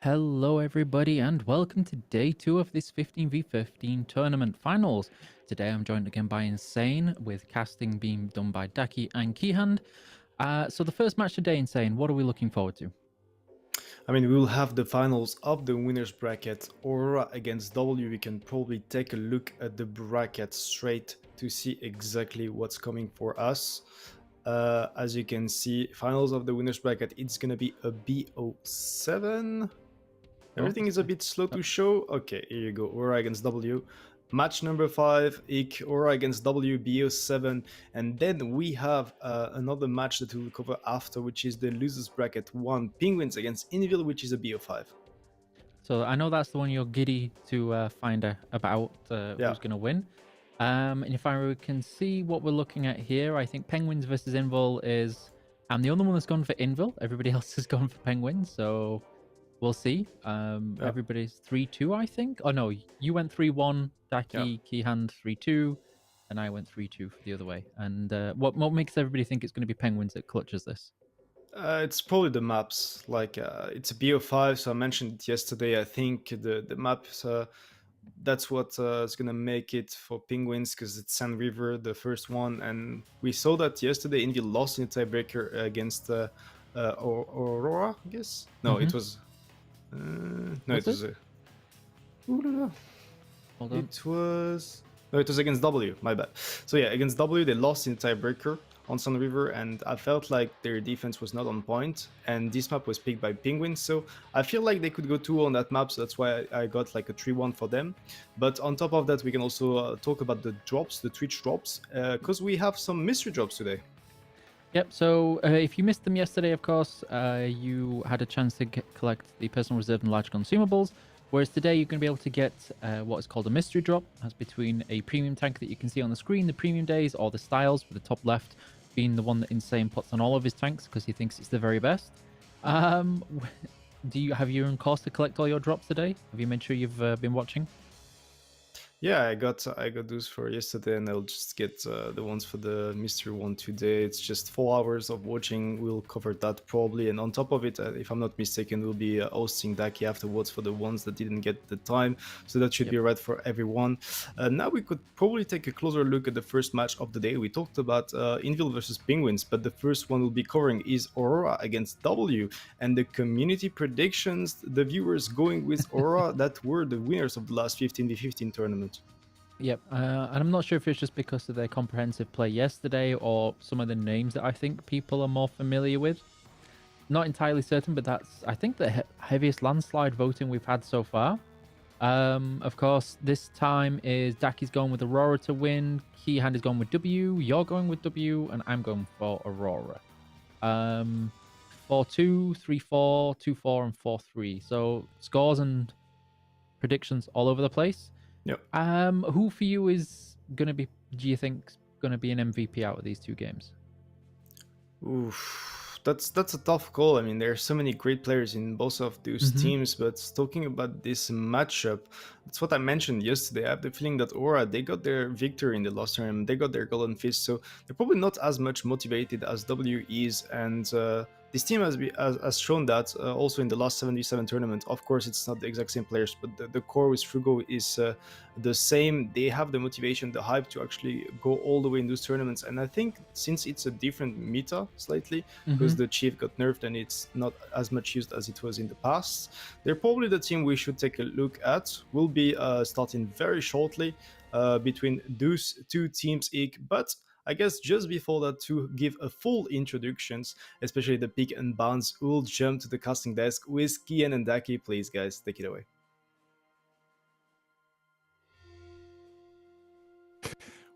Hello, everybody, and welcome to day 2 of this 15v15 tournament finals. Today, I'm joined again by Insane, with casting being done by Daki and Keyhand. So, the first match today, Insane, what are we looking forward to? I mean, we will have the finals of the winners bracket, Aurora against W. We can probably take a look at the bracket straight to see exactly what's coming for us. As you can see, finals of the winners bracket, it's gonna be a BO7. Everything is a bit slow to show. Okay, here you go. Aura against W. Match number 5, Ik, Aura against W, BO7. And then we have another match that we will cover after, which is the losers bracket 1, Penguins against Invil, which is a BO5. So, I know that's the one you're giddy to find out about who's going to win. And if I can see what we're looking at here, I think Penguins versus Invil is... I'm the only one that's gone for Invil. Everybody else has gone for Penguins, so... We'll see. Everybody's 3-2, I think. Oh no, you went 3-1, Daki, Keyhand 3-2, and I went 3-2 for the other way. And what makes everybody think it's going to be Penguins that clutches this? It's probably the maps. Like it's a BO5, so I mentioned it yesterday. I think the maps. That's what is gonna make it for Penguins because it's Sand River, the first one, and we saw that yesterday. Indy lost in a tiebreaker against Aurora, I guess. No, it was. No, it was. Hold on. It was. No, it was against W. My bad. So yeah, against W, they lost in tiebreaker on Sun River, and I felt like their defense was not on point. And this map was picked by Penguins, so I feel like they could go 2 on that map. So that's why I got like a 3-1 for them. But on top of that, we can also talk about the drops, the Twitch drops, because we have some mystery drops today. Yep, so if you missed them yesterday, of course, you had a chance to collect the personal reserve and large consumables. Whereas today, you're going to be able to get what is called a mystery drop. That's between a premium tank that you can see on the screen, the premium days, or the styles, with the top left being the one that Insane puts on all of his tanks because he thinks it's the very best. Have you on course to collect all your drops today? Have you made sure you've been watching? Yeah, I got those for yesterday, and I'll just get the ones for the mystery one today. It's just 4 hours of watching. We'll cover that probably, and on top of it, if I'm not mistaken, we'll be hosting Daki afterwards for the ones that didn't get the time. So that should be right for everyone. Now we could probably take a closer look at the first match of the day. We talked about Invil versus Penguins, but the first one we'll be covering is Aurora against W, and the community predictions. The viewers going with Aurora that were the winners of the last 15v15 tournament. Yep, and I'm not sure if it's just because of their comprehensive play yesterday or some of the names that I think people are more familiar with. Not entirely certain, but that's, I think, the heaviest landslide voting we've had so far. Of course, this time is Daki's going with Aurora to win, Keyhand is going with W, you're going with W, and I'm going for Aurora. 4-2, 3-4, 2-4, and 4-3. So scores and predictions all over the place. Yep. Who for you is gonna be? Do you think gonna be an MVP out of these 2 games? Oof, that's a tough call. I mean, there are so many great players in both of those teams, but talking about this matchup, that's what I mentioned yesterday. I have the feeling that Aura, they got their victory in the last tournament, they got their golden fist, so they're probably not as much motivated as W is, and this team has shown that also in the last 77 tournament. Of course, it's not the exact same players, but the core with Frugo is the same. They have the motivation, the hype to actually go all the way in those tournaments. And I think since it's a different meta slightly, because the Chief got nerfed and it's not as much used as it was in the past, they're probably the team we should take a look at. We'll be starting very shortly between those 2 teams, but I guess just before that, to give a full introductions, especially the pick and bounce, we'll jump to the casting desk with Kian and Daki. Please, guys, take it away.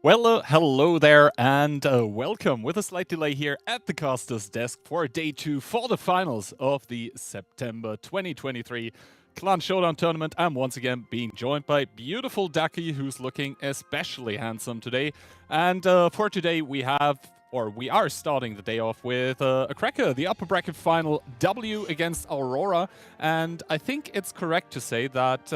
Well, hello there, and welcome with a slight delay here at the caster's desk for day 2 for the finals of the September 2023 Clan Showdown Tournament. I'm once again being joined by beautiful Daki, who's looking especially handsome today. And for today, we are starting the day off with a cracker, the upper bracket final, W against Aurora. And I think it's correct to say that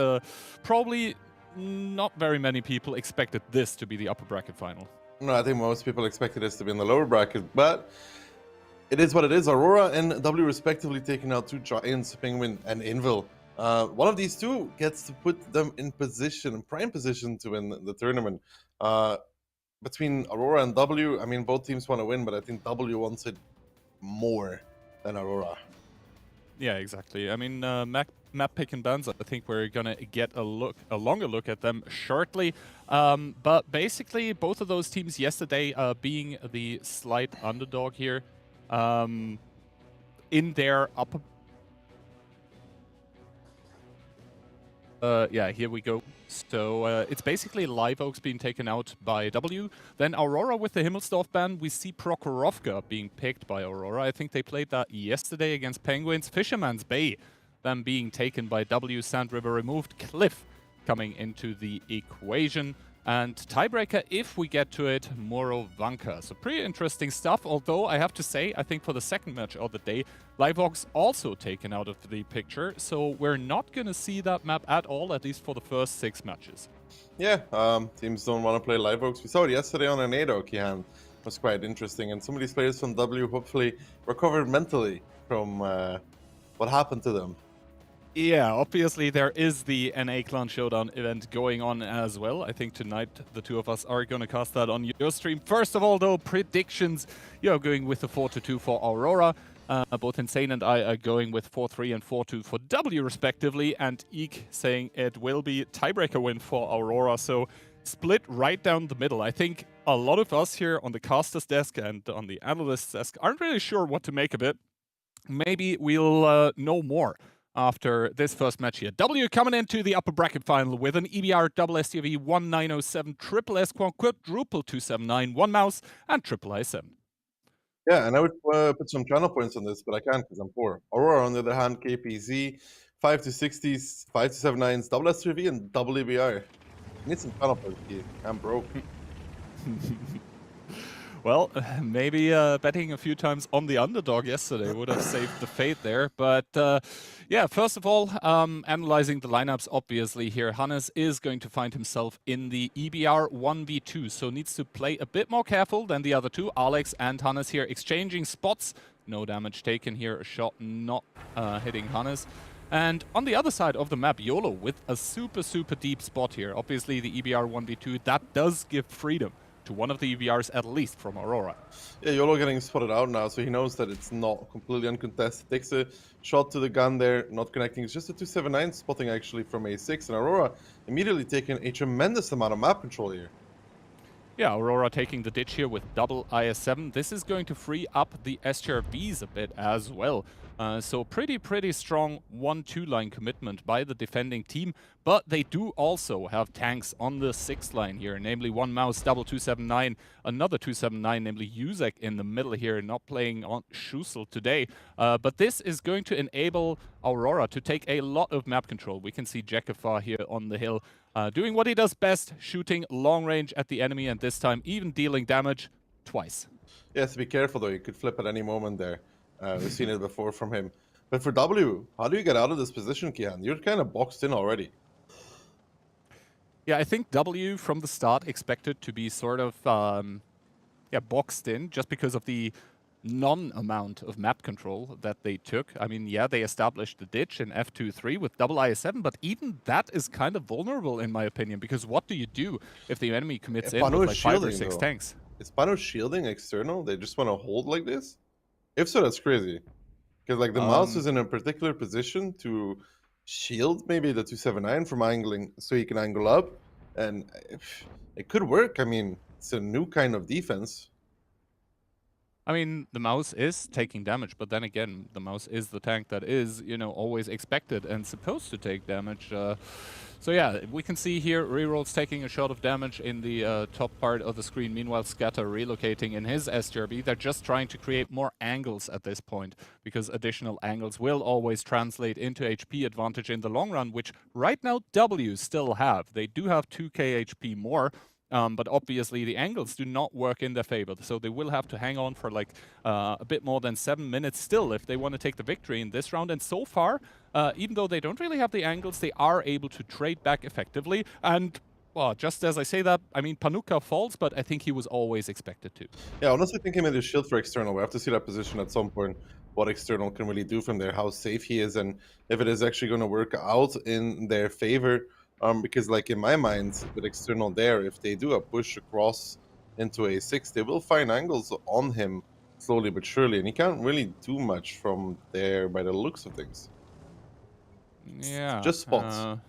probably not very many people expected this to be the upper bracket final. No, I think most people expected this to be in the lower bracket, but it is what it is. Aurora and W respectively taking out 2 giants, Penguin and Invil. one of these two gets to put them in prime position to win the tournament. Between Aurora and W, I mean, both teams want to win, but I think W wants it more than Aurora. Yeah, exactly. I mean, map pick and bans, I think we're gonna get a longer look at them shortly. But basically, both of those teams yesterday being the slight underdog here in their upper... yeah, here we go. So it's basically Live Oaks being taken out by W. Then Aurora with the Himmelsdorf ban. We see Prokhorovka being picked by Aurora. I think they played that yesterday against Penguins. Fisherman's Bay then being taken by W. Sand River removed. Cliff coming into the equation. And tiebreaker, if we get to it, Morovanka. So pretty interesting stuff, although I have to say, I think for the second match of the day, Live Oaks also taken out of the picture, so we're not going to see that map at all, at least for the first 6 matches. Yeah, teams don't want to play Live Oaks. We saw it yesterday on an Ado, Kihan. It was quite interesting, and some of these players from W hopefully recovered mentally from what happened to them. Yeah, obviously there is the NA Clan Showdown event going on as well. I think tonight the two of us are going to cast that on your stream. First of all, though, predictions. You're going with the 4-2 for Aurora. Both Insane and I are going with 4-3 and 4-2 for W, respectively. And Eek saying it will be tiebreaker win for Aurora. So split right down the middle. I think a lot of us here on the caster's desk and on the analyst's desk aren't really sure what to make of it. Maybe we'll know more after this first match here. W coming into the upper bracket final with an EBR double STV 1907, triple S quadruple 279, one mouse, and triple I7. Yeah, and I would put some channel points on this, but I can't because I'm poor. Aurora, on the other hand, KPZ, 5-60s, 5-79s, double STV, and double EBR. Need some channel points here. I'm broke. Well, maybe betting a few times on the underdog yesterday would have saved the fate there. But yeah, first of all, analyzing the lineups, obviously here, Hannes is going to find himself in the EBR 1v2, so needs to play a bit more careful than the other two. Alex and Hannes here exchanging spots. No damage taken here, a shot not hitting Hannes. And on the other side of the map, YOLO with a super, super deep spot here. Obviously, the EBR 1v2, that does give freedom to one of the EBRs at least from Aurora. Yeah, YOLO getting spotted out now, so he knows that it's not completely uncontested. Takes a shot to the gun there, not connecting. It's just a 279 spotting actually from A6, and Aurora immediately taking a tremendous amount of map control here. Yeah, Aurora taking the ditch here with double IS-7. This is going to free up the STRVs a bit as well. So pretty strong 1-2 line commitment by the defending team, but they do also have tanks on the 6th line here, namely one mouse, double 279, another 279, namely Uzek in the middle here, not playing on Schussel today. But this is going to enable Aurora to take a lot of map control. We can see Jekafar here on the hill doing what he does best, shooting long range at the enemy, and this time even dealing damage twice. Yeah, so be careful though, you could flip at any moment there. We've seen it before from him. But for W, how do you get out of this position, Kian? You're kind of boxed in already. Yeah, I think W from the start expected to be sort of boxed in just because of the non-amount of map control that they took. I mean, yeah, they established the ditch in F2-3 with double IS-7, but even that is kind of vulnerable in my opinion, because what do you do if the enemy commits in with like 5 or 6 tanks? Is Pano shielding external? They just want to hold like this? If so, that's crazy. Because like the mouse is in a particular position to shield maybe the 279 from angling, so he can angle up, and it could work. I mean, it's a new kind of defense. I mean, the mouse is taking damage, but then again, the mouse is the tank that is, you know, always expected and supposed to take damage. So yeah, we can see here Rerolls taking a shot of damage in the top part of the screen. Meanwhile, Scatter relocating in his STRB. They're just trying to create more angles at this point, because additional angles will always translate into HP advantage in the long run, which right now W still have. They do have 2k HP more. But obviously the angles do not work in their favor, so they will have to hang on for like a bit more than 7 minutes still if they want to take the victory in this round. And so far, even though they don't really have the angles, they are able to trade back effectively. And well, just as I say that, I mean, Panuka falls, but I think he was always expected to. Yeah, honestly, I think he made a shield for external. We have to see that position at some point. what External can really do from there, how safe he is, and if it is actually going to work out in their favor. Because like in my mind, with External there, if they do a push across into A6, they will find angles on him slowly but surely, and he can't really do much from there by the looks of things. Yeah. Just spots.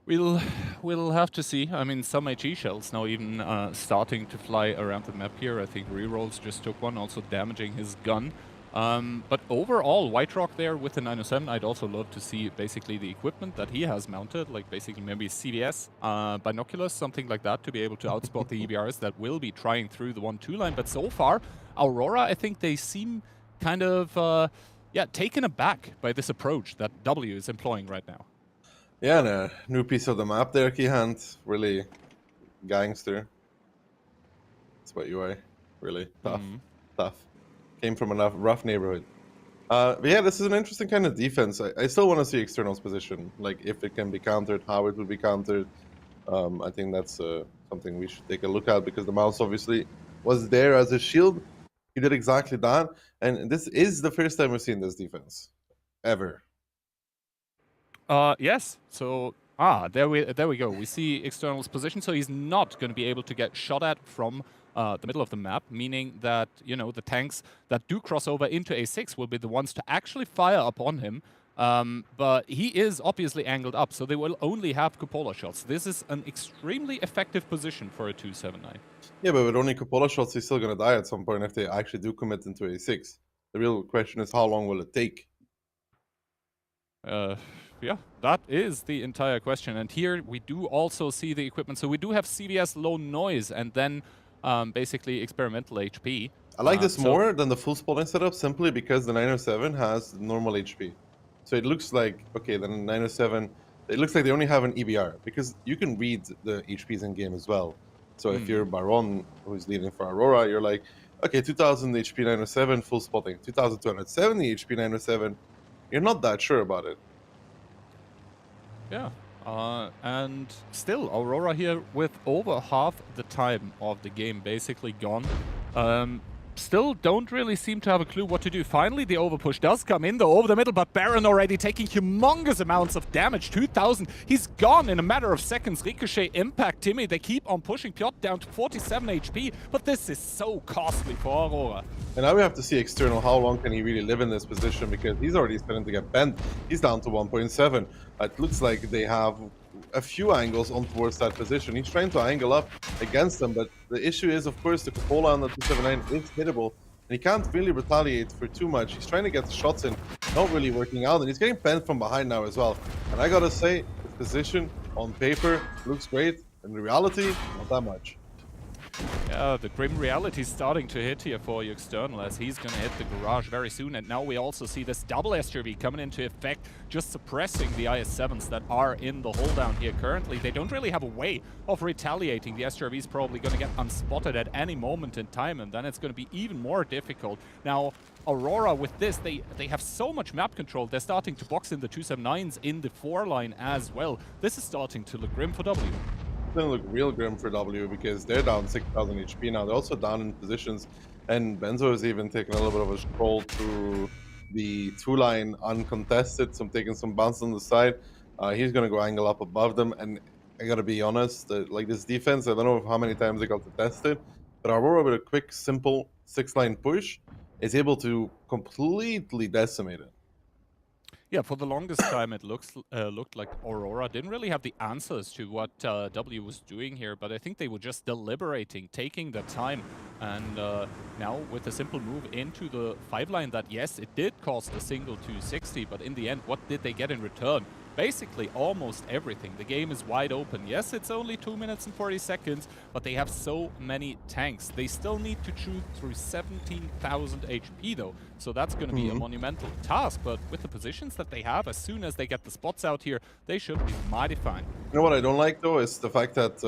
We'll have to see. I mean, some HE shells now even starting to fly around the map here. I think Rerolls just took one, also damaging his gun. But overall, White Rock there with the 907, I'd also love to see basically the equipment that he has mounted, like basically maybe CVS, binoculars, something like that, to be able to outspot the EBRs that will be trying through the 1-2 line. But so far, Aurora, I think they seem kind of, taken aback by this approach that W is employing right now. Yeah, and a new piece of the map there, Keyhand. Really gangster. That's what you are. Really tough. Tough. Came from a rough neighborhood. But yeah, this is an interesting kind of defense. I still want to see External's position. Like, if it can be countered, how it would be countered. I think that's something we should take a look at, because the mouse obviously was there as a shield. He did exactly that. And this is the first time we've seen this defense. Ever. Yes. So, there we go. We see External's position, so he's not going to be able to get shot at from the middle of the map, meaning that, you know, the tanks that do cross over into A6 will be the ones to actually fire upon him. But he is obviously angled up, so they will only have cupola shots. This is an extremely effective position for a 279. Yeah, but with only cupola shots, he's still going to die at some point if they actually do commit into A6. The real question is, how long will it take? Yeah, that is the entire question. And here we do also see the equipment. So we do have CVS low noise and then basically experimental HP. I like this more than the full spotting setup, simply because the 907 has normal HP. So it looks like, okay, the 907, it looks like they only have an EBR, because you can read the HPs in game as well. So if you're Baron, who's leading for Aurora, you're like, okay, 2000 HP 907, full spotting. 2270 HP 907, you're not that sure about it. Yeah, and still, Aurora here with over half the time of the game basically gone. Still don't really seem to have a clue what to do. Finally, the overpush does come in, though, over the middle, but Baron already taking humongous amounts of damage. 2,000. He's gone in a matter of seconds. Ricochet, Impact, Timmy, they keep on pushing Piotr down to 47 HP, but this is so costly for Aurora. And now we have to see External, how long can he really live in this position, because he's already starting to get bent. He's down to 1.7. It looks like they have a few angles on towards that position. He's trying to angle up against them, but the issue is, of course, the cupola on the 279 is hittable, and he can't really retaliate for too much. He's trying to get the shots in, not really working out, and he's getting bent from behind now as well. And I gotta say, his position on paper looks great, in reality, not that much. Yeah, the grim reality is starting to hit here for you, External, as he's going to hit the garage very soon. And now we also see this double SRV coming into effect, just suppressing the IS-7s that are in the hold down here currently. They don't really have a way of retaliating. The SRV is probably going to get unspotted at any moment in time, and then it's going to be even more difficult. Now, Aurora, with this, they have so much map control. They're starting to box in the 279s in the 4 line as well. This is starting to look grim for W. It's gonna look real grim for W, because they're down 6,000 HP now. They're also down in positions, and Benzo is even taking a little bit of a stroll through the 2 line uncontested, so I'm taking some bounce on the side. He's gonna go angle up above them, and I gotta be honest, like this defense, I don't know how many times they got to test it, but Aurora with a quick, simple 6-line push is able to completely decimate it. Yeah, for the longest time it looked like Aurora didn't really have the answers to what W was doing here, but I think they were just deliberating, taking their time. And now with a simple move into the 5 line that, yes, it did cost a single 260, but in the end, what did they get in return? Basically almost everything. The game is wide open. Yes, it's only 2 minutes and 40 seconds, but they have so many tanks. They still need to chew through 17,000 HP though, so that's going to be a monumental task, but with the positions that they have, as soon as they get the spots out here, they should be mighty fine. You know what I don't like though is the fact that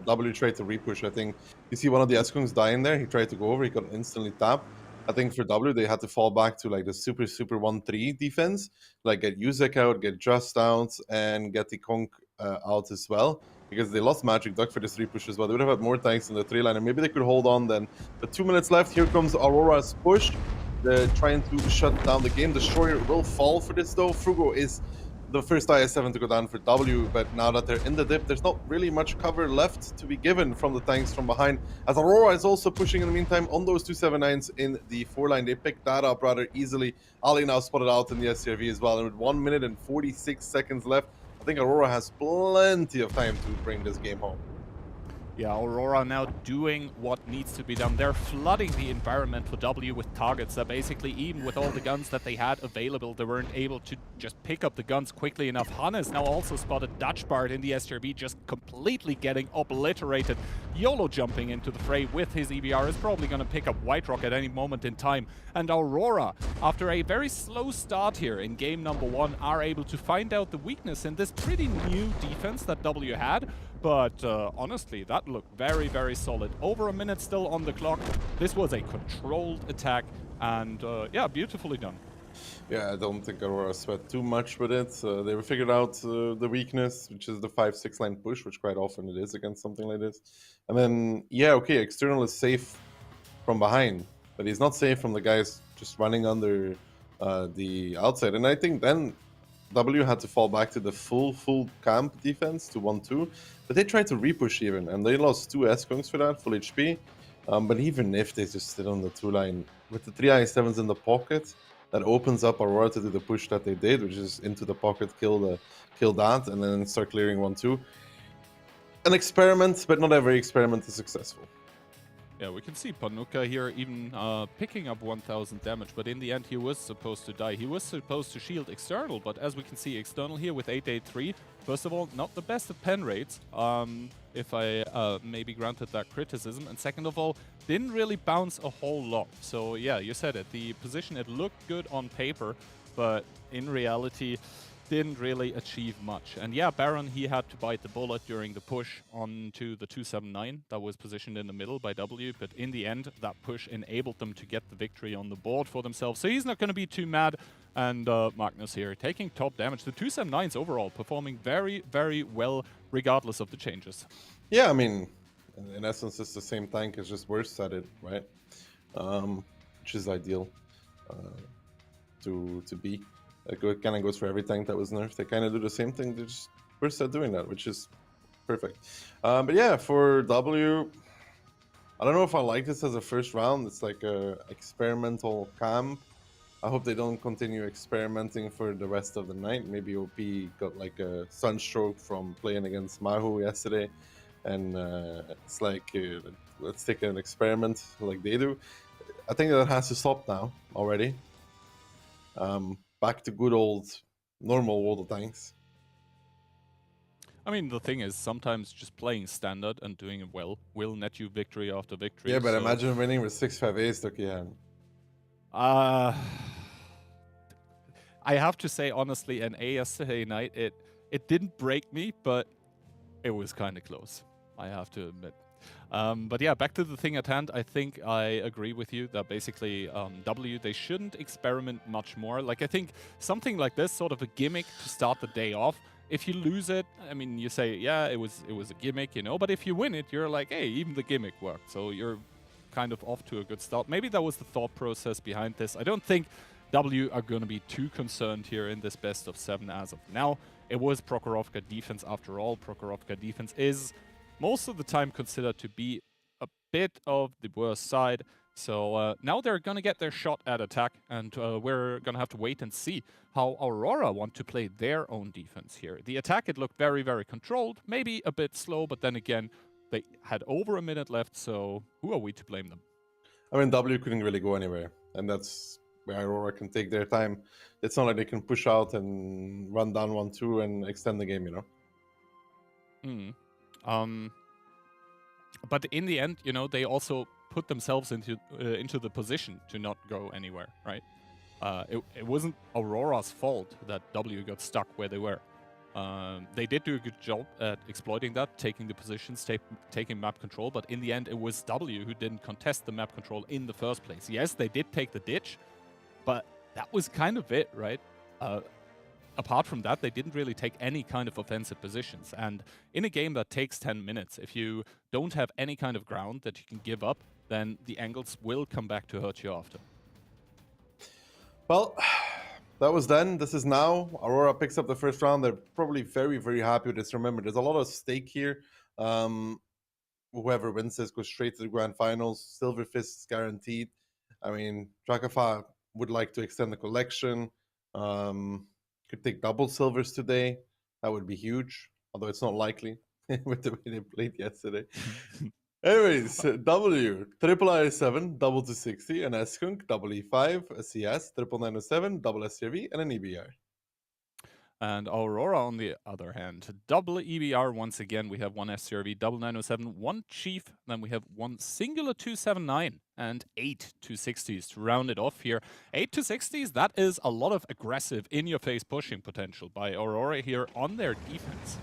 W tried to repush. I think you see one of the Eskungs dying there. He tried to go over, he got instantly tapped. I think for W, they had to fall back to like the super 1-3 defense, like get Yuzek out, get Just out, and get the Konk out as well, because they lost Magic Duck for this 3 push as well. They would have had more tanks in the 3 line, and maybe they could hold on then. But 2 minutes left, here comes Aurora's push. trying to shut down the game. Destroyer will fall for this though. Frugo is the first IS-7 to go down for W, but now that they're in the dip, there's not really much cover left to be given from the tanks from behind. As Aurora is also pushing in the meantime on those 279s in the 4 line. They picked that up rather easily. Ali now spotted out in the SCRV as well, and with 1 minute and 46 seconds left, I think Aurora has plenty of time to bring this game home. Yeah, Aurora now doing what needs to be done. They're flooding the environment for W with targets that basically, even with all the guns that they had available, they weren't able to just pick up the guns quickly enough. Hannes now also spotted Dutch Bard in the STRB, just completely getting obliterated. YOLO jumping into the fray with his EBR is probably going to pick up White Rock at any moment in time. And Aurora, after a very slow start here in game number 1, are able to find out the weakness in this pretty new defense that W had. But honestly, that looked very, very solid. Over a minute still on the clock. This was a controlled attack, and yeah, beautifully done. Yeah, I don't think Aurora sweat too much with it. They figured out the weakness, which is the 5-6 line push, which quite often it is against something like this. And then, yeah, okay, External is safe from behind, but he's not safe from the guys just running under the outside. And I think then W had to fall back to the full camp defense to 1-2, but they tried to repush even, and they lost 2 S-Kungs for that, full HP. But even if they just sit on the 2 line, with the 3 IS-7s in the pocket, that opens up Aurora to do the push that they did, which is into the pocket, kill that, and then start clearing 1-2. An experiment, but not every experiment is successful. Yeah, we can see Panuka here even picking up 1000 damage, but in the end he was supposed to die. He was supposed to shield External, but as we can see, External here with 883, first of all, not the best of pen rates, if I maybe granted that criticism, and second of all, didn't really bounce a whole lot. So yeah, you said it, the position, it looked good on paper, but in reality, didn't really achieve much. And yeah, Baron, he had to bite the bullet during the push onto the 279 that was positioned in the middle by W, but in the end, that push enabled them to get the victory on the board for themselves. So he's not going to be too mad. And Magnus here taking top damage. The 279s overall performing very, very well, regardless of the changes. Yeah, I mean, in essence, it's the same tank, it's just worse at it, right? Which is ideal to be. It kind of goes for every tank that was nerfed. They kind of do the same thing. They're just worse at doing that, which is perfect. But yeah, for W, I don't know if I like this as a first round. It's like a experimental camp. I hope they don't continue experimenting for the rest of the night. Maybe OP got like a sunstroke from playing against Mahu yesterday. And it's like, let's take an experiment like they do. I think that has to stop now already. Back to good old normal World of Tanks. I mean, the thing is, sometimes just playing standard and doing it well will net you victory after victory. Yeah, but imagine winning with 6-5 Ace, Tokihan. I have to say, honestly, an A yesterday night, it didn't break me, but it was kind of close, I have to admit. But yeah, back to the thing at hand, I think I agree with you that basically W, they shouldn't experiment much more. Like, I think something like this, sort of a gimmick to start the day off, if you lose it, I mean, you say, yeah, it was a gimmick, you know, but if you win it, you're like, hey, even the gimmick worked. So you're kind of off to a good start. Maybe that was the thought process behind this. I don't think W are going to be too concerned here in this best of 7 as of now. It was Prokhorovka defense after all. Prokhorovka defense is most of the time considered to be a bit of the worst side. So now they're going to get their shot at attack, and we're going to have to wait and see how Aurora want to play their own defense here. The attack, it looked very, very controlled, maybe a bit slow, but then again, they had over a minute left, so who are we to blame them? I mean, W couldn't really go anywhere, and that's where Aurora can take their time. It's not like they can push out and run down 1-2 and extend the game, you know? But in the end, you know, they also put themselves into the position to not go anywhere, right? It wasn't Aurora's fault that W got stuck where they were. They did do a good job at exploiting that, taking the positions, taking map control, but in the end, it was W who didn't contest the map control in the first place. Yes, they did take the ditch, but that was kind of it, right? Apart from that, they didn't really take any kind of offensive positions. And in a game that takes 10 minutes, if you don't have any kind of ground that you can give up, then the angles will come back to hurt you after. Well, that was then. This is now. Aurora picks up the first round. They're probably very, very happy with this. Remember, there's a lot of stake here. Whoever wins this goes straight to the grand finals. Silver Fists guaranteed. I mean, Drakafa would like to extend the collection. Could take double silvers today. That would be huge, although it's not likely with the way they played yesterday. Anyways, W, triple IS7, double 260, an S-Skunk, double E5, a CS, triple 907, double SCRV, and an EBR. And Aurora, on the other hand, double EBR once again. We have one SCRV, double 907, one Chief, then we have one singular 279 and 8 260s to round it off here. 8 260s, that is a lot of aggressive, in-your-face pushing potential by Aurora here on their defense.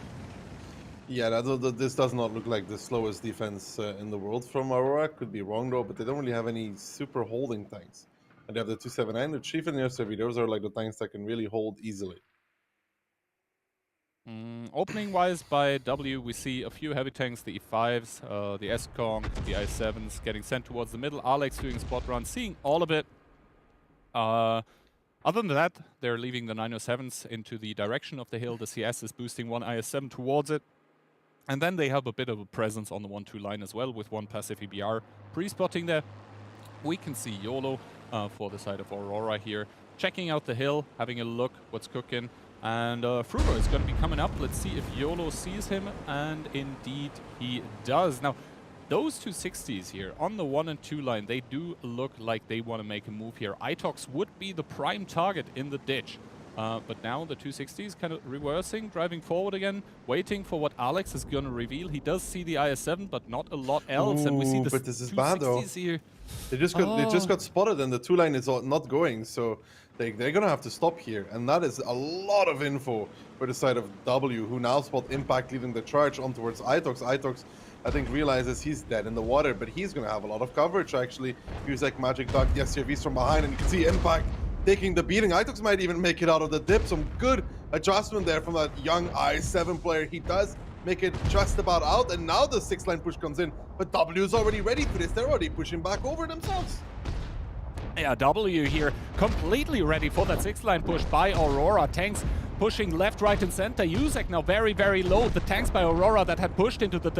Yeah, this does not look like the slowest defense in the world from Aurora. Could be wrong though, but they don't really have any super holding tanks. And they have the 279, the Chief, and the SCRV. Those are like the tanks that can really hold easily. Opening-wise by W, we see a few heavy tanks, the E5s, the S-Kong, the I7s getting sent towards the middle. Alex doing spot runs, seeing all of it. Other than that, they're leaving the 907s into the direction of the hill. The CS is boosting one IS7 towards it. And then they have a bit of a presence on the 1-2 line as well with one passive EBR pre-spotting there. We can see YOLO for the side of Aurora here, checking out the hill, having a look what's cooking. And Frugo is going to be coming up. Let's see if YOLO sees him, and indeed he does. Now, those 260s here on the 1 and 2 line, they do look like they want to make a move here. Itox would be the prime target in the ditch. But now the 260s kind of reversing, driving forward again, waiting for what Alex is going to reveal. He does see the IS-7, but not a lot else. Ooh, and we see the but this is bad though. here. They just got spotted, and the 2 line is not going, so they're gonna have to stop here. And that is a lot of info for the side of W, who now spot Impact leading the charge on towards Itox. Itox, I think, realizes he's dead in the water, but he's gonna have a lot of coverage actually. Use like Magic Duck, the SCRVs from behind, and you can see Impact taking the beating. Itox might even make it out of the dip. Some good adjustment there from that young I7 player. He does make it just about out, and now the 6-line push comes in. But W is already ready for this. They're already pushing back over themselves. Yeah, W here completely ready for that 6-line push by Aurora. Tanks pushing left, right, and center. Yusek now very, very low. The tanks by Aurora that had pushed into the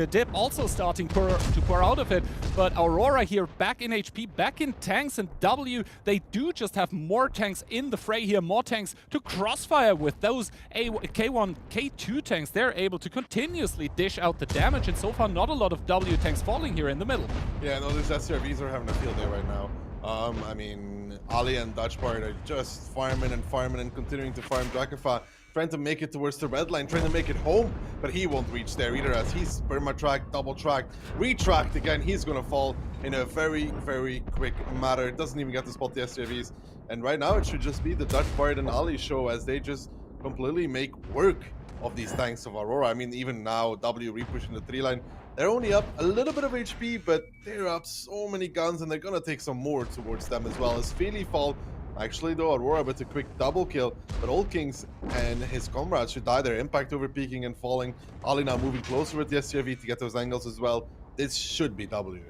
dip also starting to pour out of it. But Aurora here back in HP, back in tanks, and W, they do just have more tanks in the fray here, more tanks to crossfire with. Those K1, K2 tanks, they're able to continuously dish out the damage, and so far not a lot of W tanks falling here in the middle. Yeah, no, these SCRVs are having a field day right now. I mean, Ali and Dutch Bard are just farming and continuing to farm Drakafa, trying to make it towards the red line, trying to make it home, but he won't reach there either, as he's perma-tracked, double-tracked, retracked again. He's gonna fall in a very, very quick matter. Doesn't even get to spot the SCRVs. And right now it should just be the Dutch Bard and Ali show, as they just completely make work of these tanks of Aurora. I mean, even now, W repushing the 3 line. They're only up a little bit of HP, but they're up so many guns, and they're gonna take some more towards them as well. As Feely fall, actually though, Aurora with a quick double kill, but Old Kings and his comrades should die there. Impact over peaking and falling. Ali now moving closer with the SCRV to get those angles as well. This should be W.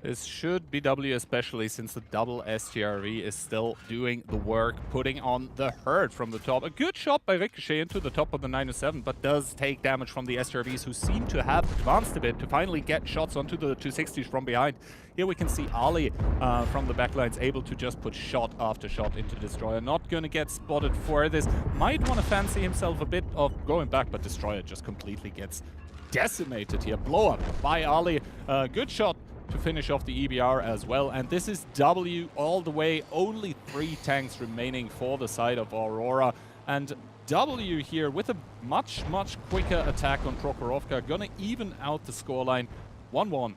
This should be W, especially since the double SGRV is still doing the work, putting on the hurt from the top. A good shot by Ricochet into the top of the 907, but does take damage from the SGRVs, who seem to have advanced a bit to finally get shots onto the 260s from behind. Here we can see Ali from the backlines able to just put shot after shot into Destroyer. Not going to get spotted for this. Might want to fancy himself a bit of going back, but Destroyer just completely gets decimated here. Blow up by Ali. Good shot to finish off the EBR as well. And this is W all the way. Only 3 tanks remaining for the side of Aurora. And W here with a much, much quicker attack on Prokhorovka. Gonna even out the scoreline 1-1.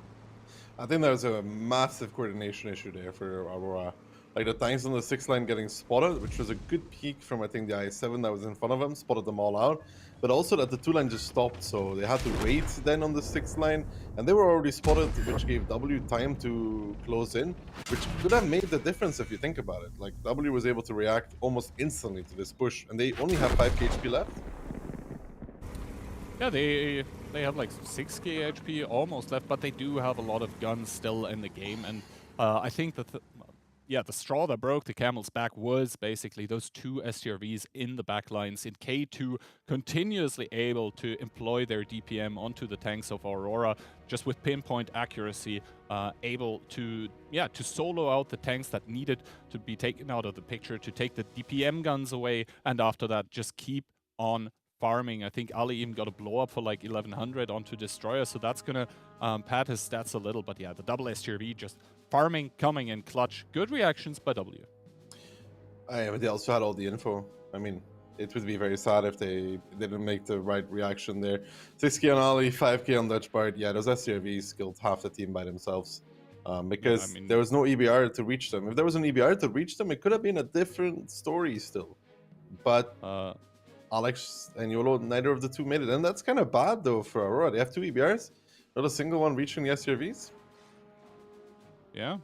I think there's a massive coordination issue there for Aurora. Like the tanks on the 6 line getting spotted, which was a good peek from, I think, the I7 that was in front of them, spotted them all out. But also that the 2 line just stopped, so they had to wait then on the 6 line, and they were already spotted, which gave W time to close in, which could have made the difference if you think about it. Like, W was able to react almost instantly to this push, and they only have 5k HP left. Yeah, they have like 6k HP almost left, but they do have a lot of guns still in the game, and I think that yeah, the straw that broke the camel's back was basically those two STRVs in the back lines in K2 continuously able to employ their DPM onto the tanks of Aurora, just with pinpoint accuracy, able to solo out the tanks that needed to be taken out of the picture, to take the DPM guns away, and after that just keep on farming. I think Ali even got a blow up for like 1100 onto Destroyer, so that's gonna pad his stats a little. But yeah, the double STRV just farming, coming in clutch. Good reactions by W. But they also had all the info. I mean, it would be very sad if they didn't make the right reaction there. 6k on Ali, 5k on Dutch Bard. Yeah, those STRVs killed half the team by themselves. Because there was no EBR to reach them. If there was an EBR to reach them, it could have been a different story still. But Alex and YOLO, neither of the two made it. And that's kind of bad, though, for Aurora. They have 2 EBRs, not a single one reaching the STRVs. Yeah,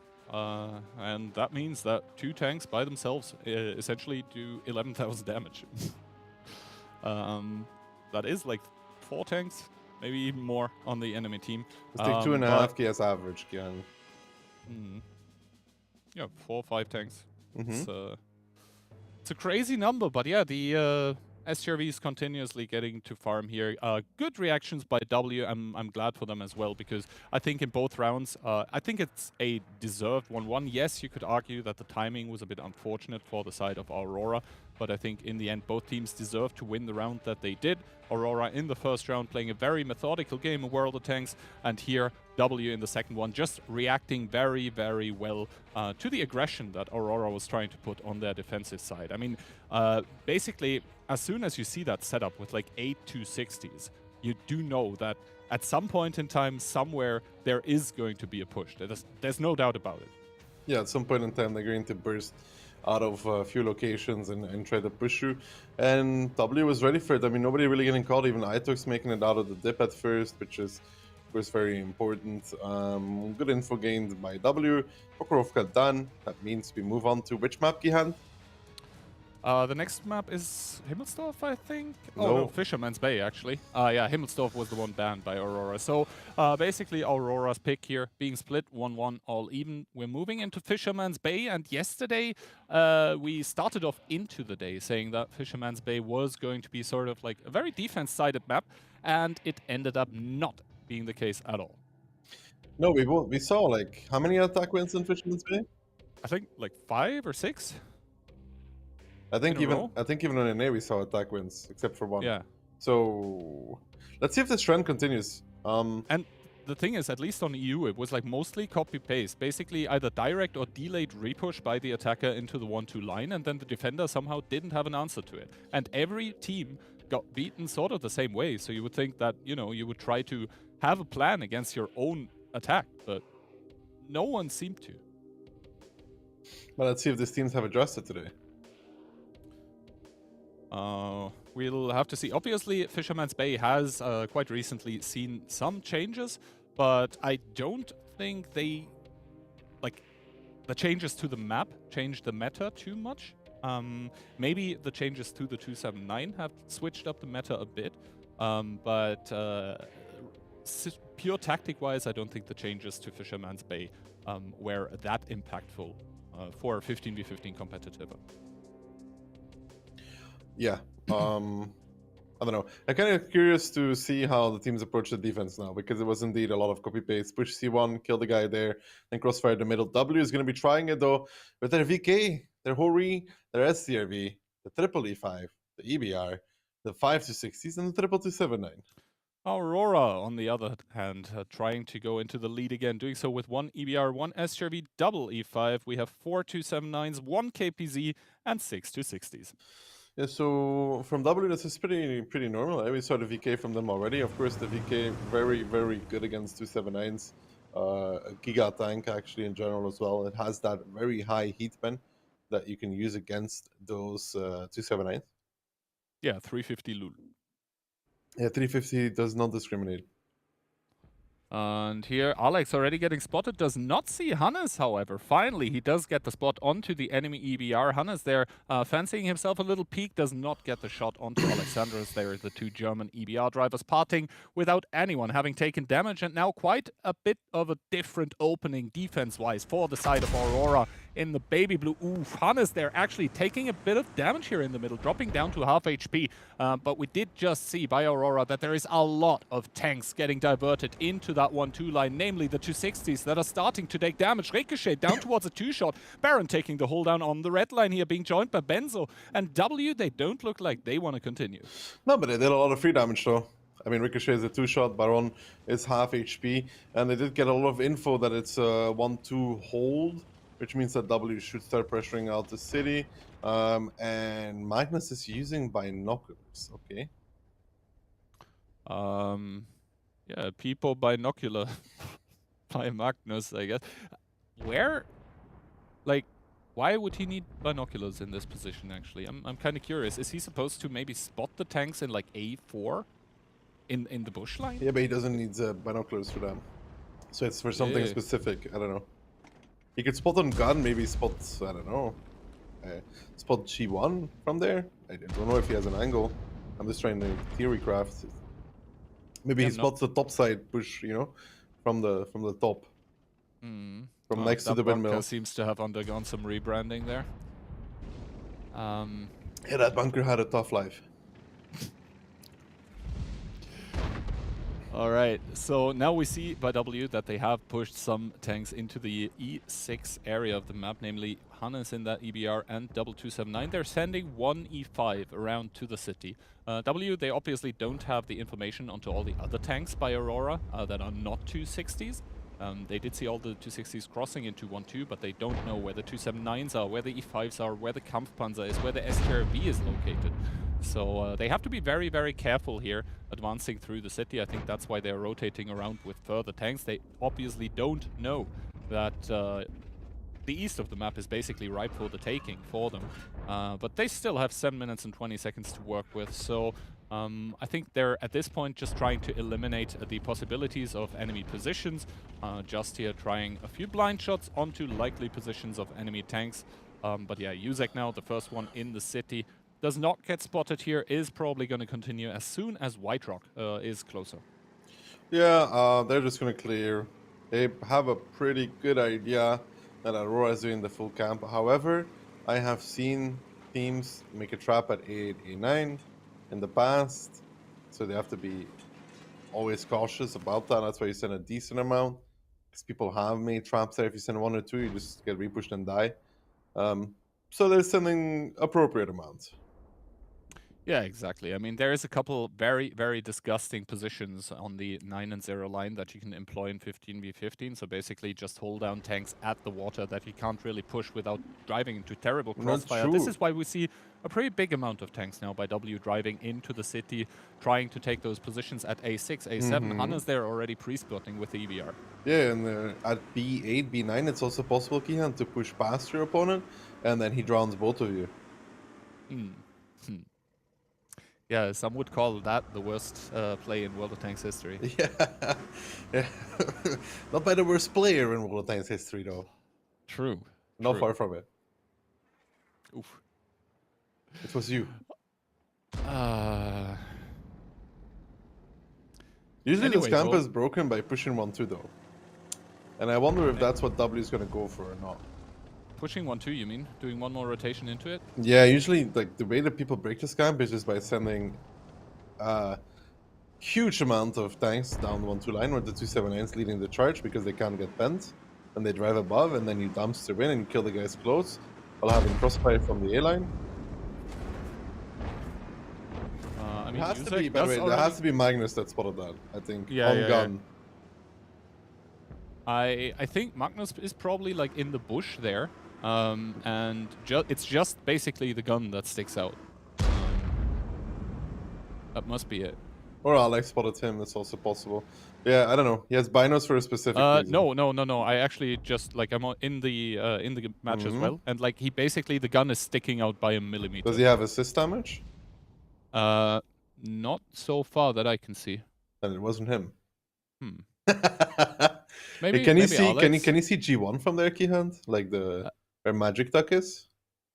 and that means that 2 tanks by themselves essentially do 11,000 damage. That is like 4 tanks, maybe even more on the enemy team. Let's take 2.5k as average, Kian. Yeah, 4 or 5 tanks. It's a crazy number, but yeah, the STRV is continuously getting to farm here. Good reactions by W. I'm glad for them as well, because I think in both rounds, I think it's a deserved 1-1. Yes, you could argue that the timing was a bit unfortunate for the side of Aurora, but I think in the end, both teams deserved to win the round that they did. Aurora in the first round playing a very methodical game of World of Tanks, and here W in the second one just reacting very, very well to the aggression that Aurora was trying to put on their defensive side. I mean, basically, as soon as you see that setup with like 8 260s, you do know that at some point in time, somewhere, there is going to be a push. There's no doubt about it. Yeah, at some point in time, they're going to burst out of a few locations and try to push you. And W was ready for it. I mean, nobody really getting caught. Even Itox making it out of the dip at first, which is, of course, very important. Good info gained by W. Pokrovka done. That means we move on to which map, Gihan? The next map is Himmelsdorf, I think? Oh, no, Fisherman's Bay, actually. Yeah, Himmelsdorf was the one banned by Aurora. So, basically, Aurora's pick here, being split 1-1 all even. We're moving into Fisherman's Bay, and yesterday, we started off into the day saying that Fisherman's Bay was going to be sort of like a very defense-sided map, and it ended up not being the case at all. No, we saw, like, how many attack wins in Fisherman's Bay? I think, like, 5 or 6? I think even on NA we saw attack wins, except for one. Yeah. So let's see if this trend continues. And the thing is, at least on EU, it was like mostly copy-paste. Basically, either direct or delayed repush by the attacker into the 1-2 line, and then the defender somehow didn't have an answer to it. And every team got beaten sort of the same way. So you would think that, you know, you would try to have a plan against your own attack, but no one seemed to. Well, let's see if these teams have adjusted today. We'll have to see. Obviously, Fisherman's Bay has quite recently seen some changes, but I don't think they, like, the changes to the map changed the meta too much. Maybe the changes to the 279 have switched up the meta a bit, but pure tactic-wise, I don't think the changes to Fisherman's Bay were that impactful for 15v15 competitive. Yeah. I don't know. I'm kind of curious to see how the teams approach the defense now, because it was indeed a lot of copy-paste. Push C1, kill the guy there, then crossfire the middle. W is going to be trying it, though, with their VK, their Hori, their STRV, the triple E5, the EBR, the 5-260s, and the triple 279. Aurora, on the other hand, trying to go into the lead again, doing so with 1 EBR, 1 STRV, double E5. We have 4 279s, 1 KPZ, and 6 260s. Yeah, so from W, this is pretty normal. We saw the VK from them already. Of course, the VK very, very good against 279s. A Giga tank, actually, in general as well. It has that very high heat pen that you can use against those 279s. Yeah, 350 Lul. Yeah, 350 does not discriminate. And here, Alex already getting spotted, does not see Hannes, however. Finally, he does get the spot onto the enemy EBR. Hannes there fancying himself a little peek, does not get the shot onto Alexandros. There are the two German EBR drivers parting without anyone having taken damage. And now quite a bit of a different opening defense-wise for the side of Aurora in the baby blue. Oof, Hannes there actually taking a bit of damage here in the middle, dropping down to half HP. But we did just see by Aurora that there is a lot of tanks getting diverted into that 1-2 line, namely the 260s that are starting to take damage. Ricochet down towards a 2-shot. Baron taking the hold down on the red line here, being joined by Benzo. And W, they don't look like they want to continue. No, but they did a lot of free damage though. I mean, Ricochet is a 2-shot, Baron is half HP, and they did get a lot of info that it's a 1-2 hold, which means that W should start pressuring out the city. And Magnus is using binoculars, okay. Yeah, people binocular by Magnus, I guess. Where, like, why would he need binoculars in this position, actually? I'm kind of curious. Is he supposed to maybe spot the tanks in, like, A4? In the bush line? Yeah, but he doesn't need binoculars for them. So it's for something specific, I don't know. He could spot on gun, maybe spot, I don't know, spot G1 from there. I don't know if he has an angle. I'm just trying to theory craft. Maybe he spots the top side push, you know, from the top. From next to the windmill. Seems to have undergone some rebranding there. Yeah, that bunker had a tough life. All right, so now we see by W that they have pushed some tanks into the E6 area of the map, namely Hannes in that EBR and 2279. They're sending one E5 around to the city. W, they obviously don't have the information onto all the other tanks by Aurora that are not 260s. They did see all the 260s crossing into 1-2, but they don't know where the 279s are, where the E5s are, where the Kampfpanzer is, where the STRV is located. So they have to be very, very careful here, advancing through the city. I think that's why they're rotating around with further tanks. They obviously don't know that the east of the map is basically ripe for the taking for them. But they still have 7 minutes and 20 seconds to work with. So I think they're, at this point, just trying to eliminate the possibilities of enemy positions. Just here trying a few blind shots onto likely positions of enemy tanks. But yeah, Yuzek now, the first one in the city, does not get spotted here, is probably going to continue as soon as White Rock is closer. Yeah, they're just going to clear. They have a pretty good idea that Aurora is doing the full camp. However, I have seen teams make a trap at A8, A9 in the past, so they have to be always cautious about that. That's why you send a decent amount, because people have made traps there. If you send 1 or 2, you just get repushed and die. So they're sending appropriate amounts. Yeah, exactly. I mean, there is a couple very, very disgusting positions on the 9 and 0 line that you can employ in 15v15. So basically just hold down tanks at the water that you can't really push without driving into terrible crossfire. This is why we see a pretty big amount of tanks now by W driving into the city, trying to take those positions at A6, A7. Hannes there already pre-spotting with the EBR. Yeah, and at B8, B9, it's also possible, Kihan, to push past your opponent, and then he drowns both of you. Yeah, some would call that the worst play in World of Tanks history. Yeah. Not by the worst player in World of Tanks history, though. True. Not far from it. Oof. It was you. Usually this camp is broken by pushing 1-2, though. And I wonder if that's what W is going to go for or not. Pushing 1-2, you mean? Doing one more rotation into it? Yeah, usually like the way that people break this camp is just by sending huge amount of tanks down the 1-2 line with the 279s leading the charge because they can't get bent. And they drive above, and then you dumpster in and you kill the guys close while having crossfire from the A line. I mean, it has to be, by the way, there has to be Magnus that spotted that, I think, on gun. I think Magnus is probably like in the bush there. And it's just basically the gun that sticks out. That must be it. Or Alex spotted him, that's also possible. Yeah, I don't know. He has binos for a specific reason. No. I actually just, like, I'm in the match as well. And, like, the gun is sticking out by a millimeter. Does he have assist damage? Not so far that I can see. Then it wasn't him. Maybe, Can you maybe see? Alex. Can you see G1 from there, Keyhand? Like where Magic Duck is?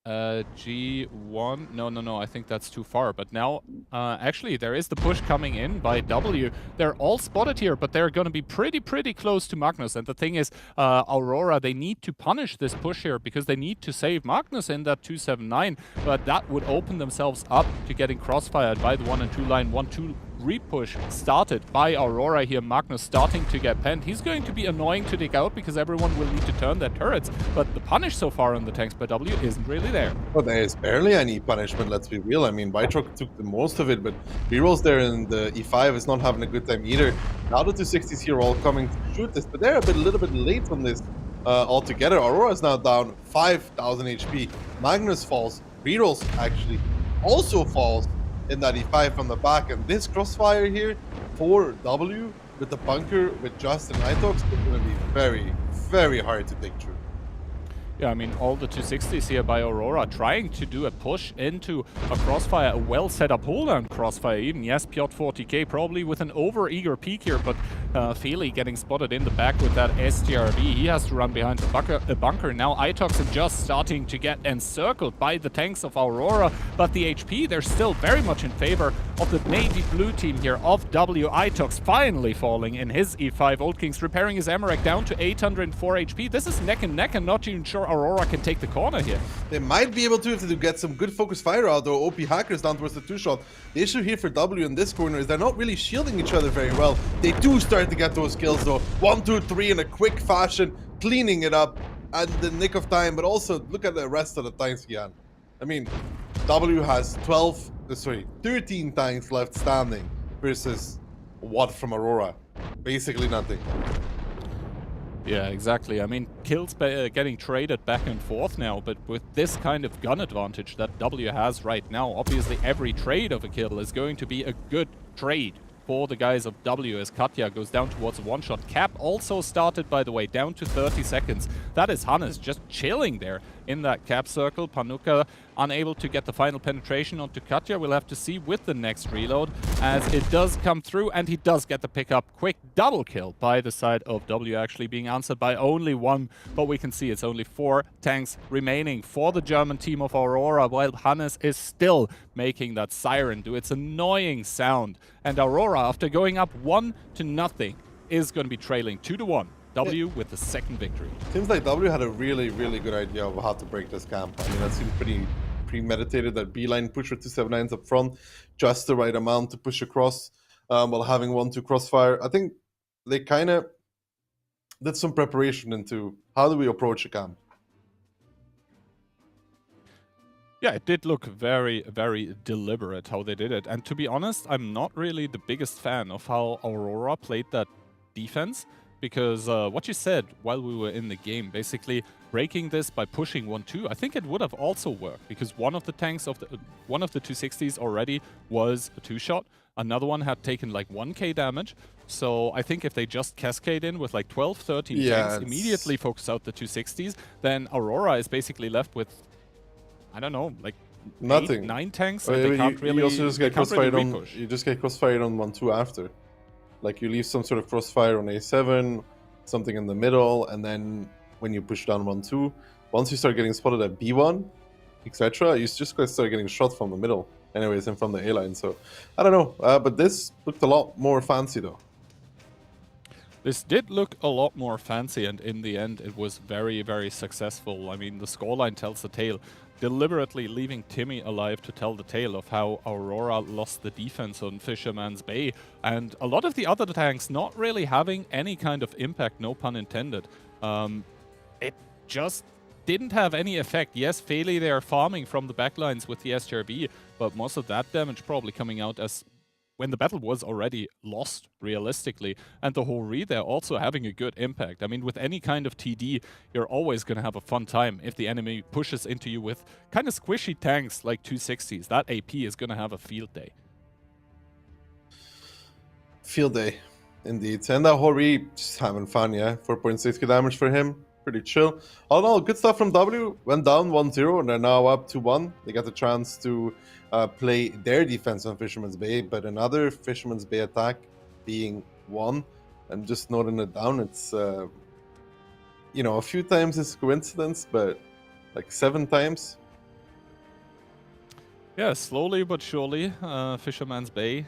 G1. No. I think that's too far. But now, actually, there is the push coming in by W. They're all spotted here, but they're going to be pretty close to Magnus. And the thing is, Aurora, they need to punish this push here because they need to save Magnus in that 279. But that would open themselves up to getting crossfired by the 1 and 2 line. 1-2 repush started by Aurora here. Magnus starting to get penned. He's going to be annoying to dig out because everyone will need to turn their turrets. But the punish so far on the tanks by W isn't really there. Well, there is barely any punishment, let's be real. I mean, Vitrock took the most of it, but Heroes there in the E5 is not having a good time either. Now the 260s here are all coming to shoot this, but they're a little bit late on this altogether. Aurora is now down 5,000 HP. Magnus falls. Heroes actually also falls in that E5 from the back, and this crossfire here for W with the bunker with Just and Nighthawks is going to be very hard to take through. Yeah, I mean, all the 260s here by Aurora trying to do a push into a crossfire, a well-set-up hold-down crossfire even. Yes, Piotr 40k probably with an over-eager peek here, but Feli getting spotted in the back with that STRV. He has to run behind the bunker. Now Itox and Just starting to get encircled by the tanks of Aurora, but the HP, they're still very much in favor of the navy blue team here of W. Itox finally falling in his E5. Old Kings repairing his Emmerich down to 804 HP. This is neck and neck and not even sure Aurora can take the corner here. They might be able to if they get some good focus fire out, though. OP Hackers down towards the 2-shot. The issue here for W in this corner is they're not really shielding each other very well. They do start to get those kills, though. 1, 2, 3 in a quick fashion, cleaning it up at the nick of time. But also, look at the rest of the tanks, Gian. I mean, W has 13 tanks left standing versus what from Aurora? Basically nothing. Yeah, exactly. I mean, kills getting traded back and forth now, but with this kind of gun advantage that W has right now, obviously every trade of a kill is going to be a good trade for the guys of W as Katya goes down towards a one-shot. Cap also started, by the way, down to 30 seconds. That is Hannes just chilling there in that cap circle. Panuka unable to get the final penetration onto Katya. We'll have to see with the next reload as it does come through, and he does get the pickup. Quick double kill by the side of W, actually being answered by only one, but we can see it's only 4 tanks remaining for the German team of Aurora, while Hannes is still making that siren do its annoying sound. And Aurora, after going up 1-0, is going to be trailing 2-1. W with the second victory. Seems like W had a really good idea of how to break this camp. I mean, that seemed pretty premeditated. That beeline push with 279s up front, just the right amount to push across while having 1-2 crossfire. I think they kind of did some preparation into how do we approach a camp. Yeah, it did look very deliberate how they did it. And to be honest, I'm not really the biggest fan of how Aurora played that defense. Because what you said while we were in the game, basically breaking this by pushing 1-2, I think it would have also worked. Because one of the tanks of one of the 260s already was a 2-shot. Another one had taken like 1k damage. So I think if they just cascade in with like 12, 13 tanks, immediately focus out the 260s, then Aurora is basically left with, I don't know, like nothing. 9 tanks. They can't really, you also just get crossfired really on. You just get crossfired on 1-2 after. Like you leave some sort of crossfire on A7, something in the middle, and then when you push down 1-2, once you start getting spotted at B1, etc., you just start getting shot from the middle, anyways, and from the A line. So I don't know, but this looked a lot more fancy though. This did look a lot more fancy, and in the end, it was very successful. I mean, the scoreline tells the tale. Deliberately leaving Timmy alive to tell the tale of how Aurora lost the defense on Fisherman's Bay, and a lot of the other tanks not really having any kind of impact, no pun intended. It just didn't have any effect. Yes, Feli, they are farming from the backlines with the STRV, but most of that damage probably coming out as when the battle was already lost, realistically, and the whole read there also having a good impact. I mean, with any kind of TD, you're always going to have a fun time if the enemy pushes into you with kind of squishy tanks like 260s. That AP is going to have a field day. Field day, indeed. And that Hori, just having fun, yeah. 4.6k damage for him. Pretty chill. All in all, good stuff from W. Went down 1-0, and they're now up 2-1. They got the chance to play their defense on Fisherman's Bay, but another Fisherman's Bay attack being won and just noting it down. It's you know, a few times it's coincidence, but like 7 times. Yeah, slowly but surely, Fisherman's Bay,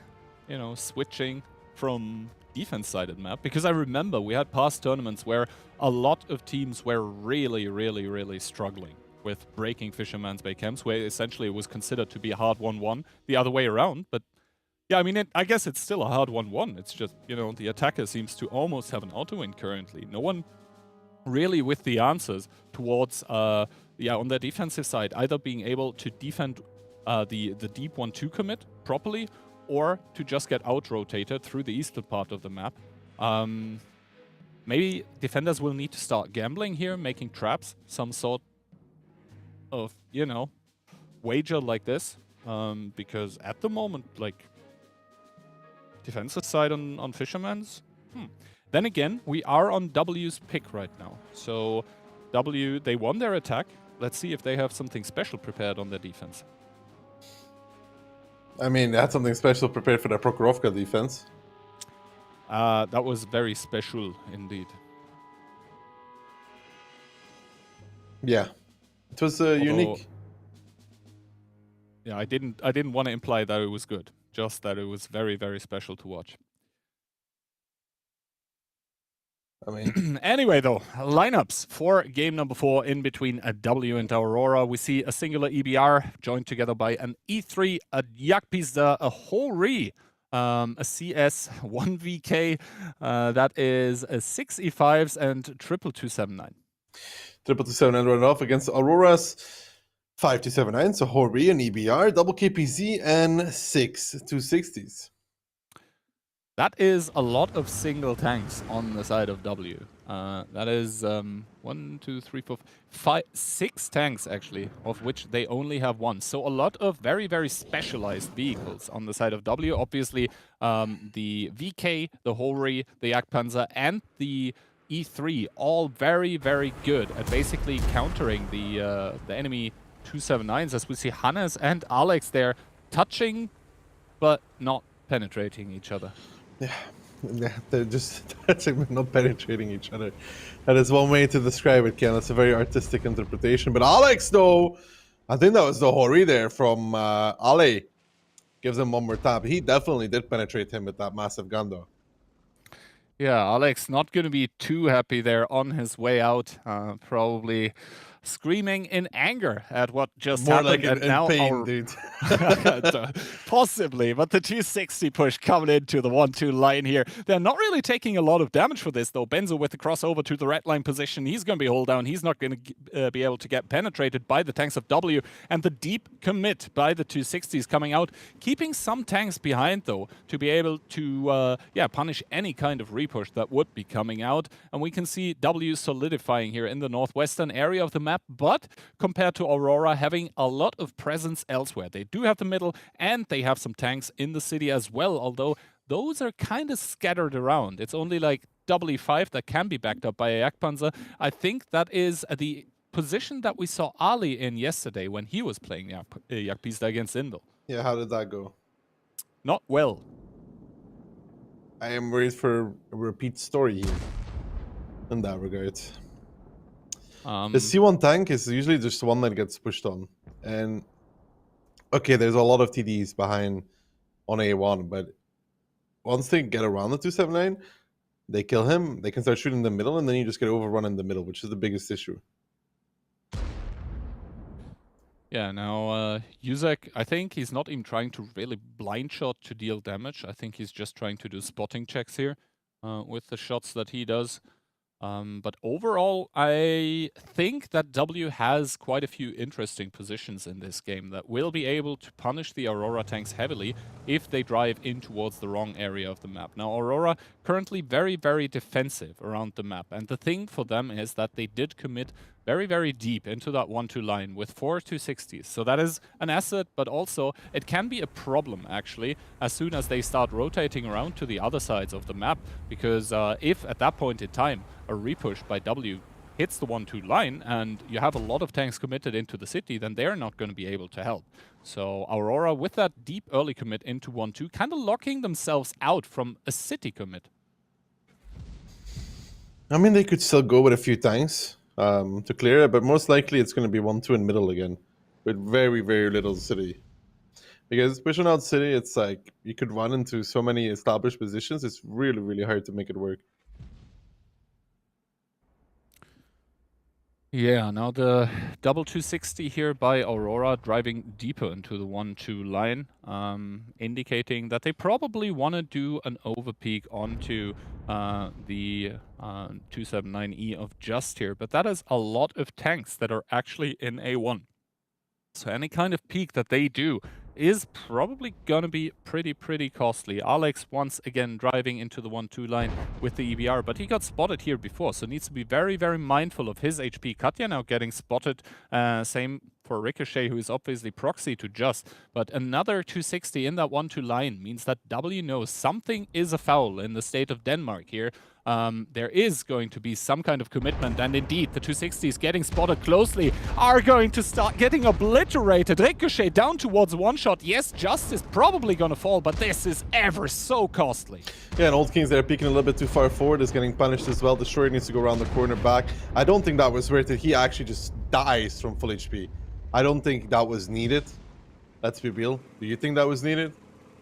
you know, switching from defense-sided map. Because I remember we had past tournaments where a lot of teams were really struggling with breaking Fisherman's Bay camps, where essentially it was considered to be a hard 1-1 the other way around. But yeah, I mean, I guess it's still a hard 1-1. It's just, you know, the attacker seems to almost have an auto-win currently. No one really with the answers towards, yeah, on their defensive side, either being able to defend the deep 1-2 commit properly, or to just get out-rotated through the eastern part of the map. Maybe defenders will need to start gambling here, making traps, some sort of, you know, wager like this. Because at the moment, like, defensive side on Fisherman's, Then again, we are on W's pick right now. So W, they won their attack. Let's see if they have something special prepared on their defense. I mean, they had something special prepared for their Prokhorovka defense. That was very special indeed. Yeah, it was unique. Yeah, I didn't want to imply that it was good. Just that it was very special to watch. I mean, anyway, though, lineups for game number 4 in between a W and Aurora. We see a singular EBR joined together by an E3, a Yakpizda, a Hori, a CS, 1VK. That is a 6 E5s and 22279. 22279 run off against Aurora's 5279, so Hori and EBR, double KPZ, and 6 260s. That is a lot of single tanks on the side of W. That is 1, 2, 3, 4, 5, 6 tanks actually, of which they only have 1. So a lot of very specialized vehicles on the side of W. Obviously, the VK, the Hori, the Jagdpanzer, and the E3, all very good at basically countering the enemy 279s, as we see Hannes and Alex there touching, but not penetrating each other. Yeah, they're just not penetrating each other. That is one way to describe it, Ken. That's a very artistic interpretation. But Alex, though, I think that was the Hori there from Ale. Gives him one more tap. He definitely did penetrate him with that massive gun, though. Yeah, Alex not going to be too happy there on his way out. Probably screaming in anger at what just More happened. like in pain, dude. Possibly, but the 260 push coming into the 1-2 line here. They're not really taking a lot of damage for this, though. Benzo with the crossover to the red line position. He's going to be hold down. He's not going to be able to get penetrated by the tanks of W. And the deep commit by the 260s coming out, keeping some tanks behind, though, to be able to punish any kind of repush that would be coming out. And we can see W solidifying here in the northwestern area of the map, but compared to Aurora, having a lot of presence elsewhere. They do have the middle, and they have some tanks in the city as well, although those are kind of scattered around. It's only like W5 that can be backed up by a Jagdpanzer. I think that is the position that we saw Ali in yesterday when he was playing Jagdpizda against Indel. Yeah, how did that go? Not well. I am worried for a repeat story here in that regard. The C1 tank is usually just one that gets pushed on. And, okay, there's a lot of TDs behind on A1, but once they get around the 279, they kill him, they can start shooting in the middle, and then you just get overrun in the middle, which is the biggest issue. Yeah, now Yuzek, I think he's not even trying to really blind shot to deal damage. I think he's just trying to do spotting checks here with the shots that he does. But overall, I think that W has quite a few interesting positions in this game that will be able to punish the Aurora tanks heavily if they drive in towards the wrong area of the map. Now, Aurora currently very defensive around the map. And the thing for them is that they did commit very deep into that 1-2 line with 4 260s. So that is an asset, but also it can be a problem, actually, as soon as they start rotating around to the other sides of the map. Because if at that point in time a repush by W hits the 1-2 line and you have a lot of tanks committed into the city, then they're not going to be able to help. So Aurora, with that deep early commit into 1-2, kind of locking themselves out from a city commit. I mean, they could still go with a few tanks to clear it, but most likely it's going to be 1-2 in middle again, with very, very little city. Because pushing out city, it's like you could run into so many established positions. It's really, really hard to make it work. Yeah, now the double 260 here by Aurora driving deeper into the 1-2 line, indicating that they probably want to do an overpeak onto the 279E of Just here, but that is a lot of tanks that are actually in A1. So any kind of peak that they do is probably going to be pretty costly. Alex once again driving into the 1-2 line with the EBR, but he got spotted here before, so needs to be very mindful of his HP. Katya now getting spotted, same for Ricochet, who is obviously proxy to Just, but another 260 in that 1-2 line means that W knows something is a foul in the state of Denmark here. There is going to be some kind of commitment, and indeed the 260s getting spotted closely are going to start getting obliterated. Ricochet down towards one shot. Yes, Just is probably going to fall, but this is ever so costly. Yeah, and Old Kings there peeking a little bit too far forward is getting punished as well. Destroyer needs to go around the corner back. I don't think that was worth it. He actually just dies from full HP. I don't think that was needed. Let's be real. Do you think that was needed?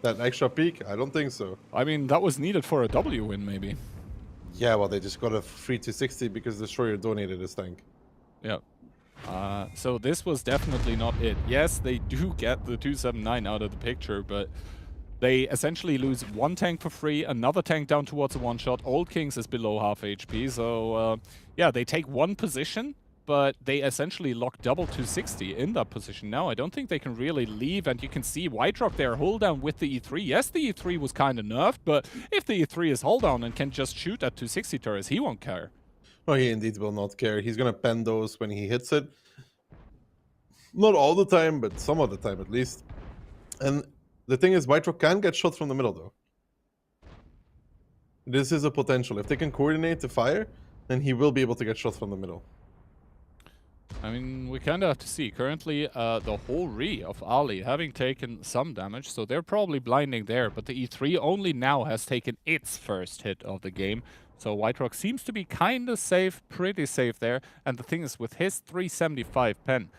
That extra peek? I don't think so. I mean, that was needed for a W win, maybe. Yeah, well, they just got a free 260 because Destroyer donated his tank. Yeah. So this was definitely not it. Yes, they do get the 279 out of the picture, but they essentially lose one tank for free, another tank down towards a one-shot. Old Kings is below half HP, so yeah, they take one position, but they essentially lock double 260 in that position. Now, I don't think they can really leave, and you can see White Rock there, hold down with the E3. Yes, the E3 was kind of nerfed, but if the E3 is hold down and can just shoot at 260 turrets, he won't care. Oh, he indeed will not care. He's going to pen those when he hits it. Not all the time, but some of the time at least. And the thing is, White Rock can get shot from the middle, though. This is a potential. If they can coordinate the fire, then he will be able to get shot from the middle. I mean, we kind of have to see. Currently, the whole Re of Ali having taken some damage, so they're probably blinding there, but the E3 only now has taken its first hit of the game. So White Rock seems to be kind of safe, pretty safe there. And the thing is, with his 375 pen,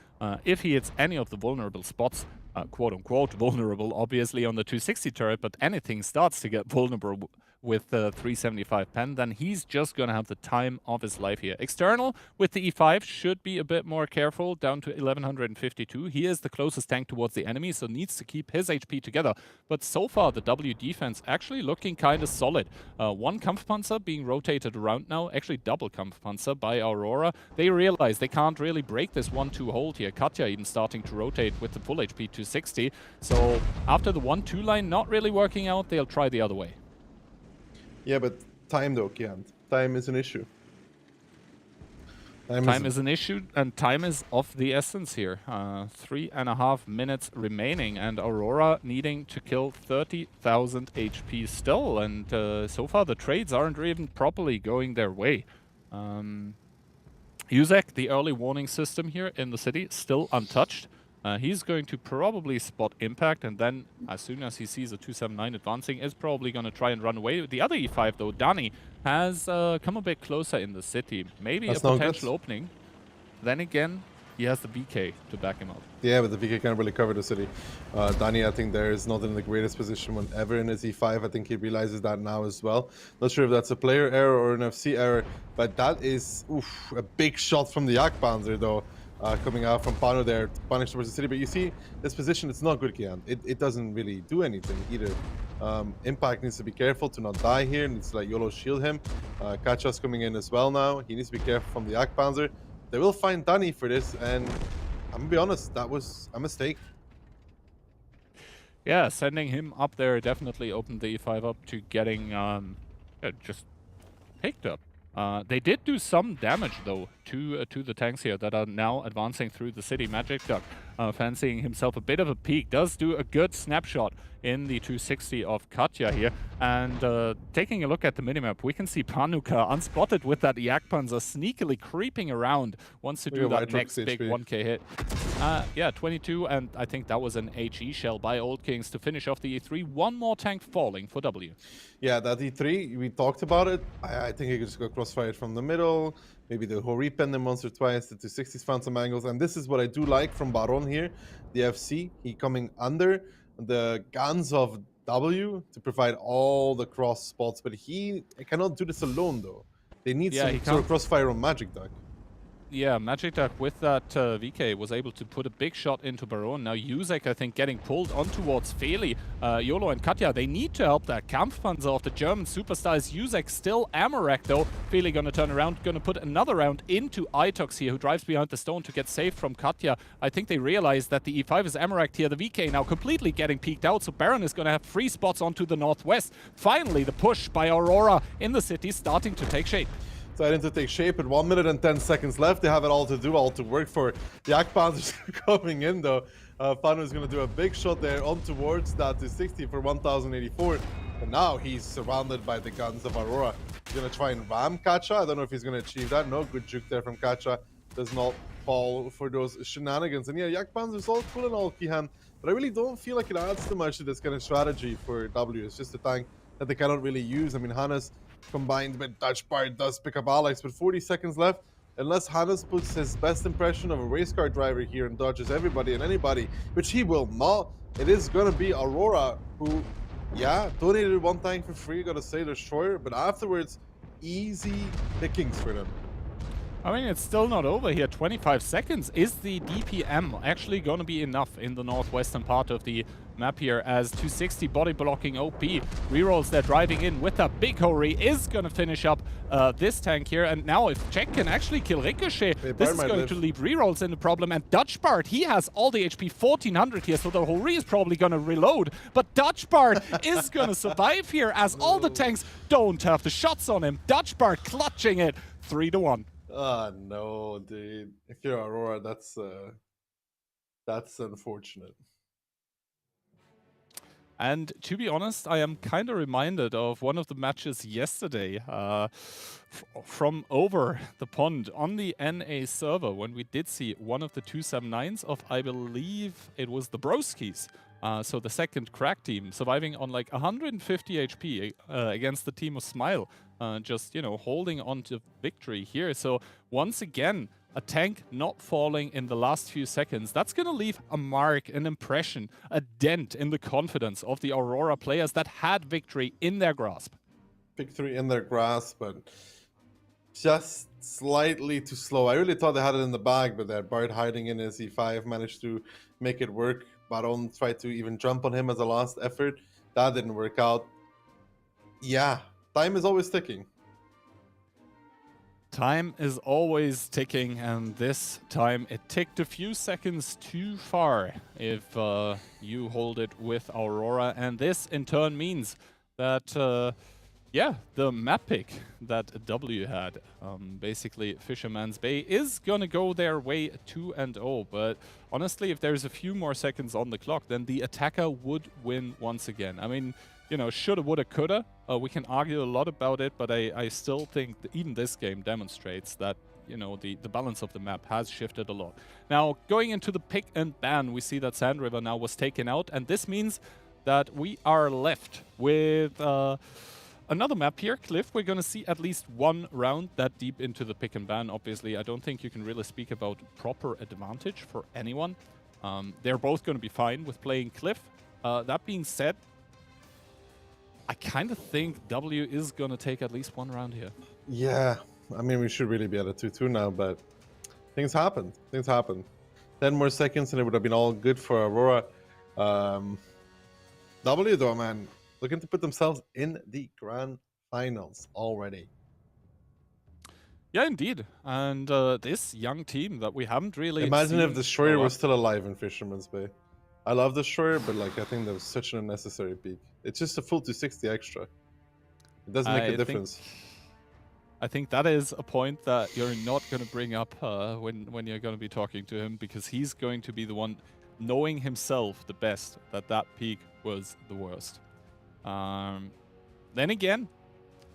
if he hits any of the vulnerable spots, quote-unquote vulnerable, obviously on the 260 turret, but anything starts to get vulnerable with the 375 pen, then he's just going to have the time of his life here. External with the E5 should be a bit more careful, down to 1152. He is the closest tank towards the enemy, so needs to keep his HP together. But so far, the W defense actually looking kind of solid. One Kampfpanzer being rotated around now, actually double Kampfpanzer by Aurora. They realize they can't really break this 1-2 hold here. Katya even starting to rotate with the full HP 260. So after the 1-2 line not really working out, they'll try the other way. Yeah, but time though, Kian. Time is an issue. Time is an issue, and time is of the essence here. 3.5 minutes remaining, and Aurora needing to kill 30,000 HP still, and so far the trades aren't even properly going their way. Uzek, the early warning system here in the city, still untouched. He's going to probably spot Impact, and then as soon as he sees a 279 advancing, is probably going to try and run away. The other E5, though, Dani, has come a bit closer in the city. Maybe a potential opening. Then again, he has the VK to back him up. Yeah, but the VK can't really cover the city. Dani, I think there is not in the greatest position whenever in his E5. I think he realizes that now as well. Not sure if that's a player error or an FC error, but that is a big shot from the Jagdpanzer, though. Coming out from Pano there to punish towards the city. But you see, this position, it's not good, Kian. It doesn't really do anything either. Impact needs to be careful to not die here. Needs to YOLO shield him. Kacha's coming in as well now. He needs to be careful from the Jagdpanzer. They will find Dani for this, and I'm going to be honest, that was a mistake. Yeah, sending him up there definitely opened the E5 up to getting just picked up. They did do some damage, though, to the tanks here that are now advancing through the city. Magic Duck fancying himself a bit of a peek. Does do a good snapshot in the 260 of Katya here. And taking a look at the minimap, we can see Panuka unspotted with that Yakpanzer sneakily creeping around. Wants to do that next big 1k hit. Yeah, 22, and I think that was an HE shell by Old Kings to finish off the E3. One more tank falling for W. Yeah, that E3, we talked about it. I think he could just go crossfire from the middle. Maybe the Hori pen them once or twice. The 260s found some angles. And this is what I do like from Baron here. The FC, he coming under the guns of W to provide all the cross spots. But he cannot do this alone, though. They need some sort of crossfire on Magic Duck. Yeah, Magic Duck with that VK was able to put a big shot into Baron. Now Yuzek, I think, getting pulled on towards Feli. Yolo and Katya, they need to help that Kampfpanzer of the German superstars. Yuzek still Amorak, though. Feli gonna turn around, gonna put another round into Itox here, who drives behind the stone to get saved from Katya. I think they realize that the E5 is Amorak here. The VK now completely getting peeked out, so Baron is gonna have free spots onto the northwest. Finally, the push by Aurora in the city starting to take shape. Starting to take shape at 1 minute and 10 seconds left. They have it all to do, all to work for. The Akpanzers coming in though. Fanu is going to do a big shot there on towards that 260 for 1084. And now he's surrounded by the guns of Aurora. He's going to try and ram Kacha. I don't know if he's going to achieve that. No, good juke there from Kacha. Does not fall for those shenanigans. And yeah, Yakpanzer's all cool and all, Kihan. But I really don't feel like it adds too much to this kind of strategy for W. It's just a tank that they cannot really use. I mean, Hannes combined with Dutch Bard does pick up Alex, but 40 seconds left. Unless Hannes puts his best impression of a race car driver here and dodges everybody and anybody, which he will not, it is going to be Aurora, who, yeah, donated one tank for free, gotta say, Destroyer, but afterwards, easy pickings for them. I mean, it's still not over here. 25 seconds. Is the DPM actually going to be enough in the northwestern part of the map here, as 260 body blocking OP rerolls they're driving in with a big Hori is going to finish up this tank here. And now if Jack can actually kill Ricochet, this is going to leave rerolls in the problem. And Dutch Bard, he has all the HP, 1400 here, so the Hori is probably going to reload. But Dutch Bard is going to survive here, as all the tanks don't have the shots on him. Dutch Bard clutching it 3-1. Oh no, dude. If you're Aurora, that's unfortunate. And to be honest, I am kind of reminded of one of the matches yesterday from over the pond on the NA server, when we did see one of the 279s of, I believe it was the Broskis. So the second crack team surviving on like 150 HP against the team of Smile. Just, you know, holding on to victory here. So once again, a tank not falling in the last few seconds. That's going to leave a mark, an impression, a dent in the confidence of the Aurora players that had victory in their grasp. Victory in their grasp, but just slightly too slow. I really thought they had it in the bag, but that Bard hiding in his E5 managed to make it work. Baron tried to even jump on him as a last effort. That didn't work out. Yeah. Time is always ticking. Time is always ticking, and this time it ticked a few seconds too far if you hold it with Aurora. And this in turn means that, yeah, the map pick that W had, basically Fisherman's Bay, is gonna go their way 2-0. But honestly, if there's a few more seconds on the clock, then the attacker would win once again. I mean, you know, shoulda, woulda, coulda. We can argue a lot about it, but I still think that even this game demonstrates that, you know, the balance of the map has shifted a lot. Now, going into the pick and ban, we see that Sand River now was taken out, and this means that we are left with another map here, Cliff. We're going to see at least one round that deep into the pick and ban. Obviously, I don't think you can really speak about proper advantage for anyone. They're both going to be fine with playing Cliff. That being said, I kind of think W is going to take at least one round here. Yeah, I mean, we should really be at a 2-2 now, but things happen. Things happen. 10 more seconds and it would have been all good for Aurora. W, though, man, looking to put themselves in the grand finals already. Yeah, indeed. And this young team that we haven't really Imagine if Destroyer was still alive in Fisherman's Bay. I love Destroyer, but like I think that was such an unnecessary peak. It's just a full 260 extra. It doesn't make a difference. I think that is a point that you're not going to bring up when you're going to be talking to him, because he's going to be the one knowing himself the best that peak was the worst. Then again,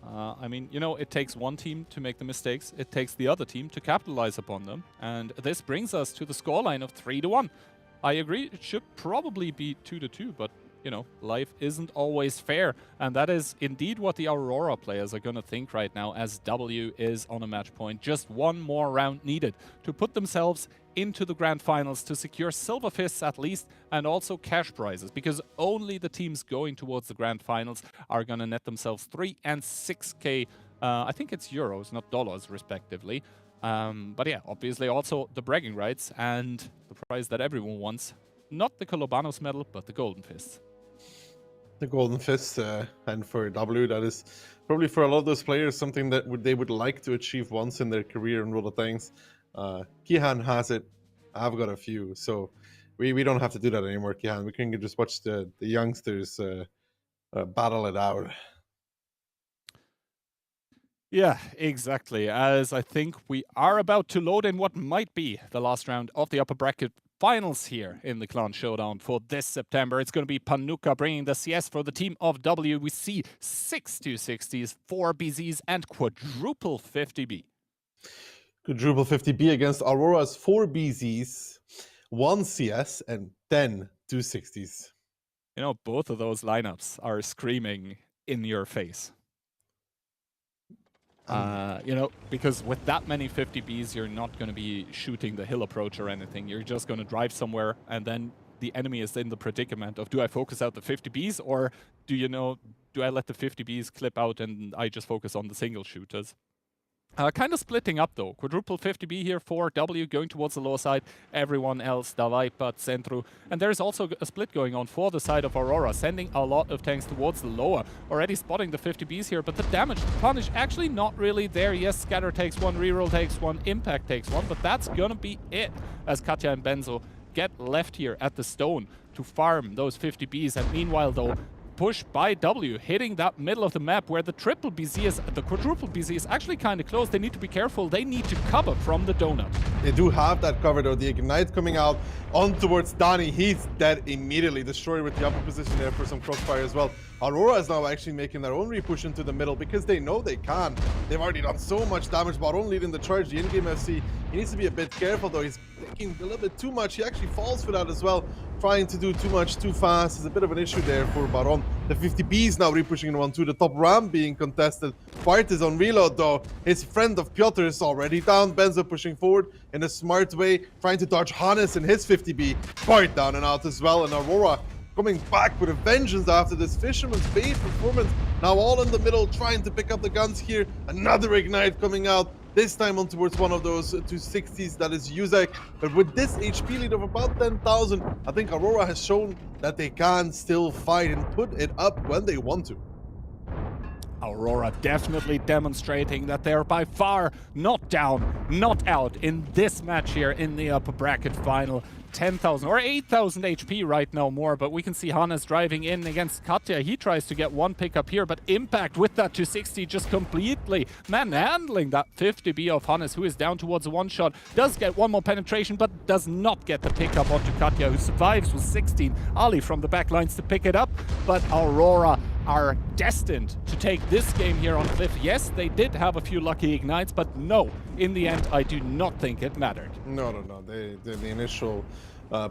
I mean, you know, it takes one team to make the mistakes. It takes the other team to capitalize upon them. And this brings us to the scoreline of 3-1. I agree, it should probably be 2-2, but you know, life isn't always fair, and that is indeed what the Aurora players are going to think right now, as W is on a match point. Just one more round needed to put themselves into the grand finals, to secure silver fists at least, and also cash prizes, because only the teams going towards the grand finals are going to net themselves 3 and 6k, I think it's euros, not dollars, respectively. But yeah, obviously also the bragging rights and the prize that everyone wants. Not the Kolobanos medal, but the Golden Fists. The Golden Fist, and for W, that is probably for a lot of those players something that they would like to achieve once in their career in World of Tanks. Kihan has it. I've got a few, so we don't have to do that anymore, Kihan. We can just watch the youngsters battle it out. Yeah, exactly. As I think we are about to load in what might be the last round of the upper bracket finals here in the Clan Showdown for this September. It's going to be Panuka bringing the CS for the team of W. We see 6 260s, 4 BZs, and quadruple 50B. Quadruple 50B against Aurora's 4 BZs, 1 CS, and 10 260s. You know, both of those lineups are screaming in your face. You know, because with that many 50Bs, you're not going to be shooting the hill approach or anything. You're just going to drive somewhere, and then the enemy is in the predicament of, do I focus out the 50Bs, or do I let the 50Bs clip out and I just focus on the single shooters? Kind of splitting up though. Quadruple 50B here for W going towards the lower side. Everyone else, Davaipa, Centru. And there's also a split going on for the side of Aurora, sending a lot of tanks towards the lower. Already spotting the 50Bs here, but the damage punish actually not really there. Yes, Scatter takes one, Reroll takes one, Impact takes one, but that's gonna be it as Katya and Benzo get left here at the stone to farm those 50Bs. And meanwhile though, push by W, hitting that middle of the map where the quadruple BZ is actually kind of close. They need to be careful. They need to cover from the donut. They do have that cover though. The Ignite coming out on towards Dani. He's dead immediately. Destroyed with the upper position there for some crossfire as well. Aurora is now actually making their own repush into the middle because they know they can. They've already done so much damage. Baron leading the charge. The in-game FC, he needs to be a bit careful though. He's thinking a little bit too much. He actually falls for that as well. Trying to do too much too fast is a bit of an issue there for Baron. The 50Bs now repushing in 1-2. The top ramp being contested. Bart is on reload though. His friend of Piotr is already down. Benzo pushing forward in a smart way, trying to dodge Hannes and his 50B. Bart down and out as well. And Aurora coming back with a vengeance after this Fisherman's Bay performance. Now all in the middle, trying to pick up the guns here. Another Ignite coming out. This time on towards one of those 260s, that is Yuzak. But with this HP lead of about 10,000, I think Aurora has shown that they can still fight and put it up when they want to. Aurora definitely demonstrating that they're by far not down, not out in this match here in the upper bracket final. 10,000 or 8,000 HP right now more, but we can see Hannes driving in against Katya. He tries to get one pickup here, but Impact with that 260 just completely manhandling that 50B of Hannes, who is down towards a one-shot. Does get one more penetration, but does not get the pickup onto Katya, who survives with 16. Ali from the back lines to pick it up, but Aurora are destined to take this game here on Cliff. Yes, they did have a few lucky ignites, but no, in the end, I do not think it mattered. No. The initial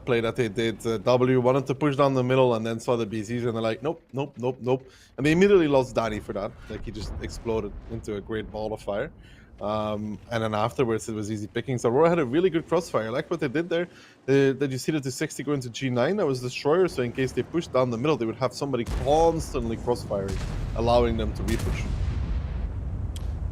play that they did, W wanted to push down the middle and then saw the BZs and they're like, nope. And they immediately lost Danny for that. Like, he just exploded into a great ball of fire. And then afterwards, it was easy pickings. Aurora had a really good crossfire. I like what they did there. That you see the 260 go into G9, that was Destroyer, so in case they pushed down the middle, they would have somebody constantly crossfiring, allowing them to repush.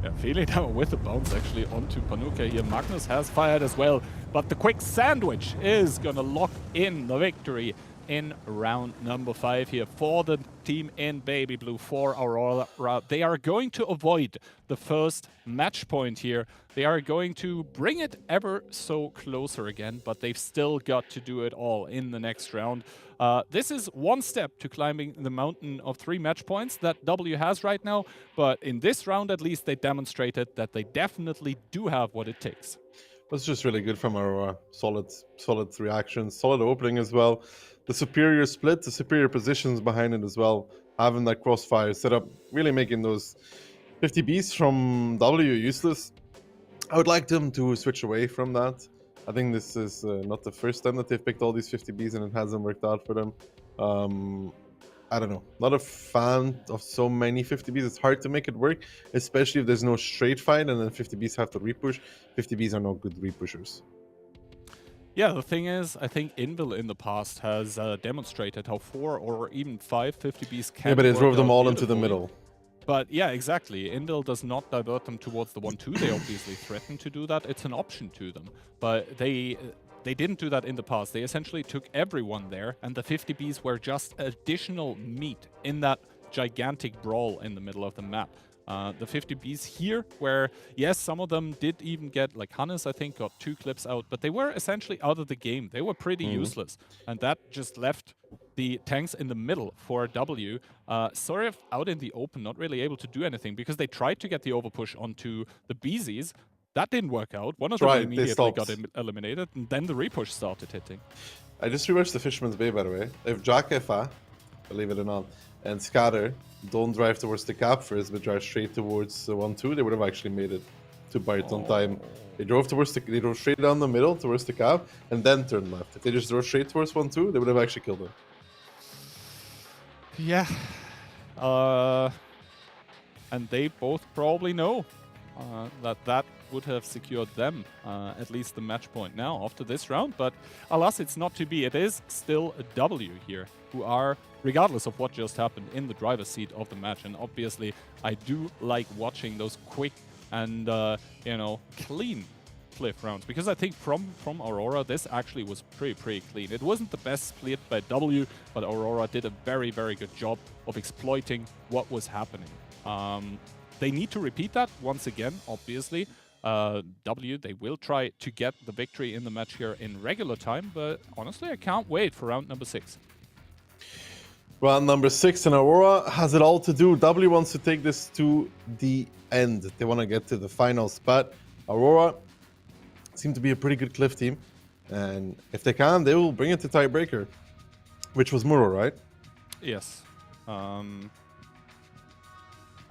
Yeah, feeling down with the bounce actually onto Panuka here. Magnus has fired as well, but the quick sandwich is gonna lock in the victory in round number 5 here for the team in Baby Blue, for Aurora. They are going to avoid the first match point here. They are going to bring it ever so closer again, but they've still got to do it all in the next round. This is one step to climbing the mountain of 3 match points that W has right now, but in this round at least they demonstrated that they definitely do have what it takes. That's just really good from our solid reactions, solid opening as well. The superior split, the superior positions behind it as well. Having that crossfire set up, really making those 50Bs from W useless. I would like them to switch away from that. I think this is not the first time that they've picked all these 50Bs and it hasn't worked out for them. I don't know. Not a fan of so many 50Bs. It's hard to make it work, especially if there's no straight fight and then 50Bs have to repush. 50Bs are not good repushers. Yeah, the thing is, I think Invil in the past has demonstrated how 4 or even 5 50Bs can. Yeah, but it drove them all into the beautifully. middle. But yeah, exactly. Invil does not divert them towards the 1-2. They obviously threaten to do that. It's an option to them. But they didn't do that in the past. They essentially took everyone there, and the 50Bs were just additional meat in that gigantic brawl in the middle of the map. The 50Bs here, where, yes, some of them did even get, like Hannes, I think, got 2 clips out, but they were essentially out of the game. They were pretty useless. And that just left the tanks in the middle for W, sort of out in the open, not really able to do anything, because they tried to get the overpush onto the BZs. That didn't work out. One of them immediately got eliminated, and then the repush started hitting. I just rewatched the Fisherman's Bay, by the way. If Jack FA, believe it or not, and Scatter don't drive towards the cap first, but drive straight towards the 1-2, they would have actually made it to Bite on time. They drove straight down the middle towards the cap, and then turned left. If they just drove straight towards 1-2, they would have actually killed them. Yeah. And they both probably know that would have secured them at least the match point now after this round. But alas, it's not to be. It is still a W here, who are, regardless of what just happened, in the driver's seat of the match. And obviously, I do like watching those quick and, clean Cliff rounds, because I think from Aurora, this actually was pretty clean. It wasn't the best split by W, but Aurora did a very good job of exploiting what was happening. They need to repeat that once again, obviously. W, they will try to get the victory in the match here in regular time, but honestly, I can't wait for round number 6. Round number 6, and Aurora has it all to do. W wants to take this to the end. They want to get to the final spot. Aurora seem to be a pretty good Cliff team, and if they can, they will bring it to tiebreaker, which was Muro, right? Yes.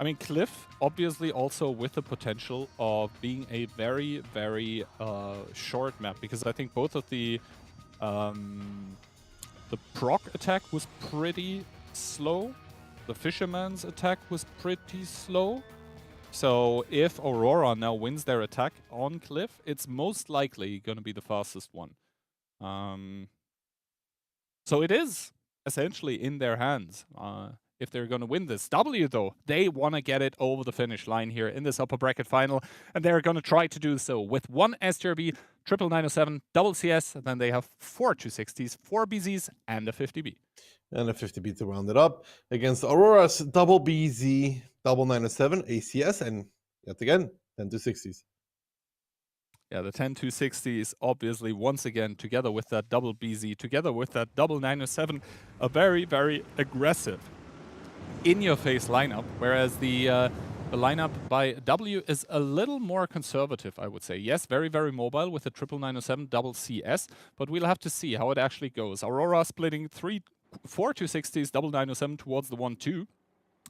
I mean, Cliff, obviously also with the potential of being a very short map, because I think both of the proc attack was pretty slow. The Fisherman's attack was pretty slow. So if Aurora now wins their attack on Cliff, it's most likely going to be the fastest one. So it is essentially in their hands if they're going to win this. W, though, they want to get it over the finish line here in this upper bracket final, and they're going to try to do so with 1 STRB, triple 907, double CS, and then they have 4 260s, 4 BZs, and a 50B. And a 50B to round it up against Aurora's double BZ, double 907, ACS, and yet again, 10 260s. Yeah, the 10 260s, obviously, once again, together with that double BZ, together with that double 907, a very aggressive, in-your-face lineup, whereas the lineup by W is a little more conservative, I would say. Yes, very mobile with the triple 907 double CS, but we'll have to see how it actually goes. Aurora splitting 4 260s, double 907 towards the 1-2.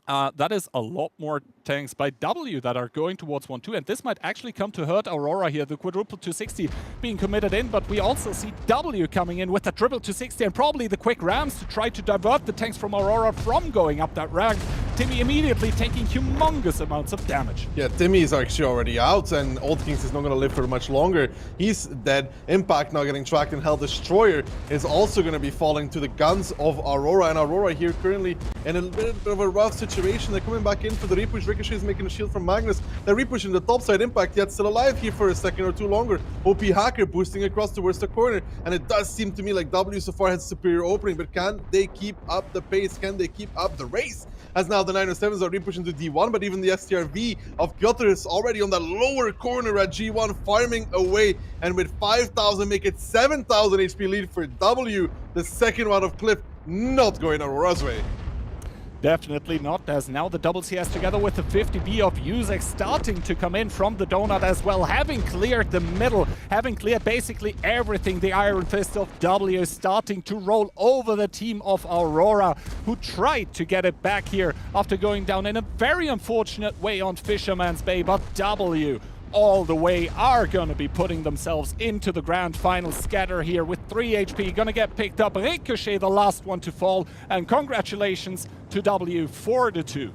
That is a lot more tanks by W that are going towards 1-2, and this might actually come to hurt Aurora here, the quadruple 260 being committed in, but we also see W coming in with the triple 260 and probably the quick rams to try to divert the tanks from Aurora from going up that rank. Timmy immediately taking humongous amounts of damage. Yeah, Timmy is actually already out, and Old Kings is not going to live for much longer. He's dead. Impact now getting tracked, and Hell Destroyer is also going to be falling to the guns of Aurora, and Aurora here currently in a bit of a rough situation. They're coming back in for the repush. Ricochet is making a shield from Magnus. They're repushing the top side. Impact yet still alive here for a second or two longer. OP Hacker boosting across towards the corner, and it does seem to me like W so far has superior opening, but can they keep up the pace? Can they keep up the race? As now the 907s are repushing to D1, but even the STRV of Gutter is already on that lower corner at G1, farming away, and with 5,000 make it 7,000 HP lead for W. The second round of Cliff not going Aurora's way. Definitely not, as now the double CS together with the 50B of Uzek starting to come in from the donut as well, having cleared the middle, having cleared basically everything. The Iron Fist of W starting to roll over the team of Aurora, who tried to get it back here after going down in a very unfortunate way on Fisherman's Bay, but W all the way are gonna be putting themselves into the grand final. Scatter here with 3 HP, gonna get picked up. Ricochet, the last one to fall, and congratulations to W for the 2.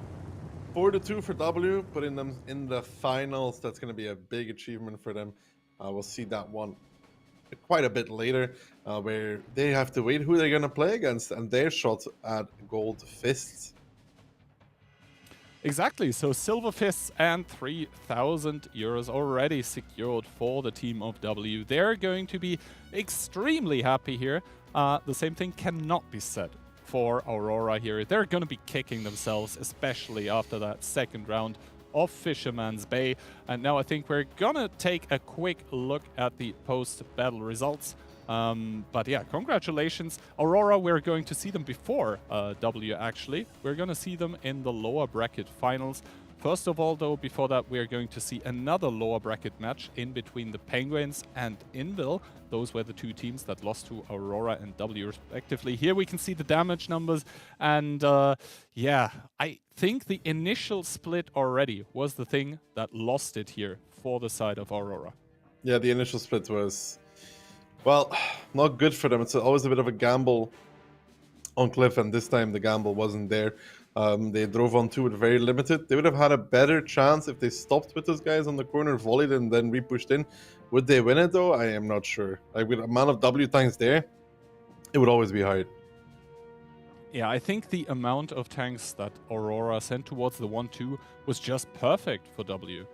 4-2 for W, putting them in the finals. That's going to be a big achievement for them. We'll see that one quite a bit later, where they have to wait who they're going to play against, and their shot at gold fists. Exactly, so Silver Fists and 3,000 euros already secured for the team of W. They're going to be extremely happy here. The same thing cannot be said for Aurora here. They're going to be kicking themselves, especially after that second round of Fisherman's Bay. And now I think we're going to take a quick look at the post-battle results. But yeah, congratulations. Aurora, we're going to see them before W, actually. We're going to see them in the lower bracket finals. First of all, though, before that, we're going to see another lower bracket match in between the Penguins and Invil. Those were the two teams that lost to Aurora and W, respectively. Here we can see the damage numbers. And yeah, I think the initial split already was the thing that lost it here for the side of Aurora. Yeah, the initial split was, well, not good for them. It's always a bit of a gamble on Cliff, and this time the gamble wasn't there. They drove on two with very limited. They would have had a better chance if they stopped with those guys on the corner, volleyed, and then re-pushed in. Would they win it, though? I am not sure. Like, with the amount of W tanks there, it would always be hard. Yeah, I think the amount of tanks that Aurora sent towards the 1-2 was just perfect for W.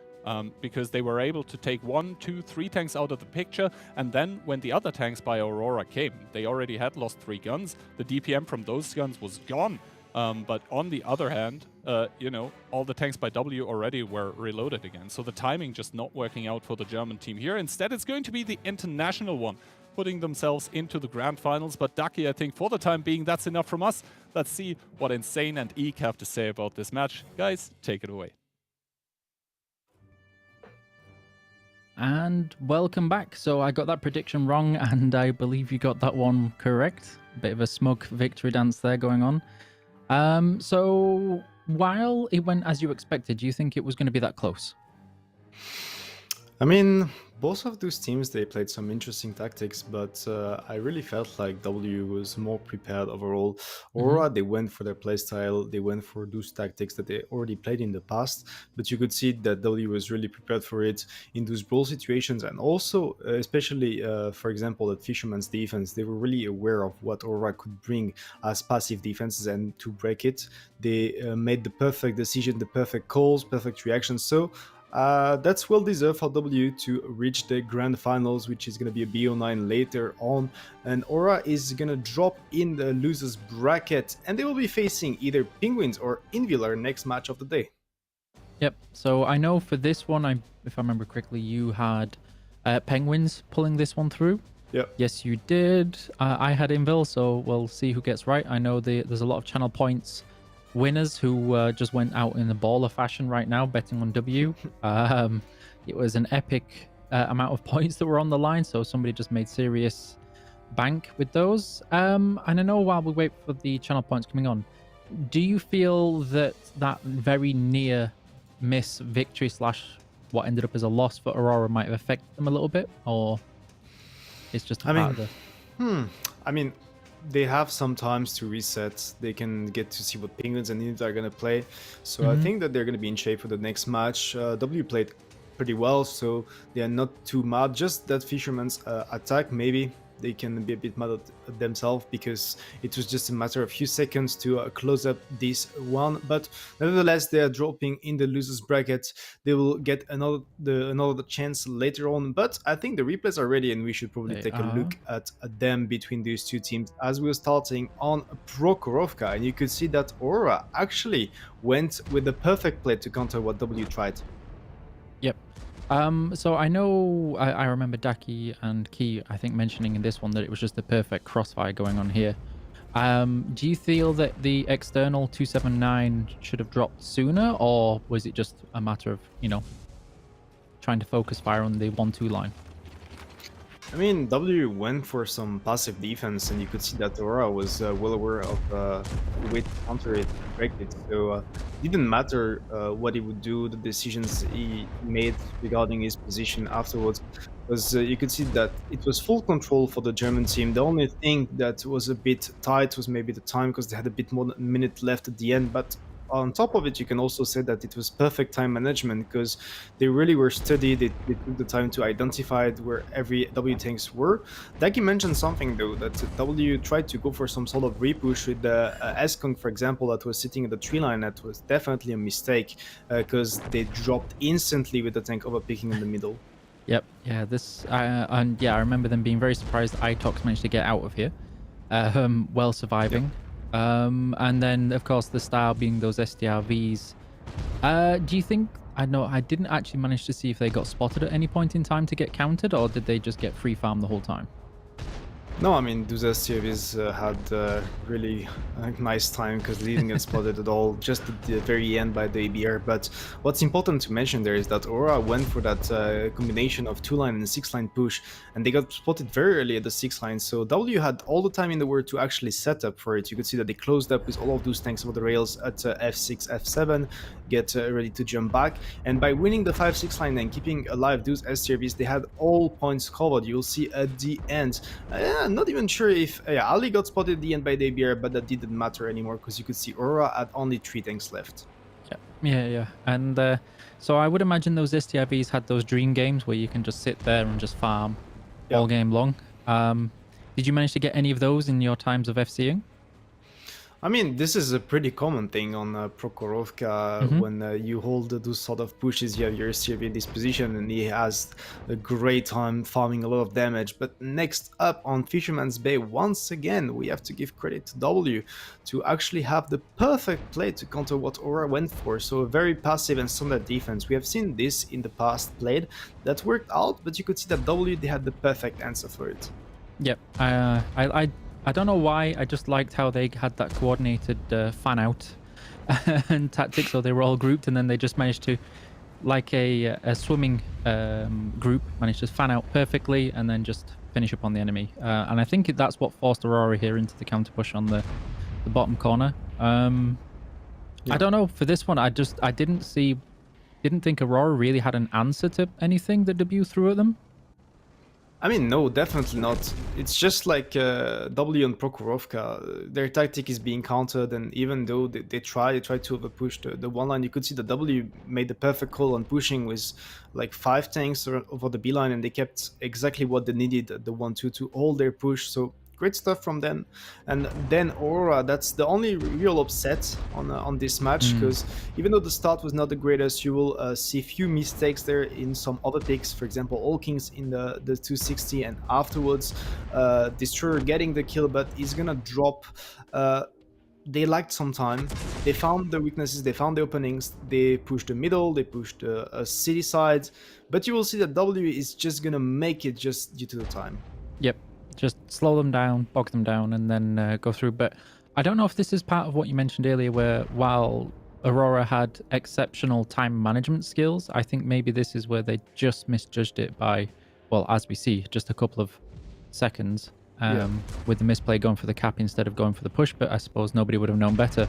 Because they were able to take 1, 2, 3 tanks out of the picture, and then when the other tanks by Aurora came, they already had lost 3 guns. The DPM from those guns was gone. But on the other hand, you know, all the tanks by W already were reloaded again. So the timing just not working out for the German team here. Instead, it's going to be the international one, putting themselves into the grand finals. But Ducky, I think for the time being, that's enough from us. Let's see what Insane and Eek have to say about this match. Guys, take it away. And welcome back. So I got that prediction wrong, and I believe you got that one correct. Bit of a smug victory dance there going on. So while it went as you expected, do you think it was going to be that close? I mean, both of those teams, they played some interesting tactics, but I really felt like W was more prepared overall. Aurora, they went for their playstyle, they went for those tactics that they already played in the past, but you could see that W was really prepared for it in those brawl situations, and also, especially, for example, at Fisherman's defense, they were really aware of what Aurora could bring as passive defenses, and to break it, they made the perfect decision, the perfect calls, perfect reactions, so that's well deserved for W to reach the grand finals, which is going to be a BO9 later on. And Aura is going to drop in the losers bracket, and they will be facing either Penguins or Invil next match of the day. Yep. So I know for this one, if I remember correctly, you had Penguins pulling this one through. Yep. Yes, you did. I had Invil, so we'll see who gets right. I know there's a lot of channel points winners who just went out in the baller fashion right now betting on W. It was an epic amount of points that were on the line, so somebody just made serious bank with those. And I know while we wait for the channel points coming on, do you feel that that very near miss victory slash what ended up as a loss for Aurora might have affected them a little bit, or it's just a part of the... I mean, they have some times to reset. They can get to see what Penguins and Invil are going to play. So I think that they're going to be in shape for the next match. W played pretty well, so they are not too mad. Just that Fisherman's attack, maybe they can be a bit mad at themselves, because it was just a matter of a few seconds to close up this one. But nevertheless, they are dropping in the losers bracket. They will get another chance later on. But I think the replays are ready, and we should probably take a look at them between these two teams, as we're starting on Prokhorovka. And you could see that Aura actually went with the perfect play to counter what W tried. Yep. So I know I remember Daki and Key, I think, mentioning in this one that it was just the perfect crossfire going on here. Do you feel that the external 279 should have dropped sooner, or was it just a matter of, trying to focus fire on the 1-2 line? I mean, W went for some passive defense, and you could see that Aurora was well aware of the way to counter it and break it. So it didn't matter what he would do, the decisions he made regarding his position afterwards, because you could see that it was full control for the German team. The only thing that was a bit tight was maybe the time, because they had a bit more than a minute left at the end. But on top of it, you can also say that it was perfect time management, because they really were steady. They took the time to identify where every W tanks were. Daki mentioned something though, that W tried to go for some sort of repush with the S-Kong, for example, that was sitting at the tree line. That was definitely a mistake, because they dropped instantly with the tank overpicking in the middle. Yep. Yeah. And yeah, I remember them being very surprised Itox managed to get out of here, while surviving. And then of course the style being those STRVs. Do you think? I know I didn't actually manage to see if they got spotted at any point in time to get countered, or did they just get free farm the whole time? No, I mean, those STVs had really nice time, because they didn't get spotted at all, just at the very end by the ABR. But what's important to mention there is that Aurora went for that combination of 2-line and 6-line push, and they got spotted very early at the 6-line. So W had all the time in the world to actually set up for it. You could see that they closed up with all of those tanks over the rails at F6, F7, get ready to jump back. And by winning the 5-6 line and keeping alive those STRVs, they had all points covered. You'll see at the end. I'm not even sure if Ali got spotted at the end by the ABR, but that didn't matter anymore, because you could see Aurora had only 3 tanks left. Yeah. And so I would imagine those STRVs had those dream games where you can just sit there and just farm all game long. Did you manage to get any of those in your times of FCing? I mean, this is a pretty common thing on Prokhorovka. When you hold those sort of pushes, you have your STRV in this position, and he has a great time farming a lot of damage. But next up on Fisherman's Bay, once again, we have to give credit to W to actually have the perfect play to counter what Aura went for. So a very passive and standard defense. We have seen this in the past played. That worked out, but you could see that W, they had the perfect answer for it. Yep. I don't know why. I just liked how they had that coordinated fan out and tactics. So they were all grouped, and then they just managed to, like a swimming group, managed to fan out perfectly and then just finish up on the enemy. And I think that's what forced Aurora here into the counter push on the bottom corner. I don't know, for this one, I didn't think Aurora really had an answer to anything that W threw at them. I mean, no, definitely not. It's just like W and Prokhorovka. Their tactic is being countered, and even though they try to overpush the one line, you could see that W made the perfect call on pushing with like 5 tanks over the B line, and they kept exactly what they needed at the 1-2 to hold their push. So great stuff from them. And then Aurora, that's the only real upset on this match, because even though the start was not the greatest, you will see few mistakes there in some other picks. For example, All Kings in the 260, and afterwards Destroyer getting the kill, but he's gonna drop. They lacked some time. They found the weaknesses, they found the openings, they pushed the middle, they pushed a city side, but you will see that W is just gonna make it just due to the time. Yep. Just slow them down, bog them down, and then go through. But I don't know if this is part of what you mentioned earlier, where while Aurora had exceptional time management skills, I think maybe this is where they just misjudged it by, well, as we see, just a couple of seconds with the misplay going for the cap instead of going for the push. But I suppose nobody would have known better.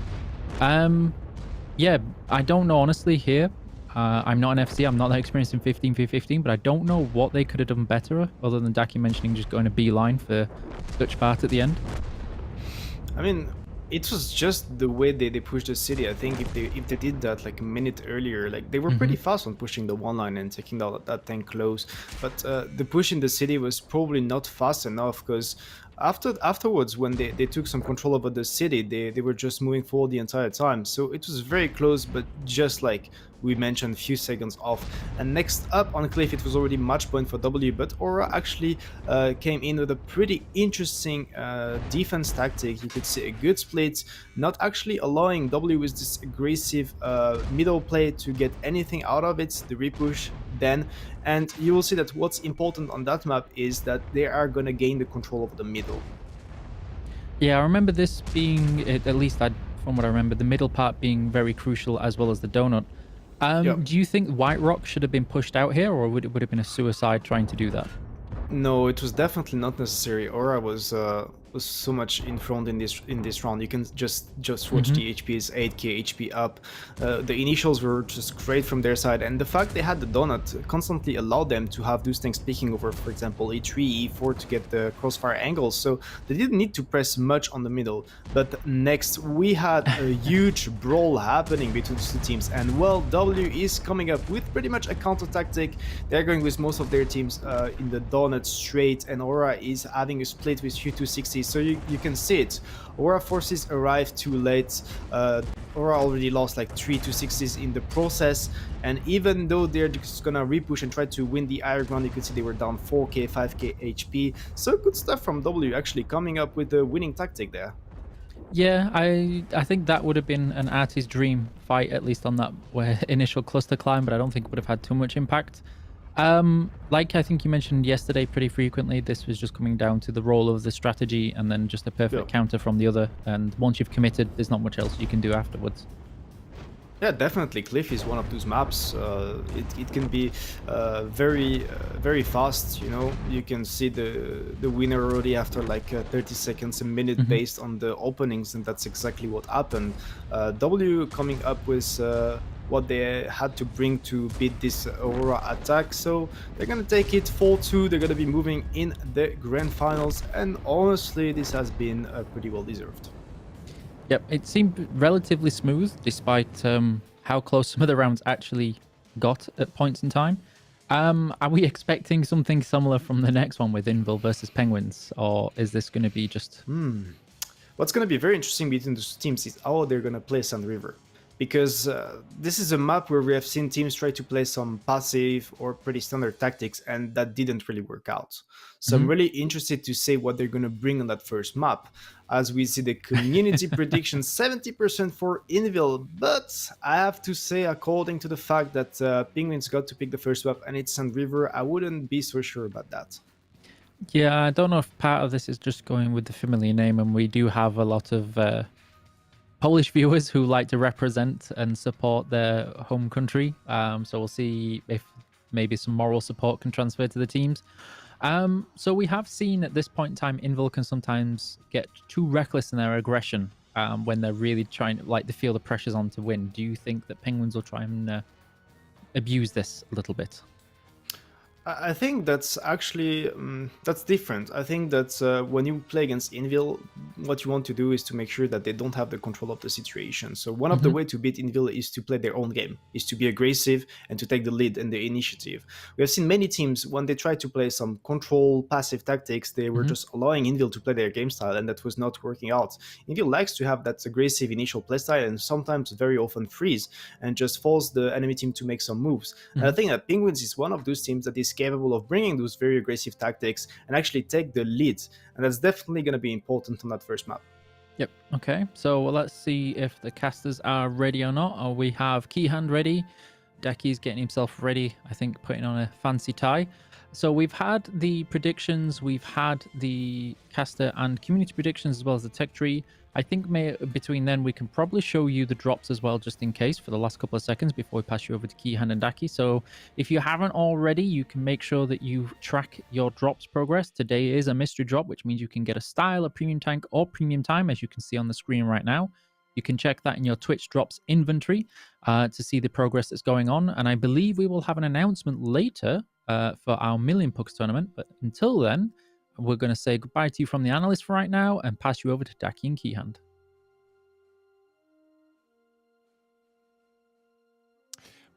Yeah, I don't know, honestly, here. I'm not an FC, I'm not that experienced in 15v15, but I don't know what they could have done better, other than Daki mentioning just going a beeline for Dutch part at the end. I mean, it was just the way they pushed the city. I think if they did that like a minute earlier, like they were pretty fast on pushing the one line and taking that tank close. But the push in the city was probably not fast enough, because afterwards, when they took some control over the city, they were just moving forward the entire time. So it was very close, but just like we mentioned, a few seconds off. And next up on Cliff, it was already match point for W, but Aura actually came in with a pretty interesting defense tactic. You could see a good split, not actually allowing W with this aggressive middle play to get anything out of it, the repush then. And you will see that what's important on that map is that they are going to gain the control of the middle. Yeah, I remember this being, at least from what I remember, the middle part being very crucial as well as the donut. Yeah. Do you think White Rock should have been pushed out here, or would it have been a suicide trying to do that? No, it was definitely not necessary. Aura was so much in front in this round. You can just watch Mm-hmm. the HPs, 8k HP up. The initials were just great from their side, and the fact they had the donut constantly allowed them to have those things peeking over, for example, E3, E4 to get the crossfire angles. So they didn't need to press much on the middle. But next we had a huge brawl happening between the two teams, and well, W is coming up with pretty much a counter tactic. They're going with most of their teams in the donut straight, and Aura is having a split with Q260, so you can see it. Aura forces arrive too late. Aura already lost like 3 260s in the process, and even though they're just gonna repush and try to win the higher ground, you can see they were down 4k, 5k HP. So good stuff from W, actually coming up with a winning tactic there. Yeah, I think that would have been an artist's dream fight, at least on that initial cluster climb, but I don't think it would have had too much impact. Like I think you mentioned yesterday pretty frequently, this was just coming down to the role of the strategy and then just a perfect counter from the other. And once you've committed, there's not much else you can do afterwards. Yeah, definitely. Cliff is one of those maps. It can be very fast. You know, you can see the winner already after like 30 seconds, a minute, based on the openings, and that's exactly what happened. W coming up with what they had to bring to beat this Aurora attack, so they're gonna take it 4-2. They're gonna be moving in the grand finals, and honestly, this has been pretty well deserved. Yep, it seemed relatively smooth despite how close some of the rounds actually got at points in time. Are we expecting something similar from the next one with Invil versus Penguins, or is this going to be just... What's going to be very interesting between the two teams is how they're going to play Sun River. Because this is a map where we have seen teams try to play some passive or pretty standard tactics, and that didn't really work out. So I'm really interested to see what they're going to bring on that first map. As we see the community prediction 70% for Invil, but I have to say, according to the fact that Penguins got to pick the first map and it's Sun River, I wouldn't be so sure about that. Yeah, I don't know if part of this is just going with the familiar name, and we do have a lot of Polish viewers who like to represent and support their home country. So we'll see if maybe some moral support can transfer to the teams. So we have seen at this point in time, Invil can sometimes get too reckless in their aggression when they're really trying, like, they feel the pressures on to win. Do you think that Penguins will try and abuse this a little bit? I think that's actually that's different. I think that when you play against Invil, what you want to do is to make sure that they don't have the control of the situation. So one of the way to beat Invil is to play their own game, is to be aggressive and to take the lead and the initiative. We have seen many teams when they try to play some control passive tactics, they were just allowing Invil to play their game style, and that was not working out. Invil likes to have that aggressive initial playstyle and sometimes very often freeze and just force the enemy team to make some moves. And I think that Penguins is one of those teams that is capable of bringing those very aggressive tactics and actually take the lead, and that's definitely going to be important on that first map. Yep. Okay, so let's see if the casters are ready or not. Oh, we have Keyhand ready. Decky's getting himself ready, I think, putting on a fancy tie. So we've had the predictions, we've had the caster and community predictions, as well as the tech tree. I think between then we can probably show you the drops as well, just in case, for the last couple of seconds before we pass you over to Keyhand and Daki. So if you haven't already, you can make sure that you track your drops progress. Today is a mystery drop, which means you can get a style, a premium tank, or premium time, as you can see on the screen right now. You can check that in your Twitch drops inventory to see the progress that's going on. And I believe we will have an announcement later for our Million Pucks tournament. But until then, we're going to say goodbye to you from the analyst for right now and pass you over to Daki and Keyhand.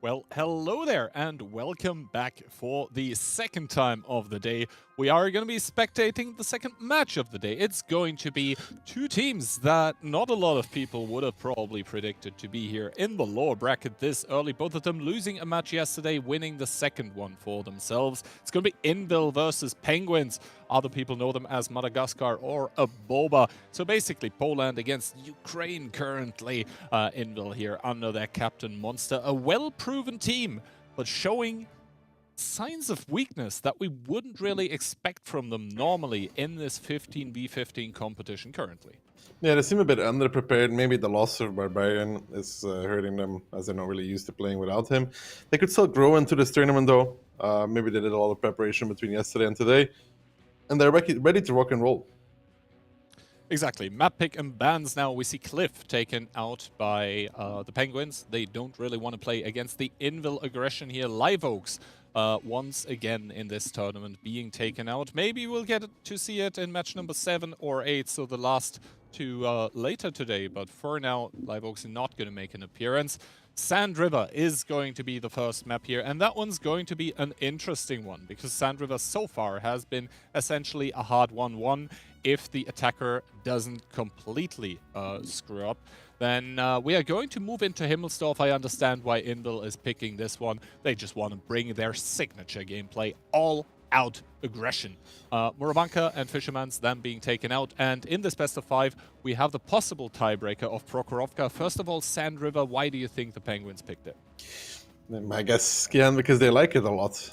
Well, hello there and welcome back for the second time of the day. We are going to be spectating the second match of the day. It's going to be two teams that not a lot of people would have probably predicted to be here in the lower bracket this early. Both of them losing a match yesterday, winning the second one for themselves. It's going to be Invil versus Penguins. Other people know them as Madagascar or Aboba. So basically Poland against Ukraine currently. Invil here under their captain Monster. A well-proven team, but showing signs of weakness that we wouldn't really expect from them normally in this 15v15 competition currently. Yeah, they seem a bit underprepared. Maybe the loss of Barbarian is hurting them, as they're not really used to playing without him. They could still grow into this tournament, though. Maybe they did a lot of preparation between yesterday and today, and they're ready to rock and roll. Exactly. Map pick and bans now. We see Cliff taken out by the Penguins. They don't really want to play against the Invil aggression here. Live Oaks once again in this tournament being taken out. Maybe we'll get to see it in match number 7 or 8, so the last two later today. But for now, Live Oaks are not going to make an appearance. Sand River is going to be the first map here, and that one's going to be an interesting one because Sand River so far has been essentially a hard 1-1. If the attacker doesn't completely screw up, then we are going to move into Himmelsdorf. I understand why Invil is picking this one. They just want to bring their signature gameplay, all-out aggression. Muravanka and Fisherman's then being taken out, and in this best of 5, we have the possible tiebreaker of Prokhorovka. First of all, Sand River, why do you think the Penguins picked it? I guess, Kian, because they like it a lot.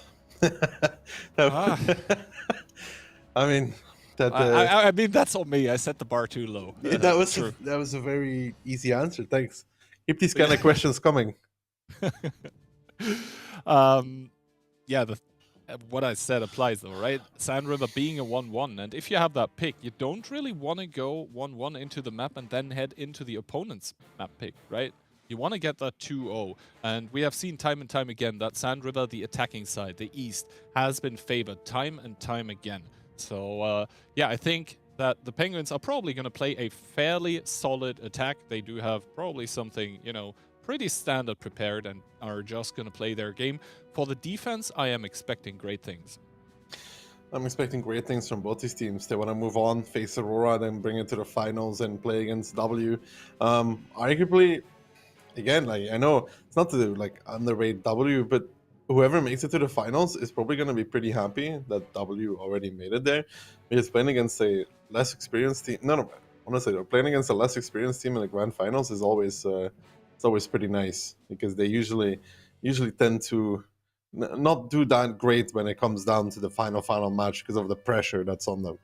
I mean... I mean, that's on me. I set the bar too low. That was a very easy answer. Thanks. Keep these kind of questions coming. Yeah, what I said applies though, right? Sand River being a 1-1, and if you have that pick, you don't really want to go 1-1 into the map and then head into the opponent's map pick, right? You want to get that 2-0, and we have seen time and time again that Sand River, the attacking side, the east, has been favored time and time again. So, yeah, I think that the Penguins are probably going to play a fairly solid attack. They do have probably something, you know, pretty standard prepared and are just going to play their game. For the defense, I am expecting great things. I'm expecting great things from both these teams. They want to move on, face Aurora, then bring it to the finals and play against W. Arguably, again, like I know it's not to like underrate W, but whoever makes it to the finals is probably going to be pretty happy that W already made it there. Because playing against a less experienced team, honestly, playing against a less experienced team in the grand finals is always it's always pretty nice because they usually tend to not do that great when it comes down to the final match because of the pressure that's on them.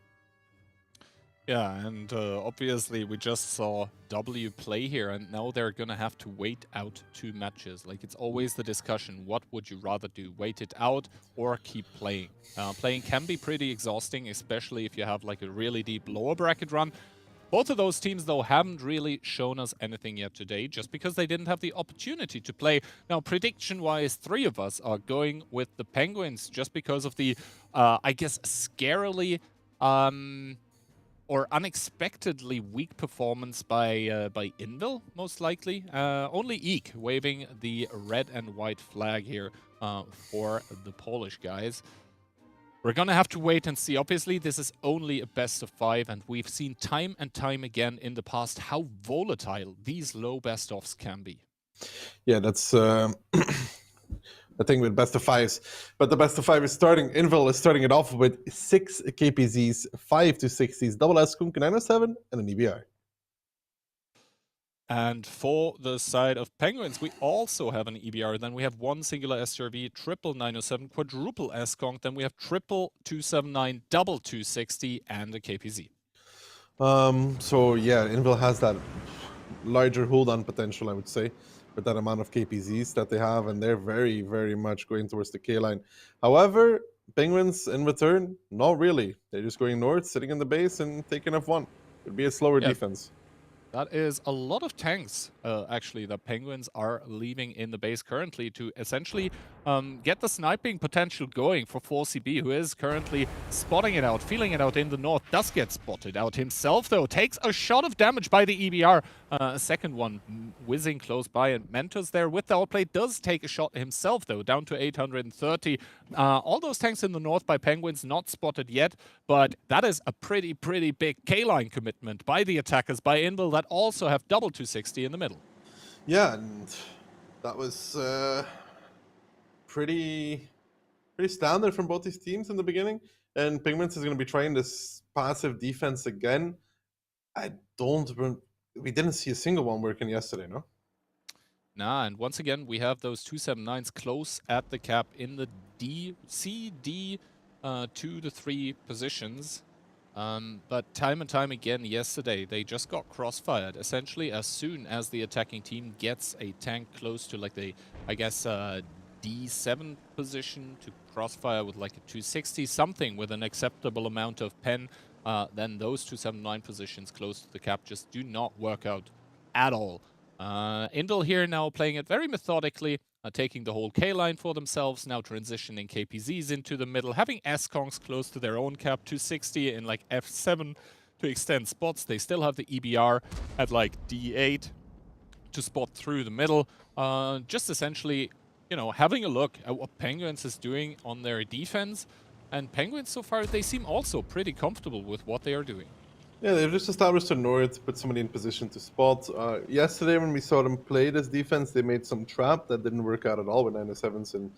Yeah, and obviously we just saw W play here, and now they're gonna have to wait out 2 matches. Like, it's always the discussion, what would you rather do? Wait it out or keep playing? Playing can be pretty exhausting, especially if you have like a really deep lower bracket run. Both of those teams, though, haven't really shown us anything yet today, just because they didn't have the opportunity to play. Now, prediction-wise, 3 of us are going with the Penguins, just because of the, I guess, scarily... or unexpectedly weak performance by Invil, most likely. Only Eek waving the red and white flag here for the Polish guys. We're gonna have to wait and see. Obviously, this is only a best of 5, and we've seen time and time again in the past how volatile these low best-offs can be. Yeah, that's... the thing with best of 5s, but the best of 5 is starting. Invil is starting it off with 6 KPZs, 5 260s, double S Skunk 907, and an EBR. And for the side of Penguins, we also have an EBR. Then we have 1 singular SRV, triple 907, quadruple S-Conk. Then we have triple 279, double 260, and a KPZ. So yeah, Invil has that larger hold-on potential, I would say, with that amount of KPZs that they have, and they're very, very much going towards the K line. However, Penguins in return, not really. They're just going north, sitting in the base, and taking F1. It'd be a slower defense. That is a lot of tanks, actually, that Penguins are leaving in the base currently to essentially get the sniping potential going for 4CB, who is currently spotting it out, feeling it out in the north. Does get spotted out himself, though. Takes a shot of damage by the EBR. A second one whizzing close by, and Mentos there with the outplay does take a shot himself, though, down to 830. All those tanks in the north by Penguins not spotted yet, but that is a pretty big K-line commitment by the attackers, by Invil, that also have double 260 in the middle. Yeah, and that was pretty standard from both these teams in the beginning. And Penguins is going to be trying this passive defense again. We didn't see a single one working yesterday, no? Nah, and once again, we have those 279s close at the cap in the D, C, D, 2 to 3 positions. But time and time again yesterday, they just got crossfired. Essentially, as soon as the attacking team gets a tank close to like the, I guess, D7 position to crossfire with like a 260, something with an acceptable amount of pen, then those 279 positions close to the cap just do not work out at all. Indel here now playing it very methodically, taking the whole K-line for themselves, now transitioning KPZs into the middle, having S-Kongs close to their own cap, 260 in like F7 to extend spots. They still have the EBR at like D8 to spot through the middle. Just essentially, you know, having a look at what Penguins is doing on their defense. And Penguins so far, they seem also pretty comfortable with what they are doing. Yeah, they've just established a Nord to put somebody in position to spot. Yesterday, when we saw them play this defense, they made some trap that didn't work out at all with 97s and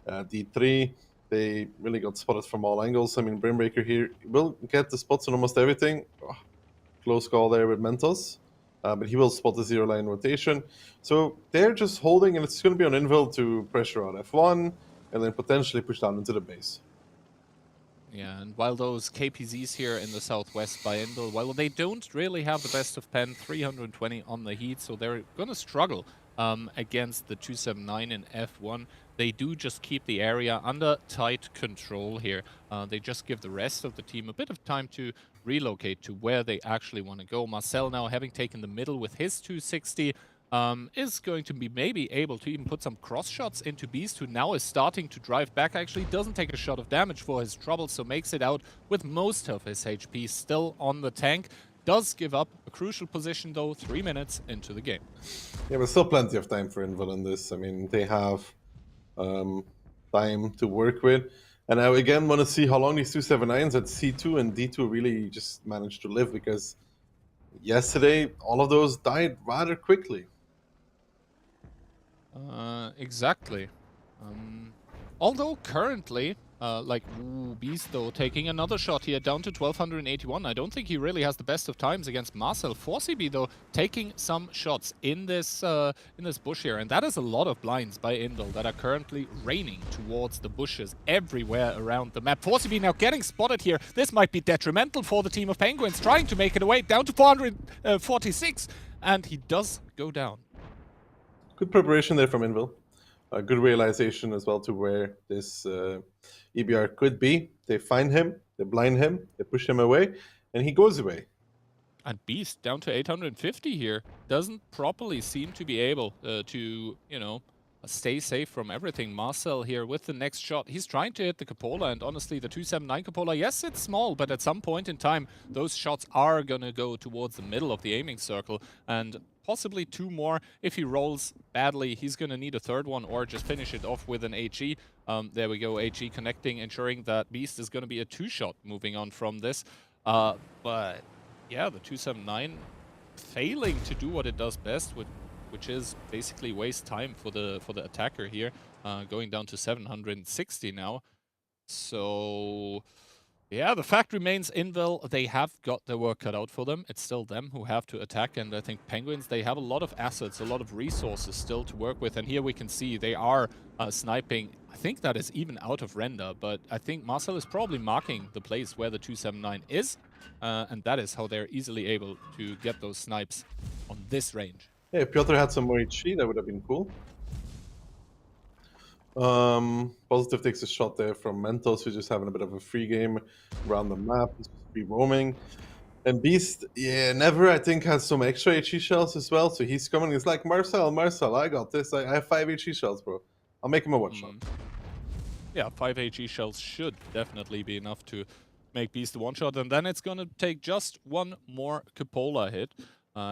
D3. They really got spotted from all angles. I mean, Brimebreaker here will get the spots on almost everything. Oh, close call there with Mentos. But he will spot the zero-line rotation. So they're just holding, and it's going to be on Invil to pressure on F1, and then potentially push down into the base. Yeah, and while those KPZs here in the southwest by Indel, while they don't really have the best of pen, 320 on the heat, so they're going to struggle against the 279 in F1. They do just keep the area under tight control here. They just give the rest of the team a bit of time to relocate to where they actually want to go. Marcel now having taken the middle with his 260, is going to be maybe able to even put some cross shots into Beast, who now is starting to drive back. Actually doesn't take a shot of damage for his trouble, so makes it out with most of his HP still on the tank. Does give up a crucial position though, 3 minutes into the game. Yeah, but still plenty of time for Invil in this. I mean, they have time to work with. And I again want to see how long these 279s at C2 and D2 really just managed to live, because yesterday all of those died rather quickly. Exactly. Although currently, Beast though taking another shot here down to 1281. I don't think he really has the best of times against Marcel. 4CB though taking some shots in this bush here, and that is a lot of blinds by Indel that are currently raining towards the bushes everywhere around the map. 4CB now getting spotted here. This might be detrimental for the team of Penguins, trying to make it away down to 446, and he does go down. Good preparation there from Invil. A good realization as well to where this EBR could be. They find him, they blind him, they push him away, and he goes away. And Beast down to 850 here. Doesn't properly seem to be able to, you know, stay safe from everything. Marcel here with the next shot. He's trying to hit the cupola, and honestly, the 279 cupola, yes, it's small, but at some point in time, those shots are gonna go towards the middle of the aiming circle, and possibly two more. If he rolls badly, he's gonna need a third one, or just finish it off with an HE. There we go, HE connecting, ensuring that Beast is gonna be a two-shot moving on from this. But yeah, the 279 failing to do what it does best, which is basically waste time for the attacker here, going down to 760 now. So yeah, the fact remains, Invil, they have got their work cut out for them. It's still them who have to attack, and I think Penguins, they have a lot of assets, a lot of resources still to work with, and here we can see they are sniping. I think that is even out of render, but I think Marcel is probably marking the place where the 279 is, and that is how they're easily able to get those snipes on this range. Yeah, if Piotr had some more HE, that would have been cool. Positive takes a shot there from Mentos, who's just having a bit of a free game around the map. He's free roaming. And Beast, yeah, Never, I think, has some extra HE shells as well. So he's coming. He's like, Marcel, I got this. I have 5 HE shells, bro. I'll make him a one-shot. Yeah, 5 HE shells should definitely be enough to make Beast a one-shot. And then it's going to take just one more cupola hit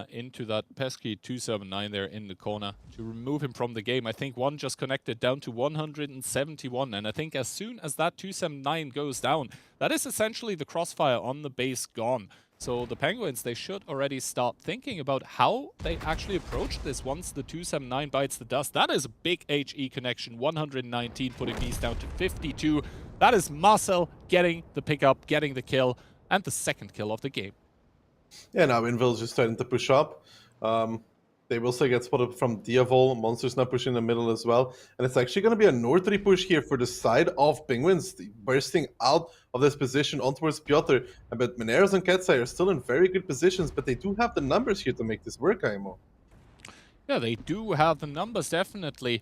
into that pesky 279 there in the corner to remove him from the game. I think one just connected down to 171, and I think as soon as that 279 goes down, that is essentially the crossfire on the base gone. So the Penguins, they should already start thinking about how they actually approach this once the 279 bites the dust. That is a big HE connection, 119, putting Beast down to 52. That is Marcel getting the pickup, getting the kill, and the second kill of the game. Yeah, now Invil's just starting to push up. They will still get spotted from Diavol. Monster's now pushing in the middle as well. And it's actually going to be a northerly push here for the side of Penguins, bursting out of this position on towards Piotr. But Mineros and Ketsai are still in very good positions, but they do have the numbers here to make this work, Aimo. Yeah, they do have the numbers, definitely.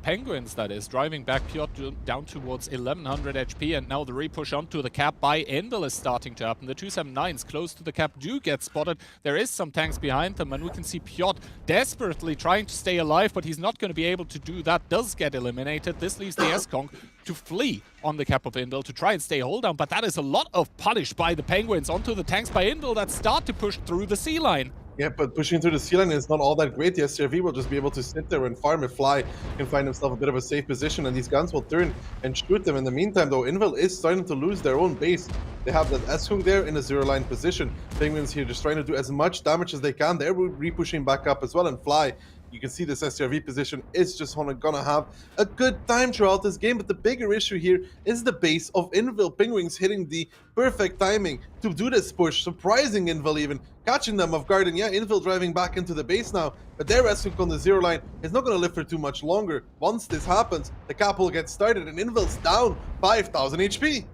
Penguins, that is, driving back Piotr down towards 1100 HP, and now the repush onto the cap by Endel is starting to happen. The 279s close to the cap do get spotted. There is some tanks behind them, and we can see Piotr desperately trying to stay alive, but he's not going to be able to do that. Does get eliminated. This leaves the S-Conk to flee on the cap of Indel to try and stay hold down, but that is a lot of punish by the Penguins onto the tanks by Indel that start to push through the C-line. Yeah, but pushing through the ceiling is not all that great. The STRV will just be able to sit there and farm if Fly can find himself a bit of a safe position, and these guns will turn and shoot them. In the meantime, though, Invil is starting to lose their own base. They have that S-Hung there in a zero-line position. Penguins here just trying to do as much damage as they can. They're re-pushing back up as well, and Fly, you can see this STRV position is just gonna have a good time throughout this game, but the bigger issue here is the base of Invil. Penguins hitting the perfect timing to do this push, surprising Invil even, catching them off guard, and yeah, Invil driving back into the base now, but their rescue on the zero line is not gonna live for too much longer. Once this happens, the cap will get started, and Invil's down 5,000 HP.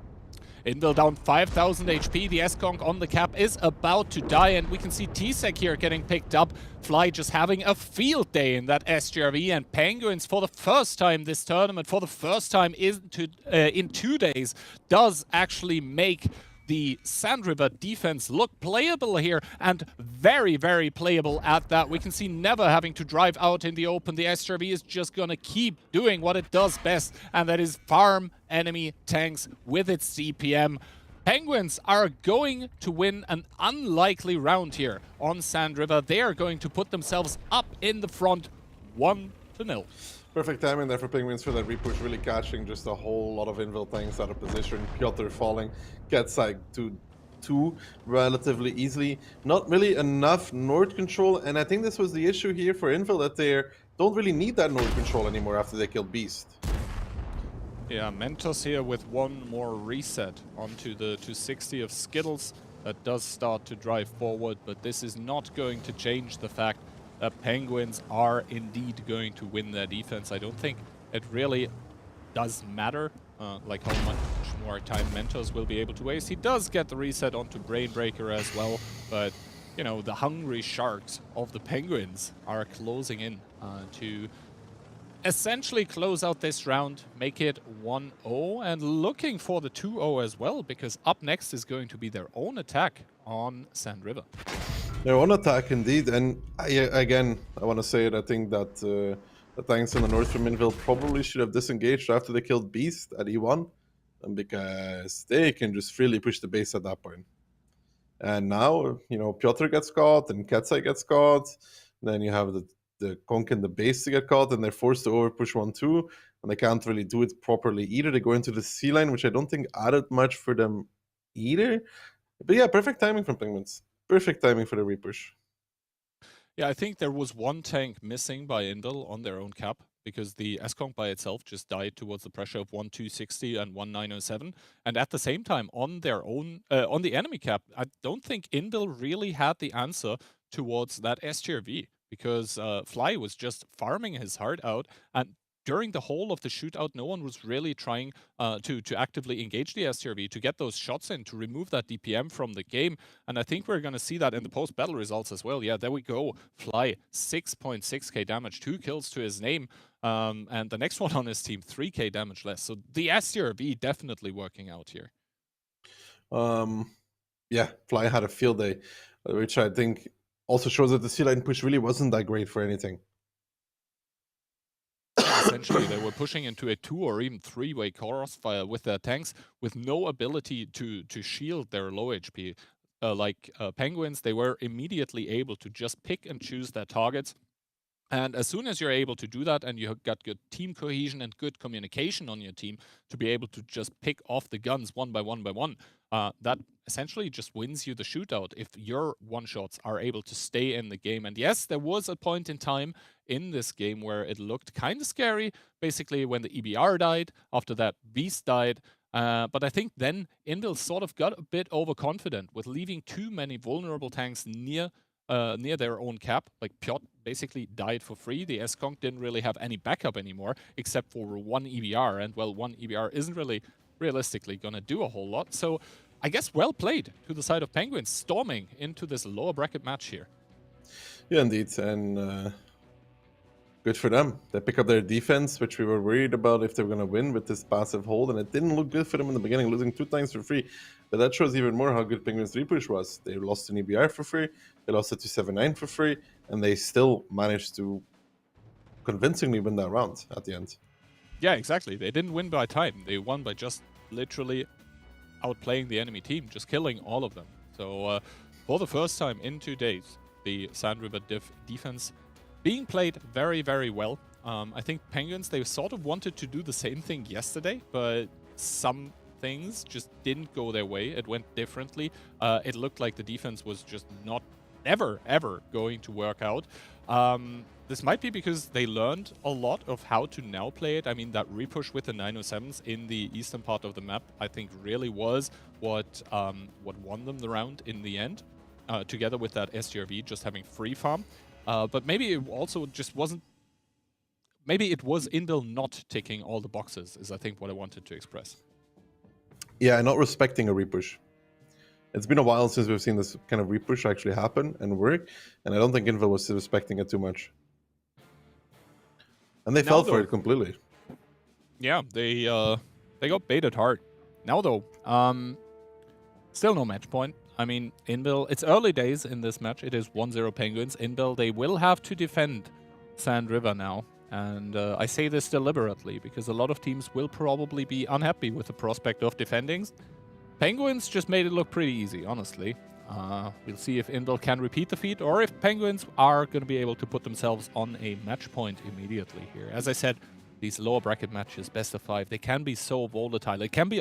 Invil down 5,000 HP. The S-Conk on the cap is about to die, and we can see T-Sec here getting picked up. Fly just having a field day in that SGRV, and Penguins for the first time this tournament, for the first time in 2 days, does actually make the Sand River defense look playable here, and very, very playable at that. We can see never having to drive out in the open. The SRV is just gonna keep doing what it does best, and that is farm enemy tanks with its CPM. Penguins are going to win an unlikely round here on Sand River. They are going to put themselves up in the front 1-0. Perfect timing there for Penguins for that repush, really catching just a whole lot of Invil tanks out of position. Piotr falling, gets like to 2 relatively easily. Not really enough Nord control, and I think this was the issue here for Invil, that they don't really need that Nord control anymore after they killed Beast. Yeah, Mentos here with one more reset onto the 260 of Skittles. That does start to drive forward, but this is not going to change the fact that Penguins are indeed going to win their defense. I don't think it really does matter, like how much more time Mentos will be able to waste. He does get the reset onto Brainbreaker as well, but, you know, the hungry sharks of the Penguins are closing in to essentially close out this round, make it 1-0, and looking for the 2-0 as well, because up next is going to be their own attack on Sand River. Their own attack, indeed, and again, I want to say it, I think that the tanks in the north from Invil probably should have disengaged after they killed Beast at E1, and because they can just freely push the base at that point. And now, you know, Piotr gets caught, and Ketsai gets caught, then you have the Conk in the base to get caught, and they're forced to overpush 1-2, and they can't really do it properly either. They go into the C line, which I don't think added much for them either. But yeah, perfect timing from Penguins. Perfect timing for the repush. Yeah, I think there was one tank missing by Invil on their own cap, because the S-Conk by itself just died towards the pressure of 1-260 and 1-907. And at the same time, on their own, on the enemy cap, I don't think Invil really had the answer towards that STRV, because Fly was just farming his heart out, and during the whole of the shootout, no one was really trying to actively engage the STRV, to get those shots in, to remove that DPM from the game. And I think we're going to see that in the post-battle results as well. Yeah, there we go. Fly, 6.6k damage, 2 kills to his name. And the next one on his team, 3k damage less. So the STRV definitely working out here. Yeah, Fly had a field day, which I think also shows that the C-line push really wasn't that great for anything. Essentially, they were pushing into a 2 or even 3-way crossfire with their tanks, with no ability to shield their low HP. Like Penguins, they were immediately able to just pick and choose their targets. And as soon as you're able to do that, and you have got good team cohesion and good communication on your team to be able to just pick off the guns one by one, that essentially just wins you the shootout if your one-shots are able to stay in the game. And yes, there was a point in time in this game where it looked kind of scary, basically when the EBR died, after that Beast died. But I think then Invil sort of got a bit overconfident with leaving too many vulnerable tanks near near their own cap. Like Piotr basically died for free. The S-Conk didn't really have any backup anymore, except for one EBR. And well, one EBR isn't really realistically gonna do a whole lot. So I guess well played to the side of Penguins, storming into this lower bracket match here. Yeah, indeed, and good for them. They pick up their defense, which we were worried about if they were going to win with this passive hold, and it didn't look good for them in the beginning, losing 2 times for free. But that shows even more how good Penguins' repush was. They lost an EBR for free, they lost a 279 for free, and they still managed to convincingly win that round at the end. Yeah, exactly. They didn't win by time. They won by just literally outplaying the enemy team, just killing all of them. So for the first time in 2 days, the Sand River defense being played very, very well. I think Penguins, they sort of wanted to do the same thing yesterday, but some things just didn't go their way. It went differently. It looked like the defense was just never, ever going to work out. This might be because they learned a lot of how to now play it. I mean, that repush with the 907s in the eastern part of the map, I think really was what won them the round in the end, together with that SGRV just having free farm. But maybe it also just wasn't... Maybe it was Inbil not ticking all the boxes, is I think what I wanted to express. Yeah, not respecting a repush. It's been a while since we've seen this kind of repush actually happen and work, and I don't think Inbil was respecting it too much. And they fell for it completely. Yeah, they got baited hard. Now though, still no match point. I mean, Inbil, it's early days in this match. It is 1-0 Penguins. Inbil, they will have to defend Sand River now. And I say this deliberately because a lot of teams will probably be unhappy with the prospect of defending. Penguins just made it look pretty easy, honestly. We'll see if Inbil can repeat the feat or if Penguins are going to be able to put themselves on a match point immediately here. As I said, these lower bracket matches, best of 5, they can be so volatile. It can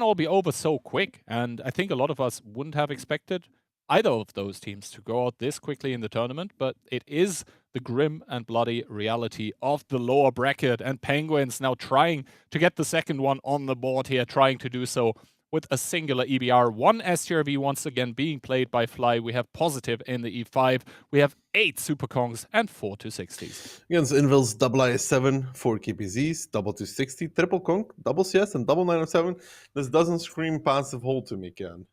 all be over so quick. And I think a lot of us wouldn't have expected either of those teams to go out this quickly in the tournament, but it is the grim and bloody reality of the lower bracket, and Penguins now trying to get the second one on the board here, trying to do so with a singular EBR. 1 STRV once again being played by Fly. We have positive in the E5. We have 8 Super Kongs and 4 260s. Against Invil's double IS7, 4 KPZs, double 260, triple Kong, double CS, and double 907. This doesn't scream passive hold to me, Ken.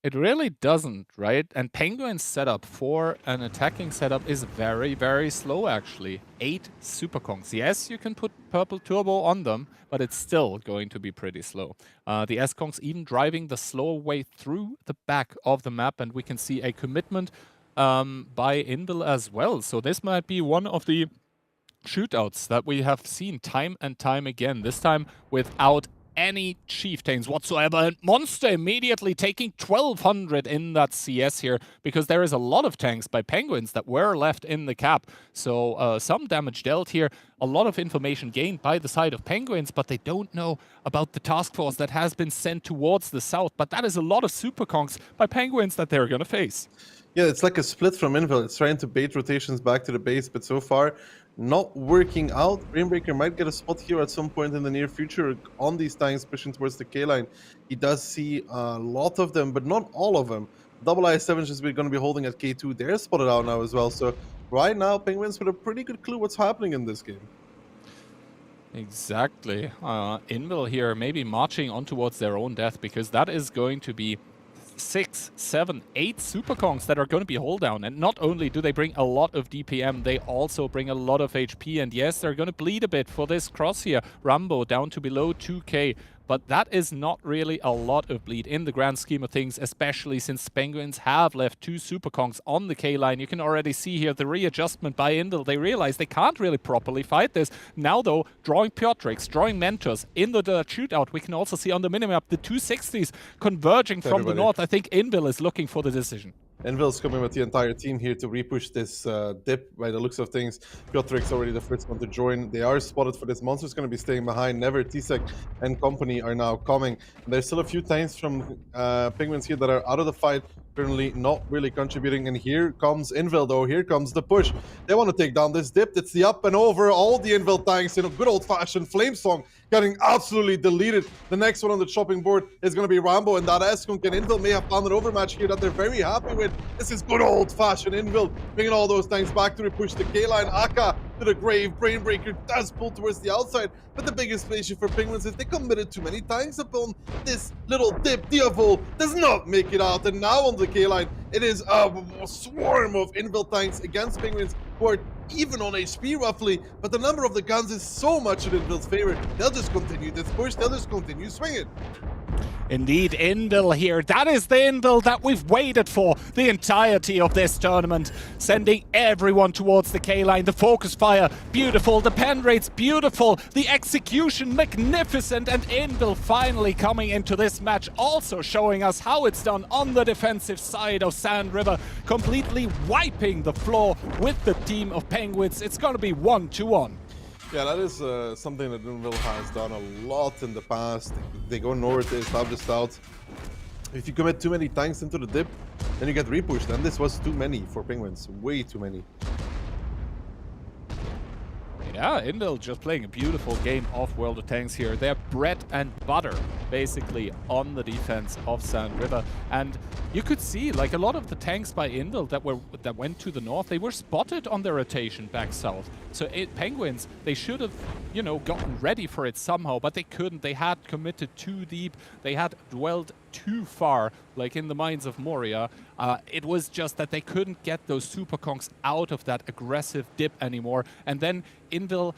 It really doesn't, right? And Penguin's setup for an attacking setup is very, very slow, actually. 8 Super Kongs. Yes, you can put Purple Turbo on them, but it's still going to be pretty slow. The S-Kongs even driving the slower way through the back of the map, and we can see a commitment by Inbil as well. So this might be one of the shootouts that we have seen time and time again, this time without any chieftains whatsoever, and Monster immediately taking 1200 in that CS here, because there is a lot of tanks by Penguins that were left in the cap. So some damage dealt here, a lot of information gained by the side of Penguins, but they don't know about the task force that has been sent towards the south. But that is a lot of Super Kongs by Penguins that they're going to face. Yeah, it's like a split from Invel. It's trying to bait rotations back to the base, but so far not working out. Rainbreaker might get a spot here at some point in the near future on these tanks pushing towards the K-line. He does see a lot of them, but not all of them. Double I7 is just going to be holding at K2. They're spotted out now as well. So right now, Penguins with a pretty good clue what's happening in this game. Exactly. Inbil here maybe marching on towards their own death, because that is going to be 6, 7, 8 Super Kongs that are going to be hold down. And not only do they bring a lot of DPM, they also bring a lot of HP. And yes, they're going to bleed a bit for this cross here. Rambo down to below 2k. But that is not really a lot of bleed in the grand scheme of things, especially since Penguins have left 2 Super Kongs on the K-line. You can already see here the readjustment by Inbil. They realize they can't really properly fight this. Now, though, drawing Piotrix, drawing Mentors in the shootout. We can also see on the minimap the 260s converging from the north. I think Inbil is looking for the decision. Envil's coming with the entire team here to repush this dip by the looks of things. Piotrix already the first one to join. They are spotted for this. Monster's going to be staying behind. Never, Tsek, and company are now coming. And there's still a few tanks from Penguins here that are out of the fight, currently not really contributing. And here comes Invil, though. Here comes the push. They want to take down this dip. It's the up and over. All the Invil tanks in a good old-fashioned flame song getting absolutely deleted. The next one on the chopping board is going to be Rambo, and that Skunk and Invil may have found an overmatch here that they're very happy with. This is good old-fashioned Invil, bringing all those tanks back to repush the K-line. Aka to the grave, Brainbreaker does pull towards the outside, but the biggest issue for Penguins is they committed too many tanks upon this little dip. Diavol does not make it out, and now on the K-line, it is a swarm of Invil tanks against Penguins who are even on HP roughly, but the number of the guns is so much in Invil's favor. They'll just continue this push, they'll just continue swinging. Indeed, Indil here. That is the Indil that we've waited for the entirety of this tournament. Sending everyone towards the K-line. The focus fire, beautiful. The pen rates, beautiful. The execution, magnificent. And Indil finally coming into this match, also showing us how it's done on the defensive side of Sand River. Completely wiping the floor with the team of Penguins. It's going to be 1-1. Yeah, that is something that Invil has done a lot in the past. They go north, they establish south. If you commit too many tanks into the dip, then you get repushed, and this was too many for Penguins, way too many. Yeah, Indil just playing a beautiful game of World of Tanks here. They're bread and butter, basically, on the defense of Sand River. And you could see, like, a lot of the tanks by Indil that went to the north, they were spotted on their rotation back south. So Penguins, they should have, you know, gotten ready for it somehow, but they couldn't. They had committed too deep. They had dwelled too far, like in the mines of Moria. It was just that they couldn't get those super conks out of that aggressive dip anymore. And then Invil,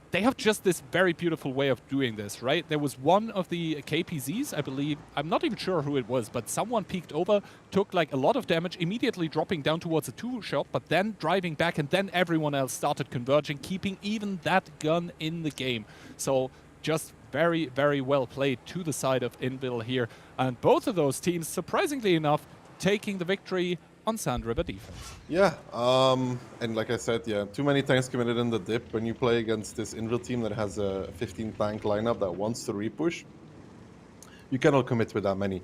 they have just this very beautiful way of doing this, right? There was one of the KPZs, I believe, I'm not even sure who it was, but someone peeked over, took like a lot of damage, immediately dropping down towards a two-shot, but then driving back, and then everyone else started converging, keeping even that gun in the game. So just very, very well played to the side of Invil here. And both of those teams, surprisingly enough, taking the victory on Sand River defense. Yeah, and like I said, yeah, too many tanks committed in the dip. When you play against this Invil team that has a 15 tank lineup that wants to repush, you cannot commit with that many.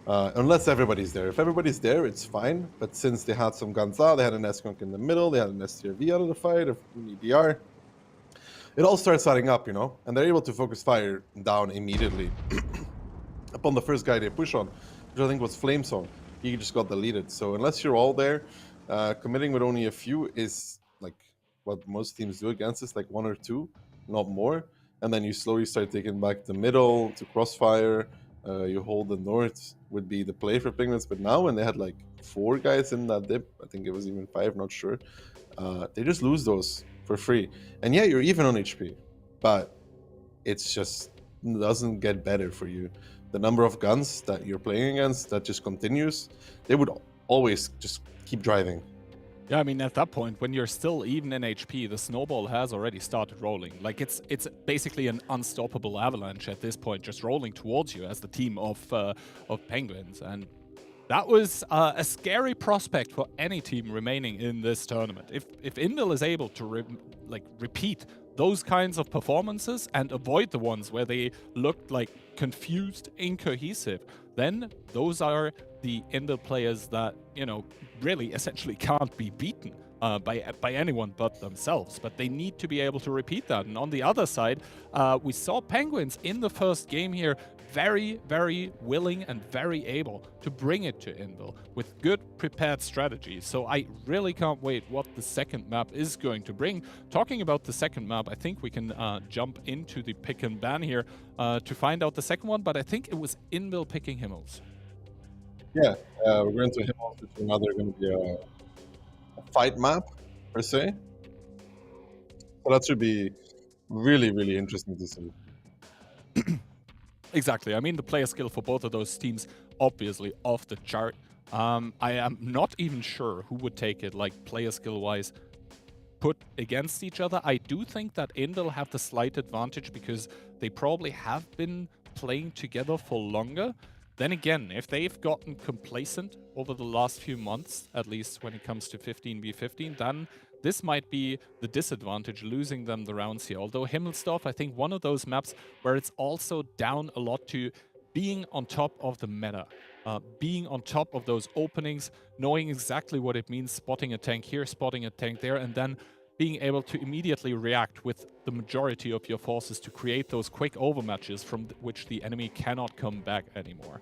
Unless everybody's there. If everybody's there, it's fine. But since they had some guns out, they had an S-Conk in the middle, they had an STRV out of the fight, an EDR, it all starts adding up, you know? And they're able to focus fire down immediately upon the first guy they push on, which I think was Flamesong. He just got deleted. So unless you're all there, committing with only a few is like what most teams do against us, like one or two, not more. And then you slowly start taking back the middle to crossfire. You hold the north would be the play for Penguins. But now when they had like 4 guys in that dip, I think it was even 5, not sure, they just lose those for free. And yeah, you're even on HP, but it's just doesn't get better for you. The number of guns that you're playing against that just continues, they would always just keep driving. Yeah, I mean, at that point, when you're still even in HP, the snowball has already started rolling. Like, it's basically an unstoppable avalanche at this point, just rolling towards you as the team of Penguins. And that was a scary prospect for any team remaining in this tournament. If Indil is able to repeat those kinds of performances and avoid the ones where they looked like confused, incohesive, then those are the Indil players that, you know, really essentially can't be beaten by anyone but themselves. But they need to be able to repeat that. And on the other side, we saw Penguins in the first game here very, very willing and very able to bring it to Invil with good prepared strategies. So I really can't wait what the second map is going to bring. Talking about the second map, I think we can jump into the pick and ban here to find out the second one, but I think it was Invil picking Himmels. Yeah, we're going to Himmels, which is another going to be a fight map, per se. So that should be really, really interesting to see. Exactly. I mean, the player skill for both of those teams, obviously off the chart. I am not even sure who would take it, like, player skill-wise, put against each other. I do think that Indil have the slight advantage because they probably have been playing together for longer. Then again, if they've gotten complacent over the last few months, at least when it comes to 15v15, then this might be the disadvantage, losing them the rounds here. Although Himmelsdorf, I think one of those maps where it's also down a lot to being on top of the meta, being on top of those openings, knowing exactly what it means, spotting a tank here, spotting a tank there, and then, being able to immediately react with the majority of your forces to create those quick overmatches from which the enemy cannot come back anymore.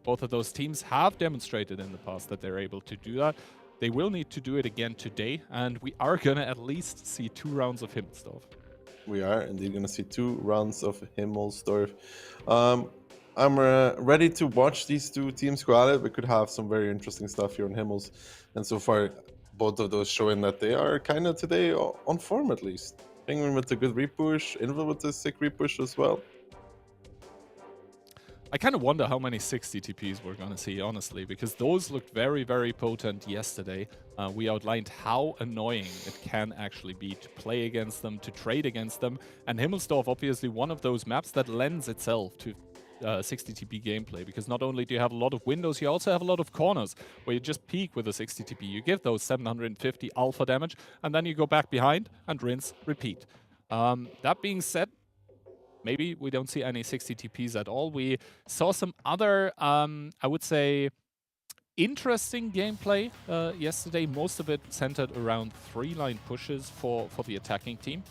Both of those teams have demonstrated in the past that they're able to do that. They will need to do it again today, and we are going to at least see 2 rounds of Himmelsdorf. We are indeed going to see 2 rounds of Himmelsdorf. I'm ready to watch these 2 teams go at it. We could have some very interesting stuff here on Himmels. And so far, both of those showing that they are kind of today on form at least. Penguin with a good repush, Invil with a sick repush as well. I kind of wonder how many 60 TPs we're going to see, honestly, because those looked very, very potent yesterday. We outlined how annoying it can actually be to play against them, to trade against them. And Himmelsdorf, obviously, one of those maps that lends itself to 60 TP gameplay, because not only do you have a lot of windows, you also have a lot of corners where you just peek with a 60 TP. You give those 750 alpha damage, and then you go back behind and rinse, repeat. That being said, maybe we don't see any 60 TPs at all. We saw some other, I would say, interesting gameplay yesterday. Most of it centered around 3-line pushes for the attacking team.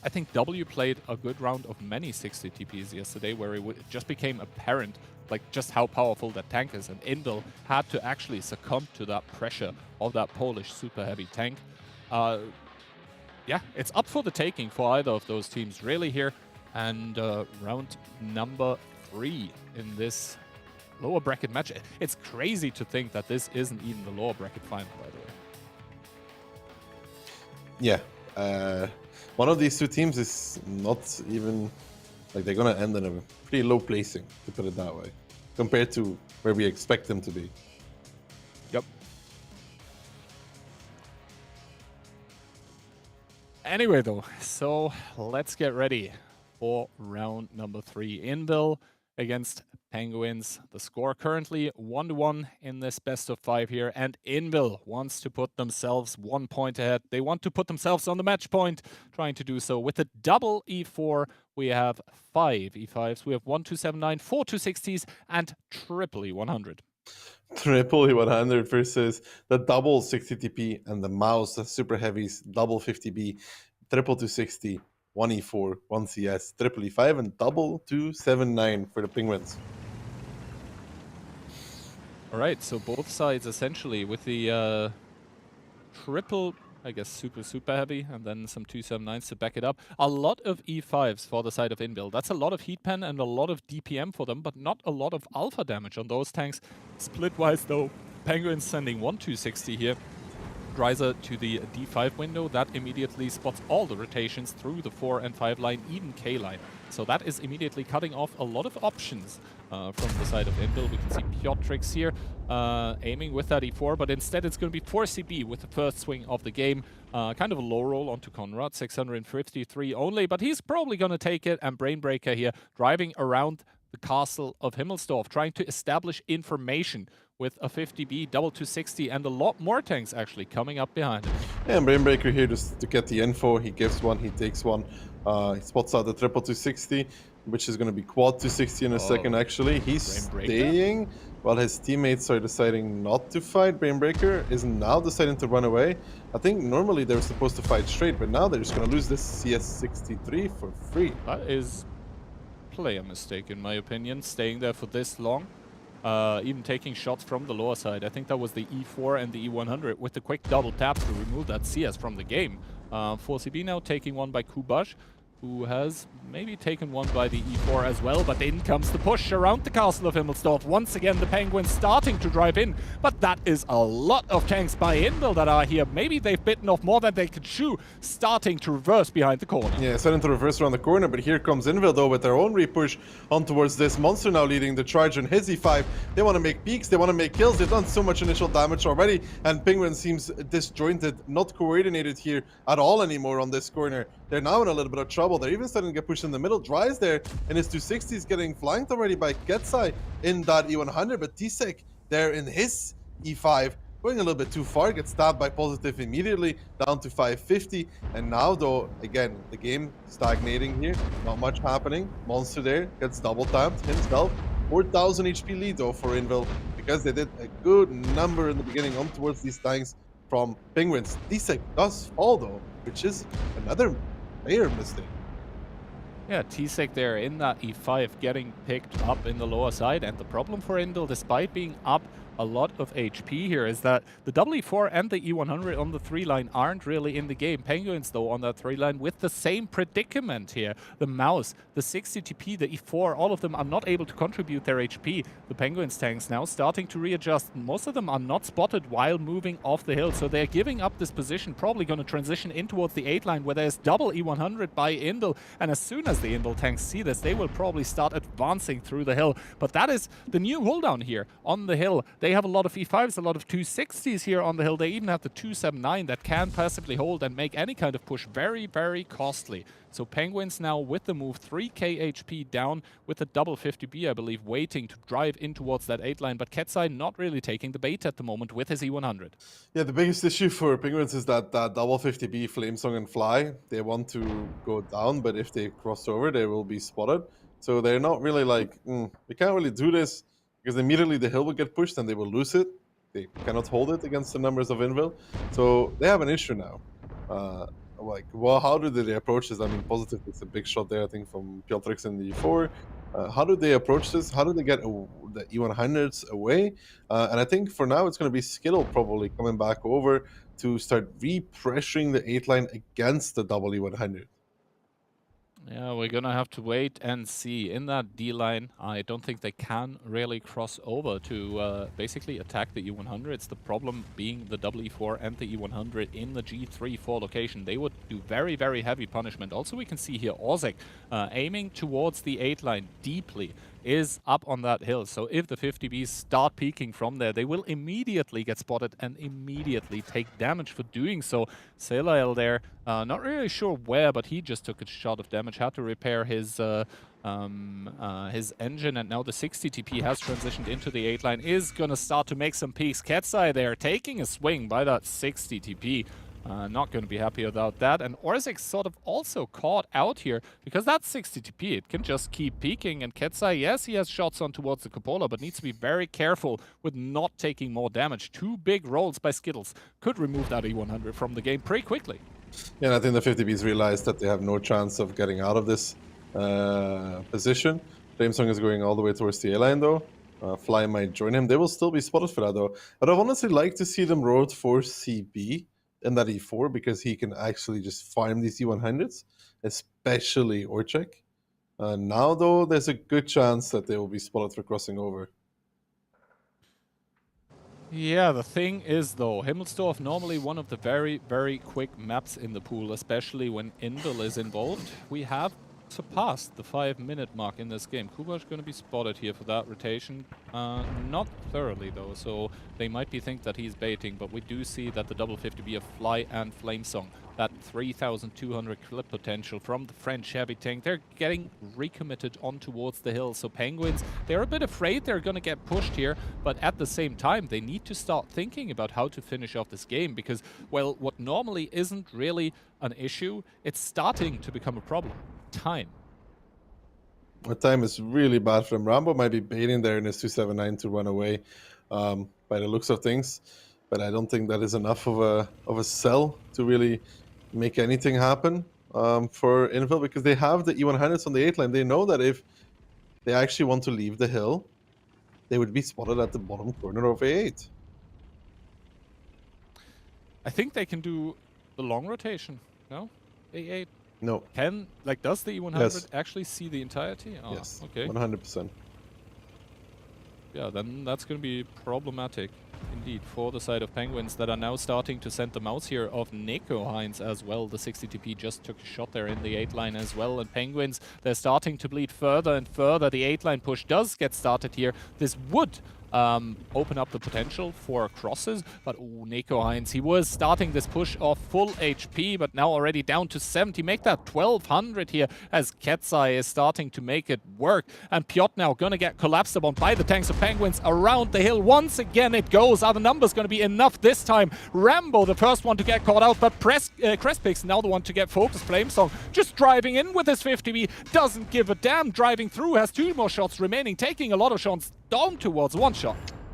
I think W played a good round of many 60 TPs yesterday, where it just became apparent like just how powerful that tank is, and Invil had to actually succumb to that pressure of that Polish super heavy tank. Yeah, it's up for the taking for either of those teams really here. And round number 3 in this lower bracket match. It's crazy to think that this isn't even the lower bracket final, by the way. Yeah, one of these 2 teams is not even, like, they're going to end in a pretty low placing, to put it that way, compared to where we expect them to be. Yep. Anyway, though, so let's get ready for round number 3. Invil against Penguins. The score currently 1-1 in this best of 5 here, and Invil wants to put themselves 1 point ahead. They want to put themselves on the match point, trying to do so with a double E4. We have 5 E5s. We have 1 279, 4 260s, and triple E100. Triple E100 versus the double 60 TP and the mouse, the super heavies, double 50B, triple 260, 1 E4, 1 CS, triple E5, and double 279 for the Penguins. All right, so both sides essentially with the triple, I guess, super heavy, and then some 279s to back it up. A lot of E5s for the side of Invil. That's a lot of heat pen and a lot of DPM for them, but not a lot of alpha damage on those tanks. Split-wise, though, Penguins sending 1 260 here. Dreiser to the D5 window. That immediately spots all the rotations through the 4 and 5 line, even K line. So that is immediately cutting off a lot of options from the side of Invil. We can see Piotrix here aiming with that E4, but instead it's going to be 4CB with the first swing of the game. Kind of a low roll onto Conrad, 653 only, but he's probably going to take it. And Brainbreaker here driving around the castle of Himmelsdorf, trying to establish information with a 50B, double 260, and a lot more tanks actually coming up behind him. Yeah, and Brainbreaker here just to get the info. He gives one, he takes one. He spots out the triple 260, which is going to be quad 260 in a second, actually. He's staying while his teammates are deciding not to fight. Brainbreaker is now deciding to run away. I think normally they were supposed to fight straight, but now they're just going to lose this CS63 for free. That is player mistake, in my opinion, staying there for this long. Even taking shots from the lower side. I think that was the E4 and the E100 with the quick double tap to remove that CS from the game. 4CB now taking one by Kubash, who has maybe taken one by the E4 as well, but in comes the push around the castle of Himmelsdorf. Once again, the Penguins starting to drive in, but that is a lot of tanks by Invil that are here. Maybe they've bitten off more than they could chew, starting to reverse behind the corner. Yeah, starting to reverse around the corner, but here comes Invil, though, with their own repush on towards this monster now leading the charge on his E5. They want to make peaks, they want to make kills. They've done so much initial damage already, and Penguin seems disjointed, not coordinated here at all anymore on this corner. They're now in a little bit of trouble. They're even starting to get pushed in the middle. Dries there, and his 260s getting flanked already by Getsai in that E100, but Tisek there in his E5 going a little bit too far, gets stabbed by Positive immediately, down to 550. And now, though, again, the game stagnating here, not much happening. Monster there gets double tapped himself. 4,000 HP lead, though, for Invil, because they did a good number in the beginning on towards these tanks. from Penguins. Tsek does fall though, which is another player mistake. Yeah, Tsek there in that E5 getting picked up in the lower side. And the problem for Indel, despite being up a lot of HP here, is that the E4 and the E100 on the 3 line aren't really in the game. Penguins, though, on that 3 line with the same predicament here. The Mouse, the 60 TP, the E4, all of them are not able to contribute their HP. The Penguins tanks now starting to readjust. Most of them are not spotted while moving off the hill, so they're giving up this position, probably going to transition in towards the 8 line where there's double E100 by Indel. And as soon as the Indel tanks see this, they will probably start advancing through the hill. But that is the new cooldown here on the hill. They have a lot of E5s, a lot of 260s here on the hill. They even have the 279 that can passively hold and make any kind of push very, very costly. So Penguins now with the move 3k HP down with the double 50B, I believe, waiting to drive in towards that 8 line. But Ketsai not really taking the bait at the moment with his E100. Yeah, the biggest issue for Penguins is that double 50B Flamesong and Fly, they want to go down, but if they cross over, they will be spotted. So they're not really like, we can't really do this, because immediately the hill will get pushed and they will lose it. They cannot hold it against the numbers of Invil. So they have an issue now. Like, well, how do they approach this? I mean, positive, it's a big shot there, I think, from Piotrix in the E4. How do they approach this? How do they get the E100s away? And I think for now, it's going to be Skittle probably coming back over to start re-pressuring the 8 line against the double E100. Yeah, we're gonna have to wait and see. In that D line, I don't think they can really cross over to basically attack the E100s. The problem being the double E4 and the E100 in the G3-4 location. They would do very, very heavy punishment. Also, we can see here Ozek aiming towards the 8 line deeply is up on that hill. So if the 50Bs start peeking from there, they will immediately get spotted and immediately take damage for doing so. Selael there, not really sure where, but he just took a shot of damage, had to repair his engine, and now the 60 TP has transitioned into the 8 line, is gonna start to make some peaks. Ketsai there taking a swing by that 60 TP. Not going to be happy about that. And Orzik sort of also caught out here because that's 60 TP. It can just keep peeking. And Ketsai, yes, he has shots on towards the cupola, but needs to be very careful with not taking more damage. 2 big rolls by Skittles could remove that E100 from the game pretty quickly. Yeah, and I think the 50Bs realized that they have no chance of getting out of this position. Flamesong is going all the way towards the A-line, though. Fly might join him. They will still be spotted for that, though. But I'd honestly like to see them road for CB in that E4, because he can actually just farm these E100s, especially Orchek. Now, though, there's a good chance that they will be spotted for crossing over. Yeah, the thing is, though, Himmelsdorf normally one of the very, very quick maps in the pool, especially when Invil is involved. We have surpassed the 5-minute mark in this game. Kuba's going to be spotted here for that rotation. Not thoroughly, though, so they might think that he's baiting, but we do see that the double 50B of Fly and Flamesong, that 3,200 clip potential from the French heavy tank, they're getting recommitted on towards the hill. So Penguins, they're a bit afraid they're going to get pushed here, but at the same time, they need to start thinking about how to finish off this game, because, well, what normally isn't really an issue, it's starting to become a problem. Time. The time is really bad for him. Rambo might be baiting there in his 279 to run away, by the looks of things, but I don't think that is enough of a sell to really make anything happen for Invil, because they have the E100s on the 8 line. They know that if they actually want to leave the hill, they would be spotted at the bottom corner of A8. I think they can do the long rotation. No? A8. No. Does the E100 Yes. actually see the entirety? Oh, Yes. okay. 100%. Yeah, then that's going to be problematic indeed for the side of Penguins that are now starting to send the mouse here of Nico Heinz as well. The 60 TP just took a shot there in the 8 line as well. And Penguins, they're starting to bleed further and further. The 8 line push does get started here. This would open up the potential for crosses, but Nico Heinz, he was starting this push off full HP, but now already down to 70. Make that 1200 here as Ketsai is starting to make it work. And Piotr now gonna get collapsed upon by the tanks of Penguins around the hill. Once again it goes. Are the numbers gonna be enough this time? Rambo, the first one to get caught out, but Crespix now the one to get focused. Flamesong just driving in with his 50B, doesn't give a damn, driving through, has 2 more shots remaining, taking a lot of shots down towards 1 shot.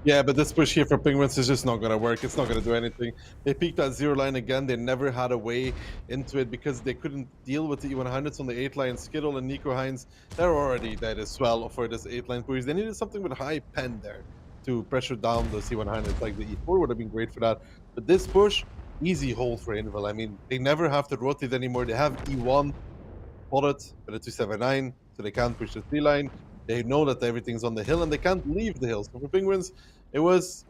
Yeah, but this push here for Penguins is just not going to work. It's not going to do anything. They peaked that 0 line again. They never had a way into it because they couldn't deal with the E100s on the 8 line. Skittle and Nico Hines, they're already dead as well for this 8 line push. They needed something with high pen there to pressure down the C100s. Like the E4 would have been great for that. But this push, easy hold for Invil. I mean, they never have to rotate anymore. They have E1 spotted with a 279, so they can't push the 3 line. They know that everything's on the hill and they can't leave the hill. So for Penguins, it was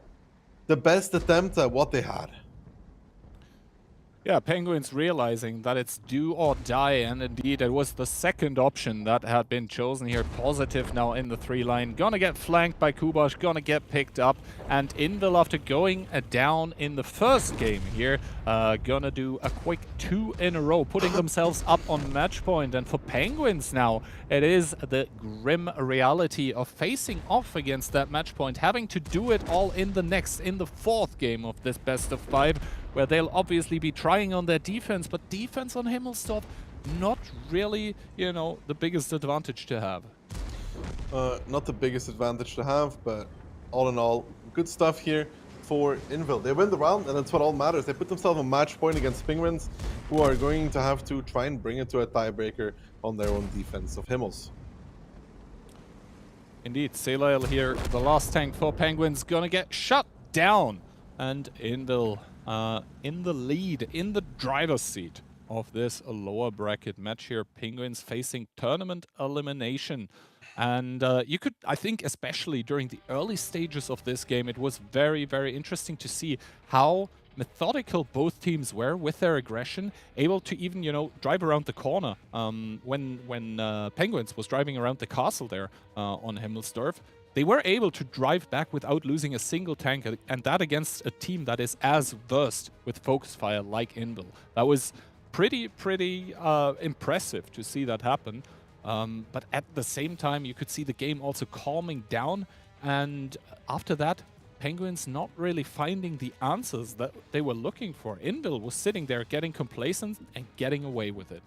the best attempt at what they had. Yeah, Penguins realizing that it's do or die, and indeed it was the second option that had been chosen here. Positive now in the 3 line. Gonna get flanked by Kubash, gonna get picked up, and Invil, after going down in the first game here, gonna do a quick 2 in a row, putting themselves up on match point. And for Penguins now, it is the grim reality of facing off against that match point, having to do it all in the fourth game of this best of 5, where they'll obviously be trying on their defense, but defense on Himmelsdorf, not really, you know, the biggest advantage to have. Not the biggest advantage to have, but all in all, good stuff here for Invil. They win the round, and that's what all matters. They put themselves on match point against Penguins, who are going to have to try and bring it to a tiebreaker on their own defense of Himmels. Indeed, Selail here, the last tank for Penguins, gonna get shut down. And Invil in the lead, in the driver's seat of this lower bracket match here. Penguins facing tournament elimination. And you could, I think, especially during the early stages of this game, it was very, very interesting to see how methodical both teams were with their aggression, able to even, you know, drive around the corner. When Penguins was driving around the castle there on Himmelsdorf, they were able to drive back without losing a single tank, and that against a team that is as versed with focus fire like Invil. That was pretty impressive to see that happen. But at the same time, you could see the game also calming down, and after that, Penguins not really finding the answers that they were looking for. Invil was sitting there getting complacent and getting away with it.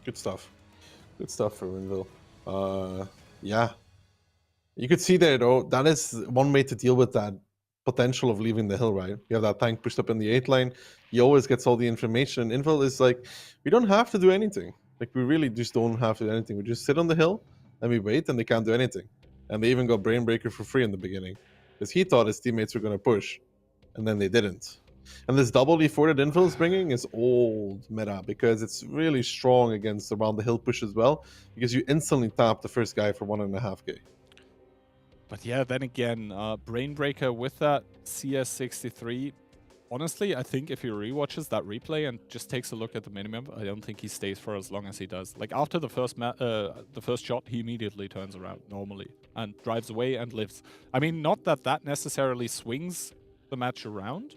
Good stuff. Good stuff for Invil. Yeah. You could see there, though, that is one way to deal with that potential of leaving the hill, right? You have that tank pushed up in the 8 line. He always gets all the information. Invil is like, we don't have to do anything. Like, we really just don't have to do anything. We just sit on the hill and we wait, and they can't do anything. And they even got Brainbreaker for free in the beginning because he thought his teammates were going to push, and then they didn't. And this double E4 that Invil is bringing is old meta because it's really strong against around the hill push as well, because you instantly tap the first guy for 1.5k. But yeah, then again, Brainbreaker with that CS63. Honestly, I think if he rewatches that replay and just takes a look at the minimap, I don't think he stays for as long as he does. Like after the first shot, he immediately turns around normally and drives away and lives. I mean, not that that necessarily swings the match around,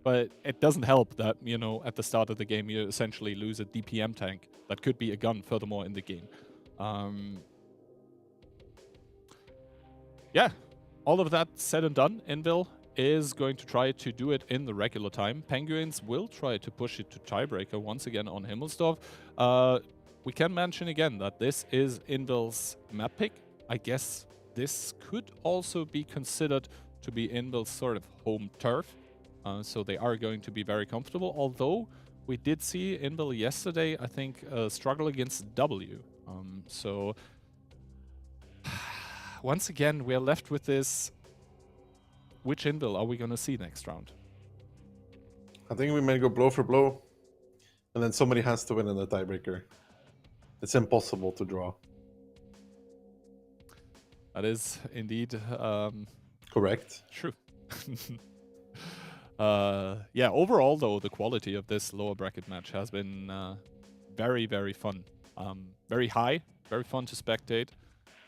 but it doesn't help that, you know, at the start of the game, you essentially lose a DPM tank that could be a gun furthermore in the game. Yeah, all of that said and done, Invil is going to try to do it in the regular time. Penguins will try to push it to tiebreaker once again on Himmelsdorf. We can mention again that this is Invil's map pick. I guess this could also be considered to be Invil's sort of home turf. So they are going to be very comfortable, although we did see Invil yesterday, I think, struggle against W. So once again, we are left with this. Which Invil are we going to see next round? I think we might go blow for blow, and then somebody has to win in the tiebreaker. It's impossible to draw. That is indeed correct. True. Yeah, overall, though, the quality of this lower bracket match has been very, very fun. Very high, very fun to spectate.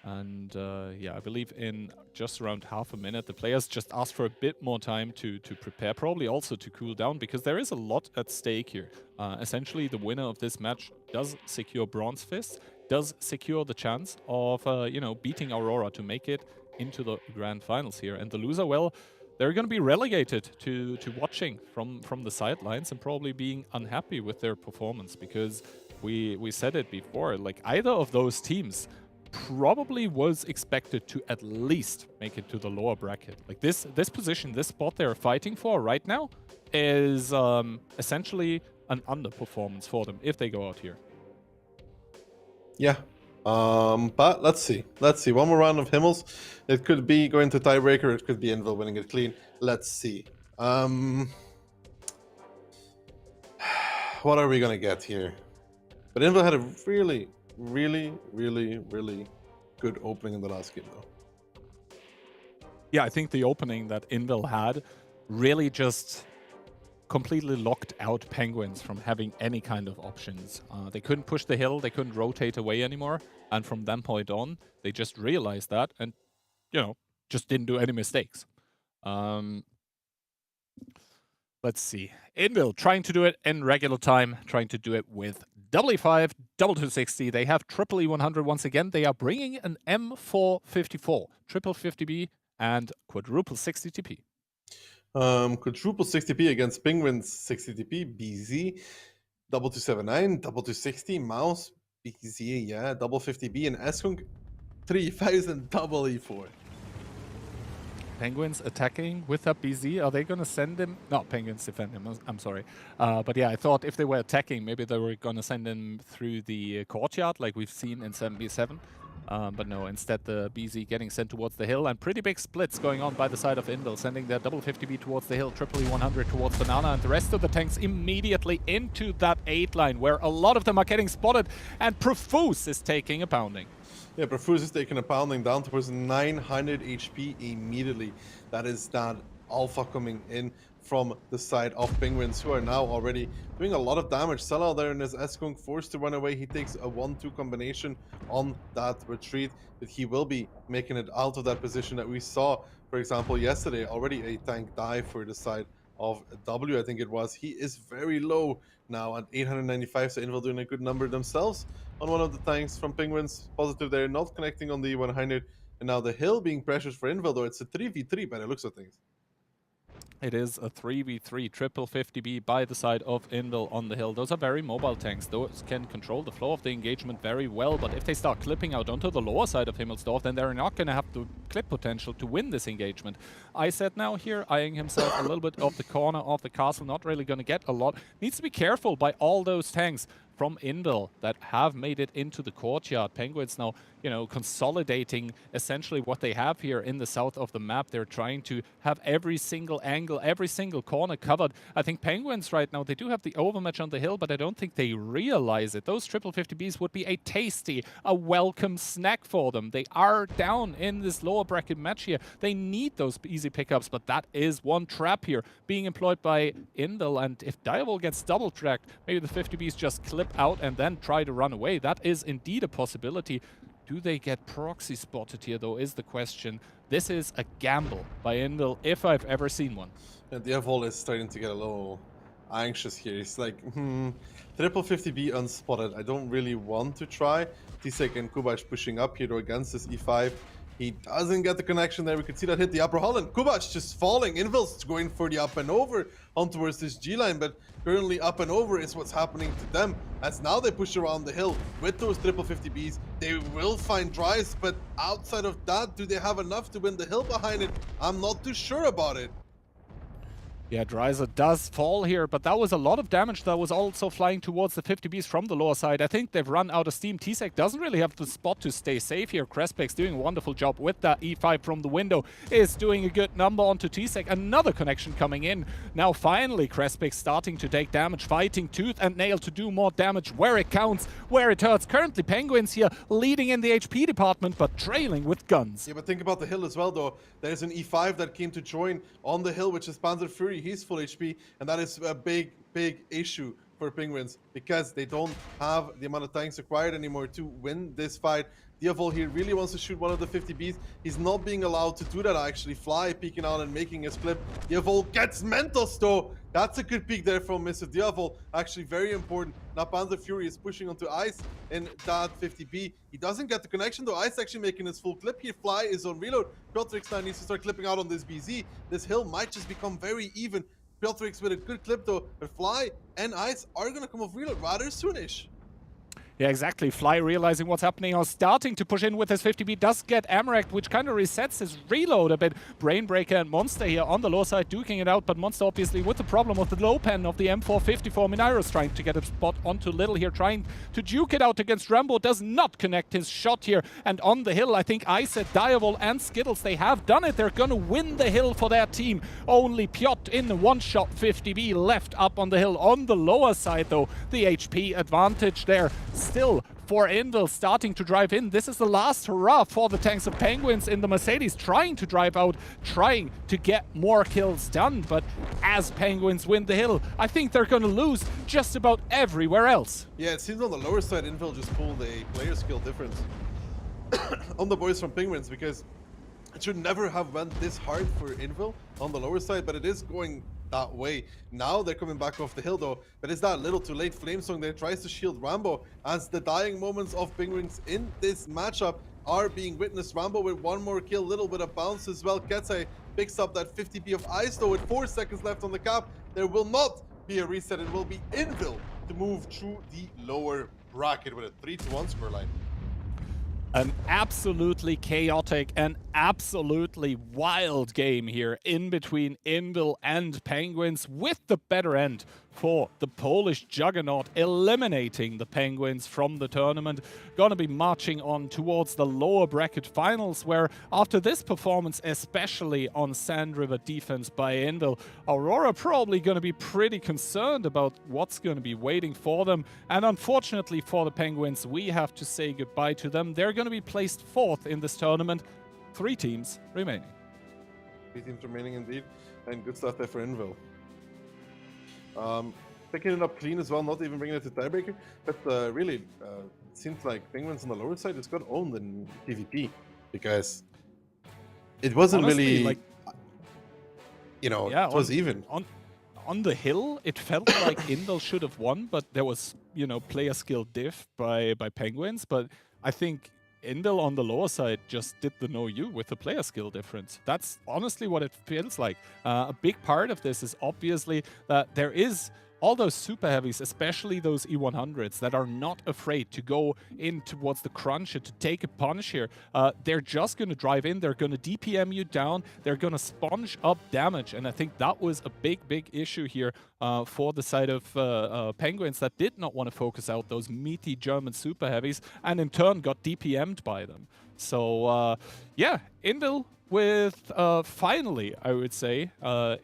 And yeah, I believe in just around half a minute, the players just asked for a bit more time to prepare, probably also to cool down, because there is a lot at stake here. Essentially, the winner of this match does secure Bronze Fist, does secure the chance of, you know, beating Aurora to make it into the grand finals here. And the loser, well, they're going to be relegated to watching from the sidelines and probably being unhappy with their performance, because we said it before, like either of those teams probably was expected to at least make it to the lower bracket. Like this position, this spot they're fighting for right now is essentially an underperformance for them if they go out here. Yeah. But let's see. One more round of Himmels. It could be going to tiebreaker. It could be Invil winning it clean. Let's see. What are we gonna get here? But Invil had a really, really, really, really good opening in the last game, though. Yeah, I think the opening that Invil had really just completely locked out Penguins from having any kind of options. They couldn't push the hill, they couldn't rotate away anymore, and from that point on, they just realized that and, you know, just didn't do any mistakes. Let's see. Invil trying to do it in regular time, trying to do it with double E5, double 260. They have triple E100 once again. They are bringing an M454, triple 50B, and quadruple 60 TP. Quadruple 60p against Penguins 60p, BZ, double 279, double 260, Mouse, BZ, yeah, double 50b, and Eskunk 3000 double E4. Penguins attacking with a BZ. Are they going to send him? No, Penguins defend him. I'm sorry. But yeah, I thought if they were attacking, maybe they were going to send him through the courtyard like we've seen in 7v7. But no, instead the BZ getting sent towards the hill, and pretty big splits going on by the side of Invil, sending their double 50B towards the hill, triple E100 towards Banana, and the rest of the tanks immediately into that 8 line, where a lot of them are getting spotted, and Profuse is taking a pounding. Yeah, Profuse is taking a pounding down towards 900 HP immediately. That is that alpha coming in from the side of Penguins, who are now already doing a lot of damage. Salah there in his Eskunk forced to run away. He takes a 1-2 combination on that retreat, but he will be making it out of that position that we saw, for example, yesterday. Already a tank die for the side of W, I think it was. He is very low now at 895, so Invil doing a good number themselves on one of the tanks from Penguins. Positive there, not connecting on the 100. And now the hill being pressured for Invil, though it's a 3v3 by the looks of things. It is a 3v3 triple 50B by the side of Invil on the hill. Those are very mobile tanks. Those can control the flow of the engagement very well, but if they start clipping out onto the lower side of Himmelsdorf, then they're not going to have the clip potential to win this engagement. Iset now here, eyeing himself a little bit off the corner of the castle, not really going to get a lot. Needs to be careful by all those tanks from Invil that have made it into the courtyard. Penguins now, you know, consolidating essentially what they have here in the south of the map. They're trying to have every single angle, every single corner covered. I think Penguins right now, they do have the overmatch on the hill, but I don't think they realize it. Those triple 50Bs would be a tasty, a welcome snack for them. They are down in this lower bracket match here. They need those easy pickups, but that is one trap here being employed by Invil. And if Direwolf gets double tracked, maybe the 50Bs just clip out and then try to run away. That is indeed a possibility. Do they get proxy spotted here, though, is the question. This is a gamble by Invil, if I've ever seen one. And Direwolf is starting to get a little anxious here. He's like, triple 50B unspotted. I don't really want to try. Tisek and Kubac pushing up here, though, against this E5. He doesn't get the connection there. We could see that hit the upper hull, and Kubac just falling. Invil's going for the up and over on towards this G line, but currently up and over is what's happening to them, as now they push around the hill with those triple 50Bs. They will find Dries, but outside of that, do they have enough to win the hill behind it? I'm not too sure about it. Yeah, Dreiser does fall here, but that was a lot of damage that was also flying towards the 50Bs from the lower side. I think they've run out of steam. Tisek doesn't really have the spot to stay safe here. Crespex's doing a wonderful job with that E5 from the window. Is doing a good number onto Tisek. Another connection coming in. Now finally Crespex starting to take damage, fighting tooth and nail to do more damage where it counts, where it hurts. Currently Penguins here leading in the HP department, but trailing with guns. Yeah, but think about the hill as well, though. There's an E5 that came to join on the hill, which is Panzer Fury. He's full HP, and that is a big issue for Penguins, because they don't have the amount of tanks required anymore to win this fight. Direwolf here really wants to shoot one of the 50Bs. He's not being allowed to do that, actually. Fly peeking out and making his flip. Direwolf gets Mentos, though. That's a good peek there from Mr. Direwolf. Actually very important. Now Panzer Fury is pushing onto Ice in that 50B. He doesn't get the connection, though. Ice actually making his full clip here. Fly is on reload. Piotrix now needs to start clipping out on this BZ. This hill might just become very even. Piotrix with a good clip, though, but Fly and Ice are going to come off reload rather soonish. Yeah, exactly. Fly realizing what's happening or starting to push in with his 50B does get Amarak, which kind of resets his reload a bit. Brainbreaker and Monster here on the low side duking it out, but Monster obviously with the problem of the low pen of the M454. Minaro's trying to get a spot onto Little here, trying to duke it out against Rambo. Does not connect his shot here. And on the hill, I think Iset, Direwolf and Skittles, they have done it. They're going to win the hill for their team. Only Piotr in the one-shot 50B left up on the hill. On the lower side, though, the HP advantage there still for Invil starting to drive in. This is the last hurrah for the tanks of Penguins in the Mercedes, trying to drive out, trying to get more kills done. But as Penguins win the hill, I think they're going to lose just about everywhere else. Yeah, it seems on the lower side, Invil just pulled a player skill difference on the boys from Penguins, because it should never have went this hard for Invil on the lower side, but it is going that way. Now they're coming back off the hill though, but it's that little too late. Flamesong there tries to shield Rambo as the dying moments of Penguins in this matchup are being witnessed. Rambo with one more kill, little bit of bounce as well. Ketsai picks up that 50p of ice though with 4 seconds left on the cap. There will not be a reset. It will be Invil to move through the lower bracket with a 3-1 scoreline. An absolutely chaotic and absolutely wild game here in between Invil and Penguins, with the better end for the Polish juggernaut eliminating the Penguins from the tournament. Gonna be marching on towards the lower bracket finals, where after this performance, especially on Sand River defense by Invil, Aurora probably gonna be pretty concerned about what's gonna be waiting for them. And unfortunately for the Penguins, we have to say goodbye to them. They're gonna be placed 4th in this tournament. 3 teams remaining. 3 teams remaining indeed, and good stuff there for Invil. Picking it up clean as well, not even bringing it to tiebreaker, but really, it seems like Penguins on the lower side just got owned in PvP, because it wasn't Honestly, really, like, you know, yeah, it was even. On the hill, it felt like Invil should have won, but there was, you know, player skill diff by Penguins. But I think Invil on the lower side just did the no you with the player skill difference. That's honestly what it feels like. A big part of this is obviously that there is all those super heavies, especially those E100s, that are not afraid to go in towards the cruncher to take a punch here. They're just going to drive in, they're going to DPM you down, they're going to sponge up damage. And I think that was a big issue here for the side of Penguins, that did not want to focus out those meaty German super heavies, and in turn got DPM'd by them. So yeah, Invil with finally, I would say,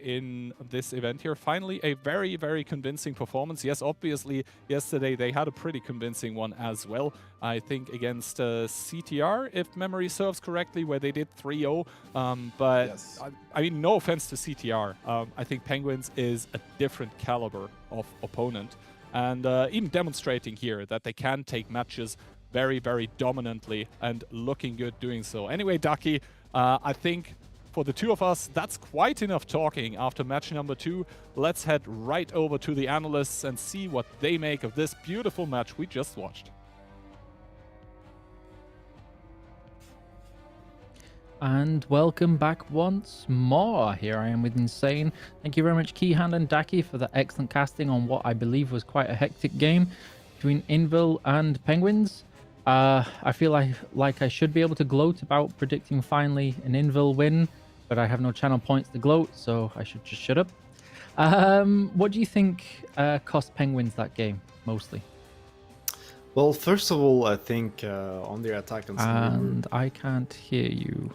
in this event here, finally a very convincing performance. Yes, obviously, yesterday they had a pretty convincing one as well. I think against CTR, if memory serves correctly, where they did 3-0. But Yes. I mean, no offense to CTR. I think Penguins is a different caliber of opponent. And even demonstrating here that they can take matches very dominantly and looking good doing so. Anyway, Ducky, I think for the two of us, that's quite enough talking after match number 2. Let's head right over to the analysts and see what they make of this beautiful match we just watched. And welcome back once more. Here I am with Insane. Thank you very much, Keyhand and Daki, for the excellent casting on what I believe was quite a hectic game between Invil and Penguins. I feel like I should be able to gloat about predicting finally an Invil win, but I have no channel points to gloat, so I should just shut up. What do you think cost Penguins that game, mostly? Well, first of all, I think on their attack on Sun River, And I can't hear you.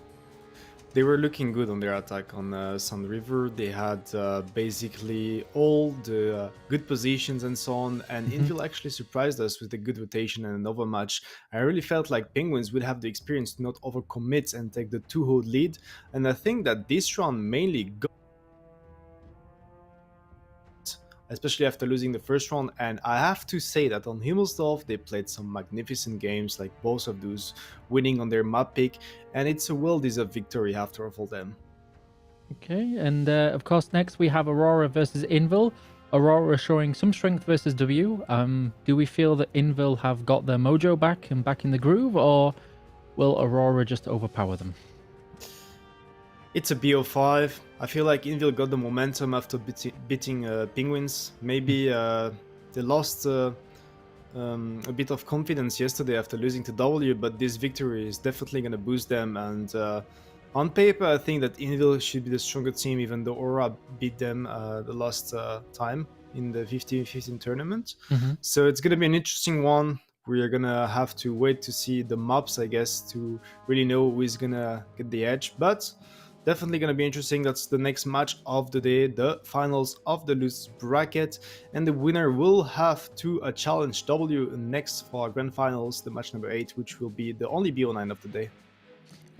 they were looking good on their attack on Sun River. They had basically all the good positions and so on, and Invil actually surprised us with a good rotation and an overmatch. I really felt like Penguins would have the experience to not overcommit and take the 2-0 lead, and I think that this round mainly got, especially after losing the first round. And I have to say that on Himmelsdorf they played some magnificent games, like both of those winning on their map pick, and it's a well-deserved victory after all of them. Okay, and of course next we have Aurora versus Invil. Aurora showing some strength versus W. Do we feel that Invil have got their mojo back and back in the groove, or will Aurora just overpower them? It's a BO5. I feel like Invil got the momentum after beating Penguins. Maybe they lost a bit of confidence yesterday after losing to W, but this victory is definitely going to boost them. And on paper, I think that Invil should be the stronger team, even though Aura beat them the last time in the 15-15 tournament. So it's going to be an interesting one. We're going to have to wait to see the maps, I guess, to really know who is going to get the edge. But definitely going to be interesting. That's the next match of the day, the finals of the loose bracket, and the winner will have to challenge W next for our grand finals, the match number 8, which will be the only BO9 of the day.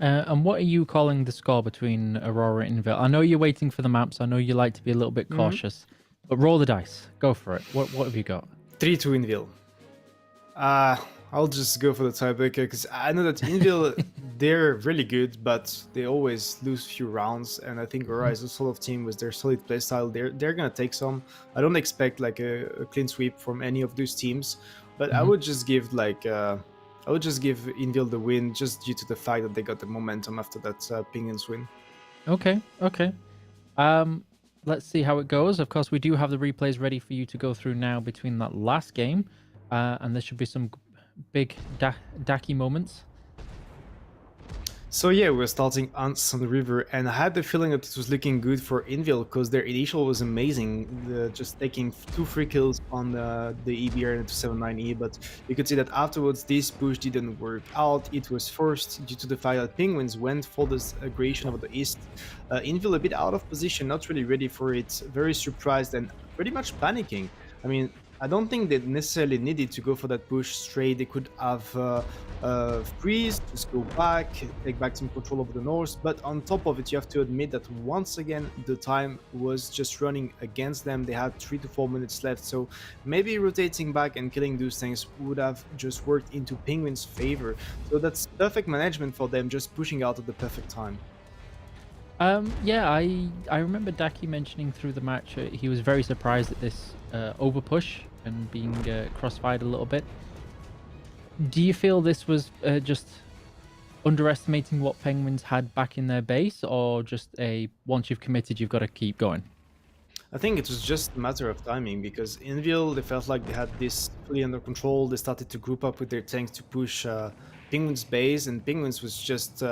And what are you calling the score between Aurora and Invil? I know you're waiting for the maps. I know you like to be a little bit cautious, but roll the dice. Go for it. What have you got? 3-2 Invil. I'll just go for the tiebreaker because I know that Invil, they're really good, but they always lose few rounds. And I think Aurora is a sort of team with their solid playstyle. They're gonna take some. I don't expect like a clean sweep from any of those teams, but I would just give Invil the win just due to the fact that they got the momentum after that Penguins win. Okay. Let's see how it goes. Of course, we do have the replays ready for you to go through now between that last game, and there should be some big Daki moments. So yeah, we're starting on Sun River, and I had the feeling that it was looking good for Invil because their initial was amazing, just taking 2 free kills on the EBR and 279E, but you could see that afterwards this push didn't work out. It was forced due to the fact that Penguins went for this aggression over the east. Invil a bit out of position, not really ready for it, very surprised and pretty much panicking. I mean, I don't think they necessarily needed to go for that push straight. They could have freeze, just go back, take back some control over the north. But on top of it, you have to admit that once again, the time was just running against them. They had 3 to 4 minutes left. So maybe rotating back and killing those things would have just worked into Penguins' favor. So that's perfect management for them, just pushing out at the perfect time. Yeah, I remember Daki mentioning through the match he was very surprised at this over push and being crossfired a little bit. Do you feel this was just underestimating what Penguins had back in their base, or just once you've committed, you've got to keep going? I think it was just a matter of timing because Invil, they felt like they had this fully under control. They started to group up with their tanks to push Penguins' base, and Penguins was just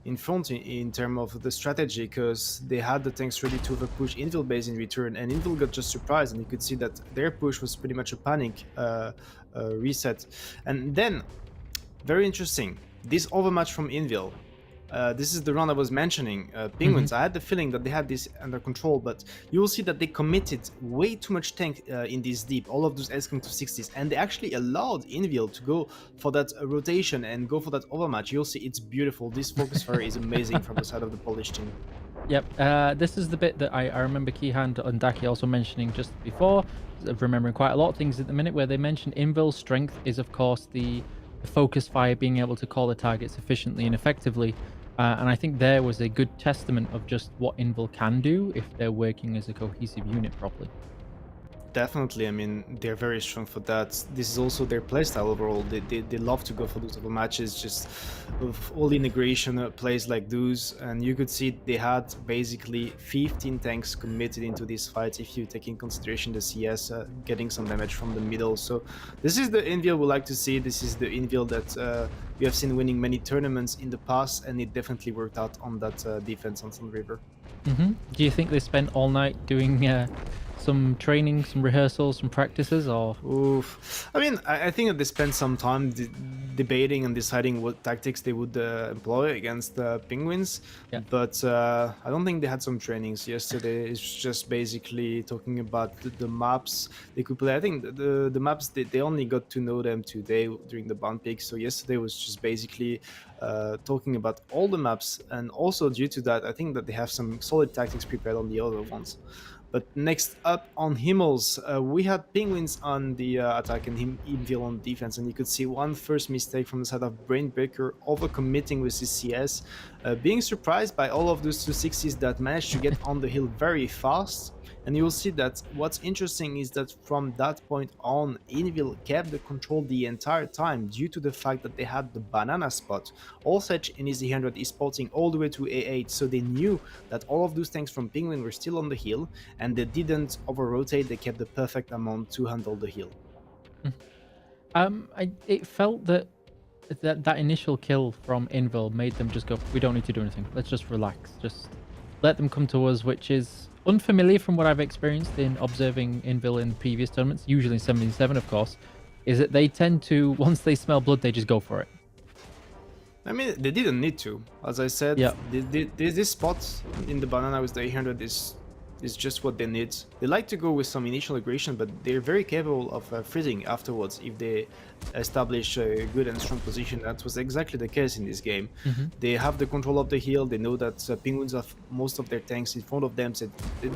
in front in terms of the strategy because they had the tanks ready to overpush Invil base in return, and Invil got just surprised, and you could see that their push was pretty much a panic reset. And then, very interesting, this overmatch from Invil. This is the round I was mentioning. Penguins, I had the feeling that they had this under control, but you will see that they committed way too much tank in this deep, all of those S-King to 60s, and they actually allowed Invil to go for that rotation and go for that overmatch. You'll see it's beautiful. This focus fire is amazing from the side of the Polish team. Yep, this is the bit that I remember Keyhand and Daki also mentioning just before, remembering quite a lot of things at the minute, where they mentioned Invil's strength is, of course, the focus fire, being able to call the targets efficiently and effectively. And I think there was a good testament of just what Invil can do if they're working as a cohesive unit properly. Definitely, I mean, they're very strong for that. This is also their playstyle overall. They love to go for those type of matches, just with all the integration plays like those. And you could see they had basically 15 tanks committed into this fight if you take in consideration the CS getting some damage from the middle. So this is the Invil we like to see. This is the Invil that we have seen winning many tournaments in the past, and it definitely worked out on that defense on Sun River. Do you think they spent all night doing some training, some rehearsals, some practices, or? Oof. I mean, I think that they spent some time debating and deciding what tactics they would employ against the Penguins. Yeah. But I don't think they had some trainings yesterday. It's just basically talking about the maps they could play. I think the maps, they only got to know them today during the bound pick. So yesterday was just basically talking about all the maps. And also due to that, I think that they have some solid tactics prepared on the other ones. But next up on Himmels, we had Penguins on the attack and Invil on defense, and you could see one first mistake from the side of Brainbreaker, overcommitting with his CS, being surprised by all of those 260s that managed to get on the hill very fast. And you'll see that what's interesting is that from that point on, Invil kept the control the entire time due to the fact that they had the banana spot. All such in his 100 is spotting all the way to A8, so they knew that all of those tanks from Penguin were still on the hill, and they didn't over-rotate, they kept the perfect amount to handle the hill. It felt that that initial kill from Invil made them just go, we don't need to do anything. Let's just relax. Just let them come to us, which is unfamiliar from what I've experienced in observing Invil in previous tournaments, usually in 77, of course, is that they tend to, once they smell blood, they just go for it. I mean, they didn't need to. As I said, Yeah. this spot in the banana with the 800 is just what they need. They like to go with some initial aggression, but they're very capable of freezing afterwards if they establish a good and strong position. That was exactly the case in this game. They have the control of the hill. They know that Penguins have most of their tanks in front of them. So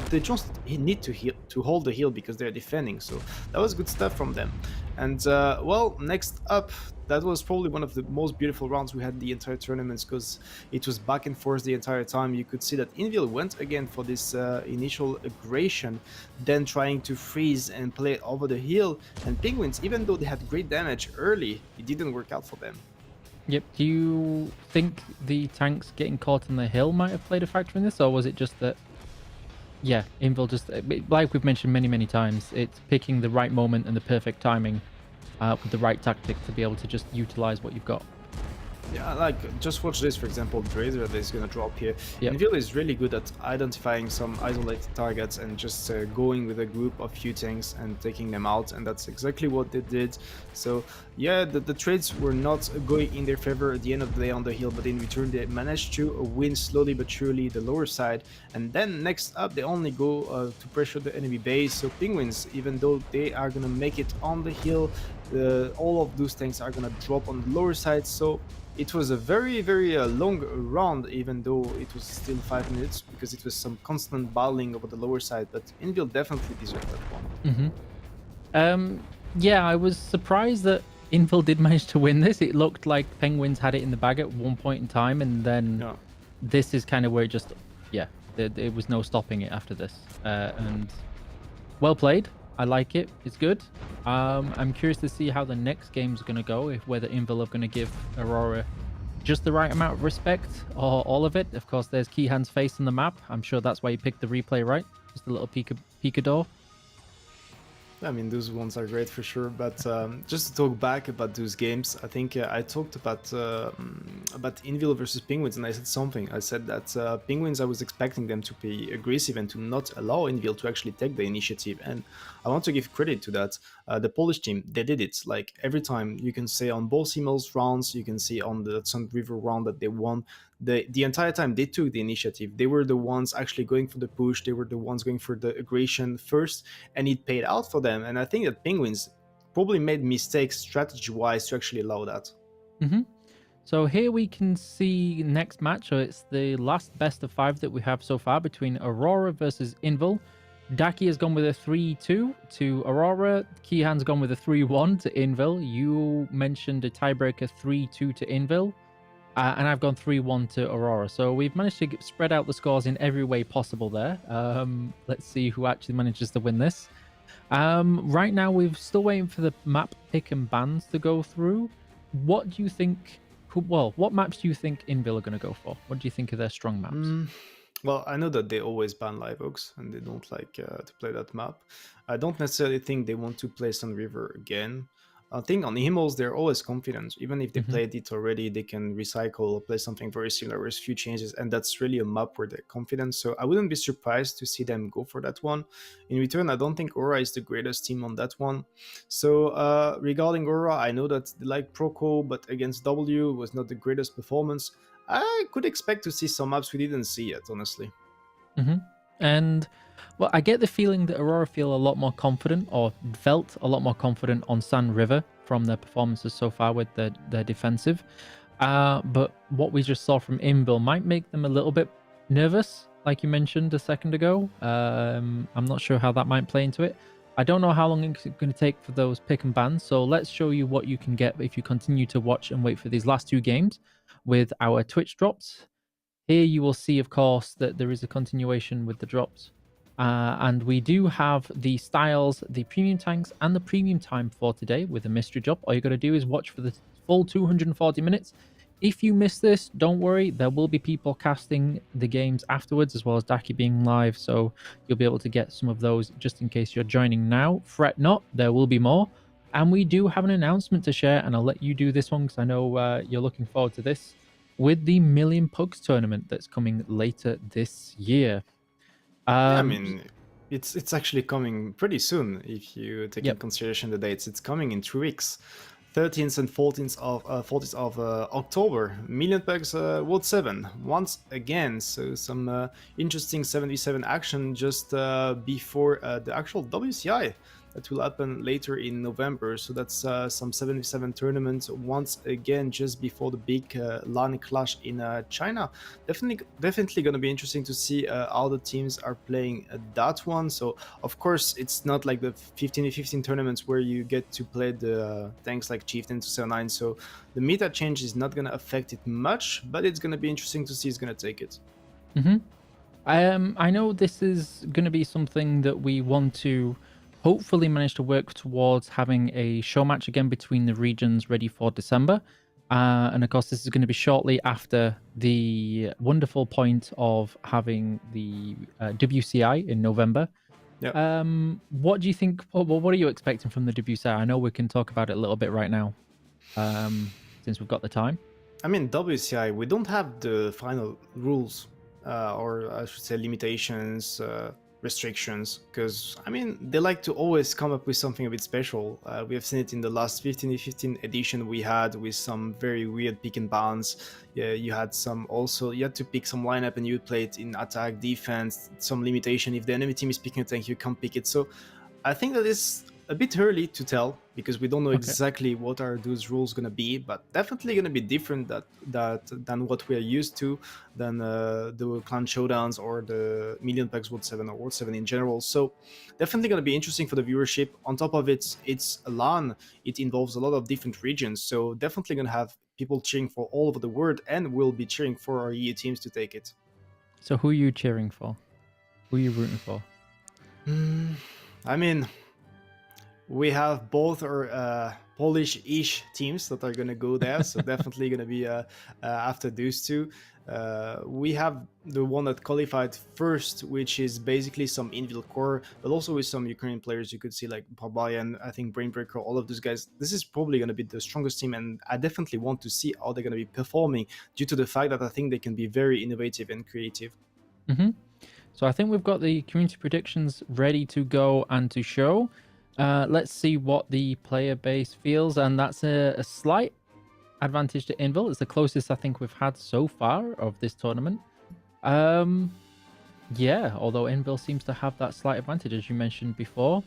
they just need to hold the hill because they're defending. So that was good stuff from them. And well, next up, that was probably one of the most beautiful rounds we had the entire tournament because it was back and forth the entire time. You could see that Invil went again for this initial aggression, then trying to freeze and play over the hill. And Penguins, even though they had great damage early, it didn't work out for them. Yep. Do you think the tanks getting caught on the hill might have played a factor in this, or was it just that, yeah, Invil just, like we've mentioned many times, it's picking the right moment and the perfect timing with the right tactic to be able to just utilize what you've got? Yeah, like, just watch this, for example, Brazier that is going to drop here. Yep. Invil is really good at identifying some isolated targets and just going with a group of few tanks and taking them out, and that's exactly what they did. So, yeah, the trades were not going in their favor at the end of the day on the hill, but in return they managed to win slowly but surely the lower side. And then next up, they only go to pressure the enemy base. So Penguins, even though they are going to make it on the hill, all of those tanks are going to drop on the lower side. So it was a very long round, even though it was still 5 minutes, because it was some constant battling over the lower side. But Invil definitely deserved that one. Yeah, I was surprised that Invil did manage to win this. It looked like Penguins had it in the bag at one point in time, and then this is kind of where it just, yeah, there was no stopping it after this. And well played. I like it. It's good. I'm curious to see how the next game's going to go, whether Invil are going to give Aurora just the right amount of respect or all of it. Of course, there's Keyhand's face on the map. I'm sure that's why you picked the replay, right? Just a little picador. I mean, those ones are great for sure, but just to talk back about those games, I think I talked about Invil versus Penguins, and I said something. I said that Penguins, I was expecting them to be aggressive and to not allow Invil to actually take the initiative, and I want to give credit to that. The Polish team, they did it. Like, every time, you can say on both Simmels rounds, you can see on the Sun River round that they won. The entire time they took the initiative. They were the ones actually going for the push. They were the ones going for the aggression first, and it paid out for them. And I think that Penguins probably made mistakes strategy-wise to actually allow that. So here we can see next match. So it's the last best of 5 that we have so far between Aurora versus Invil. Daki has gone with a 3-2 to Aurora. Keyhand's gone with a 3-1 to Invil. You mentioned a tiebreaker 3-2 to Invil. And I've gone 3-1 to Aurora. So we've managed to spread out the scores in every way possible there. Let's see who actually manages to win this. Right now, we're still waiting for the map pick and bans to go through. What do you think... Well, what maps do you think Invil are going to go for? What do you think of their strong maps? Well, I know that they always ban Live Oaks, and they don't like to play that map. I don't necessarily think they want to play Sun River again. I think on Himmels, they're always confident. Even if they played it already, they can recycle or play something very similar with a few changes. And that's really a map where they're confident. So I wouldn't be surprised to see them go for that one. In return, I don't think Aura is the greatest team on that one. So regarding Aura, I know that they like Proco, but against W was not the greatest performance. I could expect to see some maps we didn't see yet, honestly. And... well, I get the feeling that Aurora feel a lot more confident, or felt a lot more confident on Sun River from their performances so far with their defensive. But what we just saw from Invil might make them a little bit nervous, like you mentioned a second ago. I'm not sure how that might play into it. I don't know how long it's going to take for those pick and bans, so let's show you what you can get if you continue to watch and wait for these last 2 games with our Twitch drops. Here you will see, of course, that there is a continuation with the drops. And we do have the styles, the premium tanks, and the premium time for today with a mystery drop. All you got to do is watch for the full 240 minutes. If you miss this, don't worry. There will be people casting the games afterwards, as well as Daki being live. So you'll be able to get some of those just in case you're joining now. Fret not, there will be more. And we do have an announcement to share, and I'll let you do this one because I know you're looking forward to this, with the Million Pugs tournament that's coming later this year. Yeah, I mean, it's actually coming pretty soon if you take in Yep. consideration the dates. It's coming in 3 weeks, 13th and 14th of October. Million Pugs World 7 once again. So some interesting 7v7 action just before the actual WCI that will happen later in November. So that's some 7v7 tournaments once again just before the big LAN clash in China. Definitely going to be interesting to see how the teams are playing that one. So of course it's not like the 15v15 tournaments where you get to play the tanks like Chieftain 279. So the meta change is not going to affect it much, but it's going to be interesting to see who's going to take it. I know this is going to be something that we want to hopefully manage to work towards having a show match again between the regions ready for December. And of course, this is going to be shortly after the wonderful point of having the WCI in November. Yep. What do you think? What are you expecting from the WCI? I know we can talk about it a little bit right now, since we've got the time. I mean, WCI, we don't have the final rules, or I should say limitations, restrictions, because I mean they like to always come up with something a bit special. We have seen it in the last 15 edition we had with some very weird pick and bans. Yeah, you had to pick some lineup and you would play it in attack, defense, some limitation. If the enemy team is picking a tank, you can't pick it. So I think that is a bit early to tell because we don't know exactly what are those rules going to be, but definitely going to be different than what we are used to, than the Clan Showdowns or the Million Pugs World 7 or World 7 in general. So definitely going to be interesting for the viewership. On top of it, it's a LAN. It involves a lot of different regions, so definitely going to have people cheering for all over the world, and we'll be cheering for our EU teams to take it. So who are you cheering for? Who are you rooting for? I mean, we have both our Polish-ish teams that are going to go there, so definitely going to be after those two. We have the one that qualified first, which is basically some Invil core, but also with some Ukrainian players. You could see like Barbarian, I think Brainbreaker, all of those guys. This is probably going to be the strongest team, and I definitely want to see how they're going to be performing due to the fact that I think they can be very innovative and creative. So I think we've got the community predictions ready to go and to show. Let's see what the player base feels, and that's a slight advantage to Invil. It's the closest I think we've had so far of this tournament. Yeah, although Invil seems to have that slight advantage, as you mentioned before.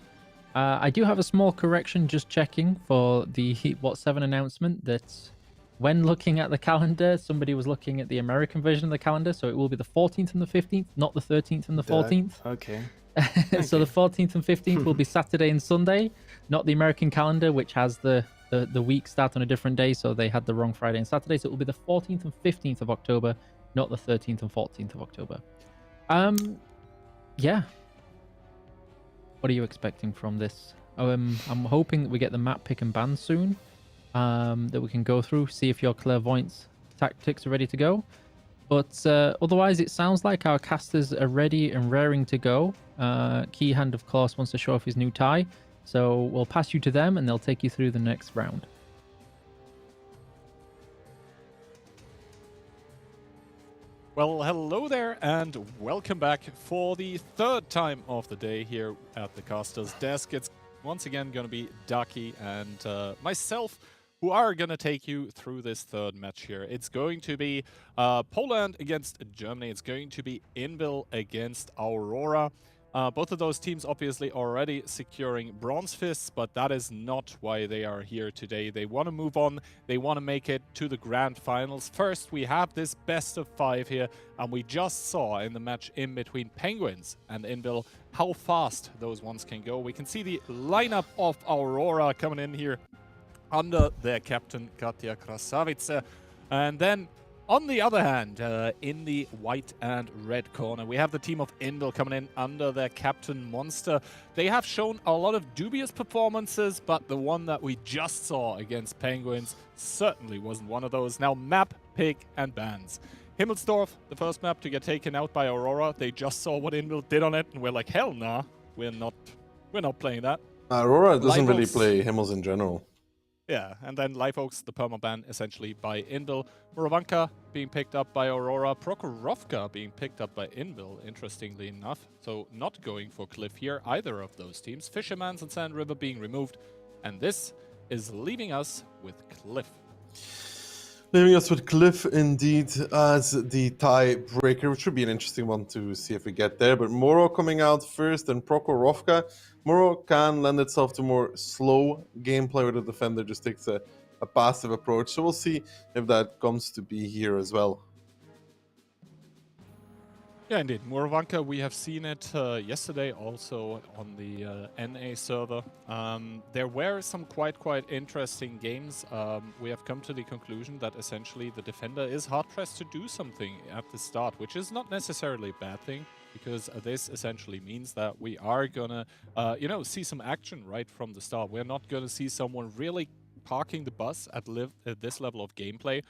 I do have a small correction, just checking for the What 7 announcement, that when looking at the calendar, somebody was looking at the American version of the calendar, so it will be the 14th and the 15th, not the 13th and the 14th. Okay. So the 14th and 15th will be Saturday and Sunday, not the American calendar, which has the week start on a different day, so they had the wrong Friday and Saturday. So it will be the 14th and 15th of October, not the 13th and 14th of October. Yeah. What are you expecting from this? I'm hoping that we get the map pick and ban soon, that we can go through, see if your clairvoyance tactics are ready to go. But otherwise, it sounds like our casters are ready and raring to go. Keyhand, of course, wants to show off his new tie. So we'll pass you to them, and they'll take you through the next round. Well, hello there, and welcome back for the third time of the day here at the caster's desk. It's once again going to be Daki and myself who are going to take you through this third match here. It's going to be Poland against Germany. It's going to be Invil against Aurora. Both of those teams obviously already securing bronze fists, but that is not why they are here today. They want to move on. They want to make it to the grand finals. First, we have this best of 5 here, and we just saw in the match in between Penguins and Invil how fast those ones can go. We can see the lineup of Aurora coming in here under their captain Katja Krasavice. And then on the other hand, in the white and red corner, we have the team of Invil coming in under their captain Monster. They have shown a lot of dubious performances, but the one that we just saw against Penguins certainly wasn't one of those. Now, map, pick, and bans. Himmelsdorf, the first map to get taken out by Aurora. They just saw what Invil did on it, and we're like, hell nah, we're not playing that. Aurora doesn't Live really Oaks. play Himmels in general. Yeah, and then Live Oaks, the permaban essentially by Invil. Muravanka being picked up by Aurora. Prokhorovka being picked up by Invil, interestingly enough. So not going for Cliff here, either of those teams. Fisherman's and Sand River being removed. And this is leaving us with Cliff. Leaving us with Cliff, indeed, as the tiebreaker, which would be an interesting one to see if we get there. But Moro coming out first, and Prokhorovka. Moro can lend itself to more slow gameplay where the defender just takes a passive approach. So we'll see if that comes to be here as well. Yeah, indeed. Muravanka, we have seen it yesterday also on the NA server. There were some quite interesting games. We have come to the conclusion that essentially the defender is hard-pressed to do something at the start, which is not necessarily a bad thing, because this essentially means that we are gonna, see some action right from the start. We're not gonna see someone really parking the bus at this level of gameplay,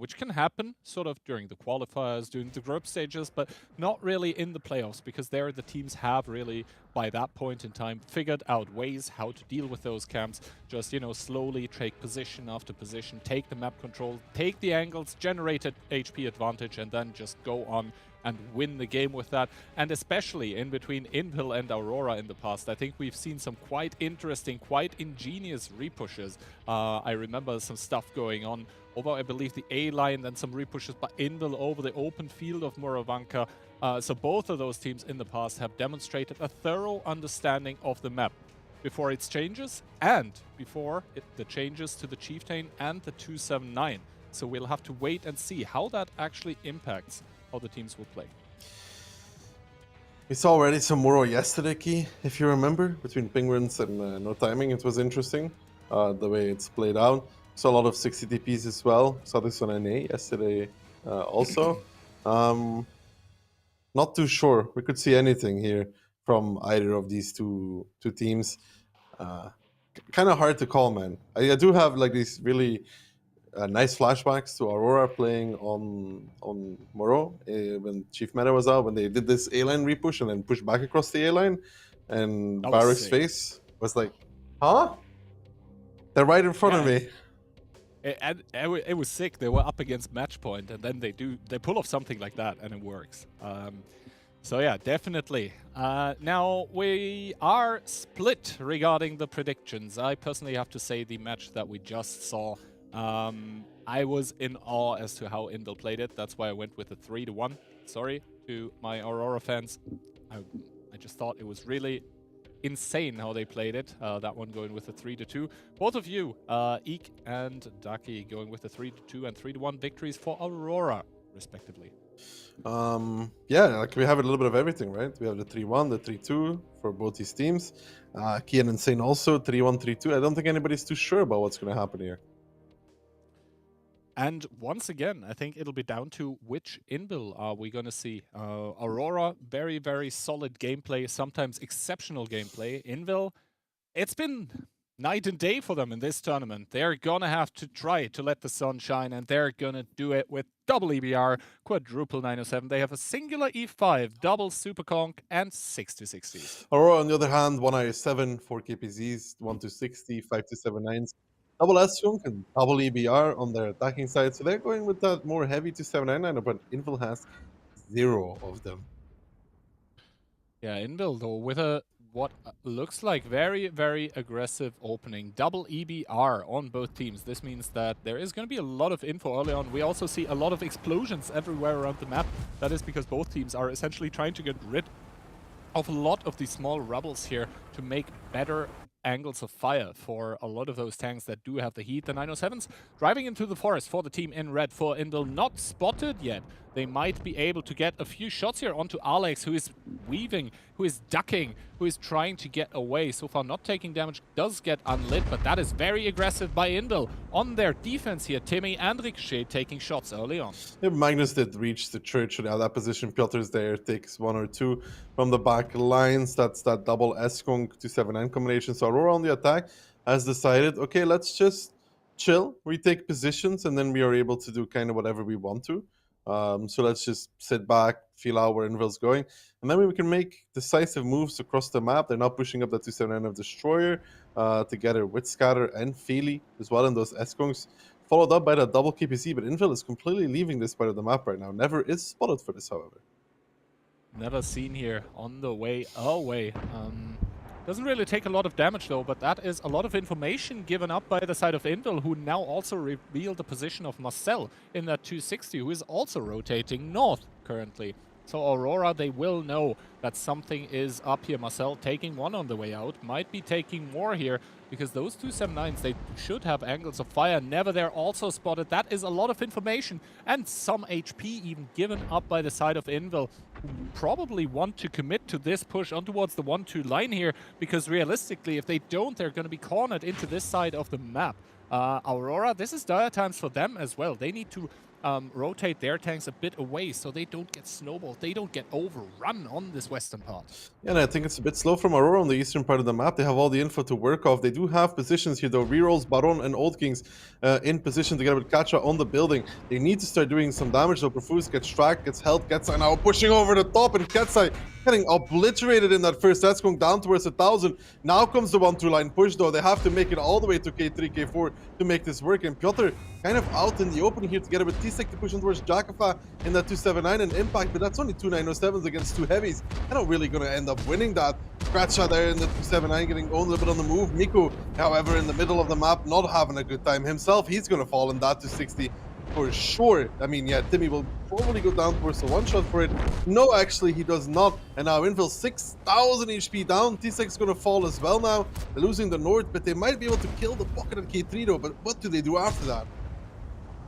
which can happen sort of during the qualifiers, during the group stages, but not really in the playoffs, because there the teams have really, by that point in time, figured out ways how to deal with those camps. Just, slowly take position after position, take the map control, take the angles, generate an HP advantage, and then just go on and win the game with that. And especially in between Invil and Aurora in the past, I think we've seen some quite interesting, quite ingenious repushes. I remember some stuff going on over, I believe, the A line, then some repushes by Invil over the open field of Muravanka. So both of those teams in the past have demonstrated a thorough understanding of the map before its changes and before the changes to the Chieftain and the 279. So we'll have to wait and see how that actually impacts how the teams will play. We saw already some Moro yesterday, Key, if you remember, between Penguins and No Timing. It was interesting, the way it's played out. Saw a lot of 60 TPs as well. Saw this on NA yesterday also. Not too sure. We could see anything here from either of these two teams. Kind of hard to call, man. I do have like these really nice flashbacks to Aurora playing on Moro when Chief Meta was out, when they did this A-line repush and then pushed back across the A-line, and Barek's face was like, huh? They're right in front of me. It was sick. They were up against match point, and then they pull off something like that, and it works. So yeah, definitely. Now we are split regarding the predictions. I personally have to say the match that we just saw, I was in awe as to how Invil played it. That's why I went with a 3-1. Sorry to my Aurora fans. I just thought it was really insane how they played it. That one going with a 3-2. Both of you, Eek and Daki, going with a 3-2 and 3-1 victories for Aurora, respectively. Yeah, like we have a little bit of everything, right? We have the 3-1, the 3-2 for both these teams. Key and Insane also 3-1, 3-2. I don't think anybody's too sure about what's going to happen here. And once again, I think it'll be down to which Invil are we going to see. Aurora, very solid gameplay, sometimes exceptional gameplay. Invil, it's been night and day for them in this tournament. They're going to have to try to let the sun shine, and they're going to do it with double EBR, quadruple 907. They have a singular E5, double Super Conk, and 6-60s. Aurora, on the other hand, 1i7, 4 KPZs, 1-60, 5-79s. Double S-Chunk and double EBR on their attacking side. So they're going with that more heavy 279, but Invil has 0 of them. Yeah, Invil, though, with a what looks like very aggressive opening. Double EBR on both teams. This means that there is going to be a lot of info early on. We also see a lot of explosions everywhere around the map. That is because both teams are essentially trying to get rid of a lot of these small rubbles here to make better angles of fire for a lot of those tanks that do have the heat. The 907s driving into the forest for the team in red for Invil. Not spotted yet. They might be able to get a few shots here onto Alex, who is weaving, who is ducking, who is trying to get away. So far not taking damage, does get unlit, but that is very aggressive by Invil. On their defense here, Timmy and Ricochet taking shots early on. Yeah, Magnus did reach the church in that position. Piotr's there, takes 1 or 2 from the back lines. That's that double S-Kong 279 combination. So Aurora on the attack has decided, okay, let's just chill, retake positions, and then we are able to do kind of whatever we want to. So let's just sit back, feel out where Invil's going, and then we can make decisive moves across the map. They're now pushing up the 279 of Destroyer together with Scatter and Feely as well in those S-Kongs, followed up by that double KPC, but Invil is completely leaving this part of the map right now. Never is spotted for this, however. Never seen here on the way away. Doesn't really take a lot of damage though, but that is a lot of information given up by the side of Invil, who now also revealed the position of Marcel in that 260, who is also rotating north currently. So Aurora, they will know that something is up here. Marcel taking one on the way out, might be taking more here, because those 279s, they should have angles of fire. Never there also spotted. That is a lot of information, and some HP even given up by the side of Invil, who probably want to commit to this push on towards the 1-2 line here, because realistically, if they don't, they're going to be cornered into this side of the map. Aurora, this is dire times for them as well. They need to rotate their tanks a bit away so they don't get snowballed, they don't get overrun on this western part. Yeah, and I think it's a bit slow from Aurora on the eastern part of the map. They have all the info to work off. They do have positions here though. Rerolls, Baron, and Old Kings in position together with Kacha on the building. They need to start doing some damage though. Perfus gets tracked, gets held, Ketsai now pushing over the top, and Ketsai getting obliterated in that first. That's going down towards 1,000. Now comes the 1-2 line push though. They have to make it all the way to K3, K4 to make this work. And Piotr kind of out in the open here together with T-Sec to push in towards Jakafa in that 279 and Impact, but that's only 2 907s against 2 heavies. They're not really going to end up winning that. Scratcha there in the 279 getting owned a little bit on the move. Miku, however, in the middle of the map, not having a good time himself. He's going to fall in that 260 for sure. I mean, yeah, Timmy will probably go down towards the one-shot for it. No, actually, he does not. And now Invil 6,000 HP down. T-Sec's going to fall as well now. They're losing the North, but they might be able to kill the pocket at K3 though. But what do they do after that?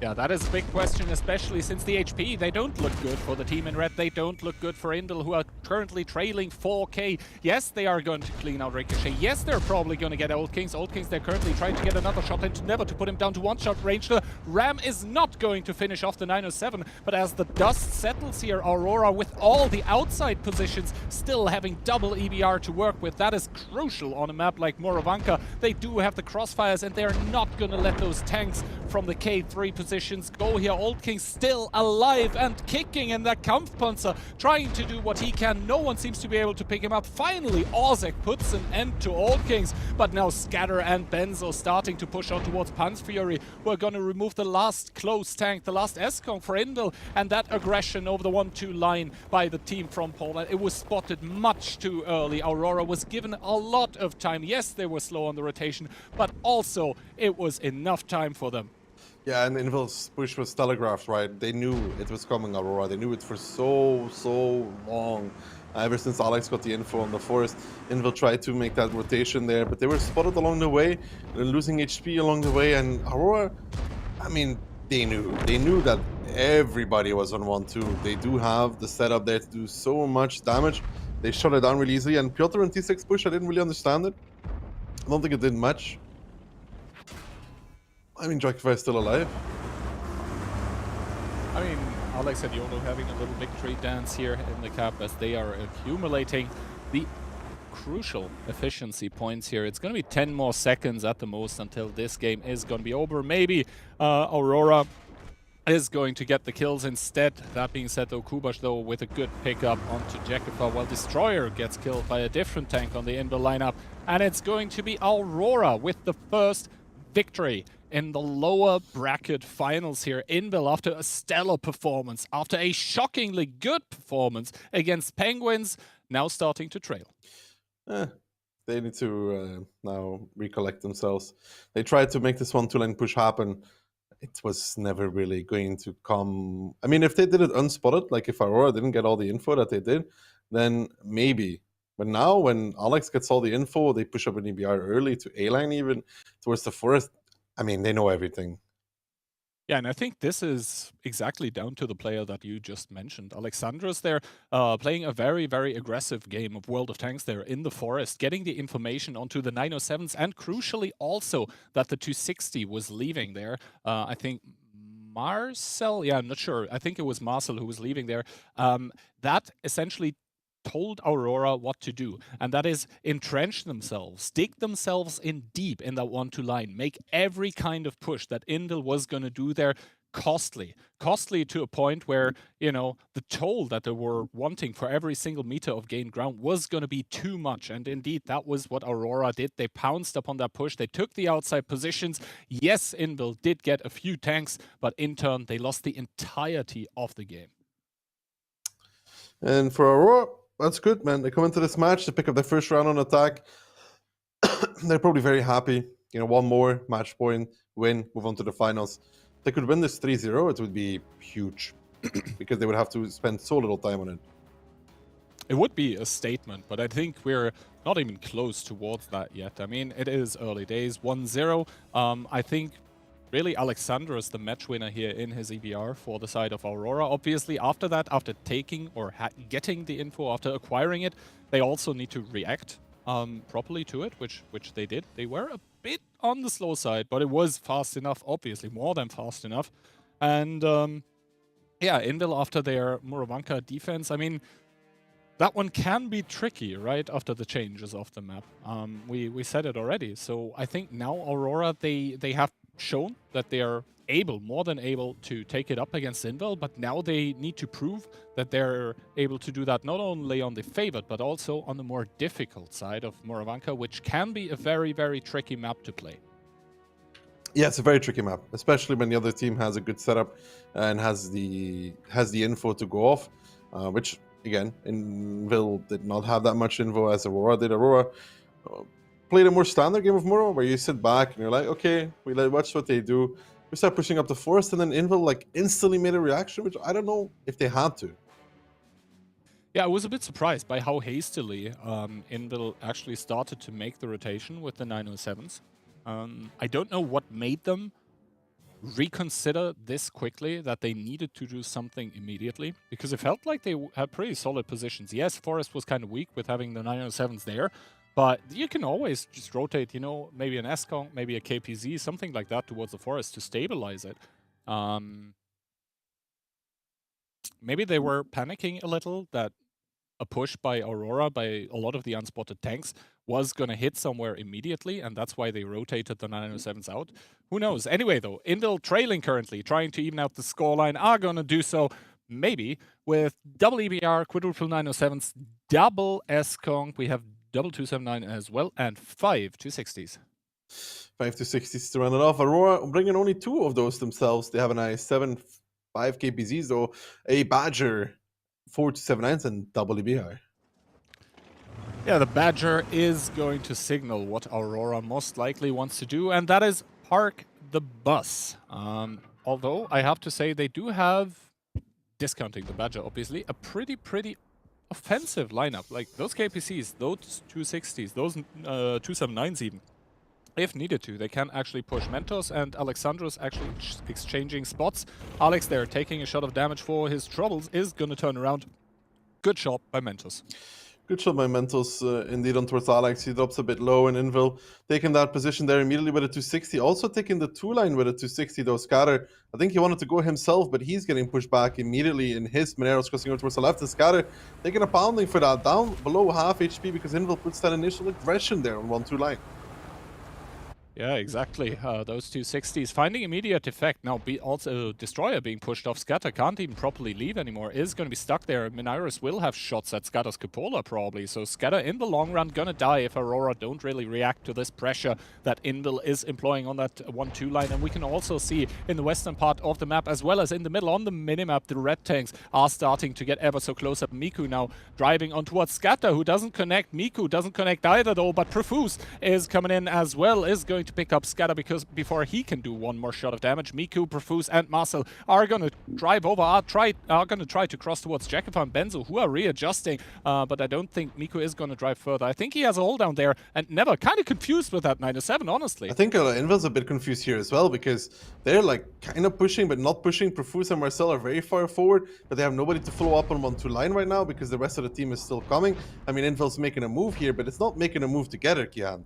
Yeah, that is a big question, especially since the HP, they don't look good for the team in red. They don't look good for Indil, who are currently trailing 4k. Yes, they are going to clean out Ricochet. Yes, they're probably going to get Old Kings. Old Kings, they're currently trying to get another shot into Never to put him down to one-shot range. The Ram is not going to finish off the 907, but as the dust settles here, Aurora, with all the outside positions, still having double EBR to work with. That is crucial on a map like Moravanka. They do have the crossfires, and they're not going to let those tanks from the K3 positions go here. Old King still alive and kicking in that Kampfpanzer, trying to do what he can. No one seems to be able to pick him up. Finally, Ozek puts an end to Old Kings, but now Scatter and Benzo starting to push on towards Panzerfury. We're going to remove the last close tank, the last S-Kong for Indil, and that aggression over the 1-2 line by the team from Poland. It was spotted much too early. Aurora was given a lot of time. Yes, they were slow on the rotation, but also it was enough time for them. Yeah, and Invil's push was telegraphed, right? They knew it was coming, Aurora. They knew it for so long. Ever since Alex got the info on the forest, Invil tried to make that rotation there, but they were spotted along the way. They're losing HP along the way, and Aurora, I mean, they knew that everybody was on 1-2. They do have the setup there to do so much damage. They shut it down really easily, and Piotr and T6 push, I didn't really understand it. I don't think it did much. I mean, Jakafa is still alive. I mean, Alex and Yono having a little victory dance here in the cap as they are accumulating the crucial efficiency points here. It's going to be 10 more seconds at the most until this game is going to be over. Maybe Aurora is going to get the kills instead. That being said, though, Kubash, though, with a good pickup onto Jakafa, while Destroyer gets killed by a different tank on the Invil lineup. And it's going to be Aurora with the first victory in the lower bracket finals here. Invil, after a stellar performance, after a shockingly good performance against Penguins, now starting to trail. They need to now recollect themselves. They tried to make this 1-2 line push happen. It was never really going to come. I mean, if they did it unspotted, like if Aurora didn't get all the info that they did, then maybe. But now when Alex gets all the info, they push up an EBR early to A-line even, towards the forest. I mean, they know everything. Yeah, and I think this is exactly down to the player that you just mentioned. Alexandra's there playing a very, very aggressive game of World of Tanks there in the forest, getting the information onto the 907s, and crucially also that the 260 was leaving there. I think Marcel, yeah, I'm not sure. I think it was Marcel who was leaving there. That essentially told Aurora what to do, and that is entrench themselves, dig themselves in deep in that 1-2 line, make every kind of push that Indil was going to do there, costly. Costly to a point where, you know, the toll that they were wanting for every single meter of gained ground was going to be too much. And indeed, that was what Aurora did. They pounced upon that push. They took the outside positions. Yes, Invil did get a few tanks, but in turn, they lost the entirety of the game. And for Aurora, that's good, man. They come into this match, they pick up their first round on attack. They're probably very happy. You know, one more match point, win, move on to the finals. If they could win this 3-0, it would be huge because they would have to spend so little time on it. It would be a statement, but I think we're not even close towards that yet. I mean, it is early days, 1-0. I think really Alexander is the match winner here in his EBR for the side of Aurora. Obviously, after that, after taking or getting the info, after acquiring it, they also need to react properly to it, which they did. They were a bit on the slow side, but it was fast enough, obviously, more than fast enough. And yeah, Invil after their Muravanka defense, I mean, that one can be tricky, right, after the changes of the map. We said it already. So I think now Aurora, they have shown that they are able, more than able, to take it up against Invil, but now they need to prove that they're able to do that not only on the favored, but also on the more difficult side of Muravanka, which can be a very, very tricky map to play. Yeah, it's a very tricky map, especially when the other team has a good setup and has the info to go off, which, again, Invil did not have that much info as Aurora did. Aurora played a more standard game of Muro, where you sit back and you're like, okay, we watch what they do. We start pushing up the forest, and then Invil like instantly made a reaction, which I don't know if they had to. Yeah, I was a bit surprised by how hastily Invil actually started to make the rotation with the 907s. I don't know what made them reconsider this quickly, that they needed to do something immediately, because it felt like they had pretty solid positions. Yes, Forest was kind of weak with having the 907s there, but you can always just rotate, you know, maybe an S-Kong, maybe a KPZ, something like that towards the Forest to stabilize it. Maybe they were panicking a little that a push by Aurora, by a lot of the unspotted tanks, was going to hit somewhere immediately, and that's why they rotated the 907s out. Who knows? Anyway, though, Invil trailing currently, trying to even out the scoreline, are going to do so maybe with double EBR, quadruple 907s, double S-Kong. We have double 279 as well, and 5 260s. 5 260s to run it off. Aurora bringing only 2 of those themselves. They have an i7 5 KPZs, though, a Badger 4 279s, and double EBR. Yeah, the Badger is going to signal what Aurora most likely wants to do, and that is park the bus. Although, I have to say, they do have, discounting the Badger, obviously, a pretty offensive lineup. Like, those KPCs, those 260s, those 279s even, if needed to, they can actually push Mentos, and Alexandros actually exchanging spots. Alex there, taking a shot of damage for his troubles, is going to turn around. Good shot by Mentos. Good shot by Mentos, indeed, on towards Alex. He drops a bit low, and Invil taking that position there immediately with a 260. Also taking the 2-line with a 260, though. Scatter, I think he wanted to go himself, but he's getting pushed back immediately in his Mineros, crossing over towards the left. And Scatter taking a pounding for that, down below half HP, because Invil puts that initial aggression there on 1-2 line. Yeah, exactly. Those 260s finding immediate effect. Now, also Destroyer being pushed off. Scatter can't even properly leave anymore. Is going to be stuck there. Minairis will have shots at Scatter's Cupola probably. So Scatter in the long run gonna die if Aurora don't really react to this pressure that Invil is employing on that 1-2 line. And we can also see in the western part of the map, as well as in the middle on the minimap, the red tanks are starting to get ever so close up. Miku now driving on towards Scatter, who doesn't connect. Miku doesn't connect either though, but Profuse is coming in as well, is going to pick up Scatter because before he can do one more shot of damage, Miku, Profuse, and Marcel are going to drive over, are going to try to cross towards Jackifa and Benzo, who are readjusting, but I don't think Miku is going to drive further. I think he has a hold down there, and Never kind of confused with that 907, honestly. I think Invil's a bit confused here as well, because they're like kind of pushing, but not pushing. Profuse and Marcel are very far forward, but they have nobody to follow up on 1-2 line right now because the rest of the team is still coming. I mean, Invil's making a move here, but it's not making a move together, Kian.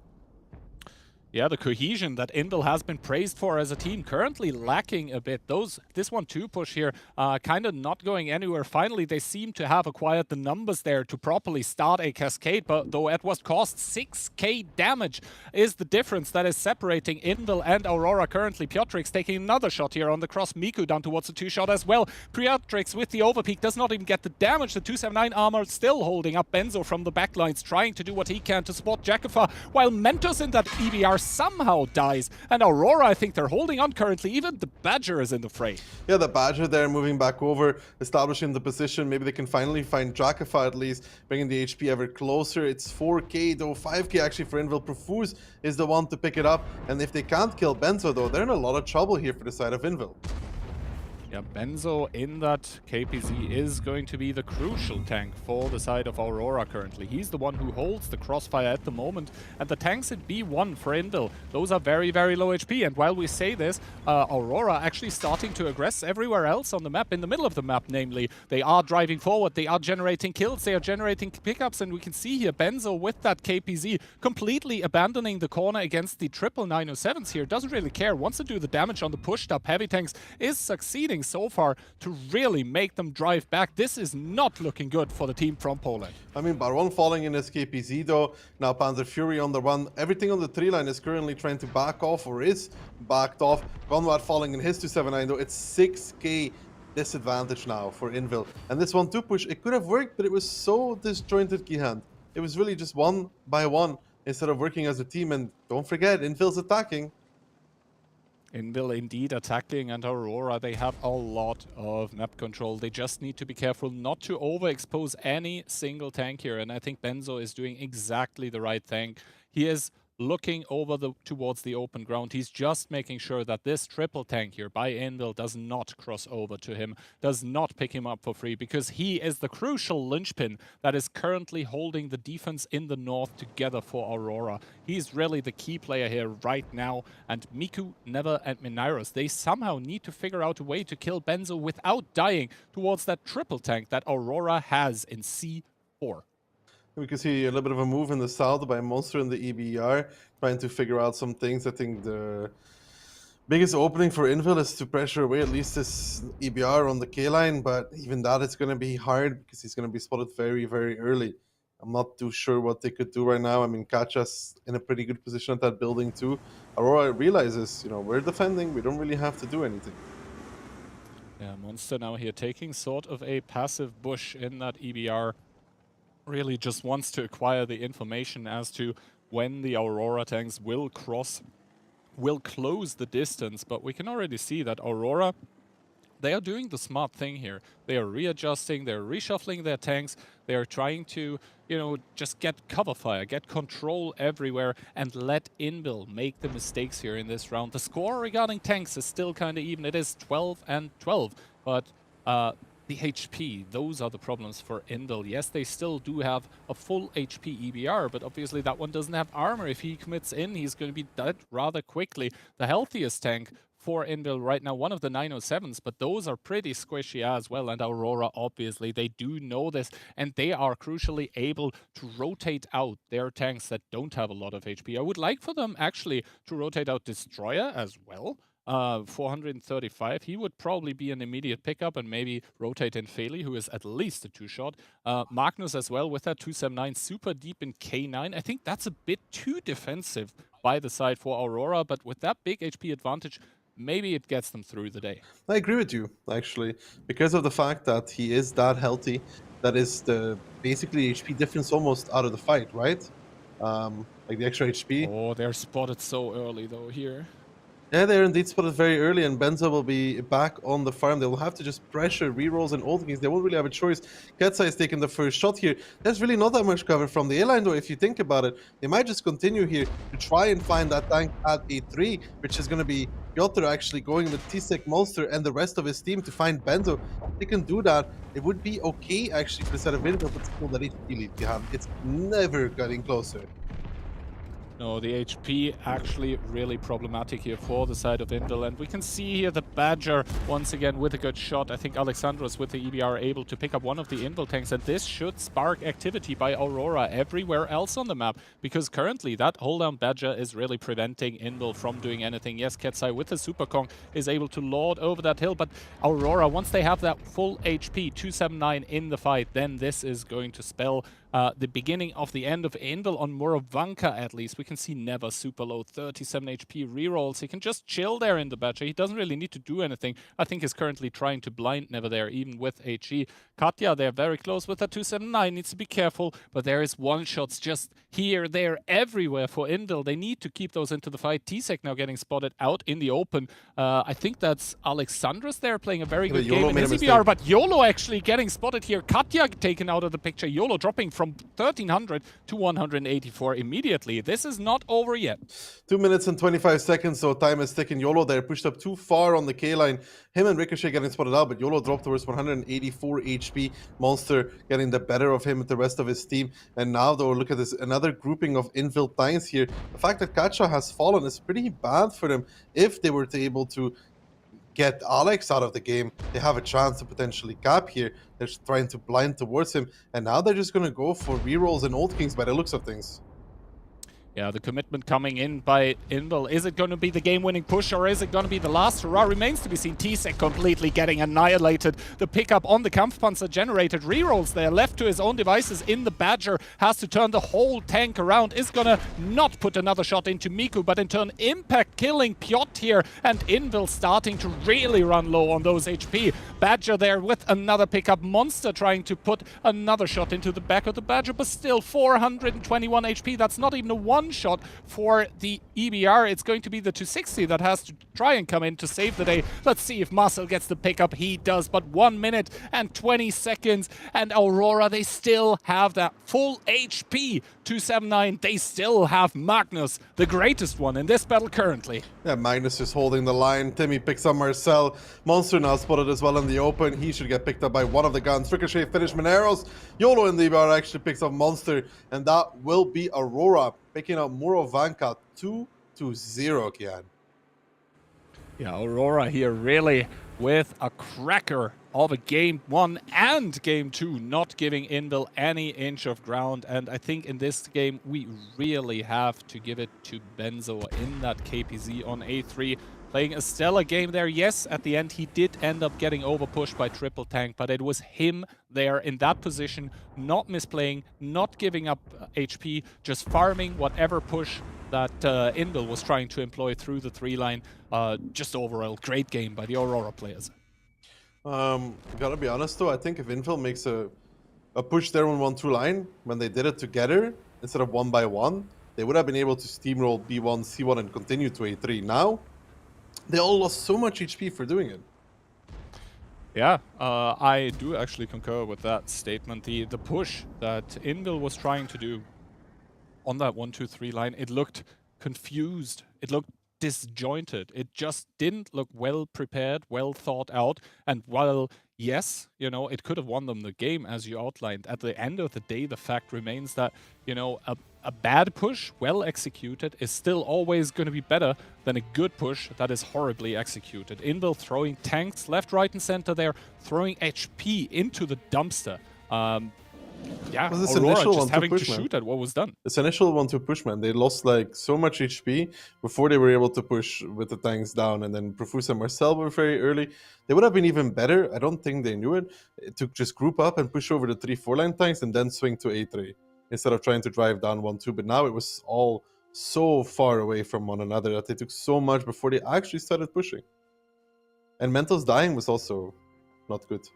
Yeah, the cohesion that Invil has been praised for as a team currently lacking a bit. This 1-2 push here kind of not going anywhere. Finally, they seem to have acquired the numbers there to properly start a cascade, but though at what cost 6k damage is the difference that is separating Invil and Aurora currently. Piotrix taking another shot here on the cross. Miku down towards the 2-shot as well. Piotrix with the overpeak does not even get the damage. The 279 armor still holding up Benzo from the backlines, trying to do what he can to support Jackifar, while Mentos in that EBR somehow dies. And Aurora, I think they're holding on currently. Even the Badger is in the fray. Yeah, the Badger there moving back over, establishing the position. Maybe they can finally find Jackify at least, bringing the HP ever closer. It's 4k though, 5k actually for Invil. Profuse is the one to pick it up. And if they can't kill Benzo though, they're in a lot of trouble here for the side of Invil. Yeah, Benzo in that KPZ is going to be the crucial tank for the side of Aurora currently. He's the one who holds the crossfire at the moment, and the tanks at B1 for Invil, those are very, very low HP. And while we say this, Aurora actually starting to aggress everywhere else on the map, in the middle of the map namely. They are driving forward, they are generating kills, they are generating pickups, and we can see here Benzo with that KPZ completely abandoning the corner against the triple 907s here. Doesn't really care, wants to do the damage on the pushed up heavy tanks, is succeeding so far to really make them drive back. This is not looking good for the team from Poland. I mean, Baron falling in his KPZ though. Now Panzer Fury on the run. Everything on the 3 line is currently trying to back off, or is backed off. Gonwad falling in his 279 though. It's 6k disadvantage now for Invil. And this 1-2 push, it could have worked, but it was so disjointed, Gihan. It was really just one by one instead of working as a team. And don't forget, Invil's attacking. Invil indeed attacking, and Aurora, they have a lot of map control. They just need to be careful not to overexpose any single tank here, and I think Benzo is doing exactly the right thing. He is looking over towards the open ground. He's just making sure that this triple tank here by Invil does not cross over to him, does not pick him up for free, because he is the crucial linchpin that is currently holding the defense in the north together for Aurora. He's really the key player here right now, and Miku, Never, and Minairos, they somehow need to figure out a way to kill Benzo without dying towards that triple tank that Aurora has in C4. We can see a little bit of a move in the south by Monster in the EBR, trying to figure out some things. I think the biggest opening for Invil is to pressure away at least this EBR on the K line, but even that is going to be hard because he's going to be spotted very, very early. I'm not too sure what they could do right now. I mean, Kacha's in a pretty good position at that building too. Aurora realizes, you know, we're defending, we don't really have to do anything. Yeah, Monster now here taking sort of a passive bush in that EBR. Really just wants to acquire the information as to when the Aurora tanks will close the distance, but we can already see that Aurora, they are doing the smart thing here. They are readjusting, they're reshuffling their tanks, they are trying to, you know, just get cover fire, get control everywhere, and let Invil make the mistakes here in this round. The score regarding tanks is still kind of even. It is 12-12, but the HP, those are the problems for Invil. Yes, they still do have a full HP EBR, but obviously that one doesn't have armor. If he commits in, he's going to be dead rather quickly. The healthiest tank for Invil right now, one of the 907s, but those are pretty squishy as well. And Aurora, obviously, they do know this, and they are crucially able to rotate out their tanks that don't have a lot of HP. I would like for them actually to rotate out Destroyer as well. 435, he would probably be an immediate pickup, and maybe rotate in Feli, who is at least a 2-shot. Magnus as well with that 279, super deep in K9. I think that's a bit too defensive by the side for Aurora, but with that big HP advantage, maybe it gets them through the day. I agree with you, actually, because of the fact that he is that healthy. That is the basically HP difference almost out of the fight, right? Like the extra HP. Oh, they're spotted so early though here. Yeah, they're indeed spotted very early, and Benzo will be back on the farm. They will have to just pressure rerolls and all things. They won't really have a choice. Ketsa is taking the first shot here. There's really not that much cover from the A-line, though, if you think about it. They might just continue here to try and find that tank at A3, which is going to be Piotr actually going with T-Sec Monster and the rest of his team to find Benzo. If they can do that, it would be okay, actually, for the set of Invil, but still that HP lead behind. It's never getting closer. No, the HP actually really problematic here for the side of Indel, and we can see here the Badger once again with a good shot. I think Alexandros with the EBR able to pick up one of the Indel tanks, and this should spark activity by Aurora everywhere else on the map, because currently that hold down Badger is really preventing Indel from doing anything. Yes, Ketsai with the Super Kong is able to lord over that hill, but Aurora, once they have that full HP, 279 in the fight, then this is going to spell the beginning of the end of Indel on Murovanka at least. We can see Never super low, 37 HP rerolls. He can just chill there in the Badger. He doesn't really need to do anything. I think he's currently trying to blind Never there, even with HE. Katya, they're very close with that 279. Needs to be careful, but there is one-shots just here, there, everywhere for Indel. They need to keep those into the fight. T-Sec now getting spotted out in the open. I think that's Alexandros there playing a very good game in his EBR, but YOLO actually getting spotted here. Katya taken out of the picture. YOLO dropping from 1300 to 184 immediately. This is not over yet. 2 minutes and 25 seconds, so time is ticking. YOLO there pushed up too far on the K-line. Him and Ricochet getting spotted out, but YOLO dropped towards 184 HP. Monster getting the better of him with the rest of his team. And now, though, look at this, another grouping of infill tanks here. The fact that Katja has fallen is pretty bad for them. If they were to able to get Alex out of the game, they have a chance to potentially cap here. They're just trying to blind towards him, and now they're just going to go for rerolls and Old Kings by the looks of things. Yeah, the commitment coming in by Indel. Is it going to be the game-winning push, or is it going to be the last hurrah? Remains to be seen. T-Sec completely getting annihilated. The pickup on the Kampfpanzer generated rerolls there, left to his own devices in the Badger. Has to turn the whole tank around. Is going to not put another shot into Miku, but in turn impact killing Piotr here. And Indel starting to really run low on those HP. Badger there with another pickup. Monster trying to put another shot into the back of the Badger, but still 421 HP. That's not even a one shot for the EBR. It's going to be the 260 that has to try and come in to save the day. Let's see if Marcel gets the pickup. He does, but 1 minute and 20 seconds. And Aurora, they still have that full HP. 279, they still have Magnus, the greatest one in this battle currently. Yeah, Magnus is holding the line. Timmy picks up Marcel. Monster now spotted as well in the open. He should get picked up by one of the guns. Ricochet finished Mineros. YOLO in the EBR actually picks up Monster, and that will be Aurora picking up Murovanka 2-0, Kian. Yeah, Aurora here really with a cracker of a game 1 and game 2, not giving Indel any inch of ground. And I think in this game we really have to give it to Benzo in that KPZ on A3. Playing a stellar game there. Yes, at the end he did end up getting overpushed by Triple Tank, but it was him there in that position, not misplaying, not giving up HP, just farming whatever push that Indel was trying to employ through the 3-line. Just overall great game by the Aurora players. Gotta be honest though, I think if Infill makes a push there on 1-2 line, when they did it together instead of 1 by 1, they would have been able to steamroll B1, C1 and continue to A3. Now, they all lost so much HP for doing it. Yeah, I do actually concur with that statement. The push that Indel was trying to do on that 1-2-3 line, it looked confused. It looked disjointed. It just didn't look well prepared, well thought out. And while, yes, you know, it could have won them the game as you outlined, at the end of the day, the fact remains that, you know, a bad push, well executed, is still always going to be better than a good push that is horribly executed. Indel throwing tanks left, right, and center there, throwing HP into the dumpster. Yeah, Aurora just having to shoot at what was done. This initial 1-2 push, man, they lost like so much HP before they were able to push with the tanks down, and then Profuse and Marcel were very early. They would have been even better. I don't think they knew it. It took just group up and push over the 3-4 line tanks and then swing to A3 instead of trying to drive down 1-2. But now it was all so far away from one another that they took so much before they actually started pushing. And Mental's dying was also not good.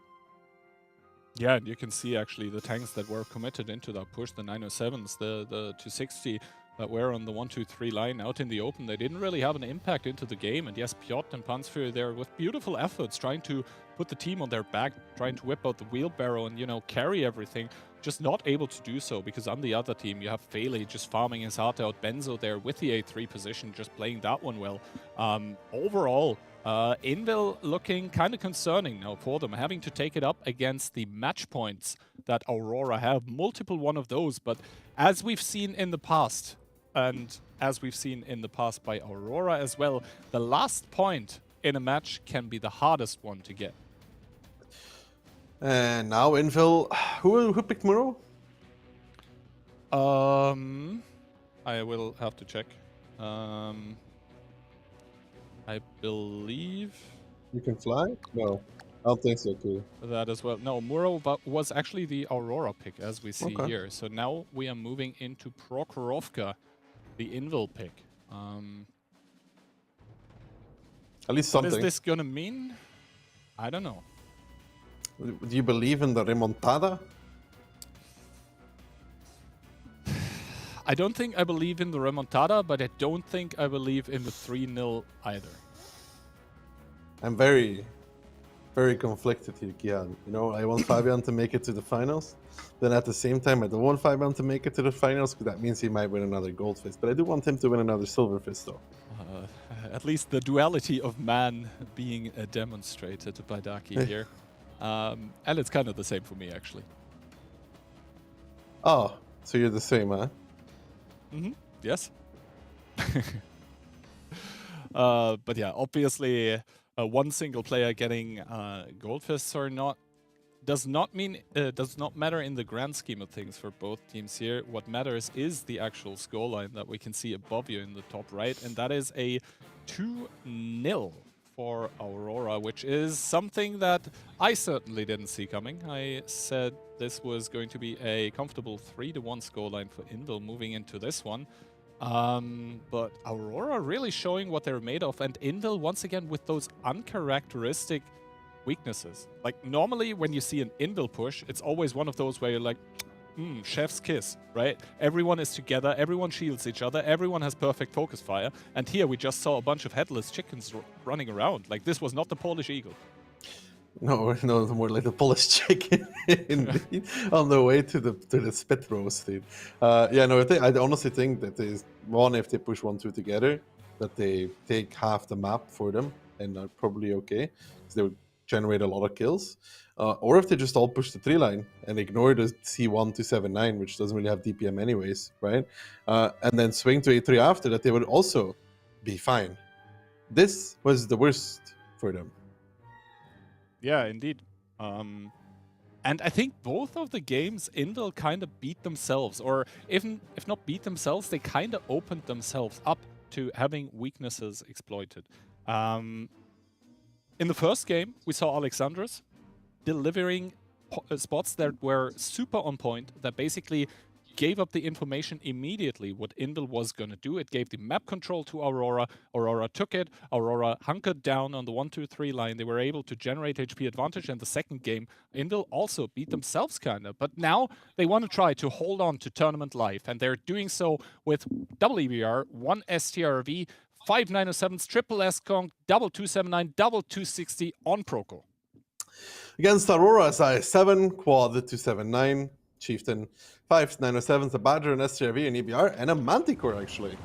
Yeah, you can see actually the tanks that were committed into that push, the 907s, the 260 that were on the 1-2-3 line out in the open. They didn't really have an impact into the game. And yes, Piotr and Pansfir there with beautiful efforts, trying to put the team on their back, trying to whip out the wheelbarrow and, you know, carry everything. Just not able to do so, because on the other team you have Fele just farming his heart out. Benzo there with the A3 position, just playing that one well. Overall, Indel looking kind of concerning now for them, having to take it up against the match points that Aurora have. Multiple one of those, but as we've seen in the past, and as we've seen in the past by Aurora as well, the last point in a match can be the hardest one to get. And now Invil, who picked Muro? I will have to check. I believe You can fly? No, I don't think so too. that as well. No, Muro was actually the Aurora pick, as we see Okay. here. So now we are moving into Prokhorovka, the Invil pick. At least What is something. this gonna mean? I don't know. Do you believe in the remontada? I don't think I believe in the remontada, but I don't think I believe in the 3-0 either. I'm very, very conflicted here, Kian. You know, I want Fabian to make it to the finals. Then at the same time, I don't want Fabian to make it to the finals because that means he might win another gold fist. But I do want him to win another silver fist, though. At least the duality of man being demonstrated by Daki here. And it's kind of the same for me, actually. Oh, so you're the same, huh? Mm-hmm. Yes. But yeah, obviously, one single player getting gold fists or not does not matter in the grand scheme of things for both teams here. What matters is the actual scoreline that we can see above you in the top right, and that is a 2-0 for Aurora, which is something that I certainly didn't see coming. I said this was going to be a comfortable 3-1 scoreline for Invil moving into this one. But Aurora really showing what they're made of, and Invil once again with those uncharacteristic weaknesses. Like normally when you see an Invil push, it's always one of those where you're like, chef's kiss, right? Everyone is together, everyone shields each other, everyone has perfect focus fire, and here we just saw a bunch of headless chickens running around. Like this was not the Polish eagle. No, more like the Polish chicken indeed, on the way to the spit roast, dude. Yeah, no, I honestly think that is one, if they push 1-2 together, that they take half the map for them and are probably okay, because they would generate a lot of kills. Or if they just all push the 3 line and ignore the C1 to 7-9, which doesn't really have DPM anyways, right? And then swing to A3 after that, they would also be fine. This was the worst for them. Yeah, indeed. And I think both of the games, Invil kind of beat themselves, or if not beat themselves, they kind of opened themselves up to having weaknesses exploited. In the first game, we saw Alexandros delivering spots that were super on point, that basically gave up the information immediately what Invil was going to do. It gave the map control to Aurora. Aurora took it. Aurora hunkered down on the 1-2-3 line. They were able to generate HP advantage. And the second game, Invil also beat themselves kind of. But now they want to try to hold on to tournament life. And they're doing so with double EBR, 1 STRV, 5 907s, triple S-Conk, double 279, double 260 on Proco. Against Aurora, SI7, quad 279, Chieftain, 5 907s, a Badger, an STRV, an EBR, and a Manticore, actually.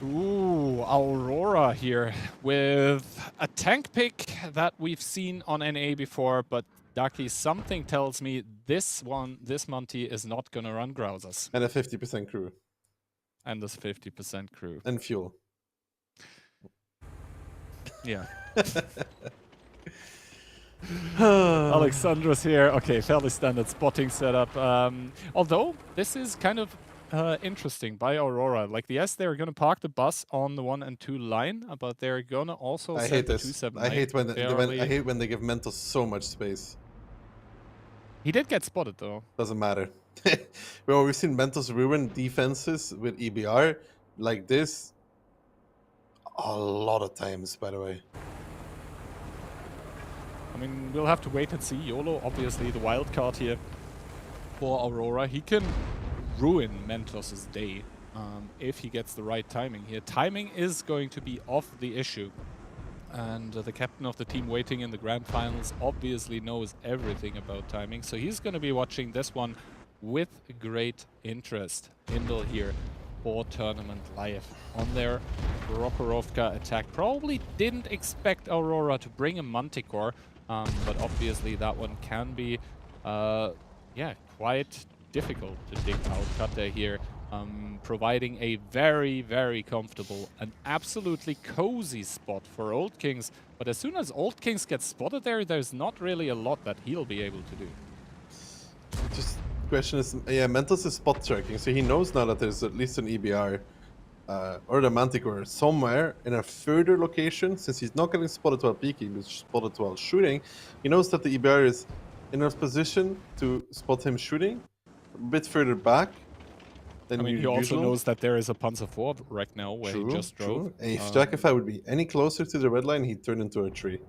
Ooh, Aurora here with a tank pick that we've seen on NA before, but Daki, something tells me this Monty is not gonna run Grousers. And a 50% crew. And this 50% crew. And fuel. Yeah. Alexandros here. Okay, fairly standard spotting setup. Although this is kind of interesting by Aurora. Like, yes, they're gonna park the bus on the 1 and 2 line, but they're gonna also I set hate the this. 279 I hate fairly. I hate when they give Mentos so much space. He did get spotted though. Doesn't matter. Well, we've seen Mentos ruin defenses with EBR like this a lot of times, by the way. I mean, we'll have to wait and see. YOLO, obviously, the wild card here for Aurora. He can ruin Mentos' day if he gets the right timing here. Timing is going to be off the issue. And the captain of the team waiting in the grand finals obviously knows everything about timing. So he's going to be watching this one with great interest. Invil here for Tournament Live on their Prokhorovka attack. Probably didn't expect Aurora to bring a Manticore, but obviously that one can be, yeah, quite difficult to dig out. Kate here providing a very, very comfortable and absolutely cozy spot for Old Kings. But as soon as Old Kings gets spotted there, there's not really a lot that he'll be able to do. Just the question is, yeah, Mentos is spot tracking, so he knows now that there's at least an EBR or the Manticore somewhere in a further location. Since he's not getting spotted while peeking, but spotted while shooting, he knows that the EBR is in a position to spot him shooting a bit further back. I mean, he also knows that there is a Panzer IV right now where he just drove. If Jackify would be any closer to the red line, he'd turn into a tree.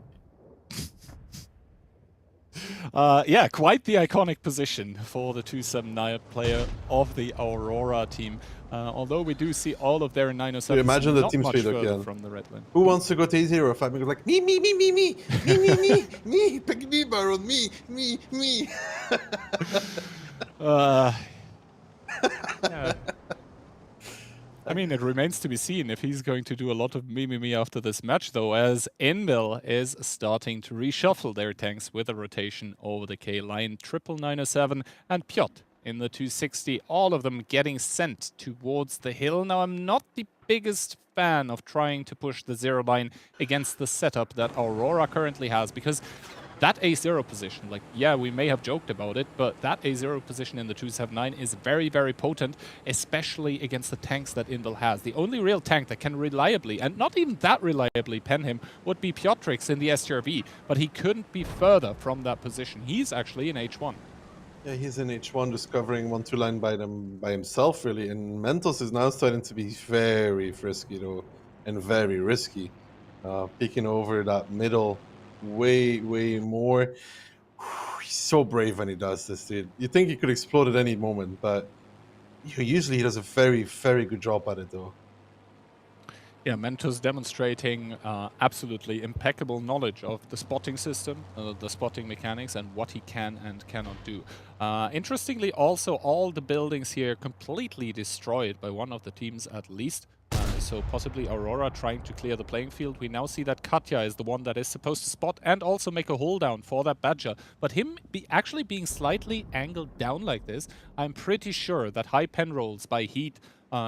Yeah, quite the iconic position for the 279 player of the Aurora team. Although we do see all of their 907s imagine the not team much speed further again from the red line. Who wants to go to A0? If I'm like, me, pick me, Baron, me. Yeah. I mean, it remains to be seen if he's going to do a lot of me after this match, though, as Envil is starting to reshuffle their tanks with a rotation over the K line. Triple 907 and Piotr in the 260, all of them getting sent towards the hill. Now, I'm not the biggest fan of trying to push the 0 line against the setup that Aurora currently has, because that A0 position, like, yeah, we may have joked about it, but that A0 position in the 279 is very, very potent, especially against the tanks that Invil has. The only real tank that can reliably, and not even that reliably, pen him would be Piotrix in the STRV, but he couldn't be further from that position. He's actually in H1. Yeah, he's in H1 just covering 1-2 line by himself, really. And Mentos is now starting to be very frisky, though, and very risky. Peeking over that middle way more. He's so brave when he does this, dude. You think he could explode at any moment, but usually he does a very, very good job at it, though. Yeah, Mentos demonstrating absolutely impeccable knowledge of the spotting system, the spotting mechanics, and what he can and cannot do. Interestingly, also, all the buildings here completely destroyed by one of the teams at least. So possibly Aurora trying to clear the playing field. We now see that Katya is the one that is supposed to spot and also make a hold down for that Badger. But him actually being slightly angled down like this, I'm pretty sure that high pen rolls by Heat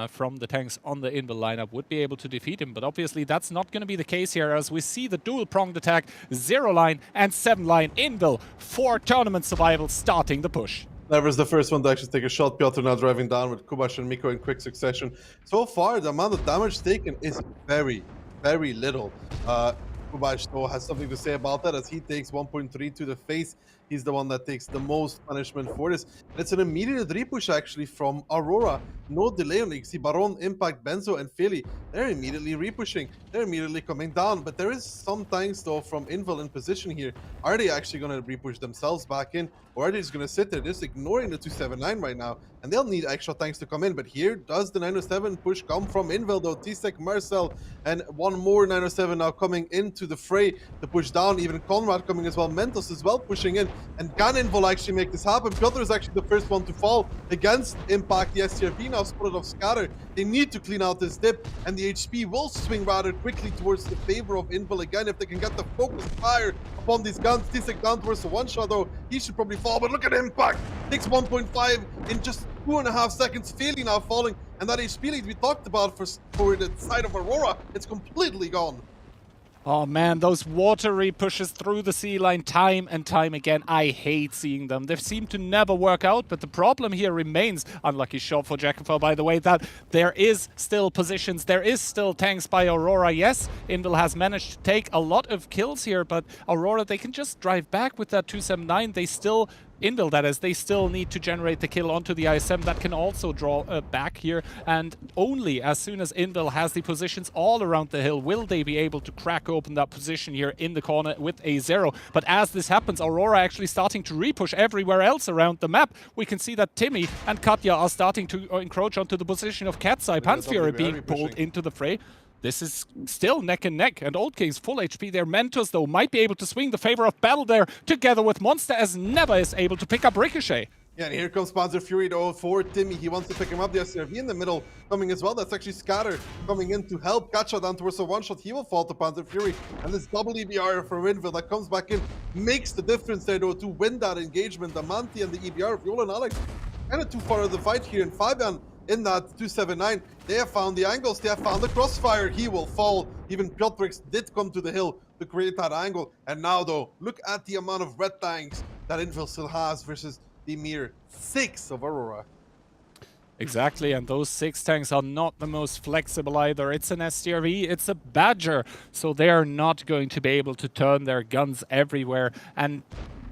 from the tanks on the Invil lineup would be able to defeat him. But obviously that's not going to be the case here, as we see the dual-pronged attack, 0 line and 7 line Invil for tournament survival starting the push. Never's the first one to actually take a shot. Piotr now driving down with Kubash and Miko in quick succession. So far, the amount of damage taken is very, very little. Kubash, though, has something to say about that, as he takes 1.3 to the face. He's the one that takes the most punishment for this. It's an immediate repush, actually, from Aurora. No delay on it. You see Baron, Impact, Benzo, and Philly. They're immediately repushing. They're immediately coming down. But there is some tanks, though, from Invil in position here. Are they actually going to repush themselves back in? Or are they just going to sit there, just ignoring the 279 right now? And they'll need extra tanks to come in. But here does the 907 push come from Invil, though. T-Sec, Marcel, and one more 907 now coming into the fray to push down. Even Conrad coming as well. Mentos as well pushing in. And can Invil actually make this happen? Piotr is actually the first one to fall against Impact. The STRV now spotted off Scatter. They need to clean out this dip, and the HP will swing rather quickly towards the favor of Invil again if they can get the focused fire upon these guns. T-Sec down towards the one shot, though. He should probably fall, but look at Impact. Takes 1.5 in just 2.5 seconds. Failing now falling, and that HP lead we talked about for the side of Aurora, it's completely gone. Oh man, those water repushes through the C line time and time again. I hate seeing them. They seem to never work out, but the problem here remains, unlucky shot for Jackifel, by the way, that there is still positions, there is still tanks by Aurora. Yes, Invil has managed to take a lot of kills here, but Aurora, they can just drive back with that 279. They still... Invil, that is, they still need to generate the kill onto the ISM that can also draw back here, and only as soon as Invil has the positions all around the hill will they be able to crack open that position here in the corner with a 0. But as this happens, Aurora actually starting to repush everywhere else around the map. We can see that Timmy and Katya are starting to encroach onto the position of Katsai. Panzfury being pulled into the fray. This is still neck and neck, and Old King's full HP. Their Mentos, though, might be able to swing the favor of battle there, together with Monster, as Never is able to pick up Ricochet. Yeah, and here comes Panzerfury, though, for Timmy. He wants to pick him up. The SRV in the middle coming as well. That's actually Scatter coming in to help. Gacha down towards the one-shot. He will fall to Panzerfury. And this double EBR for Winville that comes back in makes the difference there, though, to win that engagement. The Manti and the EBR of Yola and Alex kind of too far of the fight here. And Fabian in that 279. They have found the angles, they have found the crossfire. He will fall. Even Piotrix did come to the hill to create that angle. And now though, look at the amount of red tanks that Invil still has versus the mere 6 of Aurora. Exactly, and those 6 tanks are not the most flexible either. It's an STRV, it's a Badger, so they are not going to be able to turn their guns everywhere. And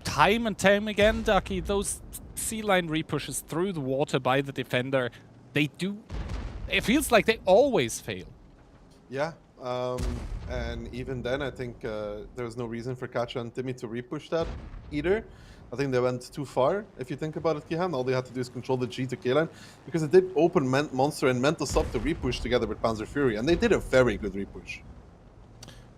time again, Ducky, those C-line repushes through the water by the defender, it feels like they always fail. Yeah, and even then, I think there was no reason for Katja and Timmy to repush that either. I think they went too far, if you think about it, Kihan. All they had to do is control the G to K-line, because it did open Monster and Mental Stop to repush together with Panzer Fury, and they did a very good repush.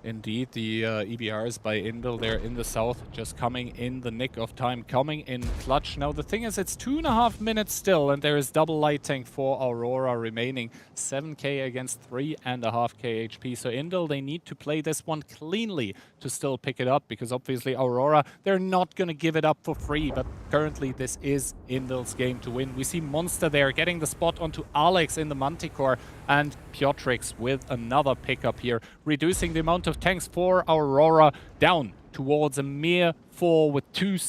Indeed, the EBRs by Invil there in the south, just coming in the nick of time, coming in clutch. Now, the thing is, it's 2.5 minutes still, and there is double light tank for Aurora remaining. 7k against 3.5k HP. So Invil, they need to play this one cleanly to still pick it up, because obviously Aurora, they're not going to give it up for free, but currently this is Invil's game to win. We see Monster there getting the spot onto Alex in the Manticore, and Piotrix with another pickup here, reducing the amount of tanks for Aurora down towards a mere 4 with 2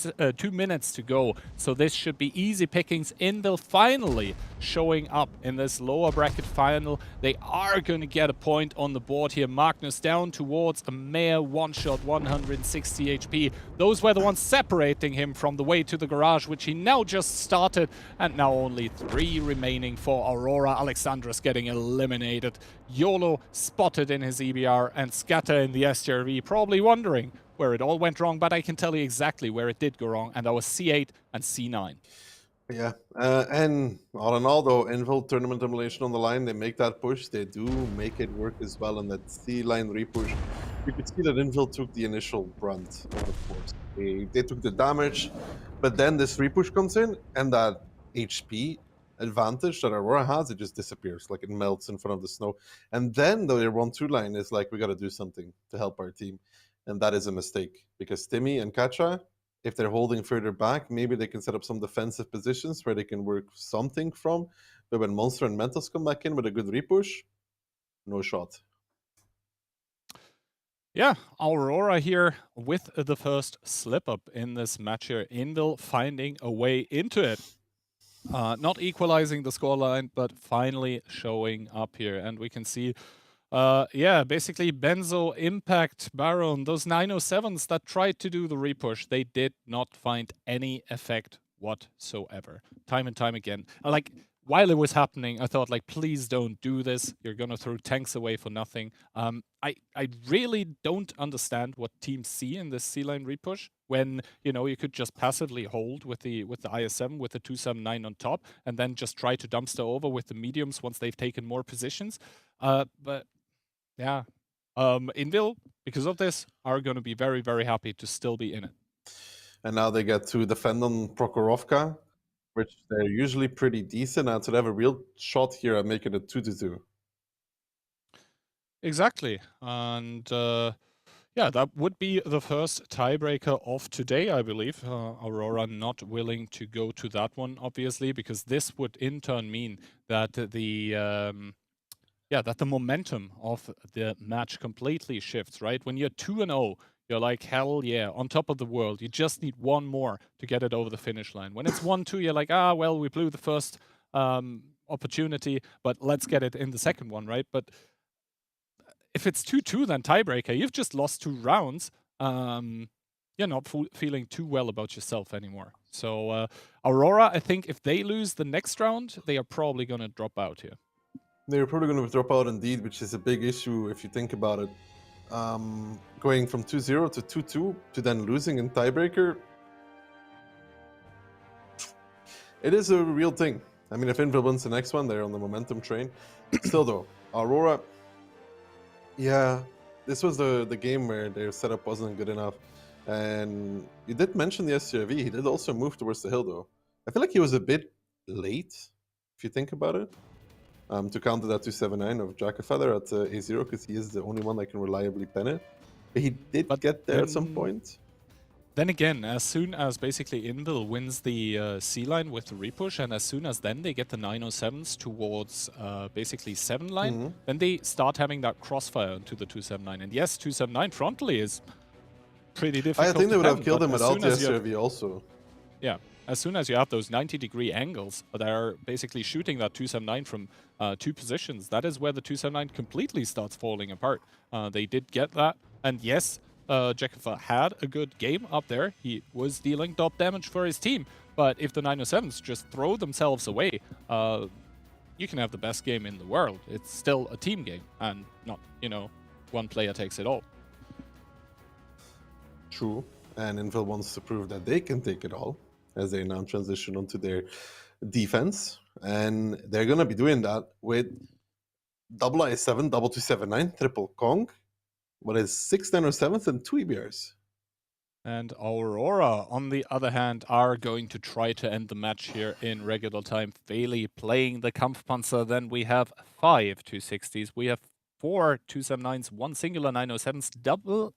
minutes to go. So this should be easy pickings. Invil finally showing up in this lower bracket final. They are going to get a point on the board here. Magnus down towards a mere one-shot, 160 HP. Those were the ones separating him from the way to the garage, which he now just started. And now only 3 remaining for Aurora. Alexandros getting eliminated. YOLO spotted in his EBR, and Scatter in the STRV, probably wondering where it all went wrong, but I can tell you exactly where it did go wrong, and that was C8 and C9. Yeah, and all in all, though, Invil tournament domination on the line, they make that push. They do make it work as well on that C-line repush. You could see that Invil took the initial brunt, of course. They took the damage, but then this repush comes in, and that HP advantage that Aurora has, it just disappears, like it melts in front of the snow. And then their 1-2 line is like, we got to do something to help our team. And that is a mistake, because Timmy and Katja, if they're holding further back, maybe they can set up some defensive positions where they can work something from. But when Monster and Mentos come back in with a good repush, no shot. Yeah, Aurora here with the first slip-up in this match here. Invil finding a way into it. Not equalizing the scoreline, but finally showing up here. And we can see yeah, basically Benzo, Impact, Baron, those 907s that tried to do the repush, they did not find any effect whatsoever. Time and time again. Like, while it was happening, I thought, like, please don't do this. You're gonna throw tanks away for nothing. I really don't understand what teams see in this C-line repush when, you know, you could just passively hold with the IS-7, with the 279 on top, and then just try to dumpster over with the mediums once they've taken more positions. But yeah, Invil, because of this, are going to be very, very happy to still be in it. And now they get to defend on Prokhorovka, which they're usually pretty decent at. So they have a real shot here at making it 2-2. Exactly. And yeah, that would be the first tiebreaker of today, I believe. Aurora not willing to go to that one, obviously, because this would in turn mean that that the momentum of the match completely shifts, right? When you're 2-0, you're like, hell yeah, on top of the world. You just need one more to get it over the finish line. When it's 1-2, you're like, well, we blew the first opportunity, but let's get it in the second one, right? But if it's 2-2, then tiebreaker, you've just lost 2 rounds. You're not feeling too well about yourself anymore. So Aurora, I think if they lose the next round, they are probably going to drop out here. They're probably going to drop out indeed, which is a big issue if you think about it. Going from 2-0 to 2-2 to then losing in tiebreaker, it is a real thing. I mean, if Invil wins the next one, they're on the momentum train. Still though, Aurora, yeah, this was the game where their setup wasn't good enough. And you did mention the SCRV. He did also move towards the hill though. I feel like he was a bit late, if you think about it. To counter that 279 of Jackafeather at A0, because he is the only one that can reliably pen it. But he did get there at some point. Then again, as soon as basically Invil wins the C line with the repush, and as soon as then they get the 907s towards basically 7 line, then they start having that crossfire into the 279. And yes, 279 frontally is pretty difficult. I think they would have defend, killed but him as without soon the as you have- SRV also. Yeah, as soon as you have those 90-degree angles that are basically shooting that 279 from 2 positions, that is where the 279 completely starts falling apart. They did get that, and yes, Jekova had a good game up there. He was dealing top damage for his team, but if the 907s just throw themselves away, you can have the best game in the world. It's still a team game, and not, one player takes it all. True. And Infill wants to prove that they can take it all as they now transition onto their defense. And they're going to be doing that with double I7, double 279, triple Kong. What is 6 907s and 2 EBRs? And Aurora, on the other hand, are going to try to end the match here in regular time. Fairly playing the Kampfpanzer. Then we have 5 260s. We have 4 279s, 1 singular 907s, double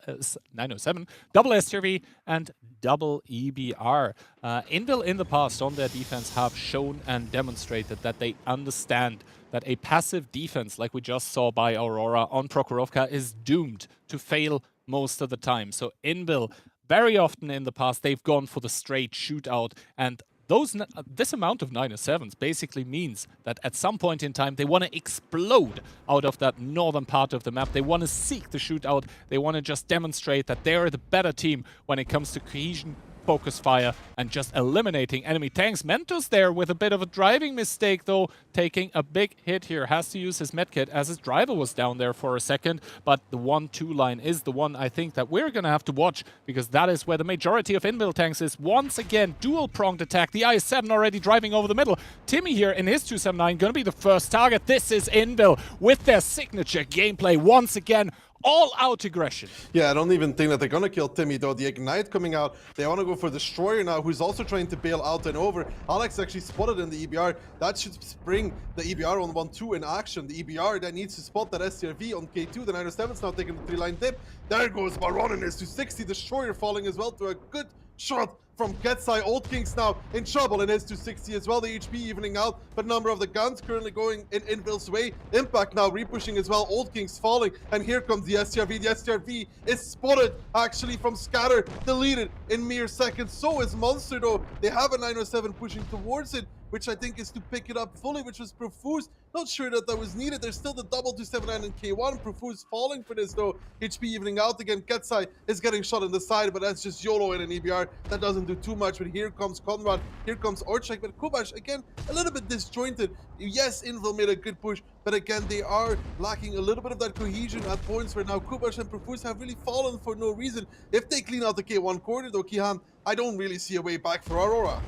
907, double SRV, and double EBR. Invil in the past on their defense have shown and demonstrated that they understand that a passive defense, like we just saw by Aurora on Prokhorovka, is doomed to fail most of the time. So Invil, very often in the past, they've gone for the straight shootout, and this amount of 907s basically means that at some point in time they want to explode out of that northern part of the map. They want to seek the shootout. They want to just demonstrate that they're the better team when it comes to cohesion, focus fire, and just eliminating enemy tanks. Mentos there with a bit of a driving mistake, though, taking a big hit here. Has to use his medkit as his driver was down there for a second, but the 1-2 line is the one I think that we're going to have to watch, because that is where the majority of Invil tanks is. Once again, dual-pronged attack. The I7 already driving over the middle. Timmy here in his 279 going to be the first target. This is Invil with their signature gameplay once again. All-out aggression. Yeah, I don't even think that they're gonna kill Timmy, though. The Ignite coming out. They want to go for Destroyer now, who's also trying to bail out and over. Alex actually spotted in the EBR. That should bring the EBR on 1-2 in action. The EBR that needs to spot that SCRV on K2. The 907's now taking the 3-line dip. There goes Baron in his 260. Destroyer falling as well to a good shot from Ketsai. Old King's now in trouble in his 260 as well. The HP evening out, but number of the guns currently going in Invil's way. Impact now repushing as well. Old King's falling, and here comes the STRV. The STRV is spotted actually from Scatter, deleted in mere seconds. So is Monster, though. They have a 907 pushing towards it, which I think is to pick it up fully, which was Profuse. Not sure that was needed. There's still the double 279 and K1. Profuse falling for this, though. HP evening out again. Ketsai is getting shot on the side, but that's just YOLO in an EBR. That doesn't do too much, but here comes Conrad. Here comes Orchek, but Kubash, again, a little bit disjointed. Yes, Invil made a good push, but again, they are lacking a little bit of that cohesion at points where now Kubash and Profuse have really fallen for no reason. If they clean out the K1 corner, though, Kihan, I don't really see a way back for Aurora.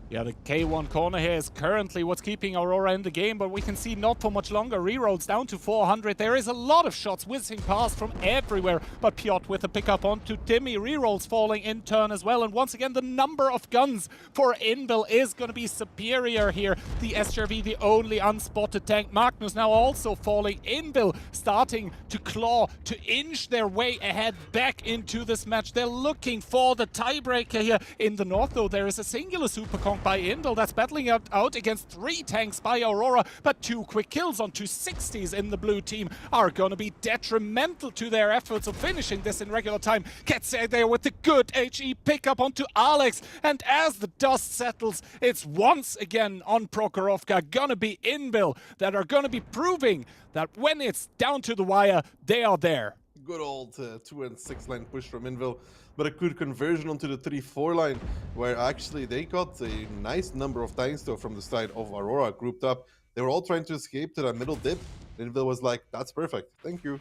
Yeah, the K1 corner here is currently what's keeping Aurora in the game, but we can see not for much longer. Rerolls down to 400. There is a lot of shots whizzing past from everywhere, but Piotr with a pickup onto Timmy. Rerolls falling in turn as well, and once again, the number of guns for Invil is going to be superior here. The SRV, the only unspotted tank. Magnus now also falling. Invil starting to claw, to inch their way ahead back into this match. They're looking for the tiebreaker here. In the north, though, there is a singular super Kong by Invil that's battling out against 3 tanks by Aurora, but 2 quick kills on 260s in the blue team are going to be detrimental to their efforts of finishing this in regular time. Gets there with the good HE pickup onto Alex, and as the dust settles, it's once again on Prokhorovka gonna be Invil that are gonna be proving that when it's down to the wire, they are there. Good old 2 and 6 line push from Invil, but a good conversion onto the 3-4 line, where actually they got a nice number of tanks though from the side of Aurora grouped up. They were all trying to escape to that middle dip. Invil was like, that's perfect, thank you.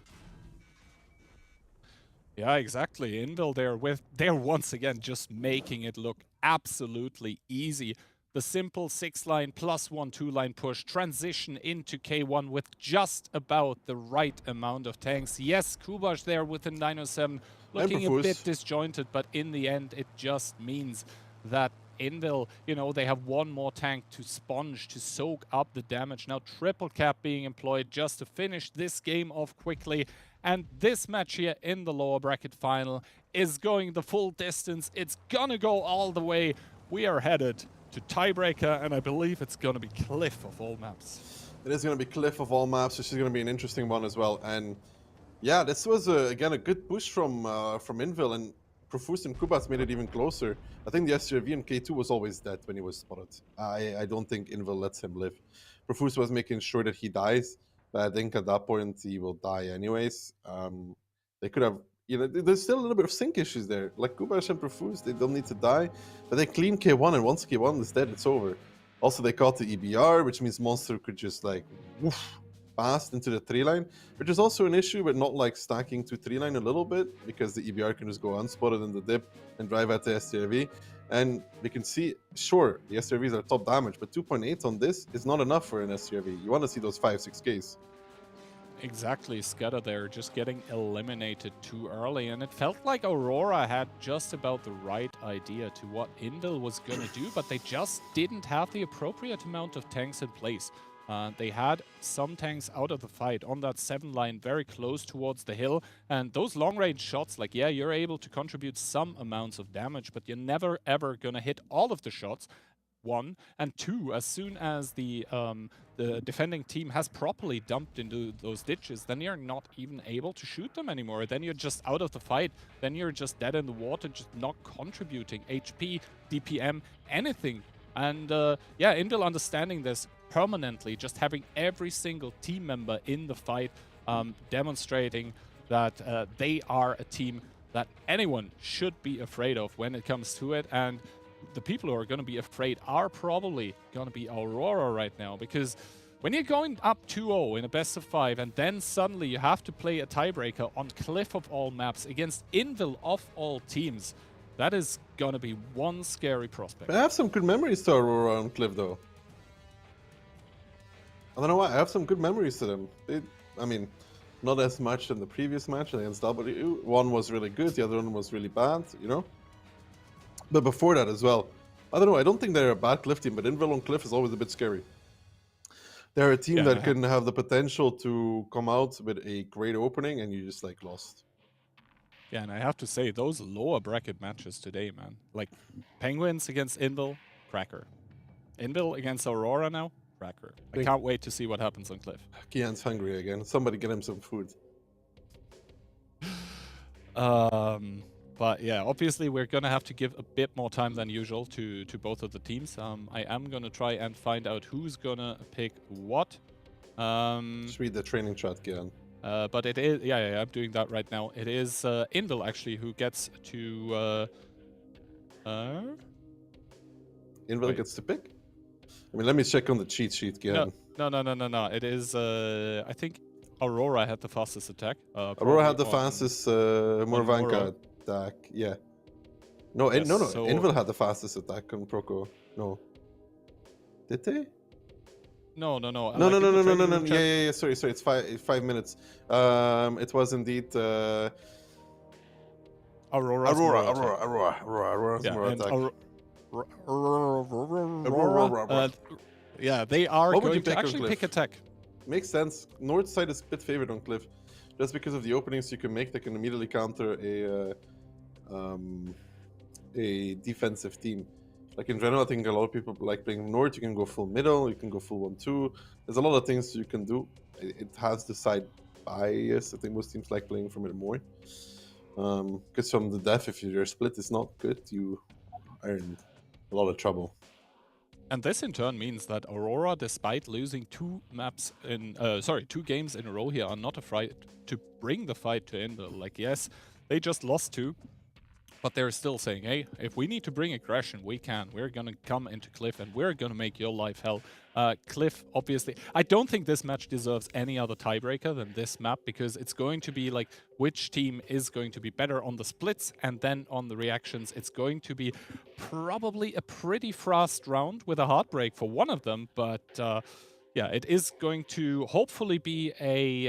Yeah, exactly. Invil they're once again just making it look absolutely easy. The simple 6-line plus 1 2-line push, transition into K1 with just about the right amount of tanks. Yes, Kubash there with the 907 looking a bit disjointed, but in the end it just means that Invil, they have one more tank to sponge, to soak up the damage. Now triple cap being employed just to finish this game off quickly. And this match here in the lower bracket final is going the full distance. It's gonna go all the way. We are headed to tiebreaker, and I believe it's gonna be Cliff of all maps. It is going to be Cliff of all maps. This is going to be an interesting one as well. And yeah, this was again a good push from Invil, and Profus and Kubas made it even closer. I think the SRV and K2 was always dead when he was spotted. I don't think Invil lets him live. Profus was making sure that he dies, but I think at that point he will die anyways. They could have, there's still a little bit of sync issues there. Like Kubas and Profus, they don't need to die, but they clean K1, and once K1 is dead, it's over. Also, they caught the EBR, which means Monster could just like woof fast into the 3-line, which is also an issue with not like stacking to 3-line a little bit, because the EBR can just go unspotted in the dip and drive at the STRV. And we can see, sure, the STRVs are top damage, but 2.8 on this is not enough for an STRV. You want to see those 5-6Ks. Exactly, Scatter there, just getting eliminated too early, and it felt like Aurora had just about the right idea to what Invil was going to do, but they just didn't have the appropriate amount of tanks in place. They had some tanks out of the fight on that 7 line very close towards the hill, and those long-range shots, like, yeah, you're able to contribute some amounts of damage, but you're never ever going to hit all of the shots. 1, and 2, as soon as the defending team has properly dumped into those ditches, then you're not even able to shoot them anymore. Then you're just out of the fight. Then you're just dead in the water, just not contributing HP, DPM, anything. And yeah, Invil understanding this permanently, just having every single team member in the fight, demonstrating that they are a team that anyone should be afraid of when it comes to it. And the people who are going to be afraid are probably going to be Aurora right now, because when you're going up 2-0 in a best of 5 and then suddenly you have to play a tiebreaker on Cliff of all maps against Invil of all teams, that is going to be one scary prospect. I have some good memories to Aurora on Cliff, though. I don't know why, I have some good memories to them. I mean, not as much in the previous match against W. One was really good, the other one was really bad, you know? But before that as well, I don't know, I don't think they're a bad Cliff team, but Invil on Cliff is always a bit scary. They're a team that can have the potential to come out with a great opening and you just like lost. Yeah, and I have to say, those lower bracket matches today, man. Like, Penguins against Invil, cracker. Invil against Aurora now, cracker. I can't wait to see what happens on Cliff. Kian's hungry again. Somebody get him some food. But yeah, obviously we're going to have to give a bit more time than usual to both of the teams. I am going to try and find out who's going to pick what. Just read the training chat, Kian. But it is, yeah, I'm doing that right now. It is Invil actually who gets to... Invil gets to pick? I mean, let me check on the cheat sheet, Kian. No. It is, I think Aurora had the fastest attack. Aurora had the fastest Morvanka attack, yeah. No, Yes, no, so- Invil had the fastest attack on Proco. No. Did they? No. No. Chat. Yeah. Sorry. It's 5 minutes. It was indeed Aurora's Aurora's yeah, more and attack. Aurora. Yeah, they are What would going you pick to on actually Cliff? pick attack. Makes sense. North side is a bit favored on Cliff, just because of the openings you can make that can immediately counter a defensive team. Like in general, I think a lot of people like playing North. You can go full middle, you can go full 1-2. There's a lot of things you can do. It has the side bias. I think most teams like playing from it more. Because from the def, if your split is not good, you are in a lot of trouble. And this in turn means that Aurora, despite losing 2 games in a row here, are not afraid to bring the fight to Invil. Like, yes, they just lost 2, but they're still saying, hey, if we need to bring aggression, we can. We're going to come into Cliff and we're going to make your life hell. Cliff, obviously, I don't think this match deserves any other tiebreaker than this map, because it's going to be like which team is going to be better on the splits and then on the reactions. It's going to be probably a pretty fast round with a heartbreak for one of them, but yeah, it is going to hopefully be a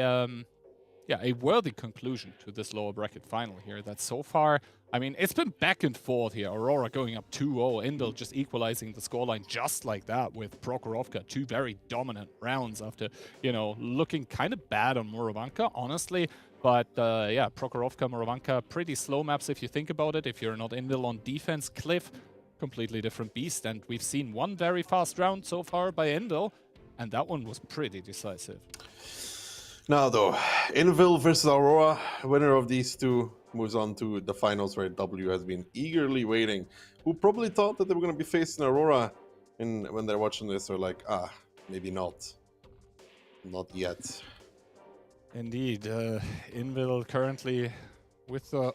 worthy conclusion to this lower bracket final here. That so far, I mean, it's been back and forth here. Aurora going up 2-0, Invil just equalizing the scoreline just like that with Prokhorovka. 2 very dominant rounds after, you know, looking kind of bad on Muravanka, honestly. But yeah, Prokhorovka, Morovanka, pretty slow maps if you think about it. If you're not Invil on defense, Cliff, completely different beast. And we've seen one very fast round so far by Invil, and that one was pretty decisive. Now though, Invil versus Aurora, winner of these two moves on to the finals where W has been eagerly waiting. Who probably thought that they were going to be facing Aurora, and when they're watching this, they're like, maybe not. Not yet. Indeed, Invil currently with the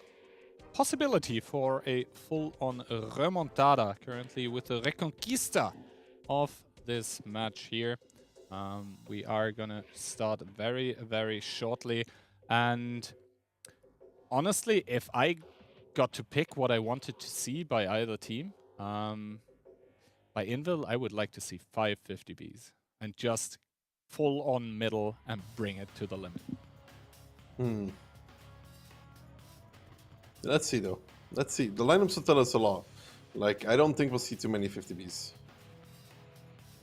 possibility for a full-on remontada, currently with the Reconquista of this match here. We are gonna start very, very shortly, and honestly, if I got to pick what I wanted to see by either team, by Invil, I would like to see 5 50Bs and just full on middle and bring it to the limit. Let's see though. Let's see. The lineups will tell us a lot. Like, I don't think we'll see too many 50Bs.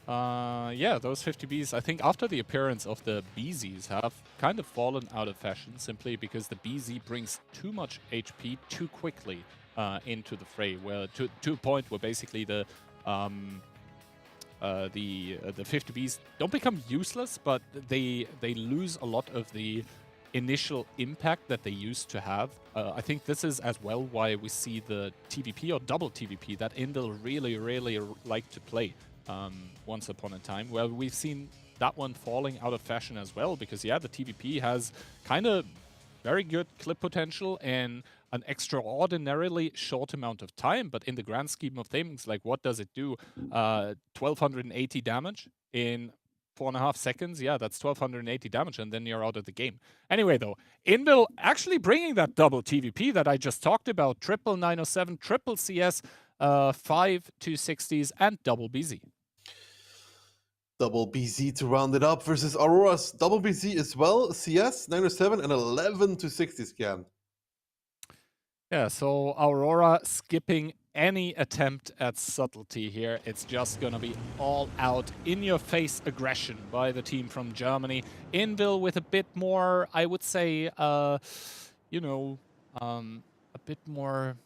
Yeah, those 50Bs, I think after the appearance of the BZs have kind of fallen out of fashion simply because the BZ brings too much HP too quickly into the fray, where to a point where basically the 50Bs don't become useless, but they lose a lot of the initial impact that they used to have. I think this is as well why we see the TVP or double TVP that Invil really like to play once upon a time, where we've seen that one falling out of fashion as well, because yeah, the TVP has kind of very good clip potential in an extraordinarily short amount of time, but in the grand scheme of things, like what does it do? 1280 damage in 4.5 seconds. Yeah, that's 1280 damage, and then you're out of the game. Anyway, though, Invil actually bringing that double TVP that I just talked about, triple 907, triple CS, 5 260s, and double BZ. Double BZ to round it up versus Aurora's double BZ as well, CS, 907, and 11 260 scan. Yeah, so Aurora skipping any attempt at subtlety here. It's just gonna be all out, in-your-face aggression by the team from Germany. Invil with a bit more, I would say, you know, a bit more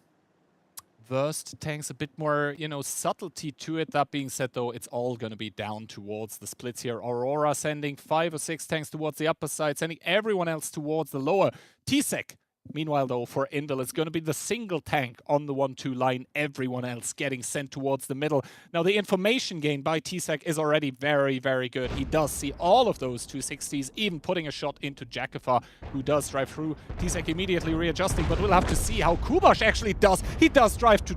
versed tanks, a bit more, you know, subtlety to it. That being said, though, it's all going to be down towards the splits here. Aurora sending 5 or 6 tanks towards the upper side, sending everyone else towards the lower. T-Sec, meanwhile, though, for Invil, it's going to be the single tank on the 1-2 line, everyone else getting sent towards the middle. Now, the information gained by T-Sec is already very good. He does see all of those 260s, even putting a shot into Jakafar, who does drive through. T-Sec immediately readjusting, but we'll have to see how Kubash actually does. He does drive to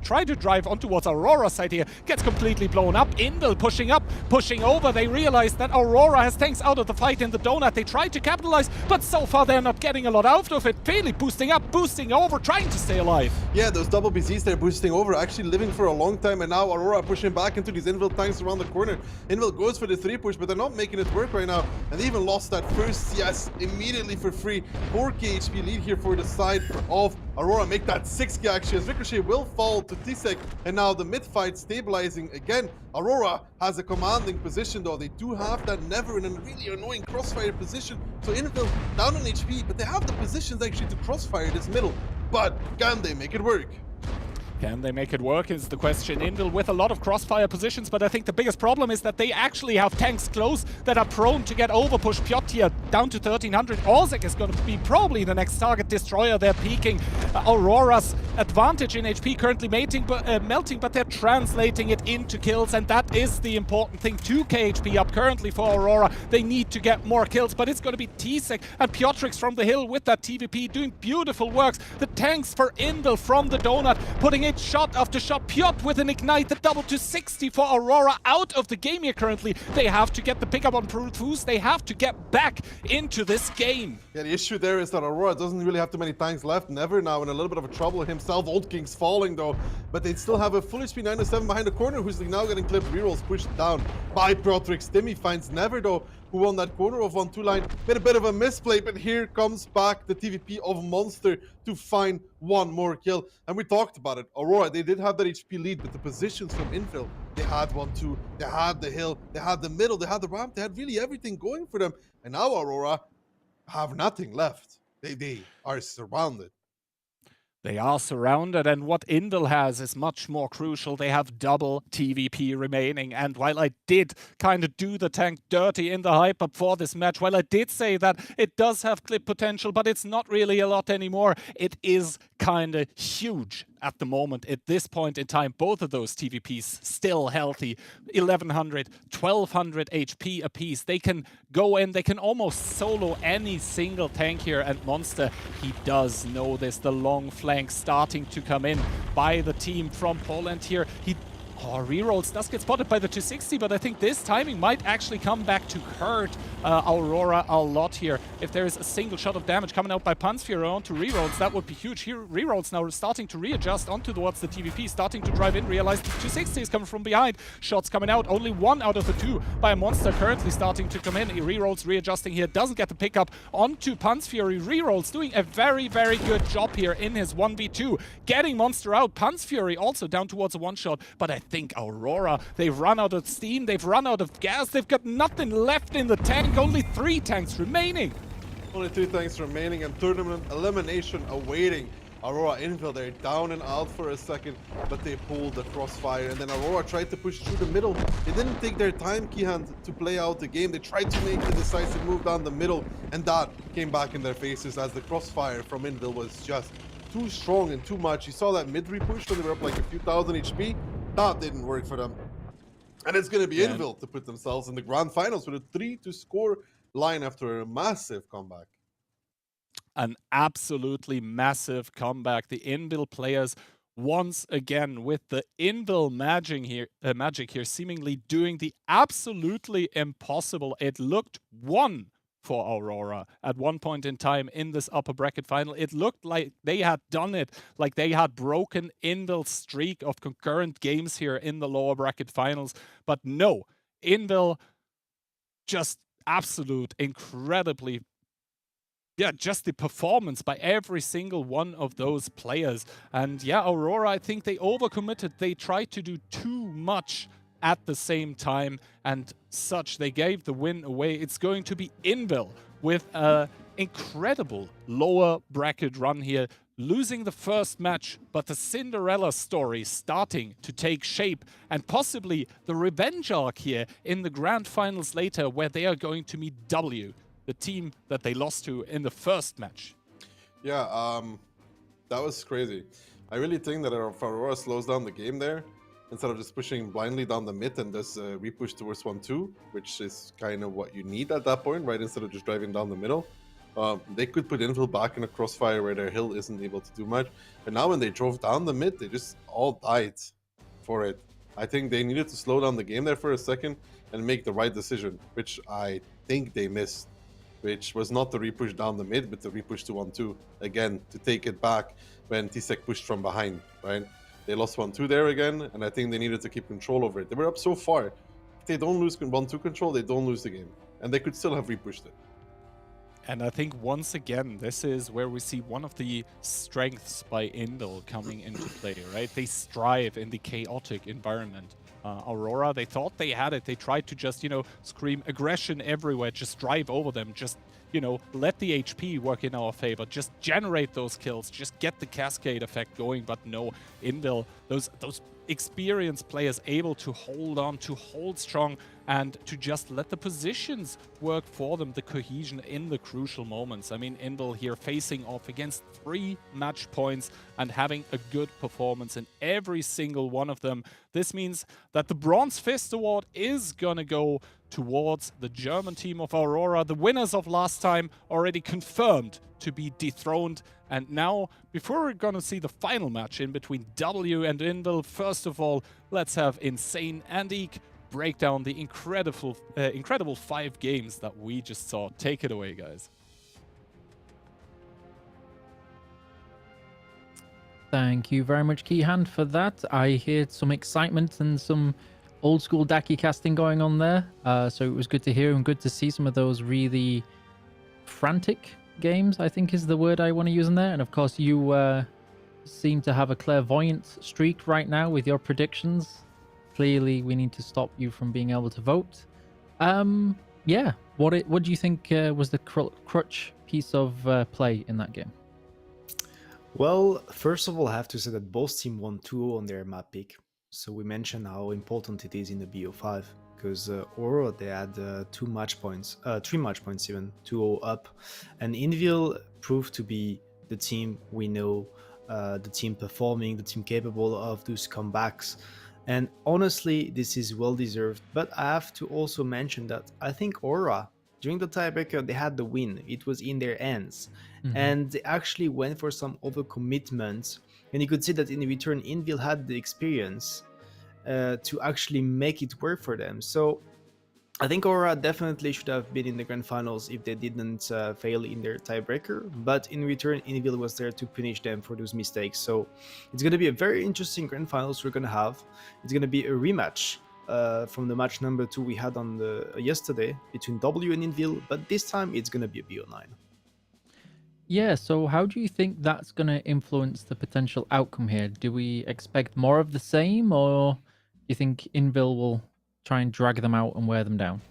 try to drive on towards Aurora's side here. Gets completely blown up. Invil pushing up, pushing over. They realize that Aurora has tanks out of the fight in the donut. They try to capitalize, but so far they're not getting a lot out of it. Really boosting up, boosting over, trying to stay alive. Yeah, those double BZs they're boosting over, actually living for a long time, and now Aurora pushing back into these Invil tanks around the corner. Invil goes for the 3 push, but they're not making it work right now, and they even lost that first CS immediately for free. 4k HP lead here for the side of Aurora. Make that 6k actually, as Ricochet will fall to T-Sec, and now the mid fight stabilizing again. Aurora has a commanding position though. They do have that Never in a really annoying crossfire position, so Invil down on HP, but they have the positions actually to crossfire this middle. But can they make it work? Can they make it work is the question. Invil with a lot of crossfire positions, but I think the biggest problem is that they actually have tanks close that are prone to get overpushed. Piotr here down to 1300. Orzek is going to be probably the next target destroyer. They're peaking. Aurora's advantage in HP currently melting, but they're translating it into kills, and that is the important thing. 2k HP up currently for Aurora. They need to get more kills, but it's going to be T-Sec and Piotrix from the hill with that TVP doing beautiful works. The tanks for Invil from the donut, putting it shot after shot. Piotr with an ignite, the double to 60 for Aurora out of the game here currently. They have to get the pickup on Profuse. They have to get back into this game. Yeah, the issue there is that Aurora doesn't really have too many tanks left. Never now in a little bit of a trouble himself. Old King's falling though, but they still have a full HP 907 behind the corner, who's now getting clipped. Rerolls pushed down by Piotrix. Timmy finds Never though, who on that corner of 1-2 line made a bit of a misplay, but here comes back the TVP of Monster to find one more kill. And we talked about it. Aurora, they did have that HP lead, but the positions from Invil, they had 1-2, they had the hill, they had the middle, they had the ramp, they had really everything going for them. And now Aurora have nothing left. They are surrounded. They are surrounded, and what Invil has is much more crucial. They have double TVP remaining, and while I did kind of do the tank dirty in the hype-up for this match, while I did say that it does have clip potential, but it's not really a lot anymore, it is kind of huge at the moment. At this point in time, both of those TVPs still healthy, 1100, 1200 HP apiece. They can go in, they can almost solo any single tank here, and Monster, he does know this. The long flank starting to come in by the team from Poland here. Rerolls does get spotted by the 260, but I think this timing might actually come back to hurt Aurora a lot here. If there is a single shot of damage coming out by Panzfury onto Rerolls, that would be huge. Here, Rerolls now starting to readjust onto towards the TVP, starting to drive in, realize the 260 is coming from behind. Shots coming out, only one out of the two by a Monster currently starting to come in. Rerolls readjusting here, doesn't get the pickup onto Panzfury. Rerolls doing a very, very good job here in his 1v2, getting Monster out. Panzfury also down towards a one-shot, but I think Aurora, they've run out of steam, they've run out of gas, they've got nothing left in the tank, only 3 tanks remaining. Only 3 tanks remaining and tournament elimination awaiting. Aurora Invil, they're down and out for a second, but they pulled the crossfire, and then Aurora tried to push through the middle. They didn't take their time, Keyhand, to play out the game. They tried to make the decisive move down the middle, and that came back in their faces as the crossfire from Invil was just too strong and too much. You saw that mid repush when they were up like a few thousand HP. That didn't work for them. And it's going to be Invil to put themselves in the grand finals with a 3-to-score line after a massive comeback. An absolutely massive comeback. The Invil players once again with the Invil magic here seemingly doing the absolutely impossible. It looked one for Aurora at one point in time in this upper bracket final. It looked like they had done it, like they had broken Invil's streak of concurrent games here in the lower bracket finals. But no, Invil just absolute, incredibly, just the performance by every single one of those players. And yeah, Aurora, I think they overcommitted. They tried to do too much at the same time, and such, they gave the win away. It's going to be Invil with an incredible lower bracket run here, losing the first match, but the Cinderella story starting to take shape, and possibly the revenge arc here in the grand finals later, where they are going to meet W, the team that they lost to in the first match. Yeah, that was crazy. I really think that if Aurora slows down the game there, instead of just pushing blindly down the mid and does repush towards 1-2, which is kind of what you need at that point, right? Instead of just driving down the middle. They could put Invil back in a crossfire where their hill isn't able to do much. But now when they drove down the mid, they just all died for it. I think they needed to slow down the game there for a second and make the right decision, which I think they missed. Which was not the repush down the mid, but the repush to 1-2. Again, to take it back when T-Sec pushed from behind, right? They lost 1-2 there again, and I think they needed to keep control over it. They were up so far. If they don't lose 1-2 control, they don't lose the game. And they could still have repushed it. And I think once again, this is where we see one of the strengths by Invil coming into play, right? They strive in the chaotic environment. Aurora, they thought they had it. They tried to just, scream aggression everywhere, just drive over them, just, let the HP work in our favor, just generate those kills, just get the cascade effect going. But no, Invil, those experienced players able to hold on, to hold strong, and to just let the positions work for them, the cohesion in the crucial moments. I mean, Invil here facing off against 3 match points and having a good performance in every single one of them. This means that the Bronze Fist Award is gonna go towards the German team of Aurora. The winners of last time already confirmed to be dethroned. And now, before we're gonna see the final match in between W and Invil, first of all, let's have Insane and Eek break down the incredible 5 games that we just saw. Take it away, guys. Thank you very much, Keyhand, for that. I heard some excitement and some old school Daki casting going on there. So it was good to hear and good to see some of those really frantic games, I think is the word I want to use in there. And of course, you seem to have a clairvoyant streak right now with your predictions. Clearly, we need to stop you from being able to vote. Yeah, What do you think was the crutch piece of play in that game? Well, first of all, I have to say that both teams won 2-0 on their map pick. So we mentioned how important it is in the BO5 because Aura they had 2 match points, 3 match points even, 2-0 up, and Invil proved to be the team we know, the team performing, the team capable of those comebacks. And honestly, this is well deserved. But I have to also mention that I think Aura during the tiebreaker they had the win. It was in their hands and they actually went for some overcommitment. And you could see that in return, Invil had the experience to actually make it work for them. So I think Aura definitely should have been in the grand finals if they didn't fail in their tiebreaker. But in return, Invil was there to punish them for those mistakes. So it's going to be a very interesting grand finals we're going to have. It's going to be a rematch from the match number 2 we had on the yesterday between W and Invil, but this time it's going to be a BO9. Yeah, so how do you think that's going to influence the potential outcome here? Do we expect more of the same, or do you think Invil will try and drag them out and wear them down?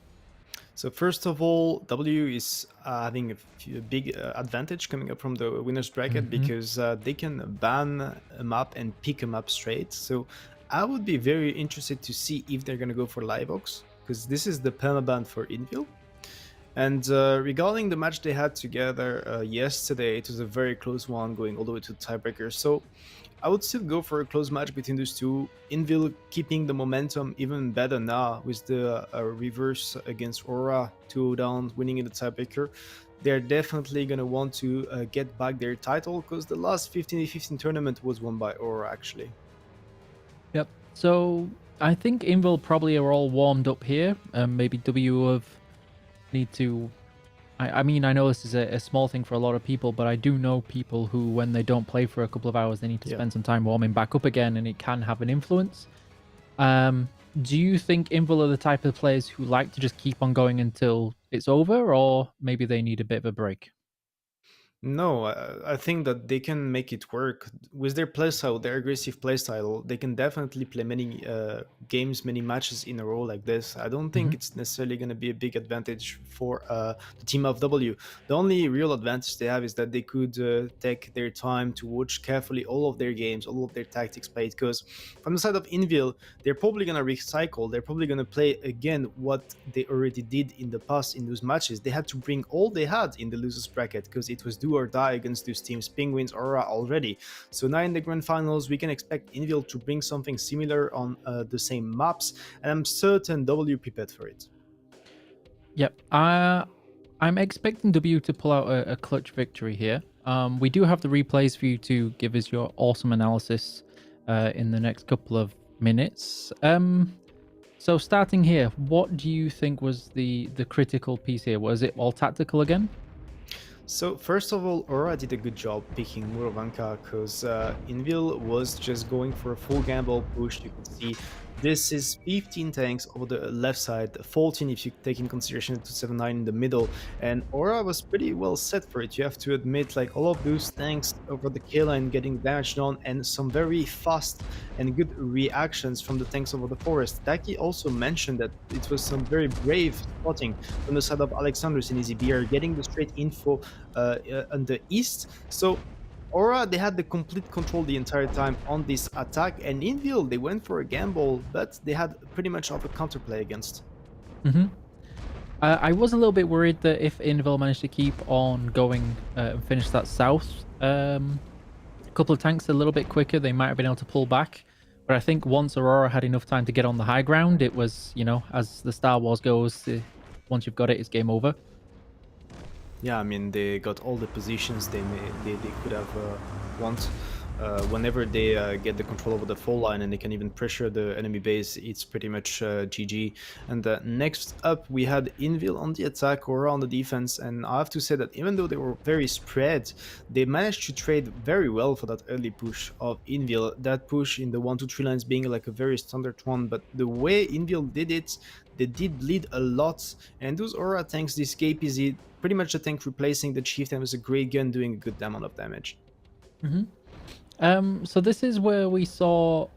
So first of all, W is having a big advantage coming up from the winners bracket because they can ban a map and pick a map straight. So I would be very interested to see if they're going to go for Livox because this is the permaban for Invil. And regarding the match they had together yesterday, it was a very close one going all the way to tiebreaker. So I would still go for a close match between those two. Invil keeping the momentum even better now with the reverse against Aura, 2 down, winning in the tiebreaker. They're definitely going to want to get back their title because the last 15v15 tournament was won by Aura actually. Yep. So I think Invil probably are all warmed up here. Maybe W have need to. I mean, I know this is a small thing for a lot of people, but I do know people who, when they don't play for a couple of hours, they need to spend some time warming back up again, and it can have an influence. Do you think Invil are the type of players who like to just keep on going until it's over, or maybe they need a bit of a break? No, I think that they can make it work with their playstyle, their aggressive playstyle. They can definitely play many games, many matches in a row like this. I don't think it's necessarily going to be a big advantage for the team of W. The only real advantage they have is that they could take their time to watch carefully all of their games, all of their tactics played. Because from the side of Invil, they're probably going to recycle. They're probably going to play again what they already did in the past in those matches. They had to bring all they had in the losers bracket because it was do or die against those teams, Penguins, Aura already. So now in the grand finals, we can expect Invil to bring something similar on the same maps, and I'm certain W prepared for it. Yep. I'm expecting W to pull out a clutch victory here. We do have the replays for you to give us your awesome analysis in the next couple of minutes. So starting here, what do you think was the critical piece here? Was it all tactical again? So first of all, Aura did a good job picking Murovanka because Invil was just going for a full gamble push. You could see this is 15 tanks over the left side, 14 if you take in consideration 279 in the middle, and Aura was pretty well set for it. You have to admit, like all of those tanks over the K line getting damage done, and some very fast and good reactions from the tanks over the forest. Taki also mentioned that it was some very brave spotting from the side of Alexandros and EasyBR, getting the straight info on the east. So Aura, they had the complete control the entire time on this attack, and Invil, they went for a gamble, but they had pretty much of a counterplay against. I was a little bit worried that if Invil managed to keep on going and finish that south a couple of tanks a little bit quicker, they might have been able to pull back. But I think once Aurora had enough time to get on the high ground, it was, you know, as the Star Wars goes, once you've got it, it's game over. Yeah, I mean, they got all the positions they could have want. Whenever they get the control over the full line and they can even pressure the enemy base, it's pretty much GG. And next up, we had Invil on the attack, Aura on the defense, and I have to say that even though they were very spread, they managed to trade very well for that early push of Invil. That push in the 1-2-3 lines being like a very standard one, but the way Invil did it, they did bleed a lot, and those Aura tanks, this KPZ, pretty much a tank replacing the Chieftain, was a great gun doing a good amount of damage. So this is where we saw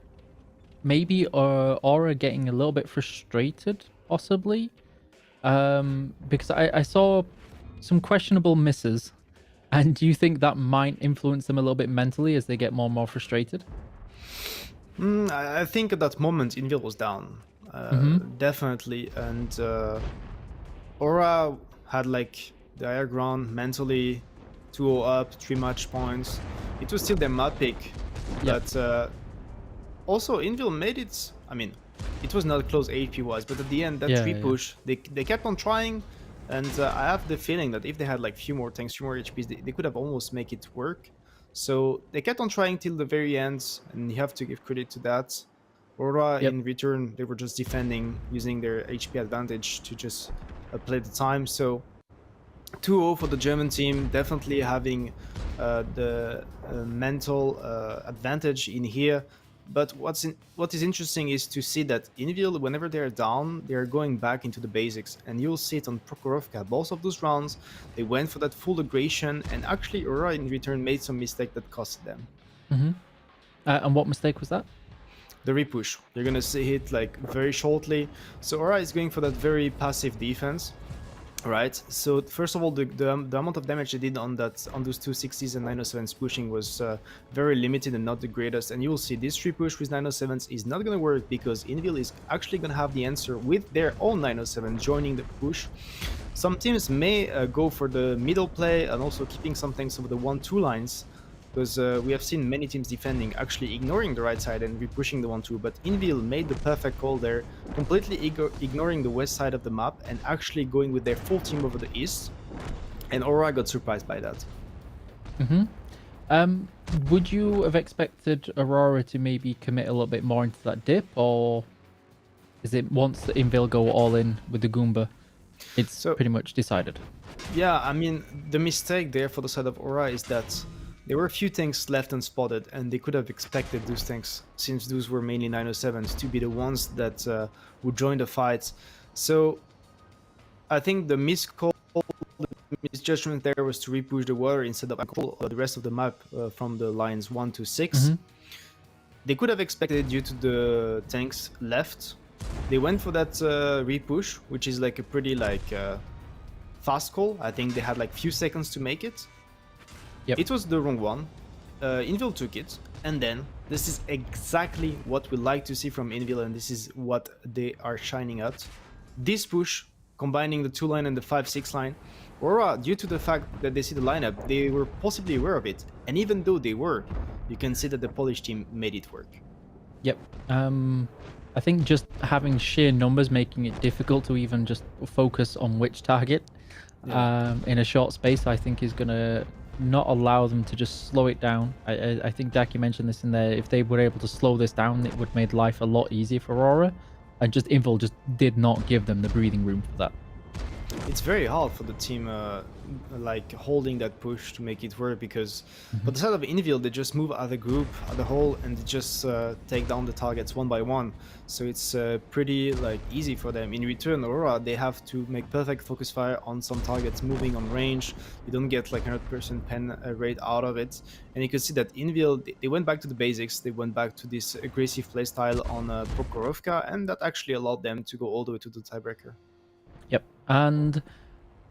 maybe Aura getting a little bit frustrated, possibly. Because I saw some questionable misses, and do you think that might influence them a little bit mentally as they get more and more frustrated? I think at that moment Invil was down, definitely, and Aura had like the higher ground mentally, 2-0 up, 3 match points. It was still their map pick, Yep. but also Invil made it. I mean, it was not close AP wise, but at the end that Yeah, 3 yeah. push, they kept on trying, and I have the feeling that if they had like few more tanks, few more HPs, they could have almost make it work. So they kept on trying till the very end, and you have to give credit to that. Aura, Yep. in return, they were just defending, using their HP advantage to just play the time. So 2-0 for the German team, definitely having the mental advantage in here. But what is interesting is to see that Invil, whenever they're down, they're going back into the basics, and you'll see it on Prokhorovka. Both of those rounds, they went for that full aggression, and actually Aura in return made some mistake that cost them. And what mistake was that? The repush. You're gonna see it like very shortly. So Aura is going for that very passive defense. Right, so first of all, the amount of damage they did on those 260s and 907s pushing was very limited and not the greatest. And you will see this 3 push with 907s is not going to work because Invil is actually going to have the answer with their own 907 joining the push. Some teams may go for the middle play and also keeping some things over the 1-2 lines, because we have seen many teams defending, actually ignoring the right side and repushing the 1-2, but Invil made the perfect call there, completely ignoring the west side of the map and actually going with their full team over the east, and Aura got surprised by that. Would you have expected Aurora to maybe commit a little bit more into that dip, or is it once the Invil go all in with the Goomba, it's pretty much decided? Yeah, I mean, the mistake there for the side of Aura is that there were a few tanks left unspotted, and they could have expected those tanks, since those were mainly 907s, to be the ones that would join the fight. So I think the miscall, the misjudgment there was to repush the water instead of control the rest of the map from the lines 1 to 6. They could have expected due to the tanks left. They went for that repush, which is like a pretty fast call. I think they had like few seconds to make it. Yep. It was the wrong one. Invil took it, and then this is exactly what we like to see from Invil, and this is what they are shining at. This push, combining the 2 line and the 5-6 line, Aura, due to the fact that they see the lineup, they were possibly aware of it, and even though they were, you can see that the Polish team made it work. Yep. I think just having sheer numbers making it difficult to even just focus on which target in a short space, I think is gonna not allow them to just slow it down. I think Daki mentioned this in there. If they were able to slow this down, it would have made life a lot easier for Aurora, and just Invil just did not give them the breathing room for that. It's very hard for the team holding that push to make it work, because for the side of Invil, they just move as a group, as a whole, and they just take down the targets one by one. So it's pretty easy for them. In return, Aurora, they have to make perfect focus fire on some targets moving on range. You don't get 100% pen rate out of it. And you can see that Invil, they went back to the basics. They went back to this aggressive playstyle on Prokhorovka, and that actually allowed them to go all the way to the tiebreaker. Yep. And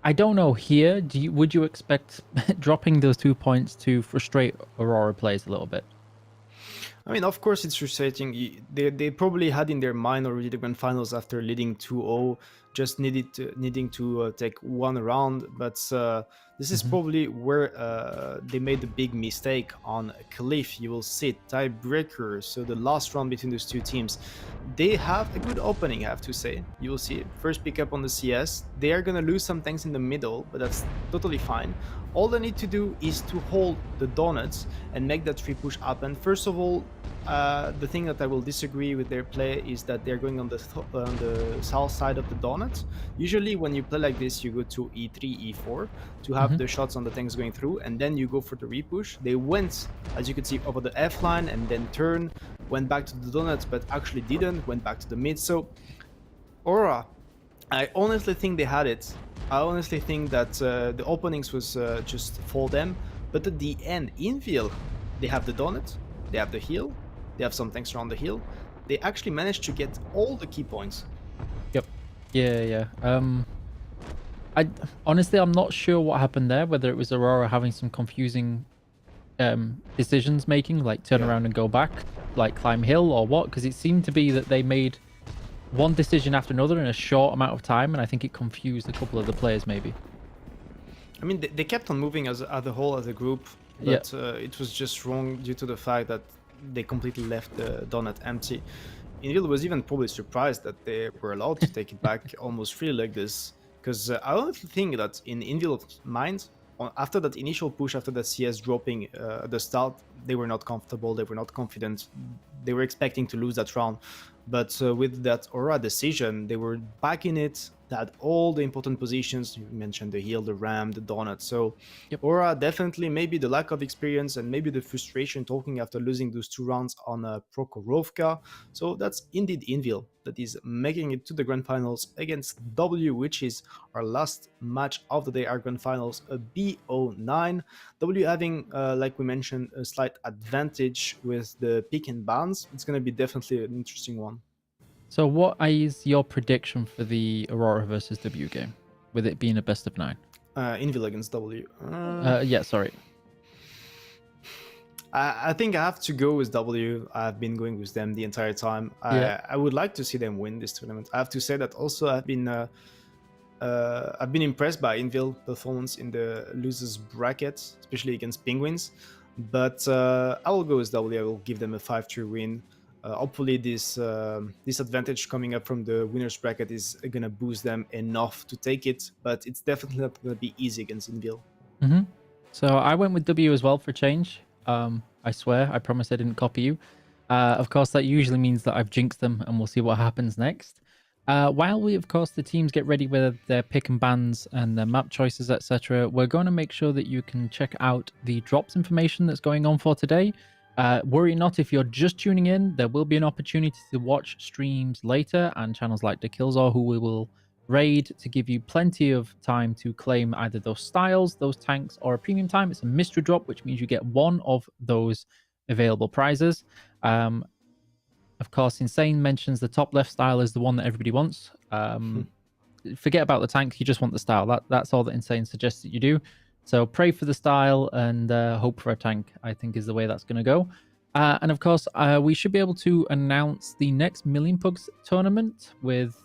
I don't know here, would you expect dropping those 2 points to frustrate Aurora players a little bit? I mean, of course it's frustrating. They probably had in their mind already the grand finals after leading 2-0, just needing to take one round. But this is probably where they made the big mistake on Cliff. You will see it, tiebreaker. So the last round between those two teams, they have a good opening, I have to say. You will see it. First pick up on the CS. They are gonna lose some tanks in the middle, but that's totally fine. All they need to do is to hold the donuts and make that free push happen. First of all, the thing that I will disagree with their play is that they're going on the south side of the donut. Usually when you play like this, you go to E3, E4 to have the shots on the tanks going through, and then you go for the repush. They went, as you can see, over the F line and then turn, went back to the donuts, but actually didn't, went back to the mid. So Aura, I honestly think they had it. I honestly think that the openings was just for them. But at the end, Invil, they have the donut, they have the heal, they have some tanks around the hill. They actually managed to get all the key points. Yep. Yeah. I honestly, I'm not sure what happened there. Whether it was Aurora having some confusing decisions making, like turn Yeah. around and go back, like climb hill, or what? Because it seemed to be that they made one decision after another in a short amount of time, and I think it confused a couple of the players, maybe. I mean, they kept on moving as a whole, as a group, Yeah. but it was just wrong due to the fact that they completely left the donut empty. Invil was even probably surprised that they were allowed to take it back almost freely like this, because I honestly think that in Invil's mind, after that initial push, after the CS dropping at the start, they were not comfortable, they were not confident, they were expecting to lose that round. But with that Aura decision, they were back in it. They had all the important positions. You mentioned the heal, the ram, the donut. So Yep. Aura definitely, maybe the lack of experience and maybe the frustration talking after losing those 2 rounds on Prokhorovka. So that's indeed Invil that is making it to the grand finals against W, which is our last match of the day, our grand finals, a BO9. W having, like we mentioned, a slight advantage with the pick and bans. It's going to be definitely an interesting one. So, what is your prediction for the Aurora versus W game, with it being a best of 9? Invil against W. Yeah, sorry. I think I have to go with W. I've been going with them the entire time. Yeah. I would like to see them win this tournament. I have to say that also I've been impressed by Invil performance in the losers bracket, especially against Penguins. But I will go with W. I will give them a 5-2 win. Hopefully this advantage coming up from the winners bracket is gonna boost them enough to take it, but it's definitely not gonna be easy against Invil. So I went with W as well for change. I swear, I promise I didn't copy you. Of course, that usually means that I've jinxed them, and we'll see what happens next. While we, of course, the teams get ready with their pick and bans and their map choices, etc., we're going to make sure that you can check out the drops information that's going on for today. Worry not if you're just tuning in. There will be an opportunity to watch streams later and channels like the Killzor, who we will raid to give you plenty of time to claim either those styles, those tanks, or a premium time. It's a mystery drop, which means you get one of those available prizes. Of course, Insane mentions the top left style is the one that everybody wants. Forget about the tank, you just want the style. That's all that Insane suggests that you do. So pray for the style and hope for a tank, I think, is the way that's going to go. And of course, we should be able to announce the next Million Pugs tournament with...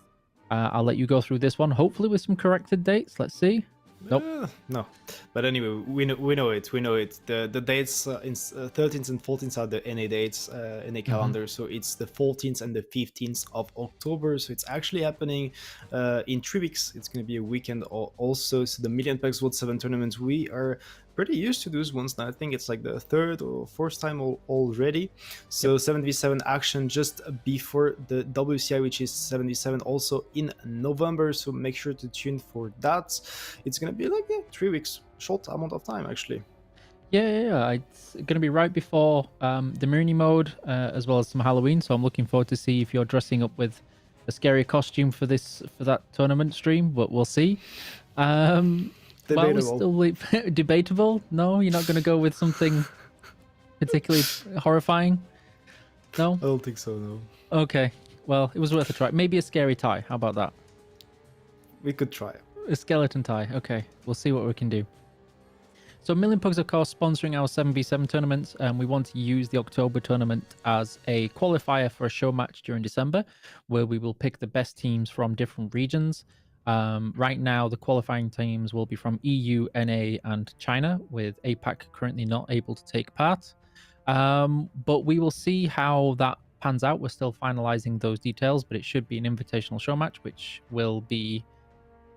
I'll let you go through this one, hopefully with some corrected dates. Let's see. Nope. No, but anyway, we know it. The dates in 13th and 14th are the NA dates, NA calendar. So it's the 14th and the 15th of October. So it's actually happening in 3 weeks. It's going to be a weekend also. So the Million Pugs World 7 tournament, we are pretty used to those ones now. I think it's like the 3rd or 4th time already. So 7v7 action just before the WCI, which is 7v7 also in November. So make sure to tune for that. It's gonna be like 3 weeks, short amount of time actually. Yeah. It's gonna be right before the Mooney mode, as well as some Halloween. So I'm looking forward to see if you're dressing up with a scary costume for that tournament stream. But we'll see. Debatable. Well, still debatable. No, you're not going to go with something particularly horrifying. No. I don't think so. No. Okay. Well, it was worth a try. Maybe a scary tie. How about that? We could try. A skeleton tie. Okay. We'll see what we can do. So Million Pugs, of course, sponsoring our 7v7 tournaments, and we want to use the October tournament as a qualifier for a show match during December, where we will pick the best teams from different regions. Right now, the qualifying teams will be from EU, NA, and China, with APAC currently not able to take part. But we will see how that pans out. We're still finalizing those details, but it should be an invitational show match, which will be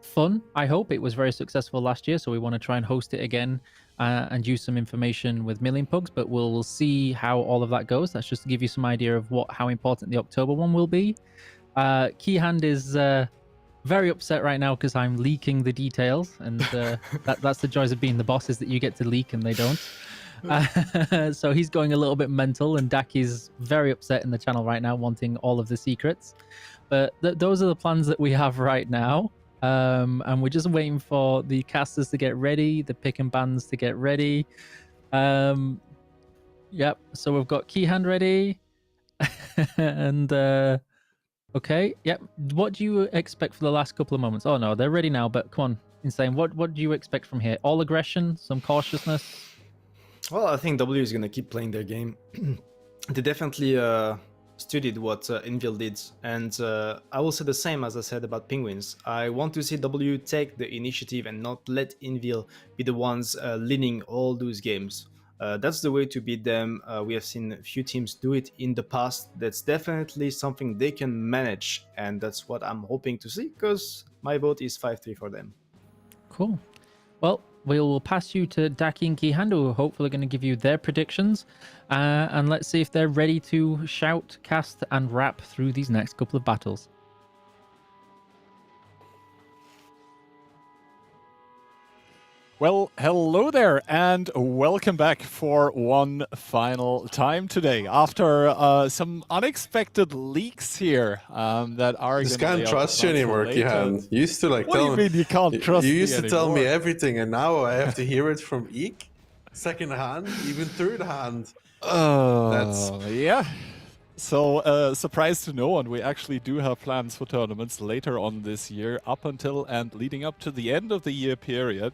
fun. I hope. It was very successful last year, so we want to try and host it again and use some information with Million Pugs, but we'll see how all of that goes. That's just to give you some idea of how important the October one will be. Keyhand is very upset right now because I'm leaking the details, and that's the joys of being the boss, is that you get to leak and they don't. So he's going a little bit mental, and Daki's very upset in the channel right now, wanting all of the secrets. But those are the plans that we have right now. And we're just waiting for the casters to get ready, the pick and bans to get ready. Yep. So we've got Keyhand ready, and okay. Yep. What do you expect for the last couple of moments? Oh no, they're ready now. But come on, insane. What do you expect from here? All aggression, some cautiousness? Well, I think W is gonna keep playing their game. They definitely studied what Invil did, and I will say the same as I said about Penguins. I want to see W take the initiative and not let Invil be the ones leading all those games. That's the way to beat them. We have seen a few teams do it in the past. That's definitely something they can manage, and that's what I'm hoping to see, because my vote is 5-3 for them. Cool. Well, we'll pass you to Daki and Kihan, who are hopefully going to give you their predictions. And let's see if they're ready to shout, cast, and rap through these next couple of battles. Well, hello there, and welcome back for one final time today. After some unexpected leaks here that are Just gonna can't trust you anymore, Kihan. You used to like What do you mean you can't trust You me used to tell me anymore? everything, and now I have to hear it from Eek, second hand, even third hand. Yeah. So, surprise to no one, we actually do have plans for tournaments later on this year, up until and leading up to the end of the year period.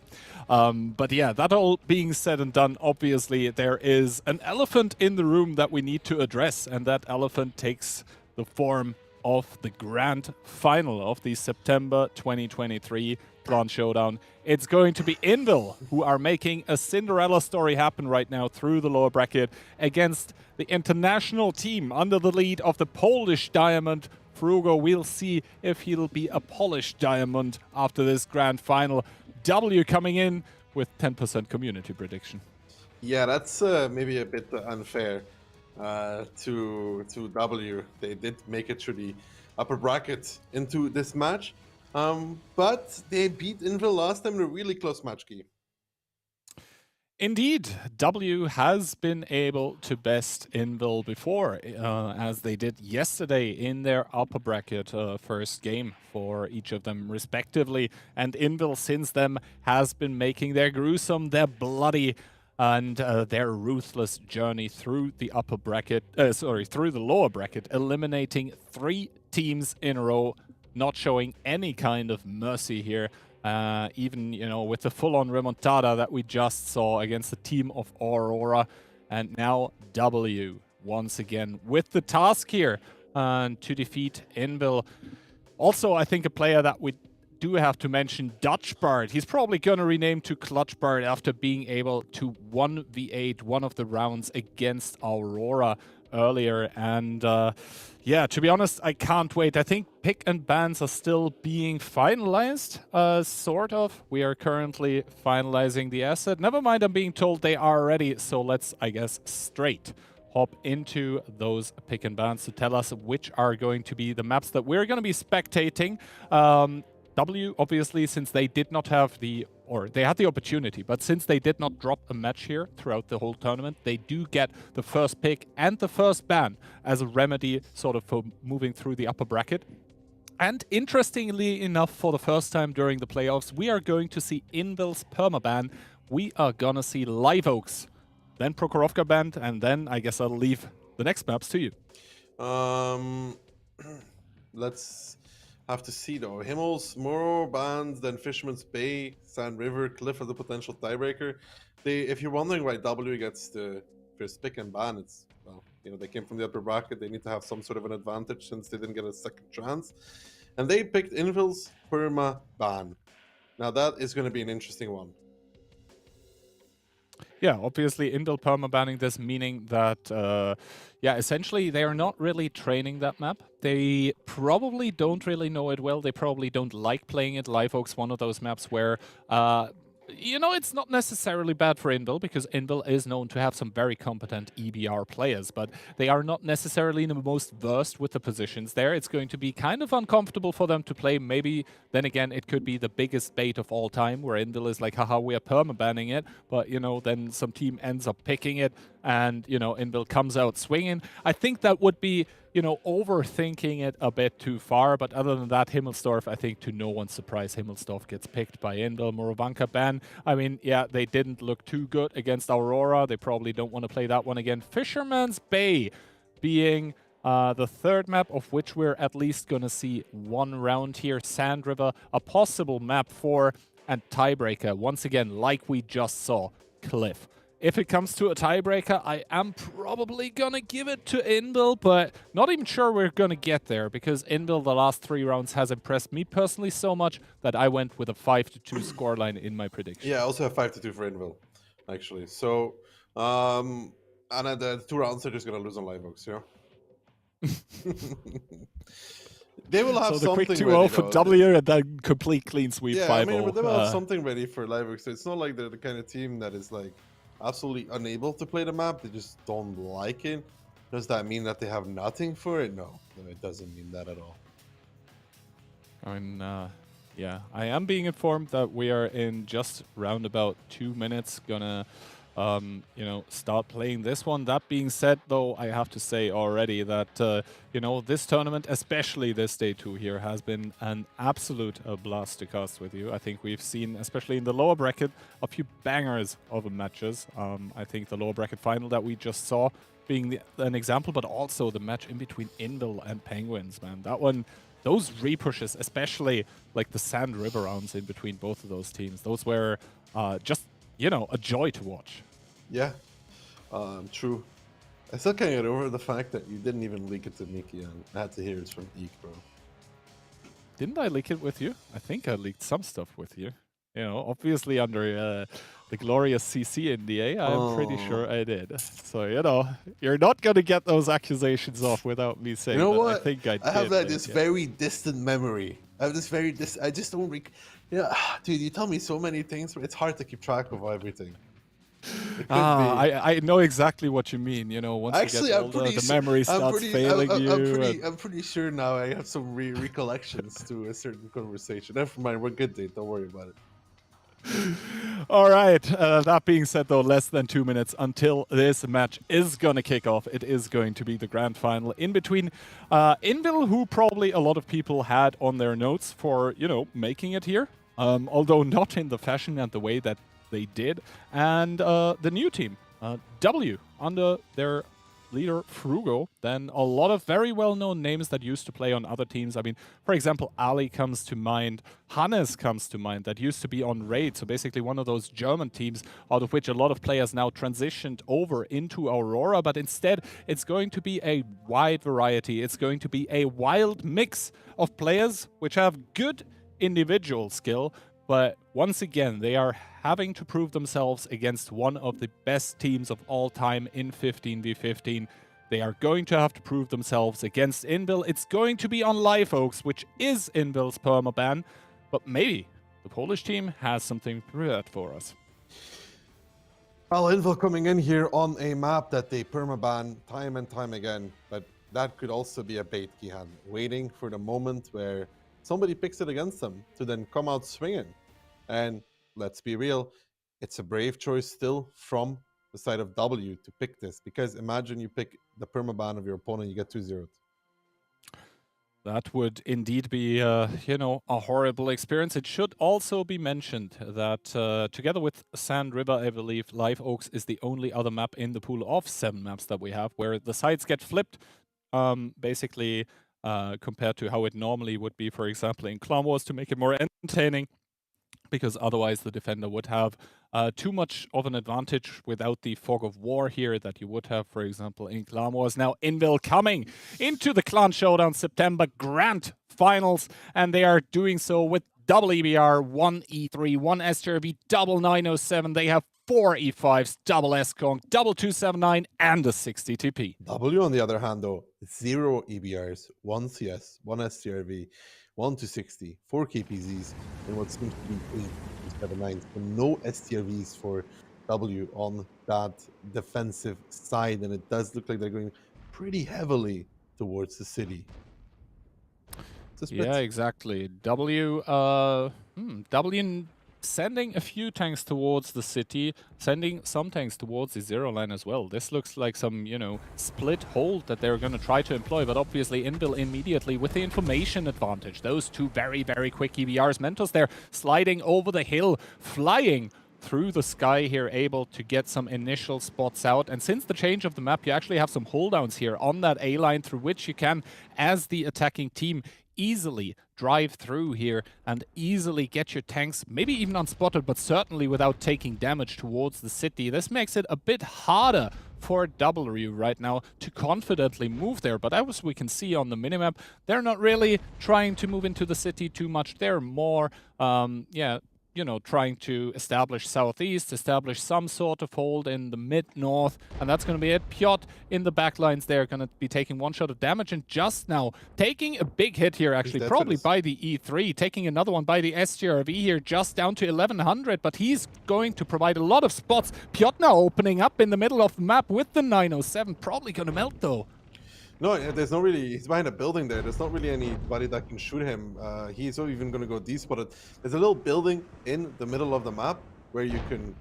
But yeah, that all being said and done, obviously there is an elephant in the room that we need to address, and that elephant takes the form of the grand final of the September 2023 Clan Showdown. It's going to be Invil who are making a Cinderella story happen right now through the lower bracket against the international team under the lead of the Polish Diamond, Frugo. We'll see if he'll be a polished diamond after this grand final. W coming in with 10% community prediction. Yeah, that's maybe a bit unfair to W. They did make it through the upper bracket into this match, but they beat Invil last time in a really close match, Key. Indeed, W has been able to best Invil before, as they did yesterday in their upper bracket first game for each of them respectively. And Invil since then has been making their gruesome, their bloody, and their ruthless journey through the upper bracket, through the lower bracket, eliminating 3 teams in a row, not showing any kind of mercy here. Even, you know, with the full-on remontada that we just saw against the team of Aurora. And now W, once again, with the task here to defeat Invil. Also, I think a player that we do have to mention, Dutch Bard. He's probably going to rename to Clutch Bard after being able to 1v8 one of the rounds against Aurora earlier. And yeah, to be honest, I can't wait. I think pick and bans are still being finalized, sort of. We are currently finalizing the asset. Never mind, I'm being told they are ready. So let's, I guess, straight hop into those pick and bans to tell us which are going to be the maps that we're going to be spectating. W, obviously, since they did not have the, or they had the opportunity, but since they did not drop a match here throughout the whole tournament, they do get the first pick and the first ban as a remedy sort of for moving through the upper bracket. And interestingly enough, for the first time during the playoffs, we are going to see Invil's permaban. We are gonna see Live Oaks, then Prokhorovka banned, and then I guess I'll leave the next maps to you. Let's have to see though. Himmels, Moro, bans, then Fisherman's Bay, Sand River, Cliff as a potential tiebreaker. If you're wondering why W gets the first pick and ban, it's, well, you know, they came from the upper bracket. They need to have some sort of an advantage since they didn't get a second chance. And they picked Invil's perma ban. Now that is going to be an interesting one. Yeah, obviously Invil perma banning this, meaning that, yeah, essentially they are not really training that map. They probably don't really know it well. They probably don't like playing it. Live Oak's one of those maps where, you know, it's not necessarily bad for Invil, because Invil is known to have some very competent EBR players, but they are not necessarily the most versed with the positions there. It's going to be kind of uncomfortable for them to play. Maybe, then again, it could be the biggest bait of all time, where Invil is like, haha, we are perma-banning it, but, you know, then some team ends up picking it, and, you know, Invil comes out swinging. I think that would be, you know, overthinking it a bit too far, but other than that, Himmelsdorf, I think to no one's surprise, Himmelsdorf gets picked by Invil. Morovanka ban, I mean, yeah, they didn't look too good against Aurora. They probably don't want to play that one again. Fisherman's Bay being the third map, of which we're at least going to see one round here. Sand River, a possible map for And tiebreaker, once again, like we just saw, Cliff. If it comes to a tiebreaker, I am probably going to give it to Inbil, but not even sure we're going to get there because Inbil the last 3 rounds has impressed me personally so much that I went with a 5-2 scoreline in my prediction. Yeah, I also have 5-2 for Invil, actually. So, and the 2 rounds are just going to lose on Live Oaks, yeah? They will have so the something quick 2-0 ready, for though. W and then complete clean sweep 5-0. Yeah, I mean, but they will have something ready for Live Oaks. It's not like they're the kind of team that is like absolutely unable to play the map. They just don't like it. Does that mean that they have nothing for it? No, it doesn't mean that at all. I mean, yeah, I am being informed that we are in just round about 2 minutes gonna, you know, start playing this one. That being said, though, I have to say already that, you know, this tournament, especially this day 2 here, has been an absolute blast to cast with you. I think we've seen, especially in the lower bracket, a few bangers of matches. I think the lower bracket final that we just saw being an example, but also the match in between Invil and Penguins, man. That one, those repushes, especially like the Sand River rounds in between both of those teams, those were just, you know, a joy to watch. Yeah, true. I still can't get over the fact that you didn't even leak it to Mickey, and I had to hear it from Eek, bro. Didn't I leak it with you? I think I leaked some stuff with you. You know, obviously under the glorious CC NDA, I'm pretty sure I did. So, you know, you're not going to get those accusations off without me saying You know that what? I think I did. I have like this yeah. very distant memory. I have this very I just don't yeah, dude, you tell me so many things, but it's hard to keep track of everything. I know exactly what you mean. You know, once Actually, you get older, the memory starts failing you. I'm pretty sure now I have some recollections to a certain conversation. Never mind, we're good, dude. Don't worry about it. All right. That being said, though, less than 2 minutes until this match is going to kick off. It is going to be the grand final in between Invil, who probably a lot of people had on their notes for, you know, making it here, although not in the fashion and the way that they did, and the new team, W, under their leader Frugo. Then a lot of very well-known names that used to play on other teams. I mean, for example, Ali comes to mind, Hannes comes to mind, that used to be on Raid, so basically one of those German teams out of which a lot of players now transitioned over into Aurora, but instead it's going to be a wide variety. It's going to be a wild mix of players which have good individual skill, but once again, they are having to prove themselves against one of the best teams of all time in 15v15. They are going to have to prove themselves against Invil. It's going to be on Live Oaks, which is Invil's permaban, but maybe the Polish team has something prepared for us. Well, Invil coming in here on a map that they permaban time and time again, but that could also be a bait, Kihan, waiting for the moment where somebody picks it against them to then come out swinging. And let's be real, it's a brave choice still from the side of W to pick this, because imagine you pick the permaban of your opponent, you get 2-0'd. That would indeed be, you know, a horrible experience. It should also be mentioned that together with Sand River, I believe Live Oaks is the only other map in the pool of 7 maps that we have where the sides get flipped, basically compared to how it normally would be, for example, in Clan Wars, to make it more entertaining, because otherwise the defender would have too much of an advantage without the fog of war here that you would have, for example, in Clan Wars. Now, Invil coming into the Clan Showdown September Grand Finals, and they are doing so with double EBR, 1 E3, 1 STRV, double 907. They have 4 E5s, double SCONK, double 279, and a 60 TP. W, on the other hand, though, 0 EBRs, 1 CS, 1 STRV, 1 to 60, 4 KPZs, and what seems to be 8 279. So no STRVs for W on that defensive side, and it does look like they're going pretty heavily towards the city. Yeah, exactly. W sending a few tanks towards the city, sending some tanks towards the zero line as well. This looks like some, you know, split hold that they're going to try to employ, but obviously Invil immediately with the information advantage. Those 2 very, very quick EBRs. Mentos there sliding over the hill, flying through the sky here, able to get some initial spots out. And since the change of the map, you actually have some holddowns here on that A line through which you can, as the attacking team, easily drive through here and easily get your tanks, maybe even unspotted, but certainly without taking damage towards the city. This makes it a bit harder for W right now to confidently move there. But as we can see on the minimap, they're not really trying to move into the city too much. They're more, you know, trying to establish southeast, establish some sort of hold in the mid-north, and that's going to be it. Piotr in the backlines there, going to be taking one shot of damage, and just now taking a big hit here, actually, probably by the E3, taking another one by the SGRV here, just down to 1100, but he's going to provide a lot of spots. Piotr now opening up in the middle of the map with the 907, probably going to melt though. No, there's not really. He's behind a building there. There's not really anybody that can shoot him. He's not even going to go D-spotted. There's a little building in the middle of the map where you can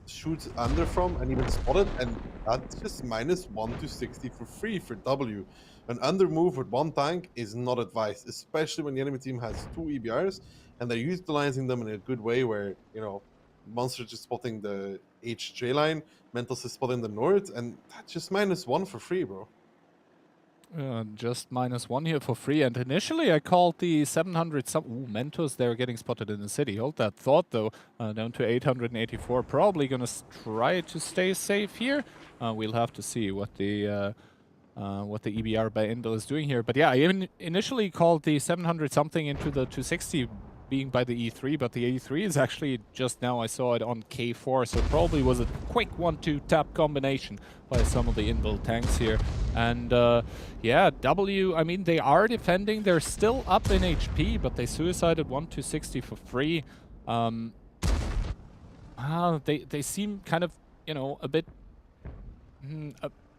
shoot under from and even spot it, and that's just -1 to 60 for free for W. An under move with one tank is not advised, especially when the enemy team has 2 EBRs and they're utilizing them in a good way where, you know, Monster just spotting the HJ line, Mentos is spotting the north, and that's just -1 for free, bro. Just -1 here for free, and initially I called the 700 some. Ooh, Mentos, they're getting spotted in the city. Hold that thought though, down to 884. Probably gonna try to stay safe here. We'll have to see what the EBR by Indel is doing here. But yeah, I initially called the 700 something into the 260 being by the E3, but the E3 is actually just now, I saw it on K4, so probably was a quick 1-2 tap combination by some of the inbuilt tanks here. And yeah, W, I mean, they are defending, they're still up in HP, but they suicided 1-260 for free. They seem kind of, you know, a bit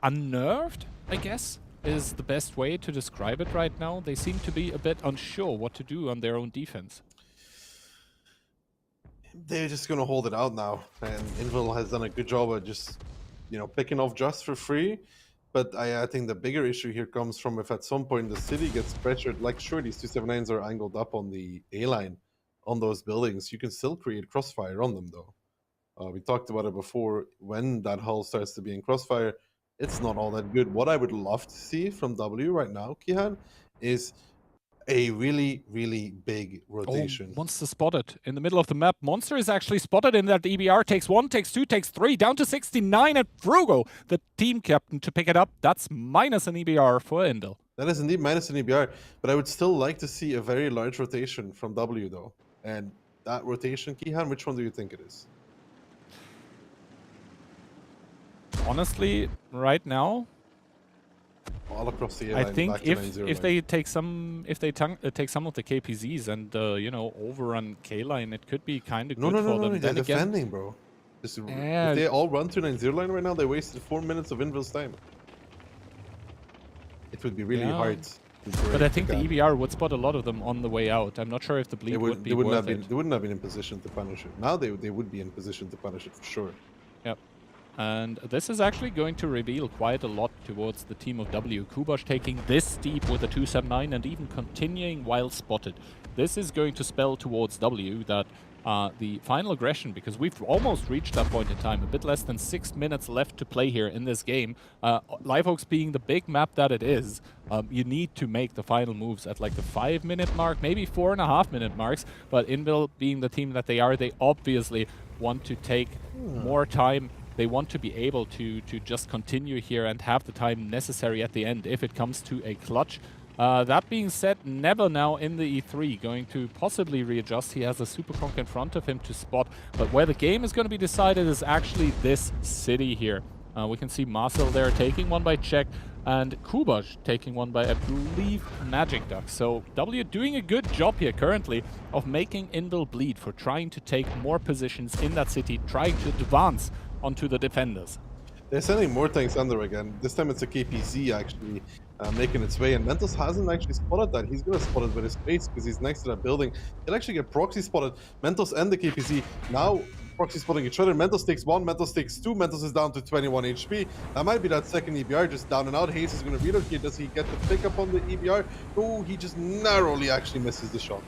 unnerved, I guess, is the best way to describe it right now. They seem to be a bit unsure what to do on their own defense. They're just going to hold it out now, and Invil has done a good job of just, you know, picking off just for free. But I think the bigger issue here comes from if at some point the city gets pressured, like sure, these 279s are angled up on the A line on those buildings. You can still create crossfire on them though. We talked about it before. When that hull starts to be in crossfire, it's not all that good. What I would love to see from W right now, Kihan, is a really, really big rotation. Oh, Monster spotted in the middle of the map. Monster is actually spotted in that EBR. Takes 1, takes 2, takes 3, down to 69 at Frugo, the team captain, to pick it up. That's minus an EBR for Indel. That is indeed minus an EBR, but I would still like to see a very large rotation from W though. And that rotation, Kihan, which one do you think it is? Honestly, right now, all across the I think if they take some take some of the KPZs and you know, overrun K line, it could be kind of good for them. No, they're defending, bro. If they all run 290 line right now, they wasted 4 minutes of Invil's time. It would be really hard. But I think the EBR would spot a lot of them on the way out. I'm not sure if the bleed would be worth it. They wouldn't have been in position to punish it. Now they would be in position to punish it for sure. Yep. And this is actually going to reveal quite a lot towards the team of W. Kubosh taking this deep with a 279 and even continuing while spotted. This is going to spell towards W that the final aggression, because we've almost reached that point in time, a bit less than 6 minutes left to play here in this game. Liveoaks being the big map that it is, you need to make the final moves at like the 5-minute mark, maybe 4.5-minute marks, but Invil being the team that they are, they obviously want to take more time. They want to be able to just continue here and have the time necessary at the end if it comes to a clutch. That being said, Never now in the E3 going to possibly readjust. He has a Super Conk in front of him to spot, but where the game is going to be decided is actually this city here. We can see Marcel there taking one by Czech and Kubosh taking one by, I believe, Magic Duck. So W doing a good job here currently of making Invil bleed for trying to take more positions in that city, trying to advance onto the defenders. They're sending more tanks under again. This time it's a KPZ actually making its way, and Mentos hasn't actually spotted that. He's gonna spot it with his face because he's next to that building. He'll actually get proxy spotted. Mentos and the KPZ now proxy spotting each other. Mentos takes 1, Mentos takes 2. Mentos is down to 21 HP. That might be that second EBR just down and out. Hayes is gonna relocate. Does he get the pick up on the EBR? No, he just narrowly actually misses the shot.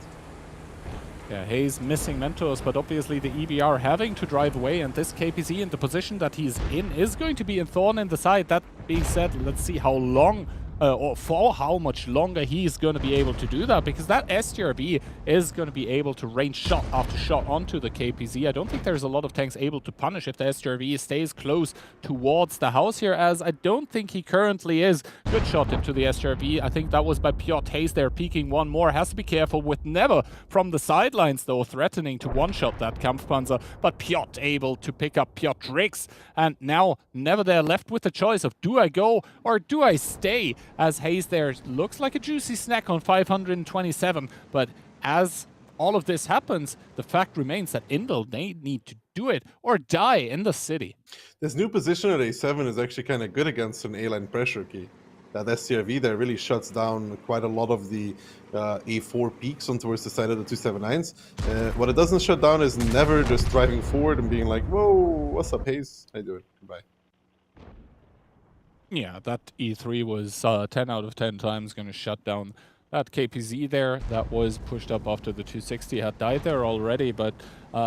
Yeah, Hayes missing Mentos, but obviously the EBR having to drive away, and this KPZ in the position that he's in is going to be in thorn in the side. That being said, let's see how long or for how much longer he's going to be able to do that, because that STRB is going to be able to range shot after shot onto the KPZ. I don't think there's a lot of tanks able to punish if the STRB stays close towards the house here, as I don't think he currently is. Good shot into the STRB. I think that was by Piotr Hayes there, peeking one more. Has to be careful with Never from the sidelines, though, threatening to one-shot that Kampfpanzer, but Piotr able to pick up Piotr Rix, and now Never there left with the choice of, do I go or do I stay? As Hayes there looks like a juicy snack on 527, but as all of this happens, the fact remains that Invil, they need to do it or die in the city. This new position at A7 is actually kind of good against an A-line pressure key. That STRV there really shuts down quite a lot of the A4 peaks on towards the side of the 279s. What it doesn't shut down is Never just driving forward and being like, whoa, what's up, Hayes? How you doing? Goodbye. Yeah, that E3 was 10 out of 10 times going to shut down that KPZ there. That was pushed up after the 260 had died there already. But,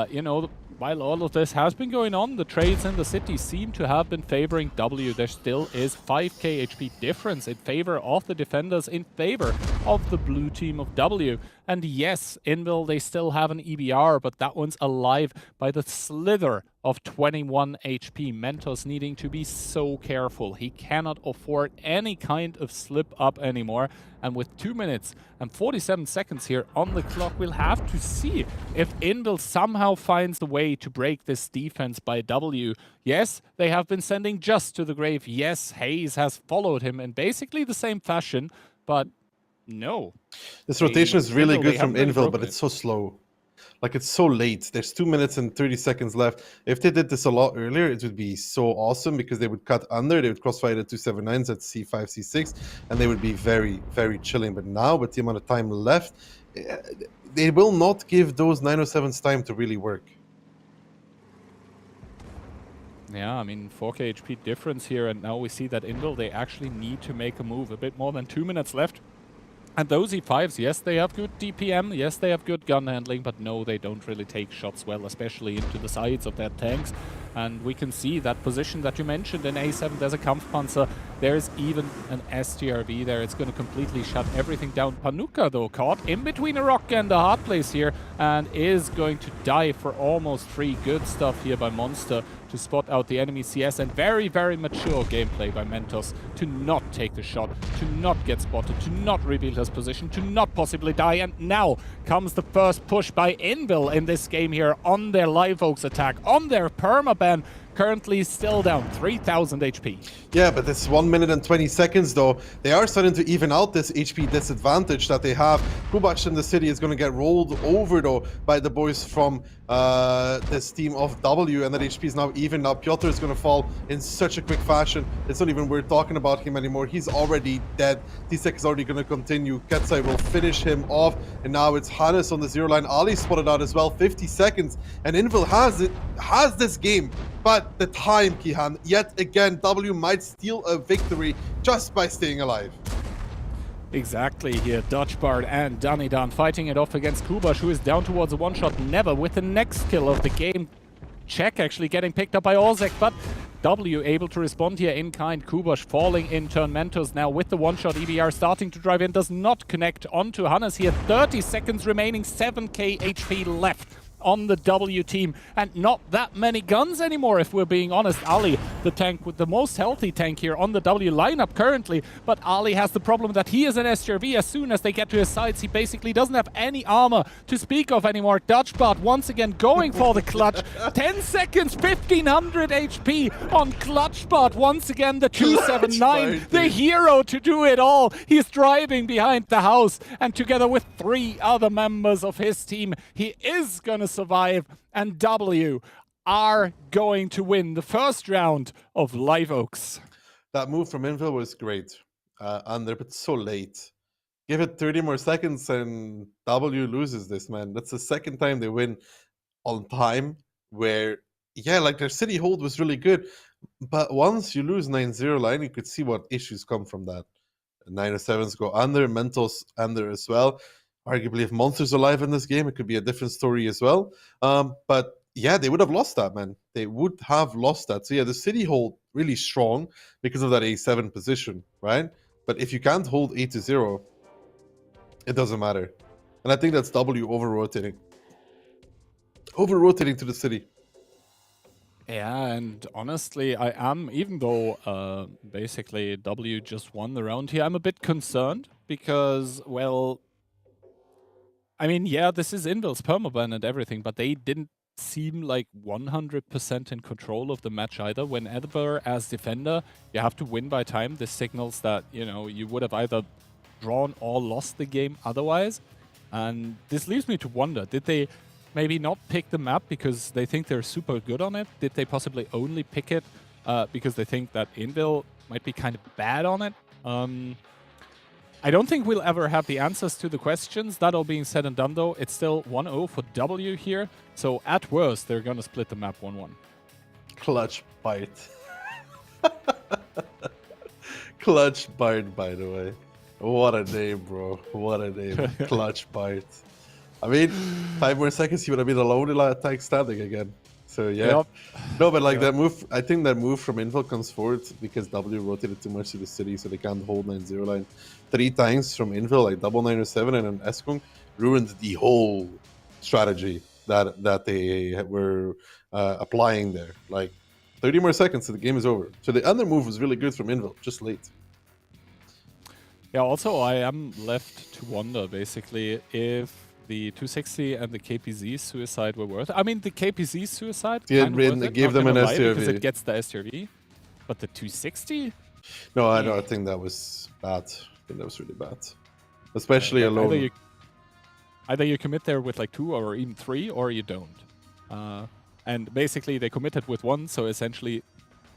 you know, while all of this has been going on, the trades in the city seem to have been favoring W. There still is 5k HP difference in favor of the defenders, in favor of the blue team of W. And yes, Invil, they still have an EBR, but that one's alive by the slither of 21 HP. Mentos needing to be so careful. He cannot afford any kind of slip up anymore. And with 2 minutes and 47 seconds here on the clock, we'll have to see if Invil somehow finds the way to break this defense by W. Yes, they have been sending Just to the grave. Yes, Hayes has followed him in basically the same fashion, but no. This rotation is really good from Invil, but it. it's so slow. Like, it's so late. There's 2 minutes and 30 seconds left. If they did this a lot earlier, it would be so awesome, because they would cut under, they would crossfire the 279s at C5, C6, and they would be very, very chilling. But now, with the amount of time left, they will not give those 907s time to really work. Yeah, I mean, 4k HP difference here, and now we see that Invil, they actually need to make a move. A bit more than 2 minutes left. And those E5s, yes, they have good DPM, yes, they have good gun handling, but no, they don't really take shots well, especially into the sides of their tanks. And we can see that position that you mentioned in A7, there's a Kampfpanzer, there's even an STRV there. It's going to completely shut everything down. Panuka, though, caught in between a rock and a hard place here, and is going to die for almost free. Good stuff here by Monster to spot out the enemy CS, and very, very mature gameplay by Mentos to not take the shot, to not get spotted, to not reveal his position, to not possibly die. And now comes the first push by Invil in this game here on their Live Oaks attack, on their permaban. Currently still down 3,000 HP. Yeah, but it's 1 minute and 20 seconds though. They are starting to even out this HP disadvantage that they have. Kubac in the city is going to get rolled over though by the boys from this team of W, and that HP is now even. Now Piotr is going to fall in such a quick fashion. It's not even worth talking about him anymore. He's already dead. T-Sec is already going to continue. Ketsai will finish him off, and now it's Hannes on the 0 line. Ali spotted out as well. 50 seconds, and Invil has this game. But the time, Kihan, yet again, W might steal a victory just by staying alive. Exactly here, Dutch Bard and Danidan fighting it off against Kubash, who is down towards a one-shot Never with the next kill of the game. Check actually getting picked up by Olzek, but W able to respond here in kind. Kubash falling in turn. Mentos now with the one-shot EBR starting to drive in, does not connect onto Hannes here. 30 seconds remaining, 7k HP left on the W team, and not that many guns anymore, if we're being honest. Ali, the tank with the most healthy tank here on the W lineup currently, but Ali has the problem that he is an STRV. As soon as they get to his sides, he basically doesn't have any armor to speak of anymore. Dutchbot once again going for the clutch. 10 seconds, 1500 HP on Clutchbot. Once again, the 279, the hero to do it all. He's driving behind the house, and together with 3 other members of his team, he is gonna survive, and W are going to win the first round of Live Oaks. That move from Invil was great. Under, but so late. Give it 30 more seconds and W loses this, man. That's the second time they win on time, where, yeah, like their city hold was really good. But once you lose 9-0 line, you could see what issues come from that. 907s go under, Mentos under as well. Arguably, if Monster's alive in this game, it could be a different story as well. But yeah, they would have lost that, man. They would have lost that. So yeah, the city hold really strong because of that A7 position, right? But if you can't hold 8-0, it doesn't matter. And I think that's W over-rotating. Over-rotating to the city. Yeah, and honestly, I am, even though basically W just won the round here, I'm a bit concerned because, well, I mean, yeah, this is Invil's permaban and everything, but they didn't seem like 100% in control of the match either. Whenever, as defender, you have to win by time, this signals that, you know, you would have either drawn or lost the game otherwise. And this leaves me to wonder, did they maybe not pick the map because they think they're super good on it? Did they possibly only pick it because they think that Invil might be kind of bad on it? I don't think we'll ever have the answers to the questions. That all being said and done, though, it's still 1-0 for W here. So at worst, they're going to split the map 1-1. Clutch bite. Clutch bite, by the way. What a name, bro. What a name. Clutch bite. I mean, 5 more seconds, he would have been alone in the attack standing again. So, yeah. Yep. No, but like that move, I think that move from Invil comes forward because W rotated too much to the city, so they can't hold 9-0 line. 3 times from Invil, like double 907 and an Eskung, ruined the whole strategy that they were applying there. Like 30 more seconds and the game is over. So the other move was really good from Invil, just late. Yeah, also I am left to wonder, basically, if the 260 and the KPZ suicide were worth it. I mean, the KPZ suicide it gave them an STRV. Because it gets the STRV. But the 260? No, I don't think that was bad. I think that was really bad. Especially alone. Either you commit there with like 2 or even 3, or you don't. And basically they committed with 1, so essentially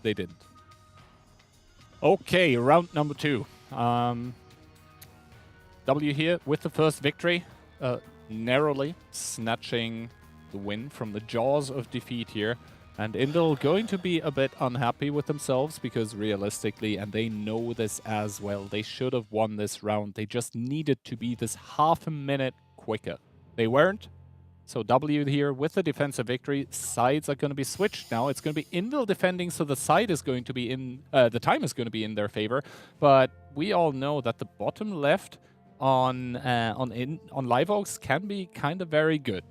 they didn't. Okay, round number 2. W here with the first victory. Narrowly snatching the win from the jaws of defeat here. And Indel going to be a bit unhappy with themselves because realistically, and they know this as well, they should have won this round. They just needed to be this half a minute quicker. They weren't. So W here with the defensive victory. Sides are going to be switched now. It's going to be Indel defending, so the side is going to be in, the time is going to be in their favor. But we all know that the bottom left on Live Oaks can be kind of very good.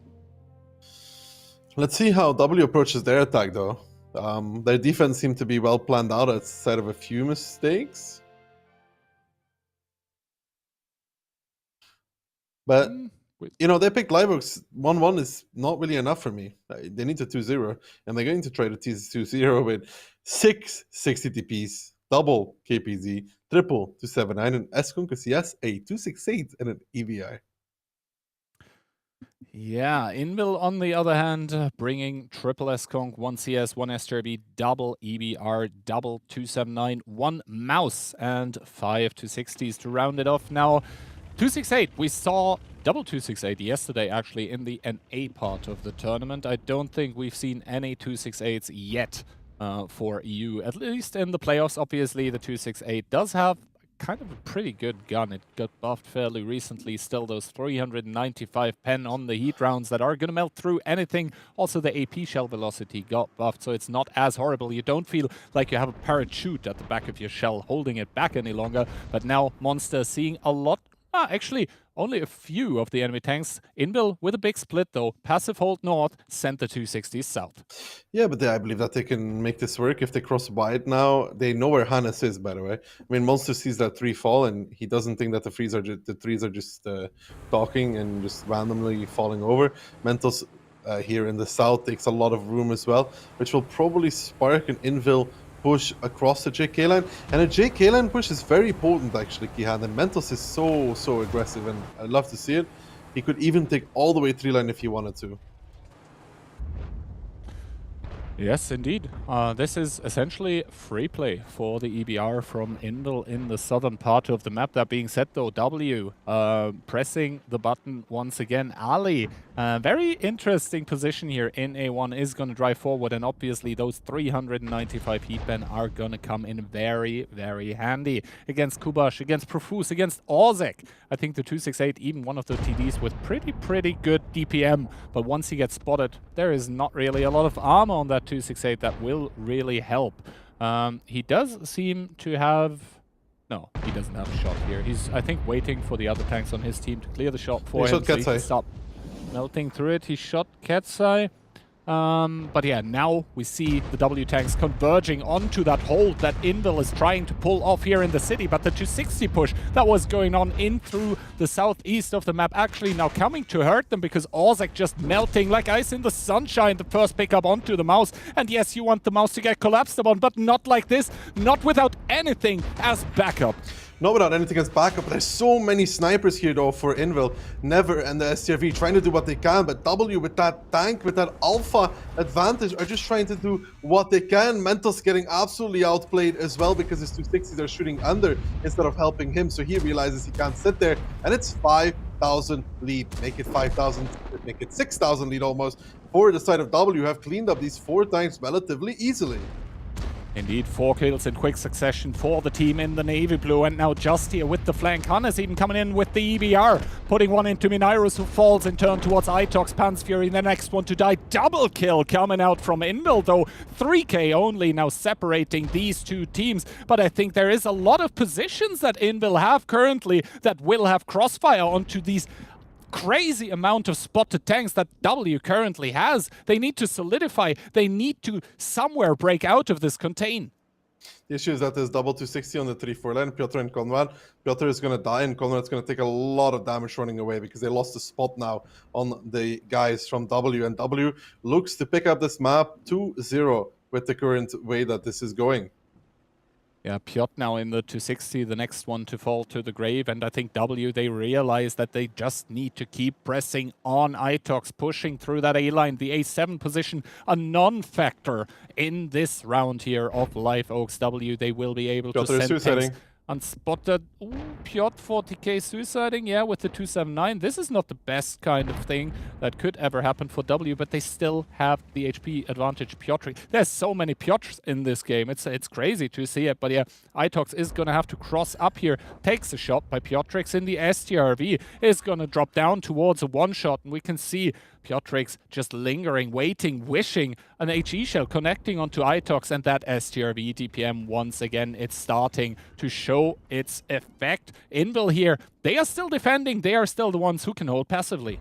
Let's see how W approaches their attack, though. Their defense seemed to be well planned out outside of a few mistakes. But, you know, they picked Live Oaks. 1-1 is not really enough for me. They need a 2-0, and they're going to try to tease 2-0 with 6 60 TPs, double KPZ, triple 279, and Eskunk CS, a 268, and an EVI. Yeah, Invil on the other hand, bringing triple S-Conk, 1 CS, 1 STRB, double EBR, double 279, 1 mouse, and 5 260s to round it off. Now, 268, we saw double 268 yesterday actually in the NA part of the tournament. I don't think we've seen any 268s yet for EU, at least in the playoffs. Obviously, the 268 does have kind of a pretty good gun. It got buffed fairly recently. Still those 395 pen on the heat rounds that are going to melt through anything. Also the AP shell velocity got buffed, so it's not as horrible. You don't feel like you have a parachute at the back of your shell holding it back any longer. But now Monster seeing a lot, actually only a few of the enemy tanks. Invil with a big split though. Passive hold north, sent the 260s south. Yeah, but I believe that they can make this work if they cross wide now. They know where Hannes is, by the way. I mean, Monster sees that 3 fall, and he doesn't think that the threes are just talking and just randomly falling over. Mentos here in the south takes a lot of room as well, which will probably spark an Invil push across the JK line. And a JK line push is very potent, actually, Kihan. And Mentos is so aggressive, and I'd love to see it. He could even take all the way 3 line if he wanted to. Yes, indeed. This is essentially free play for the EBR from Invil in the southern part of the map. That being said, though, W pressing the button once again. Ali, very interesting position here in A1, is going to drive forward, and obviously those 395 heat pen are going to come in very, very handy against Kubash, against Profuse, against Ozek. I think the 268, even one of the TDs with pretty good DPM, but once he gets spotted, there is not really a lot of armor on that 268 that will really help. He does seem to have No, he doesn't have a shot here. He's, I think, waiting for the other tanks on his team to clear the shot for He him. shot So he can Katsai. stop melting through it. He shot Katsai. But yeah, now we see the W tanks converging onto that hold that Invil is trying to pull off here in the city. But the 260 push that was going on in through the southeast of the map actually now coming to hurt them, because Ozek just melting like ice in the sunshine. The first pickup onto the mouse. And yes, you want the mouse to get collapsed upon, but not like this. Not without anything as backup. Not without anything as backup, but there's so many snipers here though for Invil. Never and the STRV trying to do what they can, but W with that tank, with that alpha advantage, are just trying to do what they can. Mentos getting absolutely outplayed as well, because his 260s are shooting under instead of helping him, so he realizes he can't sit there, and it's 5,000 lead. Make it 5,000, make it 6,000 lead almost for the side of W, who have cleaned up these 4 tanks relatively easily. Indeed, 4 kills in quick succession for the team in the navy blue, and now just here with the flank. Hannes even coming in with the EBR, putting one into Minairos, who falls in turn towards Itox. Pansfury, the next one to die. Double kill coming out from Invil, though 3k only now separating these two teams. But I think there is a lot of positions that Invil have currently that will have crossfire onto these crazy amount of spotted tanks that W currently has. They need to solidify. They need to somewhere break out of this contain. The issue is that there's double 260 on the 3-4 lane, Piotr and Konrad. Piotr is going to die, and Konrad's going to take a lot of damage running away, because they lost the spot now on the guys from W. And W looks to pick up this map 2-0 with the current way that this is going. Yeah, Piotr now in the 260, the next one to fall to the grave. And I think W, they realize that they just need to keep pressing on Itox, pushing through that A-line. The A7 position, a non-factor in this round here of Live Oaks. W, they will be able Piotr to send tanks suiciding. unspotted. Ooh, Piotr 40k suiciding, yeah, with the 279. This is not the best kind of thing that could ever happen for W, but they still have the HP advantage. Piotr, there's so many Piotrs in this game. It's crazy to see it, but yeah, Itox is gonna have to cross up here. Takes a shot by Piotrix in the STRV, is gonna drop down towards a one-shot, and we can see Piotrix just lingering, waiting, wishing an HE shell connecting onto Itox, and that STRV DPM once again, it's starting to show its effect. Invil here, they are still defending, they are still the ones who can hold passively.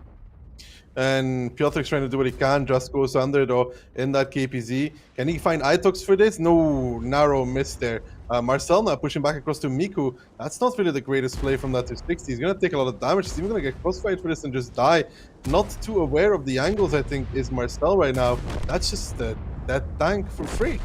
And Piotr's trying to do what he can, just goes under though in that KPZ. Can he find Itox for this? No, narrow miss there. Marcel now pushing back across to Miku. That's not really the greatest play from that 260. He's going to take a lot of damage. He's even going to get crossfired for this and just die. Not too aware of the angles, I think, is Marcel right now. That's just that tank for free.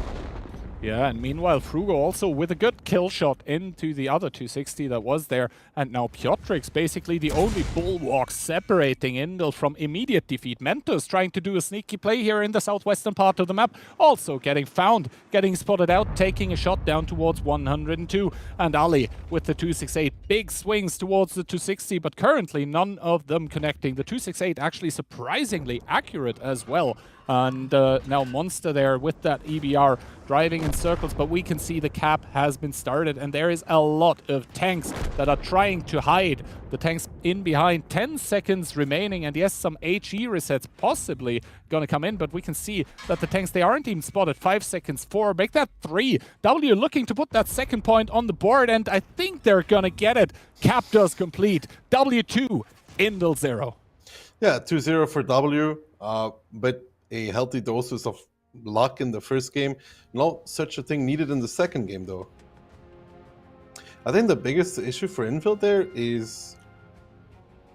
Yeah, and meanwhile, Frugo also with a good kill shot into the other 260 that was there. And now Piotrix, basically the only bulwark separating Invil from immediate defeat. Mentos trying to do a sneaky play here in the southwestern part of the map. Also getting found, getting spotted out, taking a shot down towards 102. And Ali with the 268. Big swings towards the 260, but currently none of them connecting. The 268 actually surprisingly accurate as well. And now Monster there with that EBR driving in circles, but we can see the cap has been started, and there is a lot of tanks that are trying to hide. The tanks in behind, 10 seconds remaining, and yes, some HE resets possibly gonna come in, but we can see that the tanks, they aren't even spotted. 5 seconds, 4, make that 3. W looking to put that second point on the board, and I think they're gonna get it. Cap does complete. W2, Invil 0. Yeah, 2-0 for W, but a healthy doses of luck in the first game. Not such a thing needed in the second game, though. I think the biggest issue for Invil there is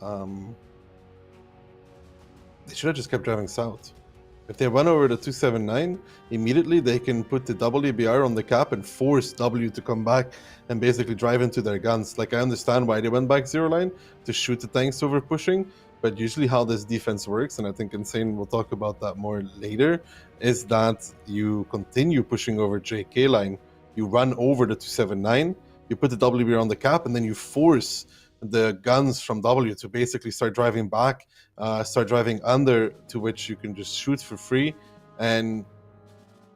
they should have just kept driving south. If they run over the 279, immediately they can put the WBR on the cap and force W to come back and basically drive into their guns. Like, I understand why they went back zero line, to shoot the tanks over pushing, but usually how this defense works, and I think Insane will talk about that more later, is that you continue pushing over JK line, you run over the 279, you put the WBR on the cap, and then you force the guns from W to basically start driving back, start driving under, to which you can just shoot for free. And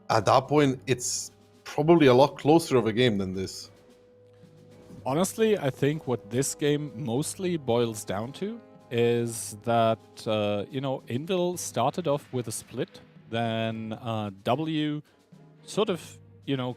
at that point, it's probably a lot closer of a game than this. Honestly, I think what this game mostly boils down to is that, Invil started off with a split, then W sort of,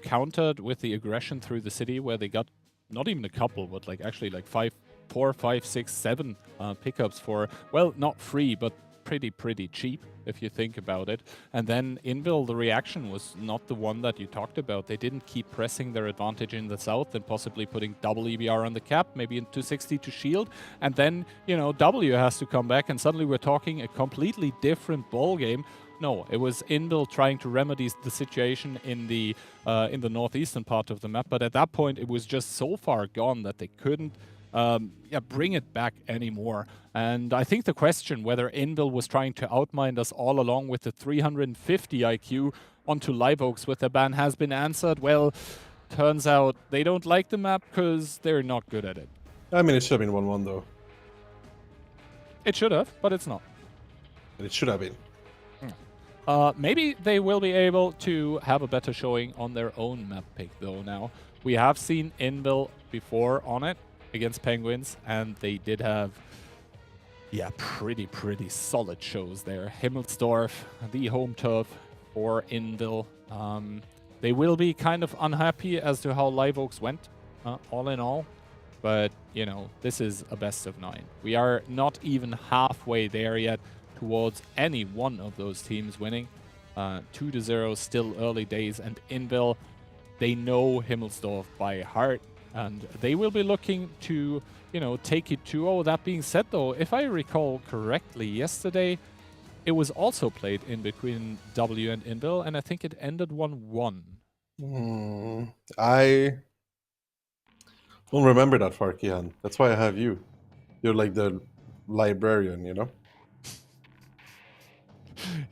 countered with the aggression through the city, where they got not even a couple, but like actually like 4, 5, 6, 7 pickups for, well, not free, but pretty cheap if you think about it. And then Invil, the reaction was not the one that you talked about. They didn't keep pressing their advantage in the south and possibly putting double EBR on the cap, maybe in 260 to shield. And then, you know, W has to come back and suddenly we're talking a completely different ball game. No, it was Invil trying to remedy the situation in the northeastern part of the map. But at that point, it was just so far gone that they couldn't bring it back anymore. And I think the question whether Invil was trying to outmind us all along with the 350 IQ onto Live Oaks with the ban has been answered. Well, turns out they don't like the map because they're not good at it. I mean, it should have been 1-1 though. It should have, but it's not. It should have been. Maybe they will be able to have a better showing on their own map pick though now. We have seen Invil before on it against Penguins, and they did have, yeah, pretty solid shows there. Himmelsdorf, the home turf for Invil. They will be kind of unhappy as to how Live Oaks went, all in all. But, you know, this is a best of 9. We are not even halfway there yet towards any one of those teams winning. 2-0, still early days, and Invil, they know Himmelsdorf by heart. And they will be looking to, you know, take it 2-0. That being said, though, if I recall correctly, yesterday it was also played in between W and Invil, and I think it ended 1-1. I don't remember that far, Kihan. That's why I have you. You're like the librarian, you know?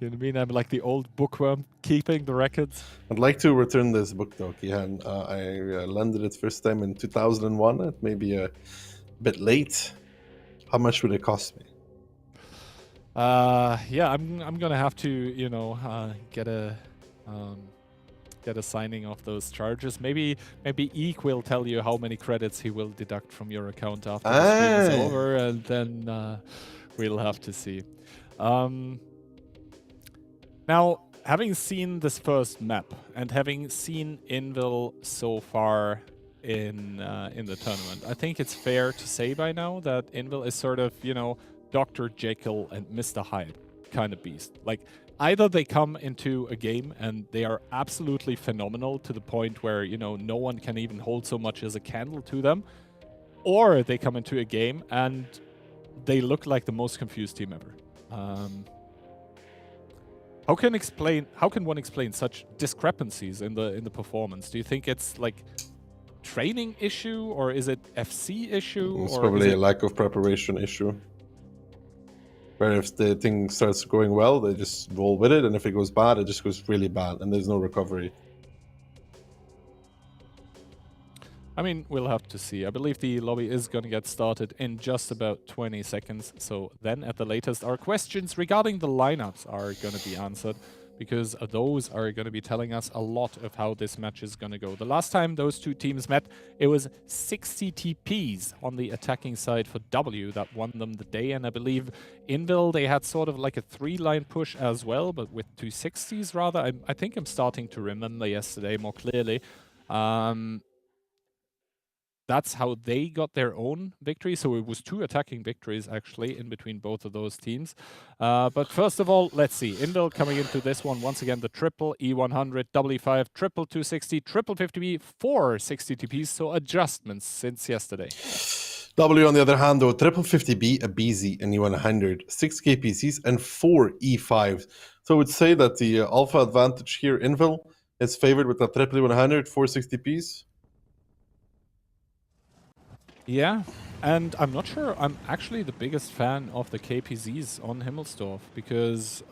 You know what I mean? I'm like the old bookworm keeping the records. I'd like to return this book though, Kihan. I landed it first time in 2001. It may be a bit late. How much would it cost me? Yeah, I'm gonna have to, you know, get a signing of those charges. Maybe Eek will tell you how many credits he will deduct from your account after the stream is over, and then we'll have to see. Now, having seen this first map and having seen Invil so far in the tournament, I think it's fair to say by now that Invil is sort of, you know, Dr. Jekyll and Mr. Hyde kind of beast. Like, either they come into a game and they are absolutely phenomenal to the point where, you know, no one can even hold so much as a candle to them, or they come into a game and they look like the most confused team ever. How can one explain such discrepancies in the performance? Do you think it's like training issue, or is it FC issue? It's or probably a lack of preparation issue. Where if the thing starts going well, they just roll with it, and if it goes bad, it just goes really bad, and there's no recovery. I mean, we'll have to see. I believe the lobby is going to get started in just about 20 seconds. So then at the latest, our questions regarding the lineups are going to be answered, because those are going to be telling us a lot of how this match is going to go. The last time those two teams met, it was 60 TPs on the attacking side for W that won them the day. And I believe Invil, they had sort of like a 3-line push as well, but with 260s rather. I think I'm starting to remember yesterday more clearly. That's how they got their own victory. So it was 2 attacking victories, actually, in between both of those teams. But first of all, let's see. Invil coming into this one, once again, the triple E100, W5, triple 260, triple 50B, 4 60 TPs. So adjustments since yesterday. W, on the other hand, though, triple 50B, a BZ, and E100, 6 KPCs, and 4 E5s. So I would say that the alpha advantage here, Invil, is favored with the triple E100, 4 60Ps. Yeah, and I'm not sure I'm actually the biggest fan of the KPZs on Himmelsdorf, because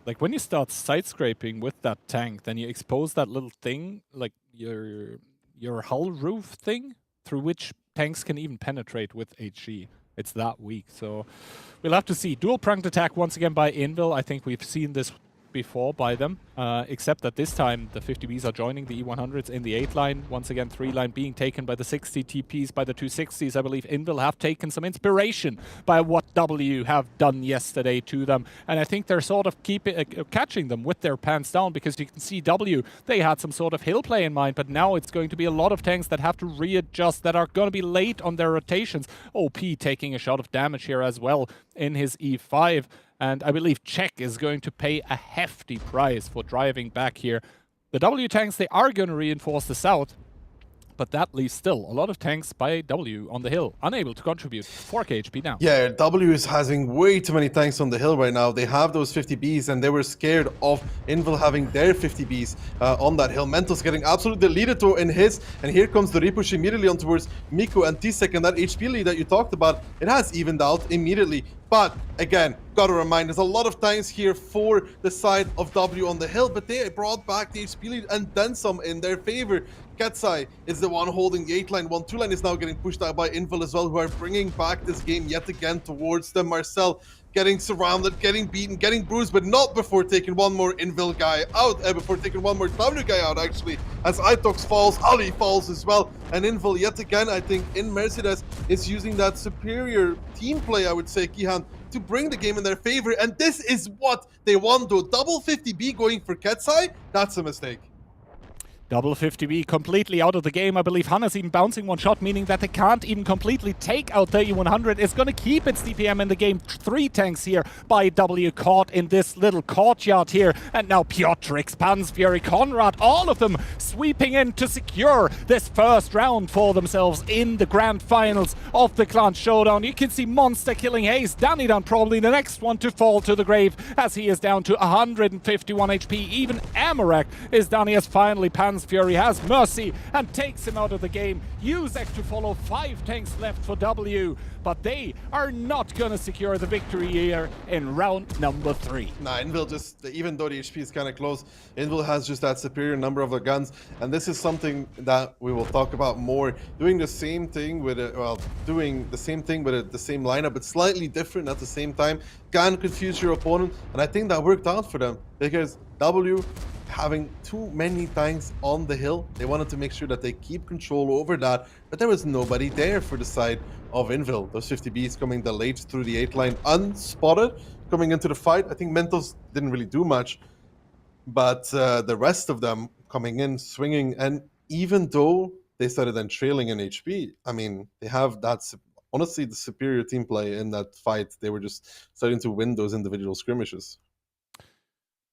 like when you start side scraping with that tank, then you expose that little thing, like your hull roof thing, through which tanks can even penetrate with HE. It's that weak, so we'll have to see. Dual pronged attack once again by Invil. I think we've seen this before by them, except that this time the 50Bs are joining the E100s in the 8 line. Once again, 3 line being taken by the 60 TPs, by the 260s. I believe Invil have taken some inspiration by what W have done yesterday to them. And I think they're sort of catching them with their pants down, because you can see W, they had some sort of hill play in mind, but now it's going to be a lot of tanks that have to readjust, that are going to be late on their rotations. OP taking a shot of damage here as well in his E5. And I believe Czech is going to pay a hefty price for driving back here. The W tanks, they are going to reinforce the south, but that leaves still a lot of tanks by W on the hill, unable to contribute. 4k HP now. Yeah, W is having way too many tanks on the hill right now. They have those 50Bs, and they were scared of Invil having their 50Bs on that hill. Mentos getting absolutely deleted though in his, and here comes the repush immediately on towards Miko and T-Sec, and that HP lead that you talked about, it has evened out immediately. But again, gotta remind, there's a lot of tanks here for the side of W on the hill, but they brought back the HP lead and then some in their favor. Ketsai is the one holding the 8 line. 1-2 line is now getting pushed out by Invil as well, who are bringing back this game yet again towards them. Marcel getting surrounded, getting beaten, getting bruised, but not before taking one more Invil guy out, before taking one more W guy out, actually, as Itox falls, Ali falls as well, and Invil yet again, I think, in Mercedes, is using that superior team play, I would say, Kihan, to bring the game in their favor, and this is what they want, though. Double 50B going for Ketsai, that's a mistake. Double 50B completely out of the game. I believe Hana's even bouncing one shot, meaning that they can't even completely take out the E100. It's going to keep its DPM in the game. 3 tanks here by W caught in this little courtyard here. And now Piotrix, Pansfury, Conrad, all of them sweeping in to secure this first round for themselves in the grand finals of the Clan Showdown. You can see Monster killing Haze. Danidan probably the next one to fall to the grave, as he is down to 151 HP. Even Amarak is down. He has finally Fury has mercy and takes him out of the game. Uzek to follow, 5 tanks left for W, but they are not gonna secure the victory here in round number 3. Nah, Invil just, even though the HP is kind of close, Invil has just that superior number of the guns, and this is something that we will talk about more. Doing the same thing with it, well, doing the same thing with the same lineup, but slightly different at the same time, can confuse your opponent, and I think that worked out for them, because W having too many tanks on the hill, they wanted to make sure that they keep control over that, but there was nobody there for the side of Invil. Those 50Bs coming the late through the 8 line unspotted, coming into the fight. I think Mentos didn't really do much, but the rest of them coming in, swinging, and even though they started then trailing in HP, I mean, they have that, honestly, the superior team play in that fight. They were just starting to win those individual skirmishes.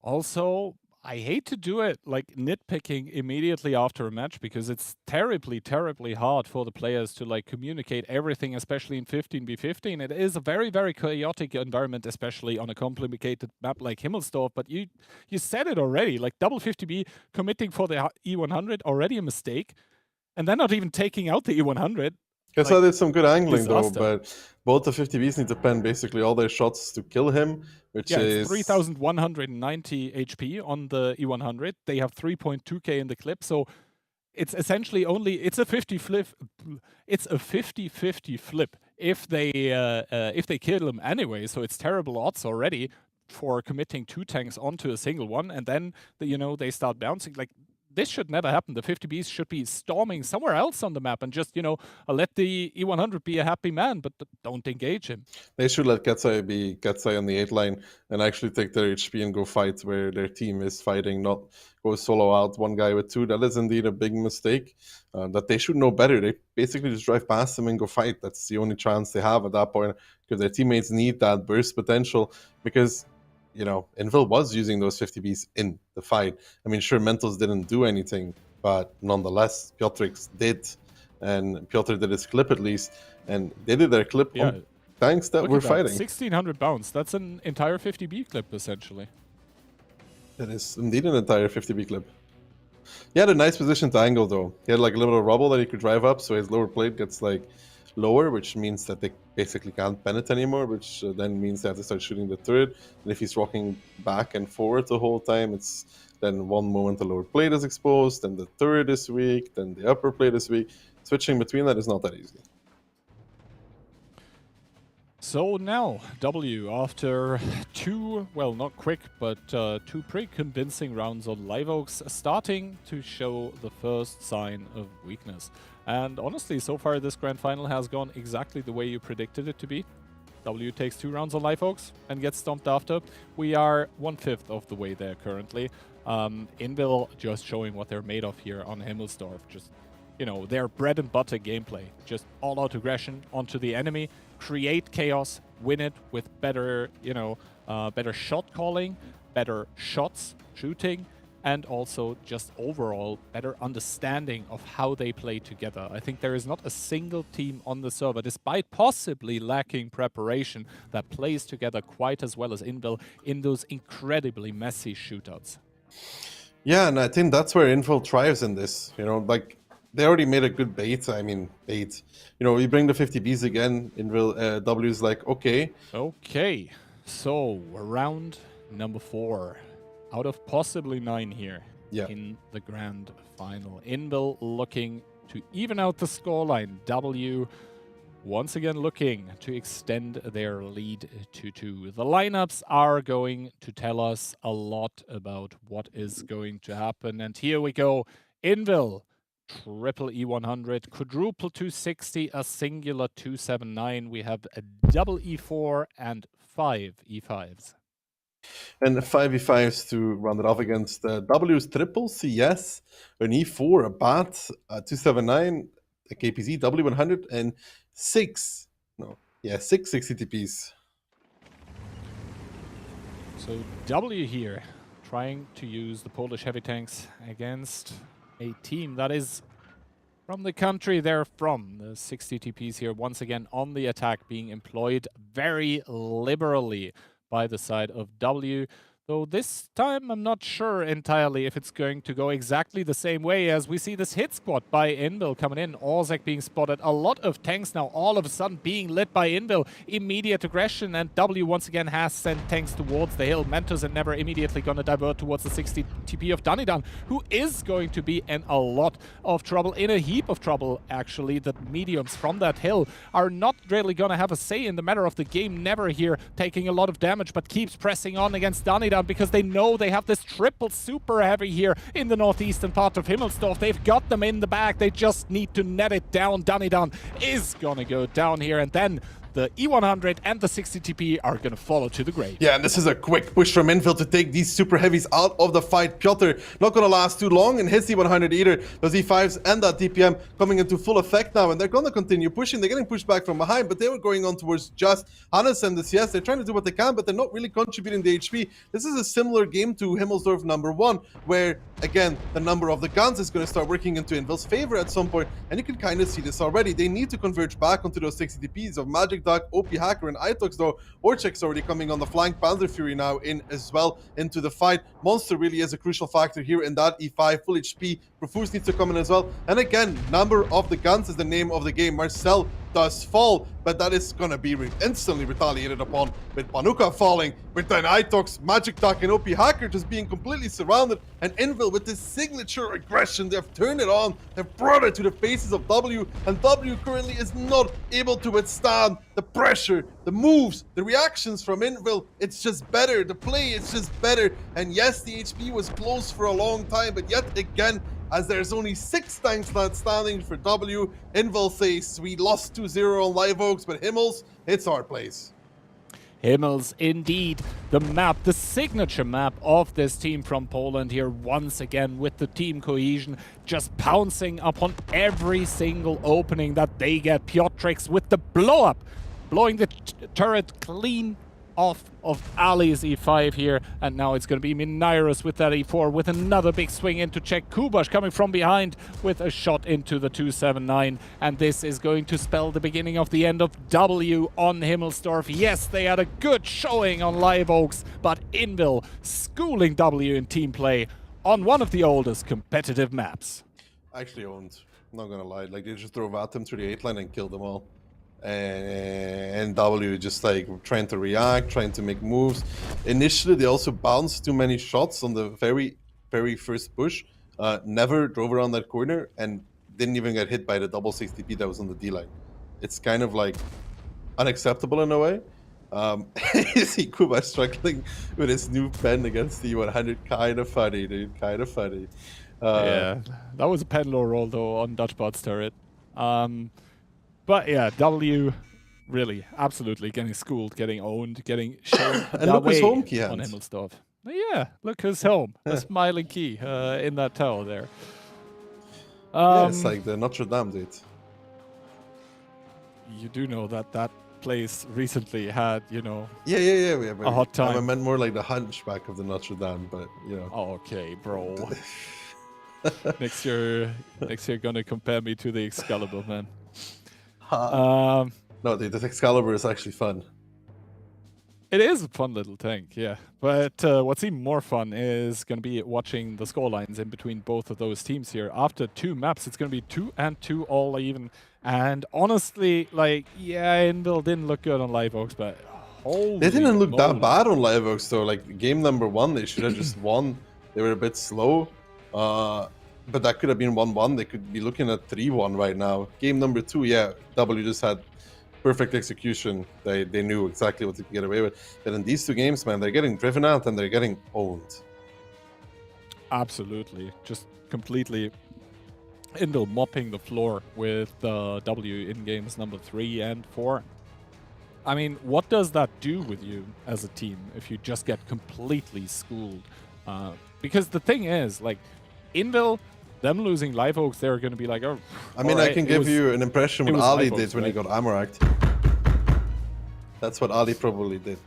Also, I hate to do it, like nitpicking immediately after a match, because it's terribly, terribly hard for the players to like communicate everything, especially in 15v15. It is a very, very chaotic environment, especially on a complicated map like Himmelsdorf. But you said it already, like double 50B committing for the E100, already a mistake, and then not even taking out the E100. Guess I did some good angling disaster. though, but both the 50Bs need to pen basically all their shots to kill him, which is 3,190 HP on the E100. They have 3.2k in the clip, so it's essentially only it's a 50 flip. It's a 50-50 flip if they kill him anyway. So it's terrible odds already for committing 2 tanks onto a single one, and then they start bouncing like. This should never happen. The 50Bs should be storming somewhere else on the map and just, let the E100 be a happy man, but don't engage him. They should let Ketsai be Ketsai on the 8 line and actually take their HP and go fight where their team is fighting, not go solo out one guy with 2. That is indeed a big mistake. That they should know better. They basically just drive past them and go fight. That's the only chance they have at that point, because their teammates need that burst potential, because Invil was using those 50Bs in the fight. I mean, sure, Mentos didn't do anything, but nonetheless, Piotrix did. And Piotr did his clip at least. And they did their clip on tanks that were fighting. 1,600 bounce. That's an entire 50B clip, essentially. That is indeed an entire 50B clip. He had a nice position to angle, though. He had like a little rubble that he could drive up, so his lower plate gets like lower, which means that they basically can't pen it anymore, which then means they have to start shooting the turret. And if he's rocking back and forward the whole time, it's then one moment the lower plate is exposed, then the turret is weak, then the upper plate is weak. Switching between that is not that easy. So now, W, after two, well, not quick, but two pretty convincing rounds on Live Oaks, starting to show the first sign of weakness. And honestly, so far this grand final has gone exactly the way you predicted it to be. W takes 2 rounds on Live Oaks and gets stomped after. We are 1/5 of the way there currently. Invil just showing what they're made of here on Himmelsdorf. Just, you know, their bread and butter gameplay. Just all-out aggression onto the enemy, create chaos, win it with better, you know, better shot calling, better shots, shooting, and also just overall better understanding of how they play together. I think there is not a single team on the server, despite possibly lacking preparation, that plays together quite as well as Invil in those incredibly messy shootouts. Yeah, and I think that's where Info thrives in this. You know, like they already made a good bait. I mean, bait. You know, we bring the 50Bs again. Invil W's like, okay. Okay, so round number 4. Out of possibly 9 here in the grand final. Invil looking to even out the scoreline. W once again looking to extend their lead to 2. The lineups are going to tell us a lot about what is going to happen. And here we go. Invil, triple E100, quadruple 260, a singular 279. We have a double E4 and 5 E5s. And 5v5s to round it off against W's triple CS, an E4, a BAT, a 279, a KPZ, W100, and 6 60TPs. So W here, trying to use the Polish heavy tanks against a team that is from the country they're from. The 60 TPs here once again on the attack, being employed very liberally by the side of W. Though this time I'm not sure entirely if it's going to go exactly the same way, as we see this hit squad by Invil coming in. Orzek being spotted. A lot of tanks now all of a sudden being lit by Invil. Immediate aggression, and W once again has sent tanks towards the hill. Mentos and Never immediately going to divert towards the 60 TP of Danidan, who is going to be in a lot of trouble, in a heap of trouble actually. The mediums from that hill are not really going to have a say in the matter of the game. Never here taking a lot of damage, but keeps pressing on against Danidan, because they know they have this triple super heavy here in the northeastern part of Himmelsdorf. They've got them in the bag. They just need to net it down. Danidan is gonna go down here, and then the E100 and the 60 TP are going to follow to the grave. Yeah, and this is a quick push from Invil to take these super heavies out of the fight. Piotr not going to last too long in his E100 either. Those E5s and that DPM coming into full effect now, and they're going to continue pushing. They're getting pushed back from behind, but they were going on towards just Hannes and the CS. They're trying to do what they can, but they're not really contributing the HP. This is a similar game to Himmelsdorf number 1, where, again, the number of the guns is going to start working into Invil's favor at some point, and you can kind of see this already. They need to converge back onto those 60 TPs of Magic Duck, OP Hacker, and Itox, though. Orchek's already coming on the flank. Panzer Fury now in as well into the fight. Monster really is a crucial factor here in that E5. Full HP. Profuse needs to come in as well. And again, number of the guns is the name of the game. Marcel does fall, but that is going to be instantly retaliated upon with Panuka falling, with then Itox, Magic Duck, and OP Hacker just being completely surrounded, and Invil with this signature aggression. They've turned it on, they've brought it to the faces of W, and W currently is not able to withstand the pressure, the moves, the reactions from Invil. It's just better, the play is just better, and yes, the HP was close for a long time, but yet again, as there's only 6 tanks left standing for W, Invil says we lost 2-0 on Live Oaks, but Himmels, it's our place. Himmels, indeed, the map, the signature map of this team from Poland here once again, with the team cohesion just pouncing upon every single opening that they get. Piotrix with the blow up, blowing the turret clean off of Ali's E5 here, and now it's going to be Minairos with that E4 with another big swing into check. Kubash coming from behind with a shot into the 279, and this is going to spell the beginning of the end of W on Himmelsdorf. Yes, they had a good showing on Live Oaks, but Invil schooling W in team play on one of the oldest competitive maps. Actually owned, not gonna lie, like they just drove at them through the 8 line and killed them all. And W just like trying to react, trying to make moves. Initially, they also bounced too many shots on the very, very first push. Never drove around that corner and didn't even get hit by the double 60p that was on the D line. It's kind of like unacceptable in a way. You see Kuba struggling with his new pen against the 100. Kind of funny, dude. Kind of funny. Yeah, that was a pen low roll though on Dutchbot's turret. But yeah, W really, absolutely getting schooled, getting owned, getting shown And that look who's way home key on hand. Himmelsdorf. Yeah, look who's home. A smiling key in that tower there. Yeah, it's like the Notre Dame, dude. You do know that that place recently had, you know. Yeah. A hot time. I meant more like the hunchback of the Notre Dame, but you know. Okay, bro. next year gonna compare me to the Excalibur, man. No, dude, the Excalibur is actually fun. It is a fun little tank, yeah. But what's even more fun is going to be watching the scorelines in between both of those teams here. After 2 maps, it's going to be 2-2 all even. And honestly, like, yeah, Invil didn't look good on Live Oaks, but holy They didn't look that moly. bad on Live Oaks, though. Like, game number 1, they should have just won. They were a bit slow. But that could have been 1-1. They could be looking at 3-1 right now. Game number 2, yeah, W just had perfect execution. They knew exactly what to get away with. But in these 2 games, man, they're getting driven out and they're getting owned. Absolutely. Just completely Invil mopping the floor with W in games number 3 and 4. I mean, what does that do with you as a team if you just get completely schooled? Because the thing is, like, Invil, them losing Live Oaks, they're going to be like, oh. I mean, right, I can give you an impression what was Ali Live Oaks, did when he right? got Amoract. That's what Ali probably did.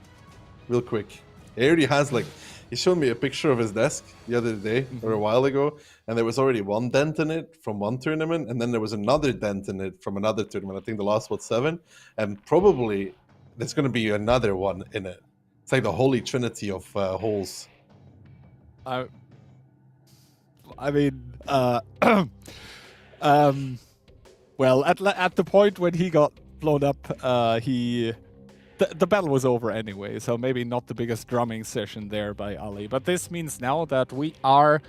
Real quick. He already has, like, he showed me a picture of his desk the other day or a while ago, and there was already 1 dent in it from 1 tournament, and then there was another dent in it from another tournament. I think the last was 7, and probably there's going to be another one in it. It's like the holy trinity of holes. I mean, well, at the point when he got blown up, the battle was over anyway, so maybe not the biggest drumming session there by Ali. But this means now that we are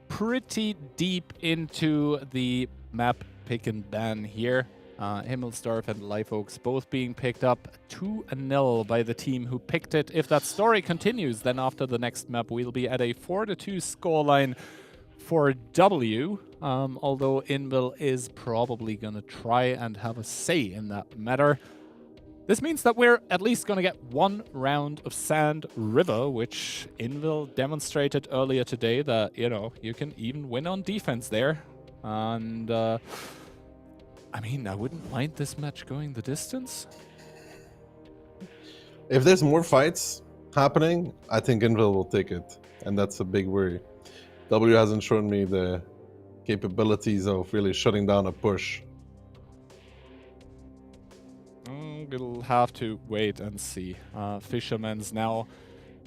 pretty deep into the map pick and ban here. Himmelsdorf and Live Oaks both being picked up 2-0 by the team who picked it. If that story continues, then after the next map, we'll be at a 4-2 scoreline for W, although Invil is probably going to try and have a say in that matter. This means that we're at least going to get 1 round of Sand River, which Invil demonstrated earlier today that, you know, you can even win on defense there. And, I mean, I wouldn't mind this match going the distance. If there's more fights happening, I think Invil will take it, and that's a big worry. W hasn't shown me the capabilities of really shutting down a push. We'll have to wait and see. Fisherman's now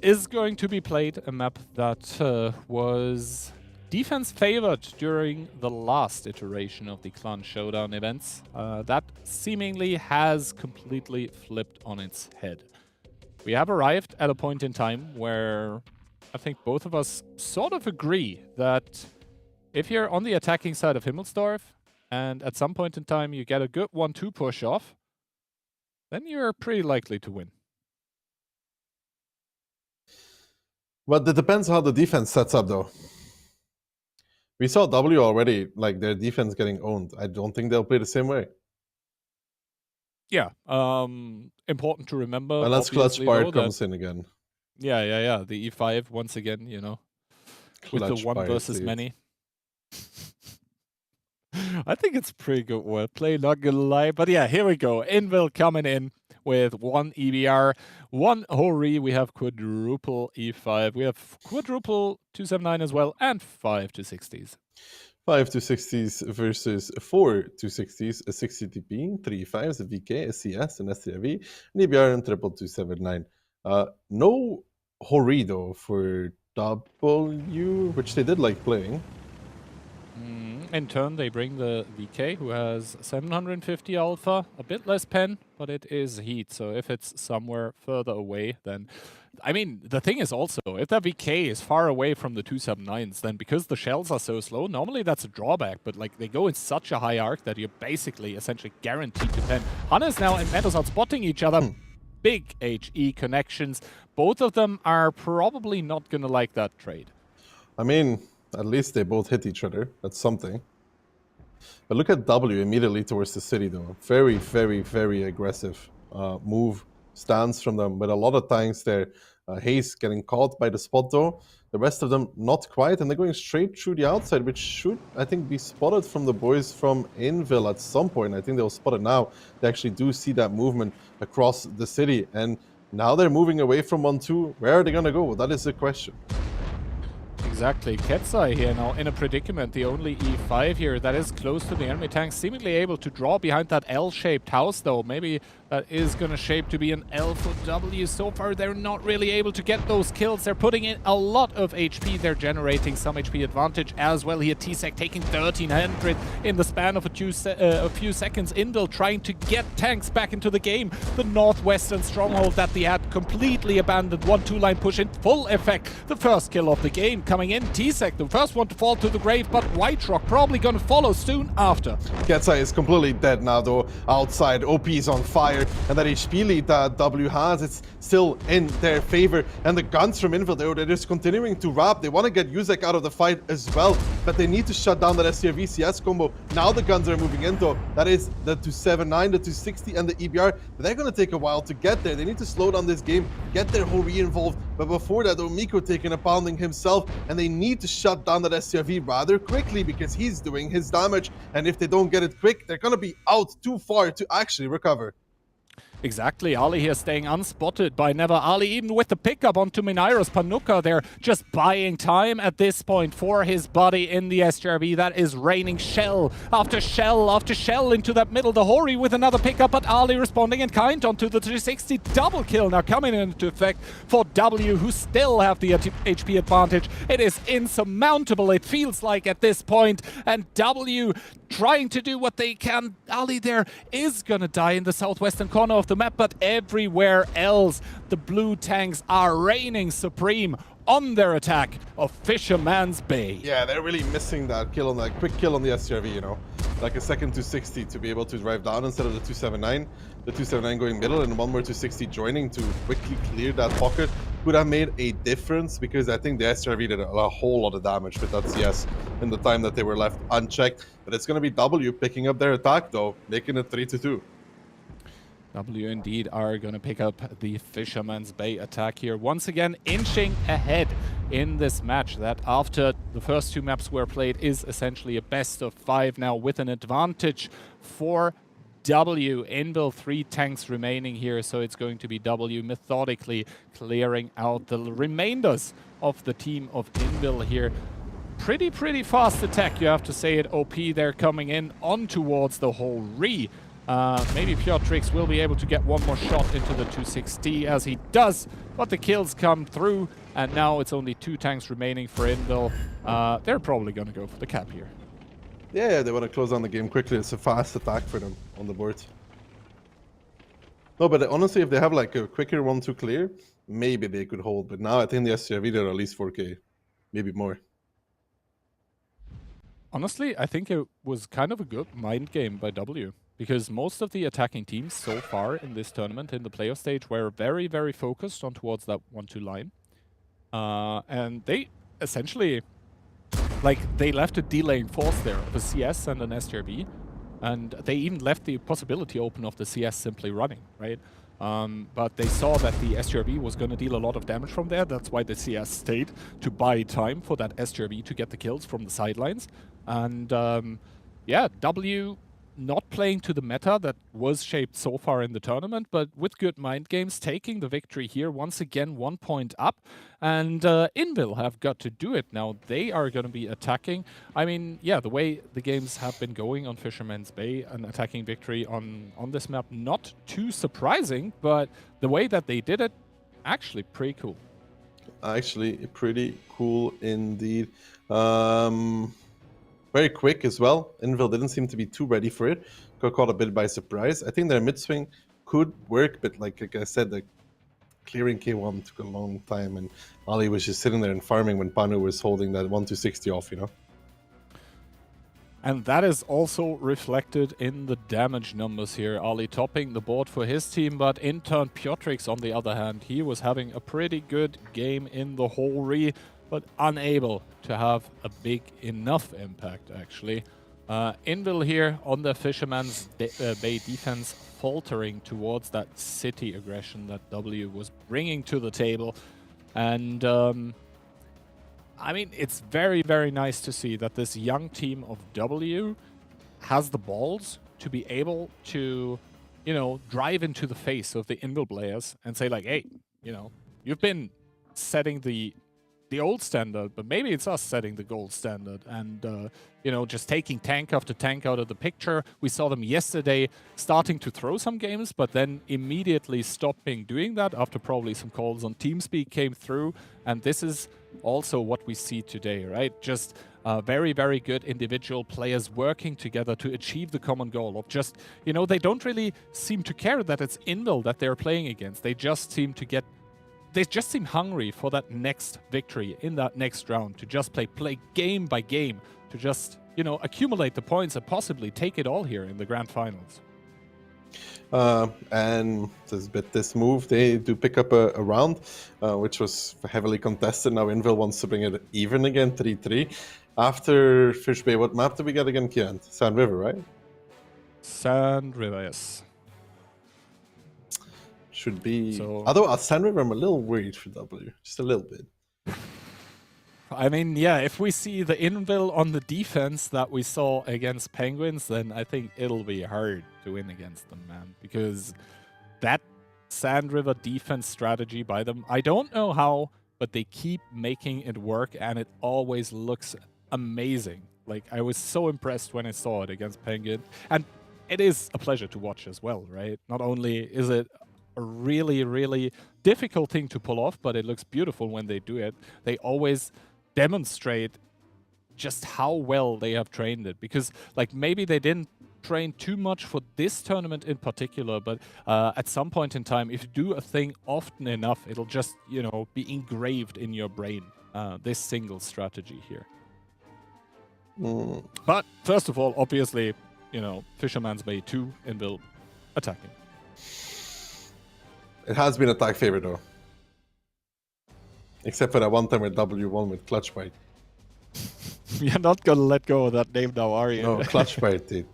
is going to be played, a map that was defense favored during the last iteration of the Clan Showdown events. That seemingly has completely flipped on its head. We have arrived at a point in time where I think both of us sort of agree that if you're on the attacking side of Himmelsdorf and at some point in time you get a good 1-2 push off, then you're pretty likely to win. But it depends how the defense sets up, though. We saw W already, like, their defense getting owned. I don't think they'll play the same way. Yeah, important to remember. Unless Clutch obviously, Pirate though, comes in again. Yeah. The E5 once again, you know, with Clutch the 1 Pirate, versus dude. many. I think it's pretty good wordplay, not gonna lie. But yeah, here we go. Invil coming in with 1 EBR, 1 Hori. We have quadruple E5. We have quadruple 279 as well, and 5 260s. 5 260s versus 4 260s, a 60 TP, 3 5s, a VK, a CS, an STRV, an EBR, and triple 279. No Hori, though, for W, which they did like playing. In turn, they bring the VK, who has 750 alpha, a bit less pen, but it is heat. So if it's somewhere further away, then... I mean, the thing is also, if that VK is far away from the 279s, then because the shells are so slow, normally that's a drawback, but like they go in such a high arc that you're basically essentially guaranteed to pen. Hunters now and Meadows are spotting each other. Big HE connections. Both of them are probably not going to like that trade. I mean, at least they both hit each other. That's something. But look at W immediately towards the city, though. Very, very, very aggressive move stance from them, with a lot of tanks there. Hayes getting caught by the spot, though. The rest of them not quite, and they're going straight through the outside, which should, I think, be spotted from the boys from Inville at some point. I think they'll spot it now. They actually do see that movement across the city, and now they're moving away from 1-2. Where are they going to go? That is the question. Exactly. Ketsai here now in a predicament. The only E5 here that is close to the enemy tank, seemingly able to draw behind that L-shaped house, though. Maybe that is going to shape to be an L for W. So far, they're not really able to get those kills. They're putting in a lot of HP. They're generating some HP advantage as well here. T-Sec taking 1300 in the span of a few seconds. Indel trying to get tanks back into the game. The northwestern stronghold that they had completely abandoned. 1-2 line push in full effect. The first kill of the game coming in. T-Sec, the first one to fall to the grave, but White Rock probably going to follow soon after. Ketsai is completely dead now, though. Outside, OP is on fire, and that HP lead that W has, it's still in their favor. And the guns from Inville, they're just continuing to wrap. They want to get Yuzek out of the fight as well, but they need to shut down that SCR CS combo. Now the guns are moving in, though. That is the 279, the 260, and the EBR. They're going to take a while to get there. They need to slow down this game, get their Hori involved. But before that, Omiko taking a pounding himself, and they need to shut down that SCRV rather quickly because he's doing his damage. And if they don't get it quick, they're going to be out too far to actually recover. Exactly, Ali here staying unspotted by Never. Ali even with the pickup onto Minairos. Panuka there just buying time at this point for his buddy in the SJRB. That is raining shell after shell after shell into that middle. The Hori with another pickup, but Ali responding in kind onto the 360. Double kill now coming into effect for W, who still have the HP advantage. It is insurmountable, it feels like at this point. And W trying to do what they can. Ali there is gonna die in the southwestern corner of the map, but everywhere else the blue tanks are reigning supreme on their attack of Fisherman's Bay. Yeah, they're really missing that kill on that quick kill on the SCRV, you know, like a second 260 to be able to drive down instead of the 279. The 279 going middle and one more 260 joining to quickly clear that pocket would have made a difference, because I think the SCRV did a whole lot of damage with that CS in the time that they were left unchecked. But it's going to be W picking up their attack, though, making it 3-2. W indeed are going to pick up the Fisherman's Bay attack here. Once again, inching ahead in this match that after the first two maps were played is essentially a best of 5 now with an advantage for W. Inville, 3 tanks remaining here, so it's going to be W methodically clearing out the remainders of the team of Inville here. Pretty fast attack, you have to say it. OP there coming in on towards the Hori. Maybe Piotrix will be able to get one more shot into the 260 as he does, but the kills come through, and now it's only 2 tanks remaining for Inville. They're probably going to go for the cap here. Yeah, they want to close down the game quickly. It's a fast attack for them on the board. No, but honestly, if they have like a quicker 1-2 clear, maybe they could hold. But now I think the SCRV, they're at least 4K, maybe more. Honestly, I think it was kind of a good mind game by W, because most of the attacking teams so far in this tournament in the playoff stage were very focused on towards that 1-2 line. And they essentially, like, they left a delaying force there of a CS and an SJRB, and they even left the possibility open of the CS simply running, right? But they saw that the SJRB was going to deal a lot of damage from there. That's why the CS stayed to buy time for that SJRB to get the kills from the sidelines. And yeah, W not playing to the meta that was shaped so far in the tournament, but with good mind games, taking the victory here. Once again, 1 point up. And Inville have got to do it now. They are going to be attacking. I mean, yeah, the way the games have been going on Fisherman's Bay, an attacking victory on this map, not too surprising, but the way that they did it, actually pretty cool. Actually, pretty cool indeed. very quick as well. Invil didn't seem to be too ready for it. Got caught a bit by surprise. I think their mid swing could work, but like I said, the clearing K1 took a long time, and Ali was just sitting there and farming when Panu was holding that 1-2-60 off, you know? And that is also reflected in the damage numbers here. Ali topping the board for his team, but in turn Piotrix, on the other hand, he was having a pretty good game in the Hori, but unable to have a big enough impact, actually. Invil here on the Fisherman's Bay defense, faltering towards that city aggression that W was bringing to the table. And I mean, it's very, very nice to see that this young team of W has the balls to be able to, you know, drive into the face of the Invil players and say like, hey, you know, you've been setting the old standard, but maybe it's us setting the gold standard, and you know, just taking tank after tank out of the picture. We saw them yesterday starting to throw some games, but then immediately stopping doing that after probably some calls on TeamSpeak came through, and this is also what we see today, right? Just very, very good individual players working together to achieve the common goal of just, you know, they don't really seem to care that it's Invil that they're playing against. They just seem hungry for that next victory in that next round, to just play game by game, to just, you know, accumulate the points and possibly take it all here in the grand finals. And this move, they do pick up a round, which was heavily contested. Now Invil wants to bring it even again, 3-3. After Fish Bay, what map did we get again, Kian? Sand River, right? Sand River, yes. Should be. So, although at Sand River, I'm a little worried for W, just a little bit. I mean, yeah, if we see the Invil on the defense that we saw against Penguins, then I think it'll be hard to win against them, man. Because that Sand River defense strategy by them, I don't know how, but they keep making it work, and it always looks amazing. Like, I was so impressed when I saw it against Penguin. And it is a pleasure to watch as well, right? Not only is it a really, really difficult thing to pull off, but it looks beautiful when they do it. They always demonstrate just how well they have trained it, because like maybe they didn't train too much for this tournament in particular, but at some point in time, if you do a thing often enough, it'll just, you know, be engraved in your brain, this single strategy here. But first of all, obviously, you know, Fisherman's Bay 2 Invil attacking. It has been attack favor though. Except for that one time where W won with Clutch Bite. You're not gonna let go of that name now, are you? No, Clutch Bite, dude.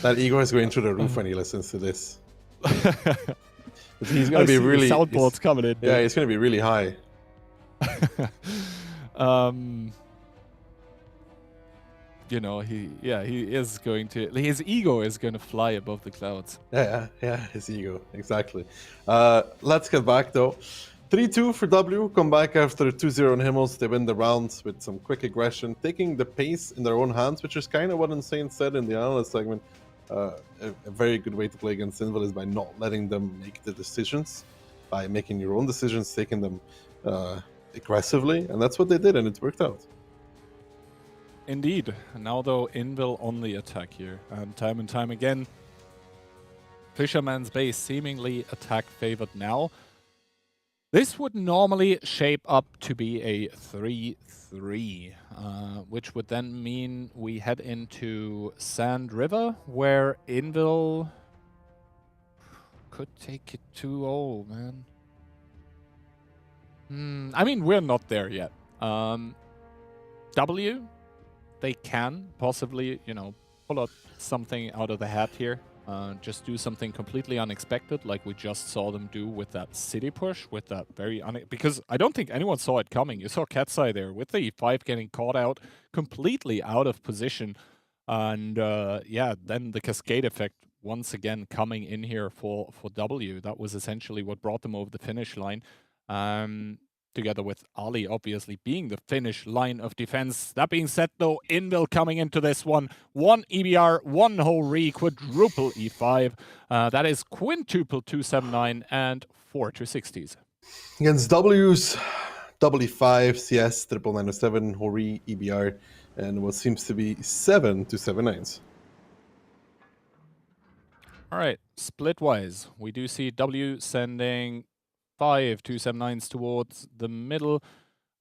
That ego is going through the roof when he listens to this. He's gonna be really. The soundboard's coming in. Yeah, he's gonna be really high. You know, he is going to. His ego is going to fly above the clouds. Yeah, his ego, exactly. Let's get back though. 3-2 for W, come back after 2-0 in Himmels. They win the round with some quick aggression, taking the pace in their own hands, which is kind of what Insane said in the analyst segment. A very good way to play against Invil is by not letting them make the decisions, by making your own decisions, taking them aggressively, and that's what they did, and it worked out. Indeed. Now, though, Invil on the attack here, and time again, Fisherman's Bay seemingly attack favored now. This would normally shape up to be a 3-3, which would then mean we head into Sand River, where Invil could take it 2-0, man. I mean, we're not there yet. W, they can possibly, you know, pull out something out of the hat here. Just do something completely unexpected, like we just saw them do with that city push, with that very because I don't think anyone saw it coming. You saw Katsai there with the E5 getting caught out, completely out of position, and yeah, then the cascade effect once again coming in here for W. That was essentially what brought them over the finish line. Together with Ali obviously being the finish line of defense. That being said, though, Invil coming into this one. 1 EBR, 1 Hori, quadruple E5. That is quintuple 279 and 4 260s. Against W's, W5, CS, 9907, Hori, EBR. and what seems to be 7 279s. All right, split-wise, we do see W sending 5 279s towards the middle.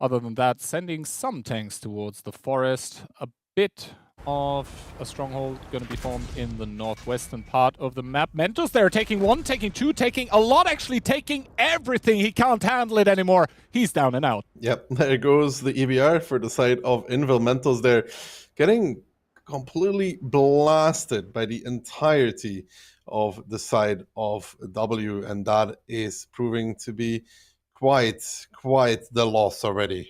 Other than that, sending some tanks towards the forest. A bit of a stronghold going to be formed in the northwestern part of the map. Mentos there, taking 1, taking 2, taking a lot, actually taking everything. He can't handle it anymore. He's down and out. Yep, there goes the EBR for the side of Invil. Mentos there, getting completely blasted by the entirety of the side of W, and that is proving to be quite the loss already.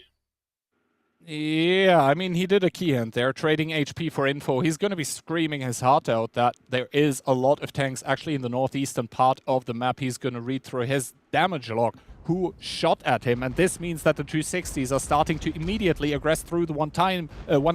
Yeah, I mean, he did a key hand there, trading HP for info. He's going to be screaming his heart out that there is a lot of tanks actually in the northeastern part of the map. He's going to read through his damage log. Who shot at him, and this means that the 260s are starting to immediately aggress through the one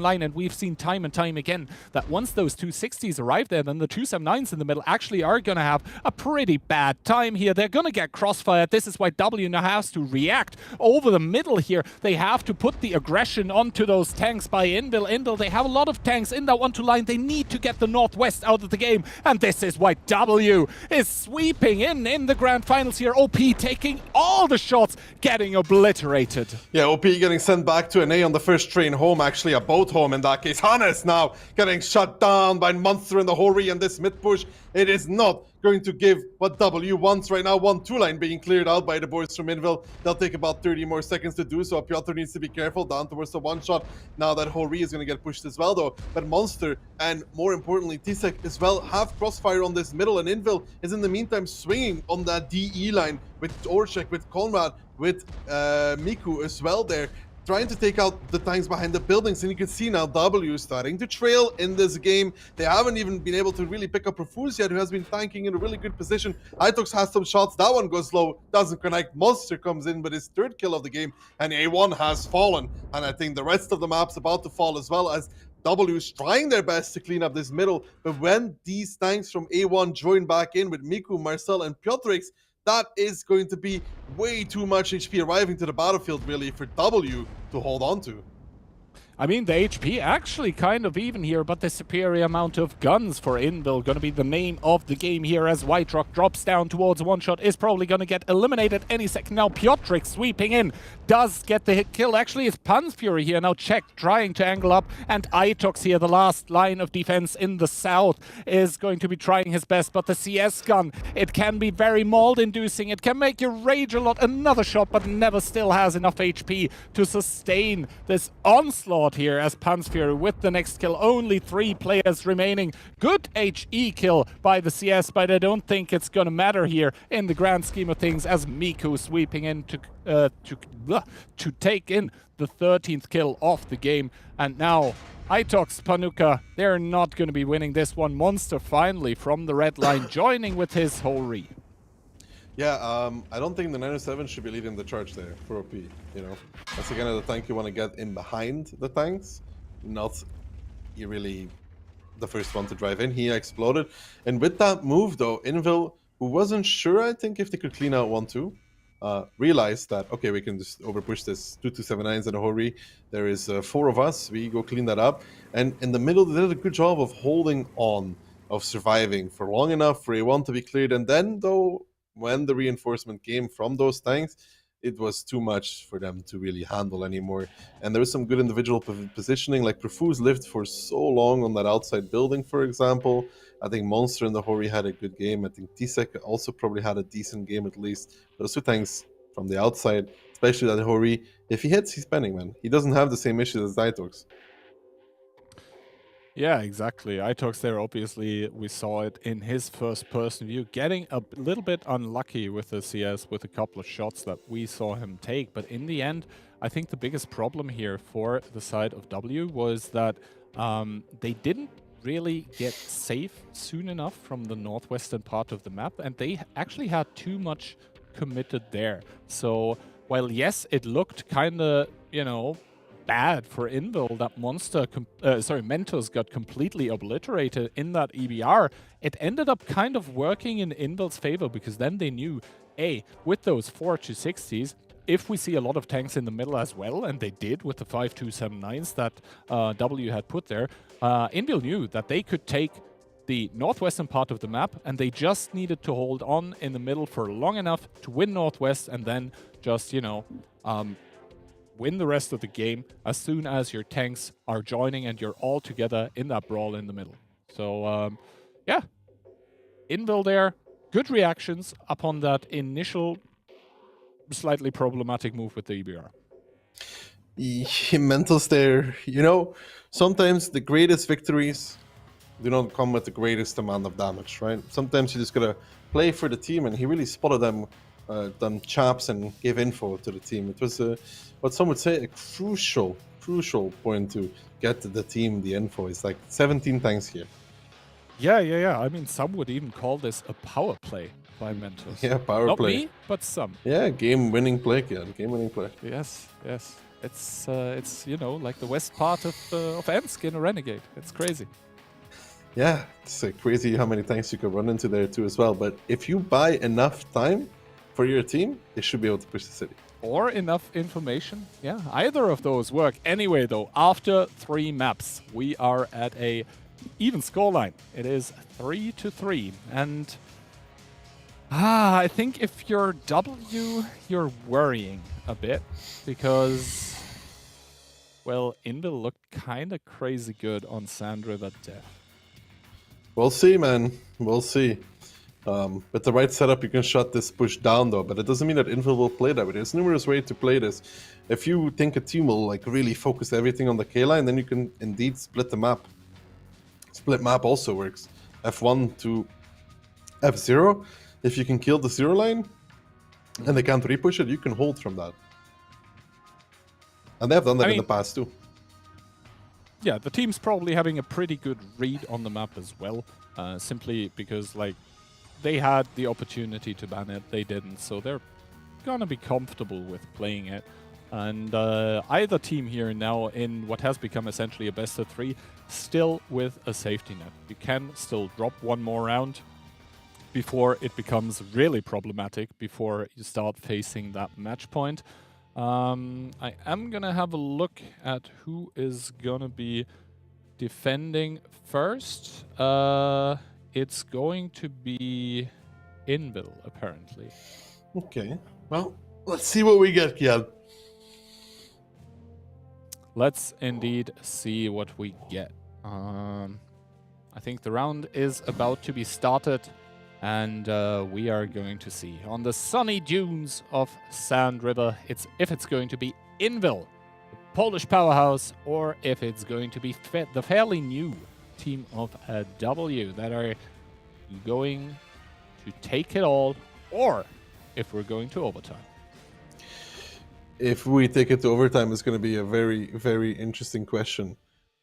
line, and we've seen time and time again that once those 260s arrive there, then the 279s in the middle actually are going to have a pretty bad time here. They're going to get crossfired. This is why W now has to react over the middle here. They have to put the aggression onto those tanks by Invil. Invil, they have a lot of tanks in that 1-2 line. They need to get the northwest out of the game, and this is why W is sweeping in the grand finals here. OP taking all the shots, getting obliterated. Yeah, OP getting sent back to an A on the first train home, actually a boat home in that case. Hannes now getting shut down by Monster in the Hori, and this mid push, it is not going to give what W wants right now. 1-2 line being cleared out by the boys from Invil. They'll take about 30 more seconds to do so. Piotr needs to be careful down towards the one shot. Now that Hori is going to get pushed as well though. But Monster and more importantly Tisek as well have crossfire on this middle, and Invil is in the meantime swinging on that DE line with Orchek, with Konrad, with Miku as well there, trying to take out the tanks behind the buildings. And you can see now W starting to trail in this game. They haven't even been able to really pick up Profuse yet, who has been tanking in a really good position. Itox has some shots. That one goes low, doesn't connect. Monster comes in with his 3rd kill of the game, and A1 has fallen. And I think the rest of the map's about to fall as well, as W is trying their best to clean up this middle. But when these tanks from A1 join back in with Miku, Marcel, and Piotrix, that is going to be way too much HP arriving to the battlefield, really, for W to hold on to. I mean, the HP actually kind of even here, but the superior amount of guns for Invil going to be the name of the game here, as White Rock drops down towards one shot, is probably going to get eliminated any second now. Piotrix sweeping in, does get the hit kill. Actually, it's Pan's Fury here now. Check trying to angle up, and Itox here, the last line of defense in the south, is going to be trying his best, but the CS gun, it can be very mold-inducing. It can make you rage a lot. Another shot, but never still has enough HP to sustain this onslaught here, as Pan's Fury with the next kill. Only 3 players remaining. Good HE kill by the CS, but I don't think it's gonna matter here in the grand scheme of things, as Miku sweeping in to take in the 13th kill of the game. And now Itox, Panuka, they're not going to be winning this one. Monster finally from the red line joining with his Hori. Yeah, I don't think the 907 should be leading the charge there for OP, you know. That's the kind of the tank you want to get in behind the tanks, not really the first one to drive in. He exploded. And with that move, though, Invil, who wasn't sure, I think, if they could clean out 1-2, realized that, okay, we can just overpush this 2-2-7-9s and a Hori. There is 4 of us. We go clean that up. And in the middle, they did a good job of holding on, of surviving for long enough for A1 to be cleared. And then, though, when the reinforcement came from those tanks, it was too much for them to really handle anymore. And there was some good individual positioning, like Profuse lived for so long on that outside building, for example. I think Monster and the Hori had a good game. I think Tisek also probably had a decent game at least. Those 2 tanks from the outside, especially that Hori, if he hits, he's penning, man. He doesn't have the same issues as Itox. Yeah, exactly. Itox there, obviously, we saw it in his first-person view, getting a little bit unlucky with the CS with a couple of shots that we saw him take. But in the end, I think the biggest problem here for the side of W was that they didn't really get safe soon enough from the northwestern part of the map, and they actually had too much committed there. So while, yes, it looked kind of, you know, bad for Invil that Mentos got completely obliterated in that EBR, it ended up kind of working in Invil's favor, because then they knew, A, with those 4 260s, if we see a lot of tanks in the middle as well, and they did with the 5.279s that W had put there, Inbil knew that they could take the northwestern part of the map, and they just needed to hold on in the middle for long enough to win northwest, and then just, you know, win the rest of the game as soon as your tanks are joining and you're all together in that brawl in the middle. So, yeah, Inbil there, good reactions upon that initial slightly problematic move with the EBR. Mental's there. You know, sometimes the greatest victories do not come with the greatest amount of damage, right? Sometimes you just gotta play for the team, and he really spotted them chaps and gave info to the team. It was what some would say a crucial point to get the team the info. It's like 17 tanks here. Yeah. I mean, some would even call this a power play by Mentos. Yeah, power Not play. me, but some. Yeah, game-winning play, Kian. Game-winning play. Yes. It's you know, like the west part of Ensk in a Renegade. It's crazy. Yeah, it's crazy how many tanks you can run into there too as well. But if you buy enough time for your team, they should be able to push the city. Or enough information. Yeah, either of those work. Anyway, though, after 3 maps, we are at a even scoreline. It is 3-3, and I think if you're W, you're worrying a bit because, well, Inbil looked kind of crazy good on Sand River Death. We'll see, man. We'll see. With the right setup, you can shut this push down, though. But it doesn't mean that Infill will play that way. There's numerous ways to play this. If you think a team will like really focus everything on the K line, then you can indeed split the map. Split map also works. F1 to F0. If you can kill the 0 line and they can't repush it, you can hold from that. And they have done that in the past too. Yeah, the team's probably having a pretty good read on the map as well, simply because like they had the opportunity to ban it, they didn't, so they're gonna be comfortable with playing it. And either team here now in what has become essentially a best of 3, still with a safety net. You can still drop one more round before it becomes really problematic, before you start facing that match point. I am gonna have a look at who is gonna be defending first. It's going to be Inbil, apparently. Okay, well, let's see what we get, Kian. Let's indeed see what we get. I think the round is about to be started, and we are going to see on the sunny dunes of Sand River if it's going to be Inbil, the Polish powerhouse, or if it's going to be the fairly new team of W that are going to take it all, or if we're going to overtime. If we take it to overtime, it's going to be a very, very interesting question.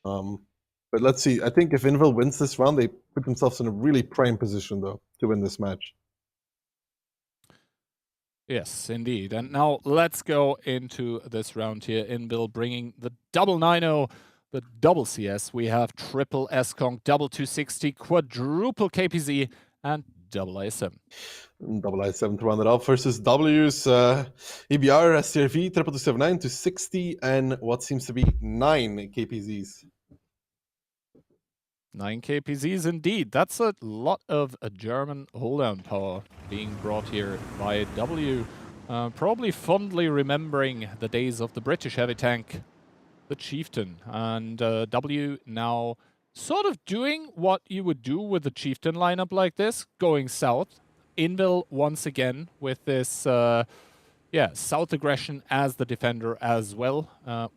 But let's see. I think if Invel wins this round, they put themselves in a really prime position, though, to win this match. Yes, indeed. And now let's go into this round here. Inbil bringing the double 9-0, the double CS. We have triple S-Conk, double 260, quadruple KPZ, and double ISM. Double I7 to round it off versus W's EBR, STRV, triple 279 to 60, and what seems to be 9 KPZs. 9 KPZs indeed. That's a lot of German hold-down power being brought here by W. Probably fondly remembering the days of the British heavy tank, the Chieftain. And W now sort of doing what you would do with the Chieftain lineup like this, going south. Inbil once again with this south aggression as the defender as well.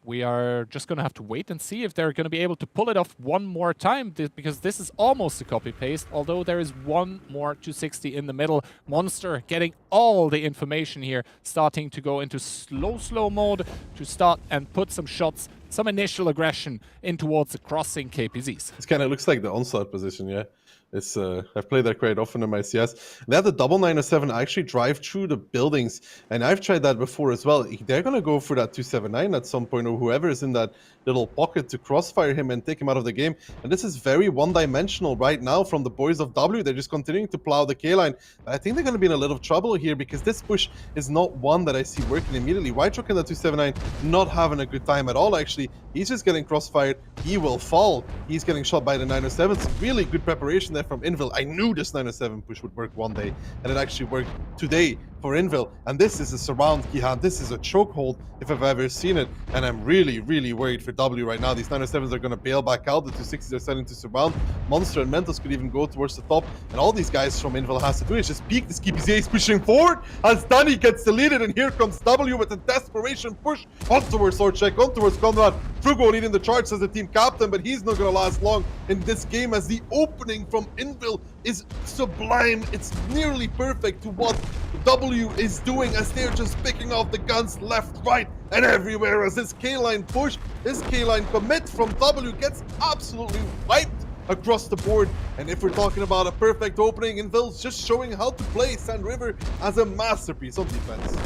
We are just going to have to wait and see if they're going to be able to pull it off one more time, because this is almost a copy-paste, although there is one more 260 in the middle. Monster getting all the information here, starting to go into slow mode to start and put some shots, some initial aggression in towards the crossing KPZs. This kind of looks like the onslaught position, yeah? It's I've played that quite often in my CS. They have the double 907 actually drive through the buildings, and I've tried that before as well. They're gonna go for that 279 at some point, or whoever is in that little pocket to crossfire him and take him out of the game. And this is very one-dimensional right now from the boys of W. They're just continuing to plow the K line. But I think they're gonna be in a little trouble here because this push is not one that I see working immediately. Whiterock in that 279 not having a good time at all. Actually, he's just getting crossfired. He will fall. He's getting shot by the 907. It's really good preparation there from Invil. I knew this 907 push would work one day, and it actually worked today for Invil. And this is a surround, Kihan. This is a chokehold if I've ever seen it. And I'm really, really worried for W right now. These 907s are going to bail back out. The 260s are starting to surround. Monster and Mentos could even go towards the top. And all these guys from Invil has to do is just peek. This KPZ is pushing forward as Danny gets deleted. And here comes W with a desperation push on towards Sorchek, on towards Conrad. Frugo leading the charge as the team captain, but he's not going to last long in this game as the opening from Invil is sublime. It's nearly perfect to what W is doing as they're just picking off the guns left, right, and everywhere as this K-line push, this K-line commit from W gets absolutely wiped across the board. And if we're talking about a perfect opening, Invil's just showing how to play Sand River as a masterpiece on defense.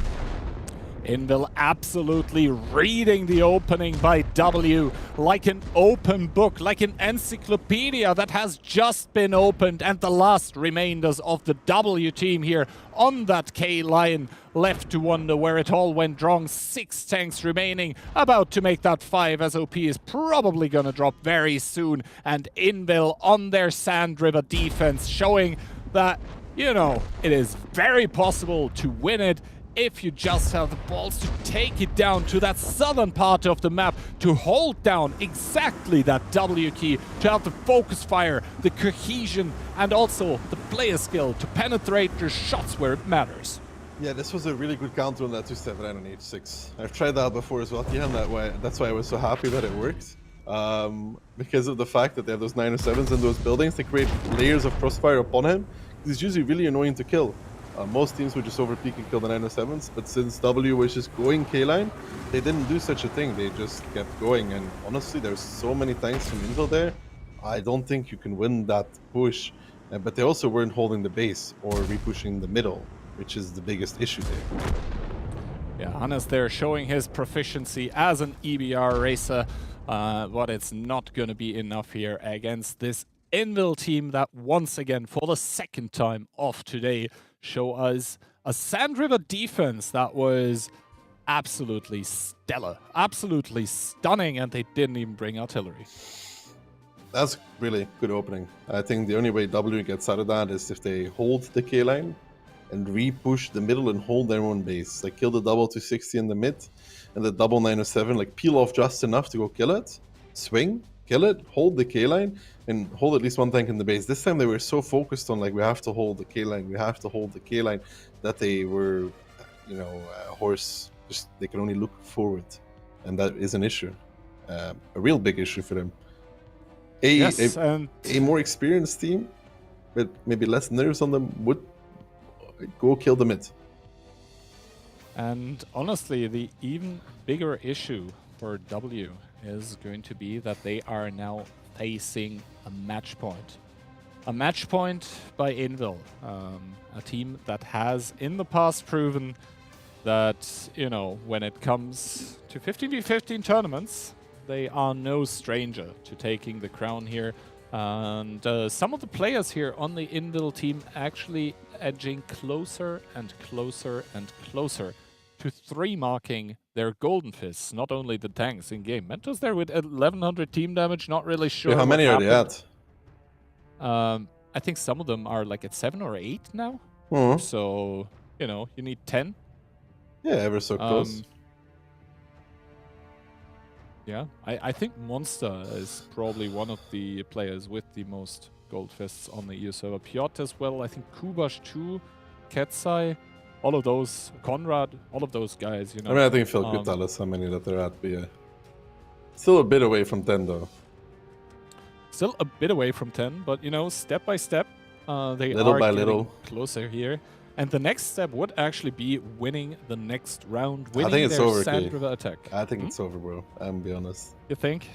Invil absolutely reading the opening by W like an open book, like an encyclopedia that has just been opened, and the last remainders of the W team here on that K line left to wonder where it all went wrong. 6 tanks remaining, about to make that 5. SOP is probably gonna drop very soon, and Invil on their Sand River defense showing that, you know, it is very possible to win it if you just have the balls to take it down to that southern part of the map, to hold down exactly that W key, to have the focus fire, the cohesion, and also the player skill to penetrate your shots where it matters. Yeah, this was a really good counter on that 279 on H6. I've tried that before as well, yeah, and that's why I was so happy that it worked. Because of the fact that they have those 907s in those buildings, they create layers of crossfire upon him. It's usually really annoying to kill. Most teams would just overpeak and kill the 907s, but since W was just going K-line, they didn't do such a thing. They just kept going, and honestly, there's so many tanks from Invil there. I don't think you can win that push, but they also weren't holding the base or repushing the middle, which is the biggest issue there. Yeah, Hannes there showing his proficiency as an EBR racer, but it's not going to be enough here against this Invil team that once again, for the second time of today, show us a Sand River defense that was absolutely stellar, absolutely stunning, and they didn't even bring artillery. That's really good opening. I think the only way W gets out of that is if they hold the K line and re-push the middle and hold their own base. Like kill the double 260 in the mid and the double 907, like peel off just enough to go kill it, swing, kill it, hold the K line, and hold at least one tank in the base. This time they were so focused on like we have to hold the K line, we have to hold the K line, that they were, you know, horse. Just they can only look forward, and that is an issue, a real big issue for them. A more experienced team, with maybe less nerves on them, would go kill the mid. And honestly, the even bigger issue for W is going to be that they are now facing a match point. A match point by Invil, a team that has in the past proven that, you know, when it comes to 15v15 tournaments, they are no stranger to taking the crown here. And some of the players here on the Invil team actually edging closer and closer and closer to 3-marking their golden fists, not only the tanks in game. Mentos there with 1100 team damage, not really sure. Yeah, how many are they at? I think some of them are like at 7 or 8 now. So, you know, you need 10. Yeah, ever so close. Yeah, I think Monster is probably one of the players with the most gold fists on the EU server. Piotr as well, I think Kubash too, Ketsai, all of those, Conrad, all of those guys, you know. I mean, I think Phil could tell us how many that they're at, but yeah. Still a bit away from 10 though. Still a bit away from 10, but you know, step by step, they little are by getting little closer here. And the next step would actually be winning the next round, winning I think it's their over, Sand River attack. I think it's over, bro. I'm gonna be honest. You think?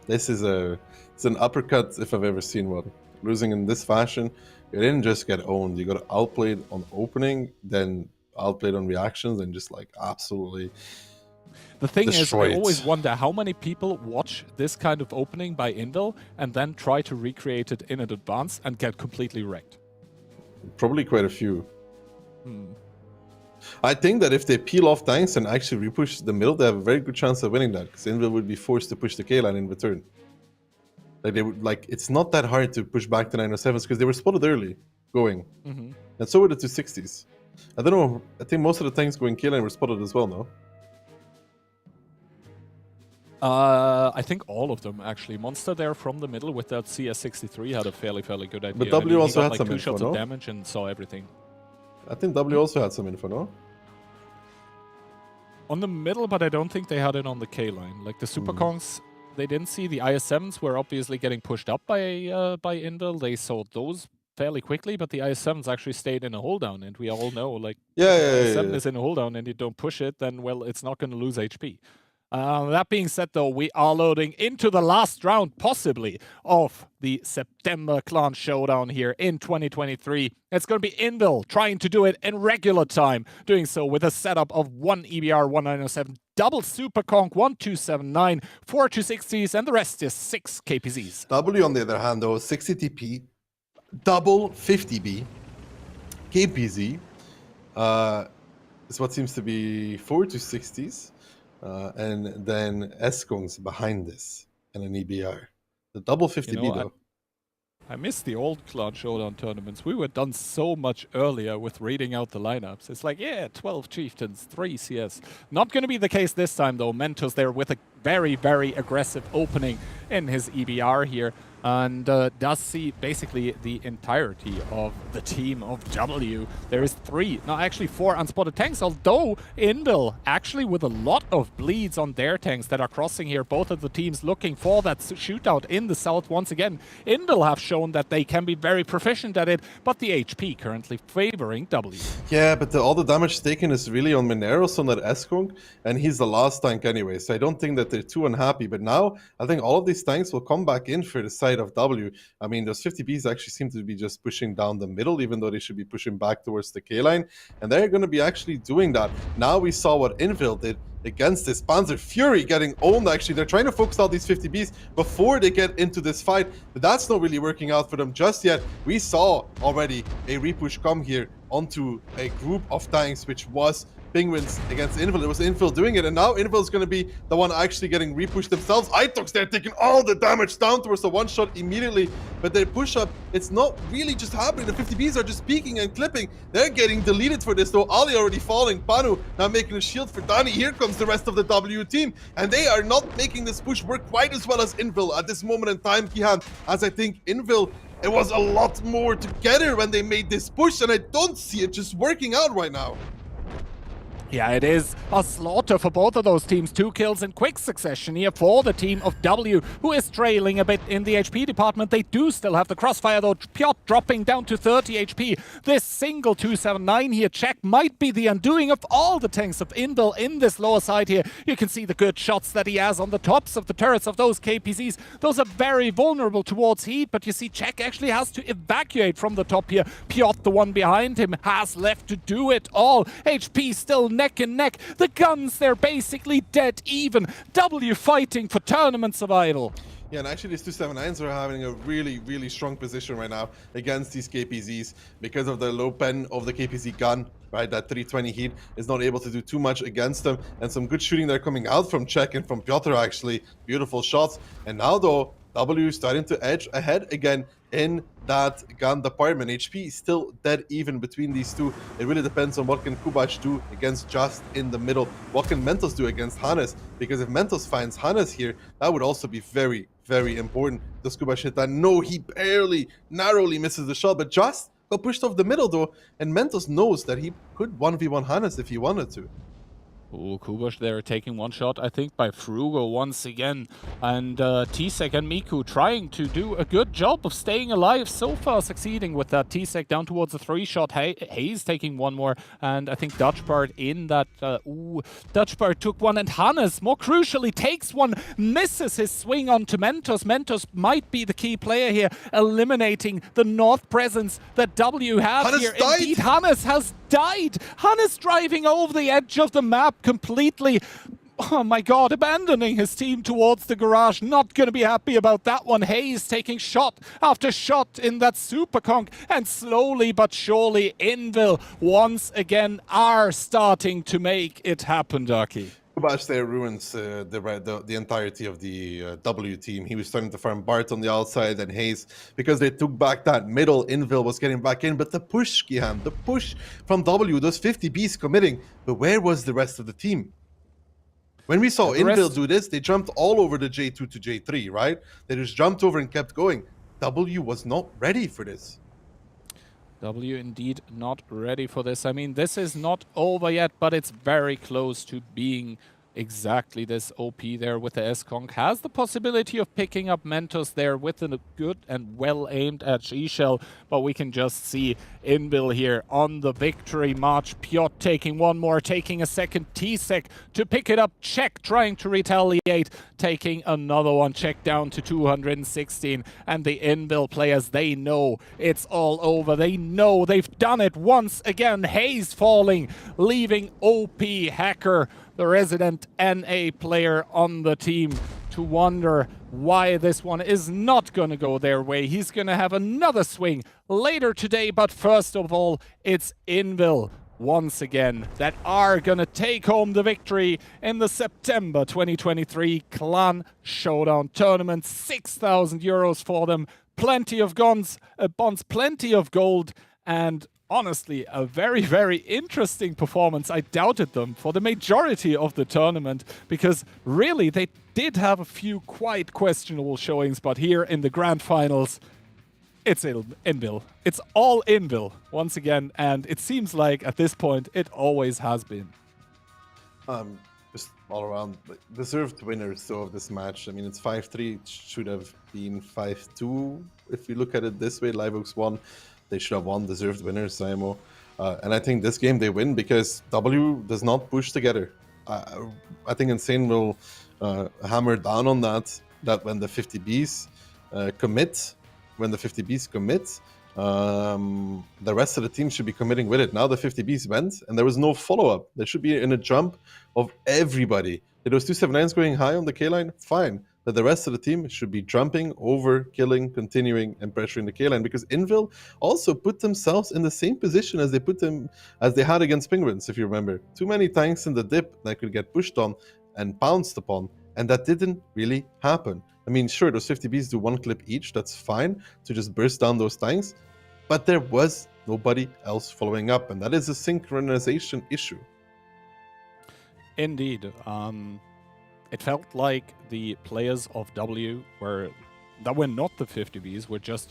This is it's an uppercut if I've ever seen one. losing in this fashion, you didn't just get owned. You got outplayed on opening, then outplayed on reactions, and just like absolutely. The thing is, I destroyed. always wonder how many people watch this kind of opening by Invil and then try to recreate it in advance and get completely wrecked. Probably quite a few. I think that if they peel off tanks and actually repush the middle, they have a very good chance of winning that, because Invil would be forced to push the K line in return. Like they would, like it's not that hard to push back the 907s because they were spotted early going, and so were the 260s. I don't know. I think most of the tanks going K line were spotted as well. No. I think all of them actually. Monster there from the middle with that CS63 had a fairly good idea. But W He also got, had like, some two info, shots no? of damage and saw everything. I think W also had some info, no? On the middle, but I don't think they had it on the K line. Like the Super Kongs, they didn't see. The IS7s were obviously getting pushed up by Invil. They saw those fairly quickly, but the IS7s actually stayed in a hold down, and we all know, like, if the IS7 is in a hold down and you don't push it, then, well, it's not going to lose HP. That being said, though, we are loading into the last round, possibly, of the September Clan Showdown here in 2023. It's going to be Invil trying to do it in regular time, doing so with a setup of 1 EBR 1907, double Super Conk 1279, 4 260s, and the rest is 6 KPZs. W, on the other hand, though, 60 TP, double 50B, KPZ, is what seems to be 4 260s. And then S-Kongs behind this and an EBR. The double 50B though. I miss the old Clan Showdown tournaments. We were done so much earlier with reading out the lineups. It's like, yeah, 12 Chieftains, 3 CS. Not going to be the case this time, though. Mentos there with a very aggressive opening in his EBR here. And does see basically the entirety of the team of W. There is 3, no, actually 4 unspotted tanks, although Invil actually with a lot of bleeds on their tanks that are crossing here. Both of the teams looking for that shootout in the south once again. Invil have shown that they can be very proficient at it, but the HP currently favoring W. Yeah, but all the damage taken is really on Mineros on that S-Kong, and he's the last tank anyway, so I don't think that they're too unhappy. But now, I think all of these tanks will come back in for the side of W. I mean, those 50Bs actually seem to be just pushing down the middle, even though they should be pushing back towards the K line, and they're going to be actually doing that. Now we saw what Invil did against this Panzer Fury getting owned. Actually, they're trying to focus out these 50Bs before they get into this fight, but that's not really working out for them just yet. We saw already a repush come here onto a group of tanks, which was Penguins against Invil. It was Invil doing it, and now Invil is going to be the one actually getting repushed themselves. Itox, they're taking all the damage down towards the one shot immediately, but their push up, it's not really just happening. The 50Bs are just peeking and clipping. They're getting deleted for this, though. Ali already falling. Panu now making a shield for Dani. Here comes the rest of the W team, and they are not making this push work quite as well as Invil at this moment in time, Kihan, as I think Invil, it was a lot more together when they made this push, and I don't see it just working out right now. Yeah, it is a slaughter for both of those teams. 2 kills in quick succession here for the team of W, who is trailing a bit in the HP department. They do still have the crossfire, though. Piotr dropping down to 30 HP. This single 279 here check might be the undoing of all the tanks of Invil in this lower side here. You can see the good shots that he has on the tops of the turrets of those KPZs. Those are very vulnerable towards heat, but you see Czech actually has to evacuate from the top here. Piotr, the one behind him, has left to do it all. HP still neck and neck. The guns, they're basically dead even. W fighting for tournament survival. Yeah, and actually these 279s are having a really strong position right now against these KPZs because of the low pen of the KPZ gun, right? That 320 heat is not able to do too much against them, and some good shooting there coming out from Czech and from Piotr, actually. Beautiful shots. And now, though, W starting to edge ahead again in that gun department. HP is still dead even between these two. It really depends on what can Kubac do against just in the middle. What can Mentos do against Hannes? Because if Mentos finds Hannes here, that would also be very important. Does Kubac hit that? No, he barely, narrowly misses the shot, but just got pushed off the middle though, and Mentos knows that he could 1v1 Hannes if he wanted to. Ooh, Kubosh there taking one shot, I think, by Frugo once again. And T-Sec and Miku trying to do a good job of staying alive. So far succeeding with that. T-Sec down towards a 3-shot. Hayes taking one more. And I think Dutchbard in that... Dutchbard took one. And Hannes, more crucially, takes one. Misses his swing onto Mentos. Mentos might be the key player here, eliminating the North presence that W have Hannes here. died. Indeed, Hannes has died. Hannes driving over the edge of the map completely. Oh my god, abandoning his team towards the garage. Not going to be happy about that one. Hayes taking shot after shot in that super conk. And slowly but surely, Invil once again are starting to make it happen, Ducky. Kubash there ruins the entirety of the W team. He was starting to farm Bart on the outside and Hayes because they took back that middle. Invil was getting back in, but the push, Gihan, the push from W, those 50 Bs committing. But where was the rest of the team? When we saw Invil do this, they jumped all over the J2 to J3, right? They just jumped over and kept going. W was not ready for this. W indeed not ready for this. I mean, this is not over yet, but it's very close to being exactly this. OP there with the S-Conk has the possibility of picking up Mentos there with a good and well-aimed edge E-Shell, but we can just see Invil here on the victory march. Piotr taking one more, taking a second. T-Sec to pick it up. Czech trying to retaliate, taking another one. Czech down to 216, and the Invil players, they know it's all over. They know they've done it once again. Hayes falling, leaving OP Hacker, the resident NA player on the team, to wonder why this one is not going to go their way. He's going to have another swing later today, but first of all, it's Invil once again that are going to take home the victory in the September 2023 Clan Showdown Tournament. 6,000 euros for them, plenty of bonds, plenty of gold, and honestly, a very, very interesting performance. I doubted them for the majority of the tournament because really they did have a few quite questionable showings, but here in the grand finals, it's Invil. It's all Invil once again, and it seems like at this point it always has been. Just all around deserved winners though of this match. I mean, it's 5-3. It should have been 5-2 if you look at it this way. Liveoaks won. They should have won. Deserved winners, Saimo. And I think this game they win because W does not push together. I think Insane will hammer down on that when the 50Bs commit, the rest of the team should be committing with it. Now the 50Bs went, and there was no follow-up. There should be in a jump of everybody. Did those 279s going high on the K-line? Fine. But the rest of the team should be jumping over, killing, continuing, and pressuring the K-line, because Invil also put themselves in the same position as they had against Penguins, if you remember. Too many tanks in the dip that could get pushed on and pounced upon, and that didn't really happen. I mean, sure, those 50Bs do one clip each, that's fine to just burst down those tanks, but there was nobody else following up, and that is a synchronization issue. Indeed. It felt like the players of W that were not the 50Bs were just,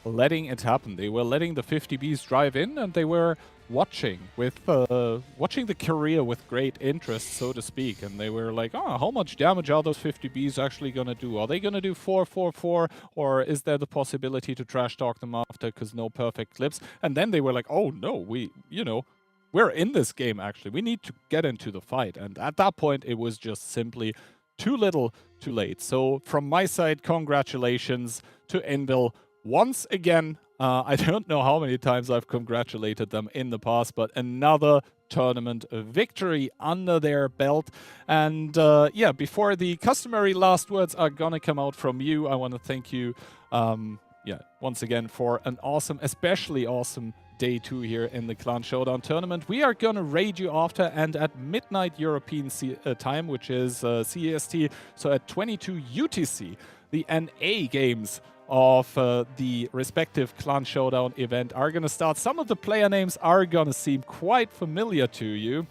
letting it happen. They were letting the 50Bs drive in, and they were watching the career with great interest, so to speak. And they were like, how much damage are those 50Bs actually going to do? Are they going to do 4-4-4, or is there the possibility to trash talk them after because no perfect clips? And then they were like, oh no, we're in this game, actually. We need to get into the fight. And at that point, it was just simply too little, too late. So from my side, congratulations to Invil once again. I don't know how many times I've congratulated them in the past, but another tournament victory under their belt. And before the customary last words are going to come out from you, I want to thank you once again for an awesome, especially awesome Day 2 here in the Clan Showdown Tournament. We are going to raid you after, and at midnight European time, which is CEST, so at 22 UTC, the NA games of the respective Clan Showdown event are going to start. Some of the player names are going to seem quite familiar to you.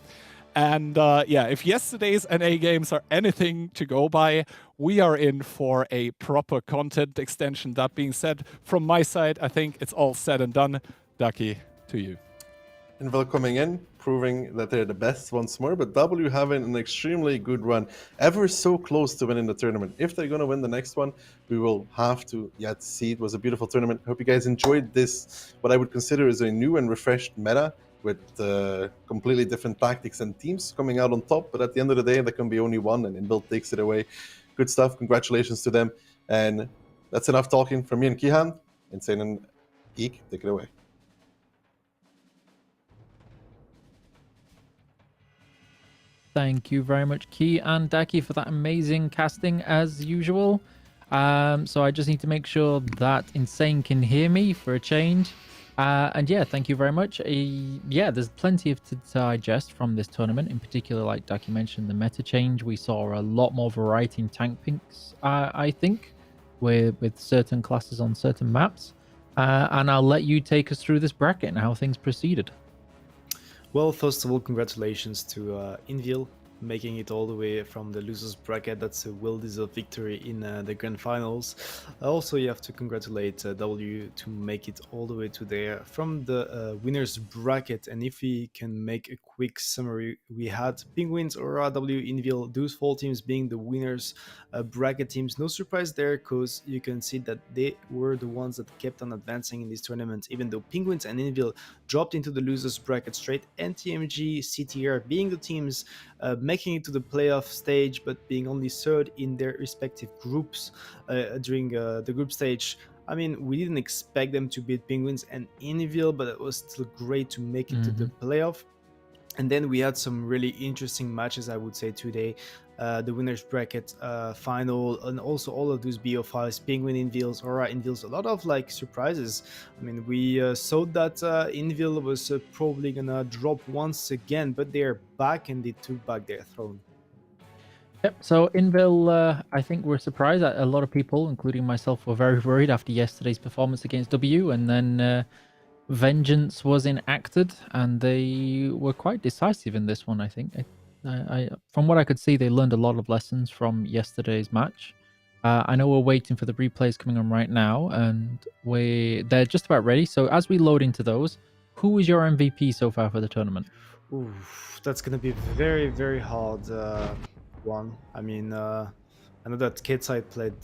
And if yesterday's NA games are anything to go by, we are in for a proper content extension. That being said, from my side, I think it's all said and done. Ducky, to you. Invel coming in, proving that they're the best once more, but W having an extremely good run, ever so close to winning the tournament. If they're going to win the next one, we will have to yet see. It was a beautiful tournament. Hope you guys enjoyed this, what I would consider is a new and refreshed meta with completely different tactics and teams coming out on top. But at the end of the day, there can be only one, and Inbuilt takes it away. Good stuff. Congratulations to them. And that's enough talking from me and Kihan. Insane and Geek, take it away. Thank you very much, Key and Daki, for that amazing casting as usual. So I just need to make sure that Insane can hear me for a change. And yeah, thank you very much. Yeah, there's plenty of to digest from this tournament. In particular, like Daki mentioned, the meta change. We saw a lot more variety in tank picks, I think, with certain classes on certain maps. And I'll let you take us through this bracket and how things proceeded. Well, first of all, congratulations to Invil making it all the way from the losers bracket. That's a well-deserved victory in the grand finals. Also, you have to congratulate W to make it all the way to there from the winners bracket. And if we can make a quick summary, we had Penguins, Aura, W, Invil, those 4 teams being the winners bracket teams. No surprise there, because you can see that they were the ones that kept on advancing in this tournament, even though Penguins and Invil dropped into the losers bracket straight, and TMG, CTR being the teams making it to the playoff stage, but being only third in their respective groups during the group stage. I mean, we didn't expect them to beat Penguins and Invil, but it was still great to make it to the playoff. And then we had some really interesting matches, I would say, today. The winners bracket final, and also all of those BO5s, Penguin, Invils, Aura, Invils, a lot of like surprises. I mean, we saw that Invil was probably gonna drop once again, but they're back and they took back their throne. Yep. So Invil, I think we're surprised. A lot of people, including myself, were very worried after yesterday's performance against W, and then vengeance was enacted, and they were quite decisive in this one. I think. From what I could see, they learned a lot of lessons from yesterday's match. I know we're waiting for the replays coming on right now, and they're just about ready. So as we load into those, who was your MVP so far for the tournament? Oof, that's gonna be very, very hard one. I mean, I know that Kitside played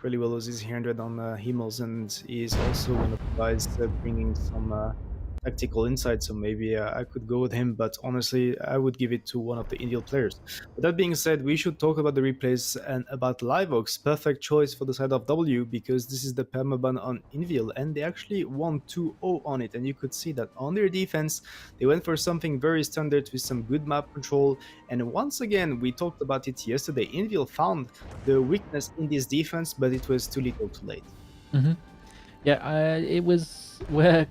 really well with his 100 on Himmels, and he's also one of the guys bringing some tactical insight, so maybe I could go with him, but honestly, I would give it to one of the Indian players. But that being said, we should talk about the replays and about Liveox. Perfect choice for the side of W, because this is the permaban on Invil, and they actually won 2-0 on it, and you could see that on their defense, they went for something very standard with some good map control, and once again, we talked about it yesterday, Invil found the weakness in this defense, but it was too little too late. Yeah, it was where...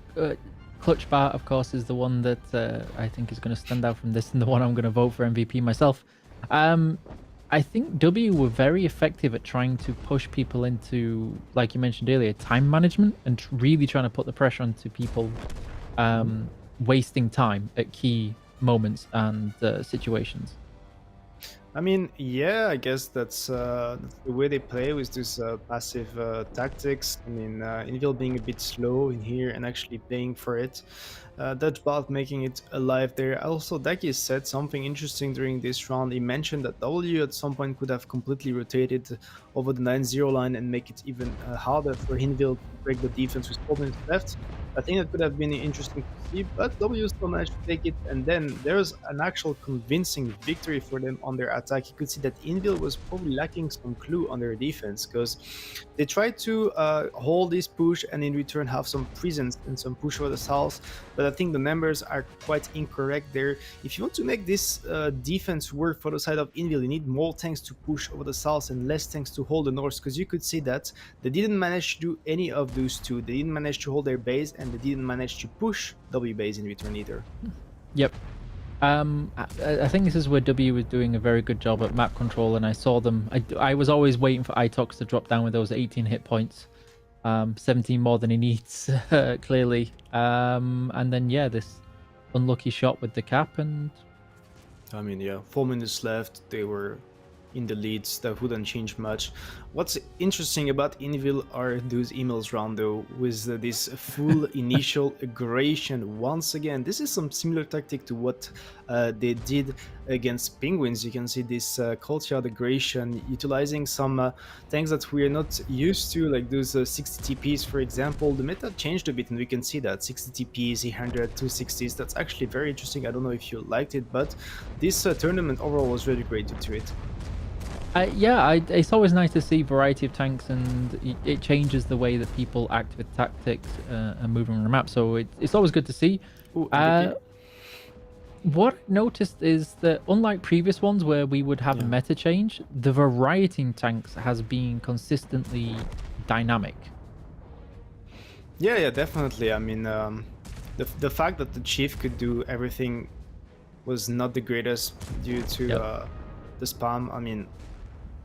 Clutch Bar, of course, is the one that I think is going to stand out from this, and the one I'm going to vote for MVP myself. I think W were very effective at trying to push people into, like you mentioned earlier, time management, and really trying to put the pressure onto people wasting time at key moments and situations. I mean, yeah, I guess that's the way they play with this passive tactics. I mean, Invil being a bit slow in here and actually paying for it. Dutch Bot making it alive there. Also, Daki said something interesting during this round. He mentioned that W at some point could have completely rotated over the 9-0 line and make it even harder for Invil to break the defense with 4 minutes left. I think that could have been interesting to see, but W still managed to take it, and then there's an actual convincing victory for them on their attack. You could see that Invil was probably lacking some clue on their defense, because they tried to hold this push and in return have some presence and some push over the south, but I think the numbers are quite incorrect there. If you want to make this defense work for the side of Invil, you need more tanks to push over the south and less tanks to hold the north, because you could see that they didn't manage to do any of those two. They didn't manage to hold their base, and they didn't manage to push W base in return either. Yep. I think this is where W was doing a very good job at map control, and I saw them. I was always waiting for Itox to drop down with those 18 hit points, 17 more than he needs, clearly. And then yeah, this unlucky shot with the cap, and I mean, yeah, 4 minutes left. They were in the leads. That wouldn't change much. What's interesting about Invil are those emails round though, with this full initial aggression. Once again, this is some similar tactic to what they did against Penguins. You can see this courtyard aggression utilizing some things that we're not used to, like those 60 TPs, for example. The meta changed a bit, and we can see that 60 TPs, 100, 260s. That's actually very interesting. I don't know if you liked it, but this tournament overall was really great due to it. Yeah, it's always nice to see variety of tanks, and it changes the way that people act with tactics and moving on the map. So it's always good to see. Ooh, MVP. What I noticed is that unlike previous ones where we would have a meta change, the variety in tanks has been consistently dynamic. Yeah, definitely. I mean, the fact that the Chief could do everything was not the greatest due to the spam. I mean,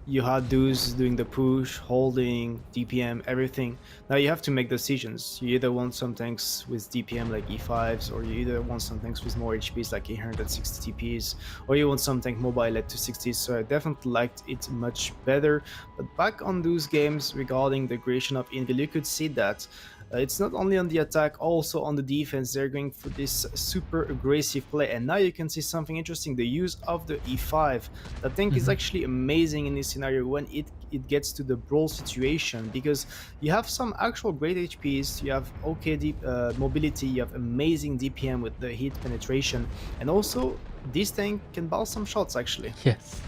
you had dudes doing the push, holding, DPM, everything. Now you have to make decisions. You either want some tanks with DPM like E5s, or you either want some tanks with more HPs like 860 TPs, or you want some tank mobile at 260s. So I definitely liked it much better. But back on those games regarding the creation of Invil, you could see that it's not only on the attack, also on the defense. They're going for this super aggressive play, and now you can see something interesting: the use of the E5. The tank is actually amazing in this scenario when it gets to the brawl situation, because you have some actual great HPs, you have okay deep mobility, you have amazing DPM with the hit penetration, and also this tank can bounce some shots actually. Yes.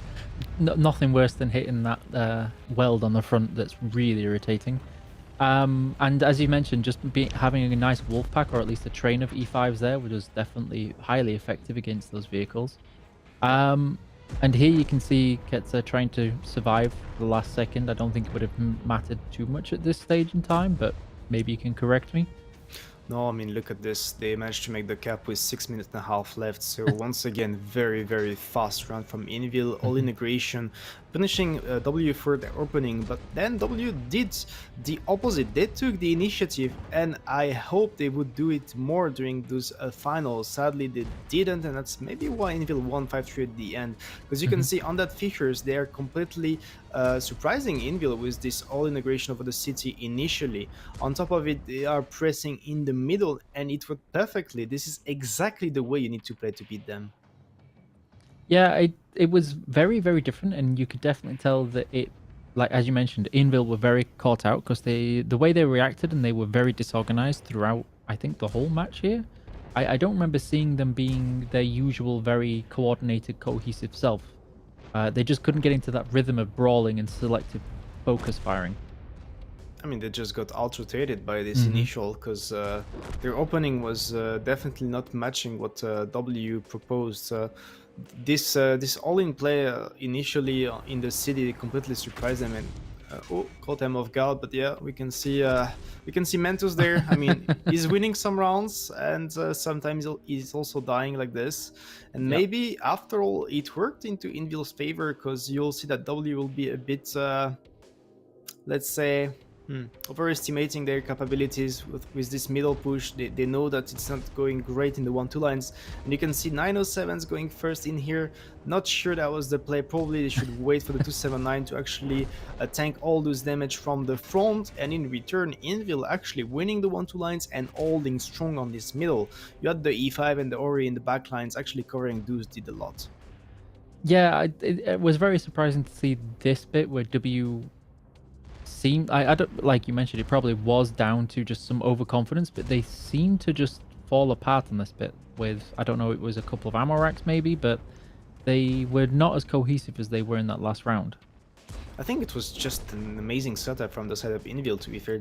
Nothing worse than hitting that weld on the front. That's really irritating. And as you mentioned, just having a nice wolf pack, or at least a train of E5s there, was definitely highly effective against those vehicles. And here you can see Ketzer trying to survive the last second. I don't think it would have mattered too much at this stage in time, but maybe you can correct me. No, I mean, look at this. They managed to make the cap with 6 minutes and a half left. So once again, very, very fast run from Invil, all integration, punishing W for the opening. But then W did the opposite. They took the initiative, and I hope they would do it more during those finals. Sadly, they didn't, and that's maybe why Invil won 5-3 at the end. Because you can see on that features, they are completely surprising Invil with this all integration over the city initially. On top of it, they are pressing in the middle, and it worked perfectly. This is exactly the way you need to play to beat them. Yeah, it was very, very different, and you could definitely tell that it, like as you mentioned, Invil were very caught out because the way they reacted, and they were very disorganized throughout, I think, the whole match here. I don't remember seeing them being their usual very coordinated, cohesive self. They just couldn't get into that rhythm of brawling and selective focus firing. I mean, they just got out-rotated by this initial, because their opening was definitely not matching what W proposed. This all-in play initially in the city completely surprised them, and caught them off guard. But yeah, we can see Mentos there. I mean, he's winning some rounds, and sometimes he's also dying like this. And maybe after all, it worked into Invil's favor, because you'll see that W will be a bit, let's say, overestimating their capabilities with this middle push. They know that it's not going great in the 1-2 lines, and you can see 907s going first in here. Not sure that was the play. Probably they should wait for the 279 to actually tank all those damage from the front, and in return Invil actually winning the 1-2 lines and holding strong on this middle. You had the E5 and the Ori in the back lines actually covering those did a lot. Yeah, it was very surprising to see this bit where W seemed, I don't, like you mentioned, it probably was down to just some overconfidence, but they seemed to just fall apart on this bit with, I don't know, it was a couple of ammo racks maybe, but they were not as cohesive as they were in that last round. I think it was just an amazing setup from the side of Invil, to be fair.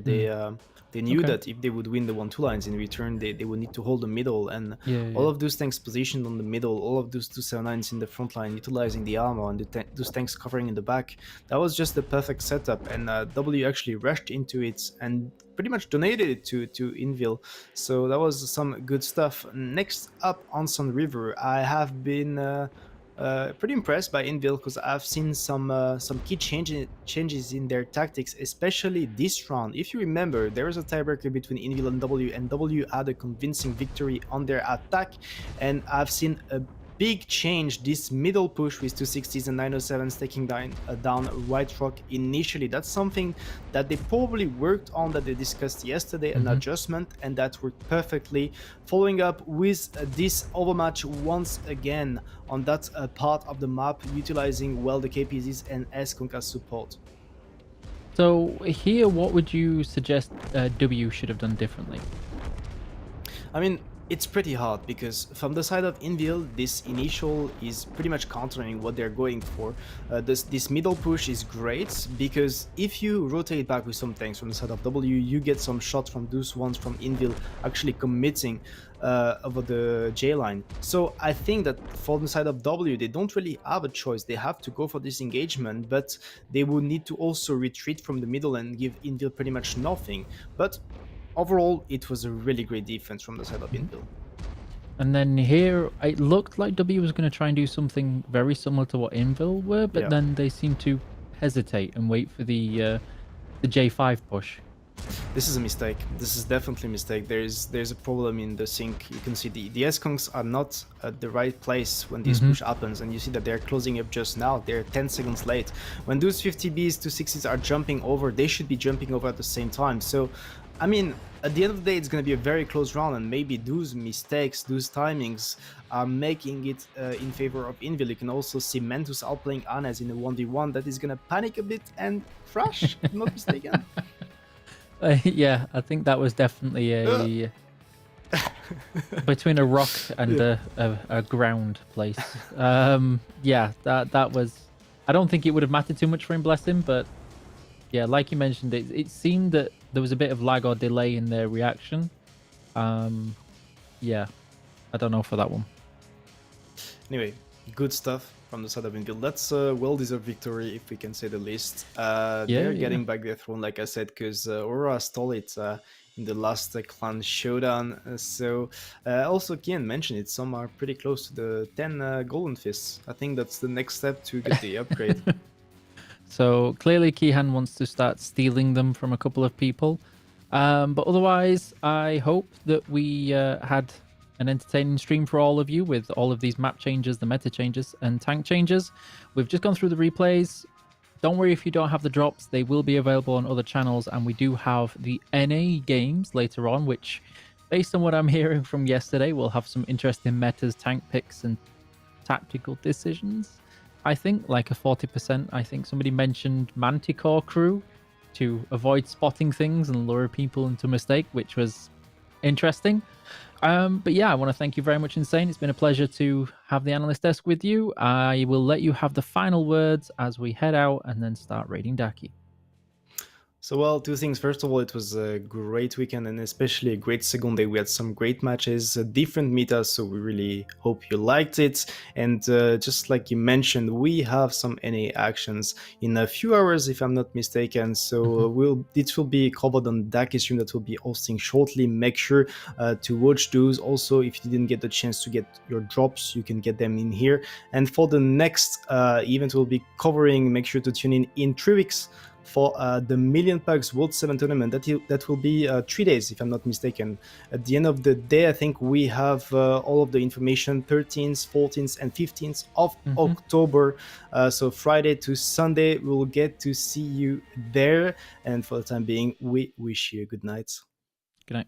They knew that if they would win the 1-2 lines in return, they would need to hold the middle, and all of those tanks positioned on the middle, all of those 279s in the front line, utilizing the armor, and those tanks covering in the back. That was just the perfect setup, and W actually rushed into it and pretty much donated it to Invil. So that was some good stuff. Next up on Sun River, I have been pretty impressed by Invil, because I've seen some key changes in their tactics, especially this round. If you remember, there was a tiebreaker between Invil and W had a convincing victory on their attack, and I've seen a big change, this middle push with 260s and 907s taking down White Rock initially. That's something that they probably worked on, that they discussed yesterday, an adjustment, and that worked perfectly. Following up with this overmatch once again on that part of the map, utilizing well the KPZs and S-Conk as support. So here, what would you suggest W should have done differently? I mean, it's pretty hard because from the side of Invil, this initial is pretty much countering what they're going for. This middle push is great because if you rotate back with some tanks from the side of W, you get some shots from those ones from Invil actually committing over the J line. So I think that for the side of W, they don't really have a choice. They have to go for this engagement, but they will need to also retreat from the middle and give Invil pretty much nothing. But overall, it was a really great defense from the side of Invil. And then here, it looked like W was going to try and do something very similar to what Invil were, but then they seemed to hesitate and wait for the J5 push. This is a mistake. This is definitely a mistake. There's a problem in the sync. You can see the S-Conks are not at the right place when this push happens, and you see that they're closing up just now. They're 10 seconds late. When those 50Bs, 260s are jumping over, they should be jumping over at the same time. So, I mean, at the end of the day, it's going to be a very close round, and maybe those mistakes, those timings are making it in favor of Invil. You can also see Mentus outplaying Anes in a 1v1 that is going to panic a bit and crash, if I'm not mistaken. Yeah, I think that was definitely a between a rock and a ground place. Yeah, that was. I don't think it would have mattered too much for him, bless him, but yeah, like you mentioned, it seemed that there was a bit of lag or delay in their reaction. Yeah, I don't know for that one. Anyway, good stuff from the side of Invil. That's a well-deserved victory, if we can say the least. They're getting back their throne, like I said, because Aurora stole it in the last Clan Showdown. Also, Kian mentioned it, some are pretty close to the 10 Golden Fists. I think that's the next step to get the upgrade. So clearly Kihan wants to start stealing them from a couple of people. But otherwise, I hope that we had an entertaining stream for all of you with all of these map changes, the meta changes, and tank changes. We've just gone through the replays. Don't worry if you don't have the drops. They will be available on other channels, and we do have the NA games later on, which, based on what I'm hearing from yesterday, will have some interesting metas, tank picks, and tactical decisions. I think, like a 40%. I think somebody mentioned Manticore crew to avoid spotting things and lure people into mistake, which was interesting. But yeah, I want to thank you very much, Insane. It's been a pleasure to have the analyst desk with you. I will let you have the final words as we head out and then start raiding Daki. So, well, two things. First of all, it was a great weekend and especially a great second day. We had some great matches, different metas, so we really hope you liked it. And just like you mentioned, we have some NA actions in a few hours, if I'm not mistaken. So it will be covered on Daki stream that will be hosting shortly. Make sure to watch those. Also, if you didn't get the chance to get your drops, you can get them in here. And for the next event we'll be covering, make sure to tune in 3 weeks for the Million Pucks World 7 tournament. That will be 3 days, if I'm not mistaken. At the end of the day, I think we have all of the information, 13th, 14th, and 15th of October. So Friday to Sunday, we'll get to see you there. And for the time being, we wish you a good night. Good night.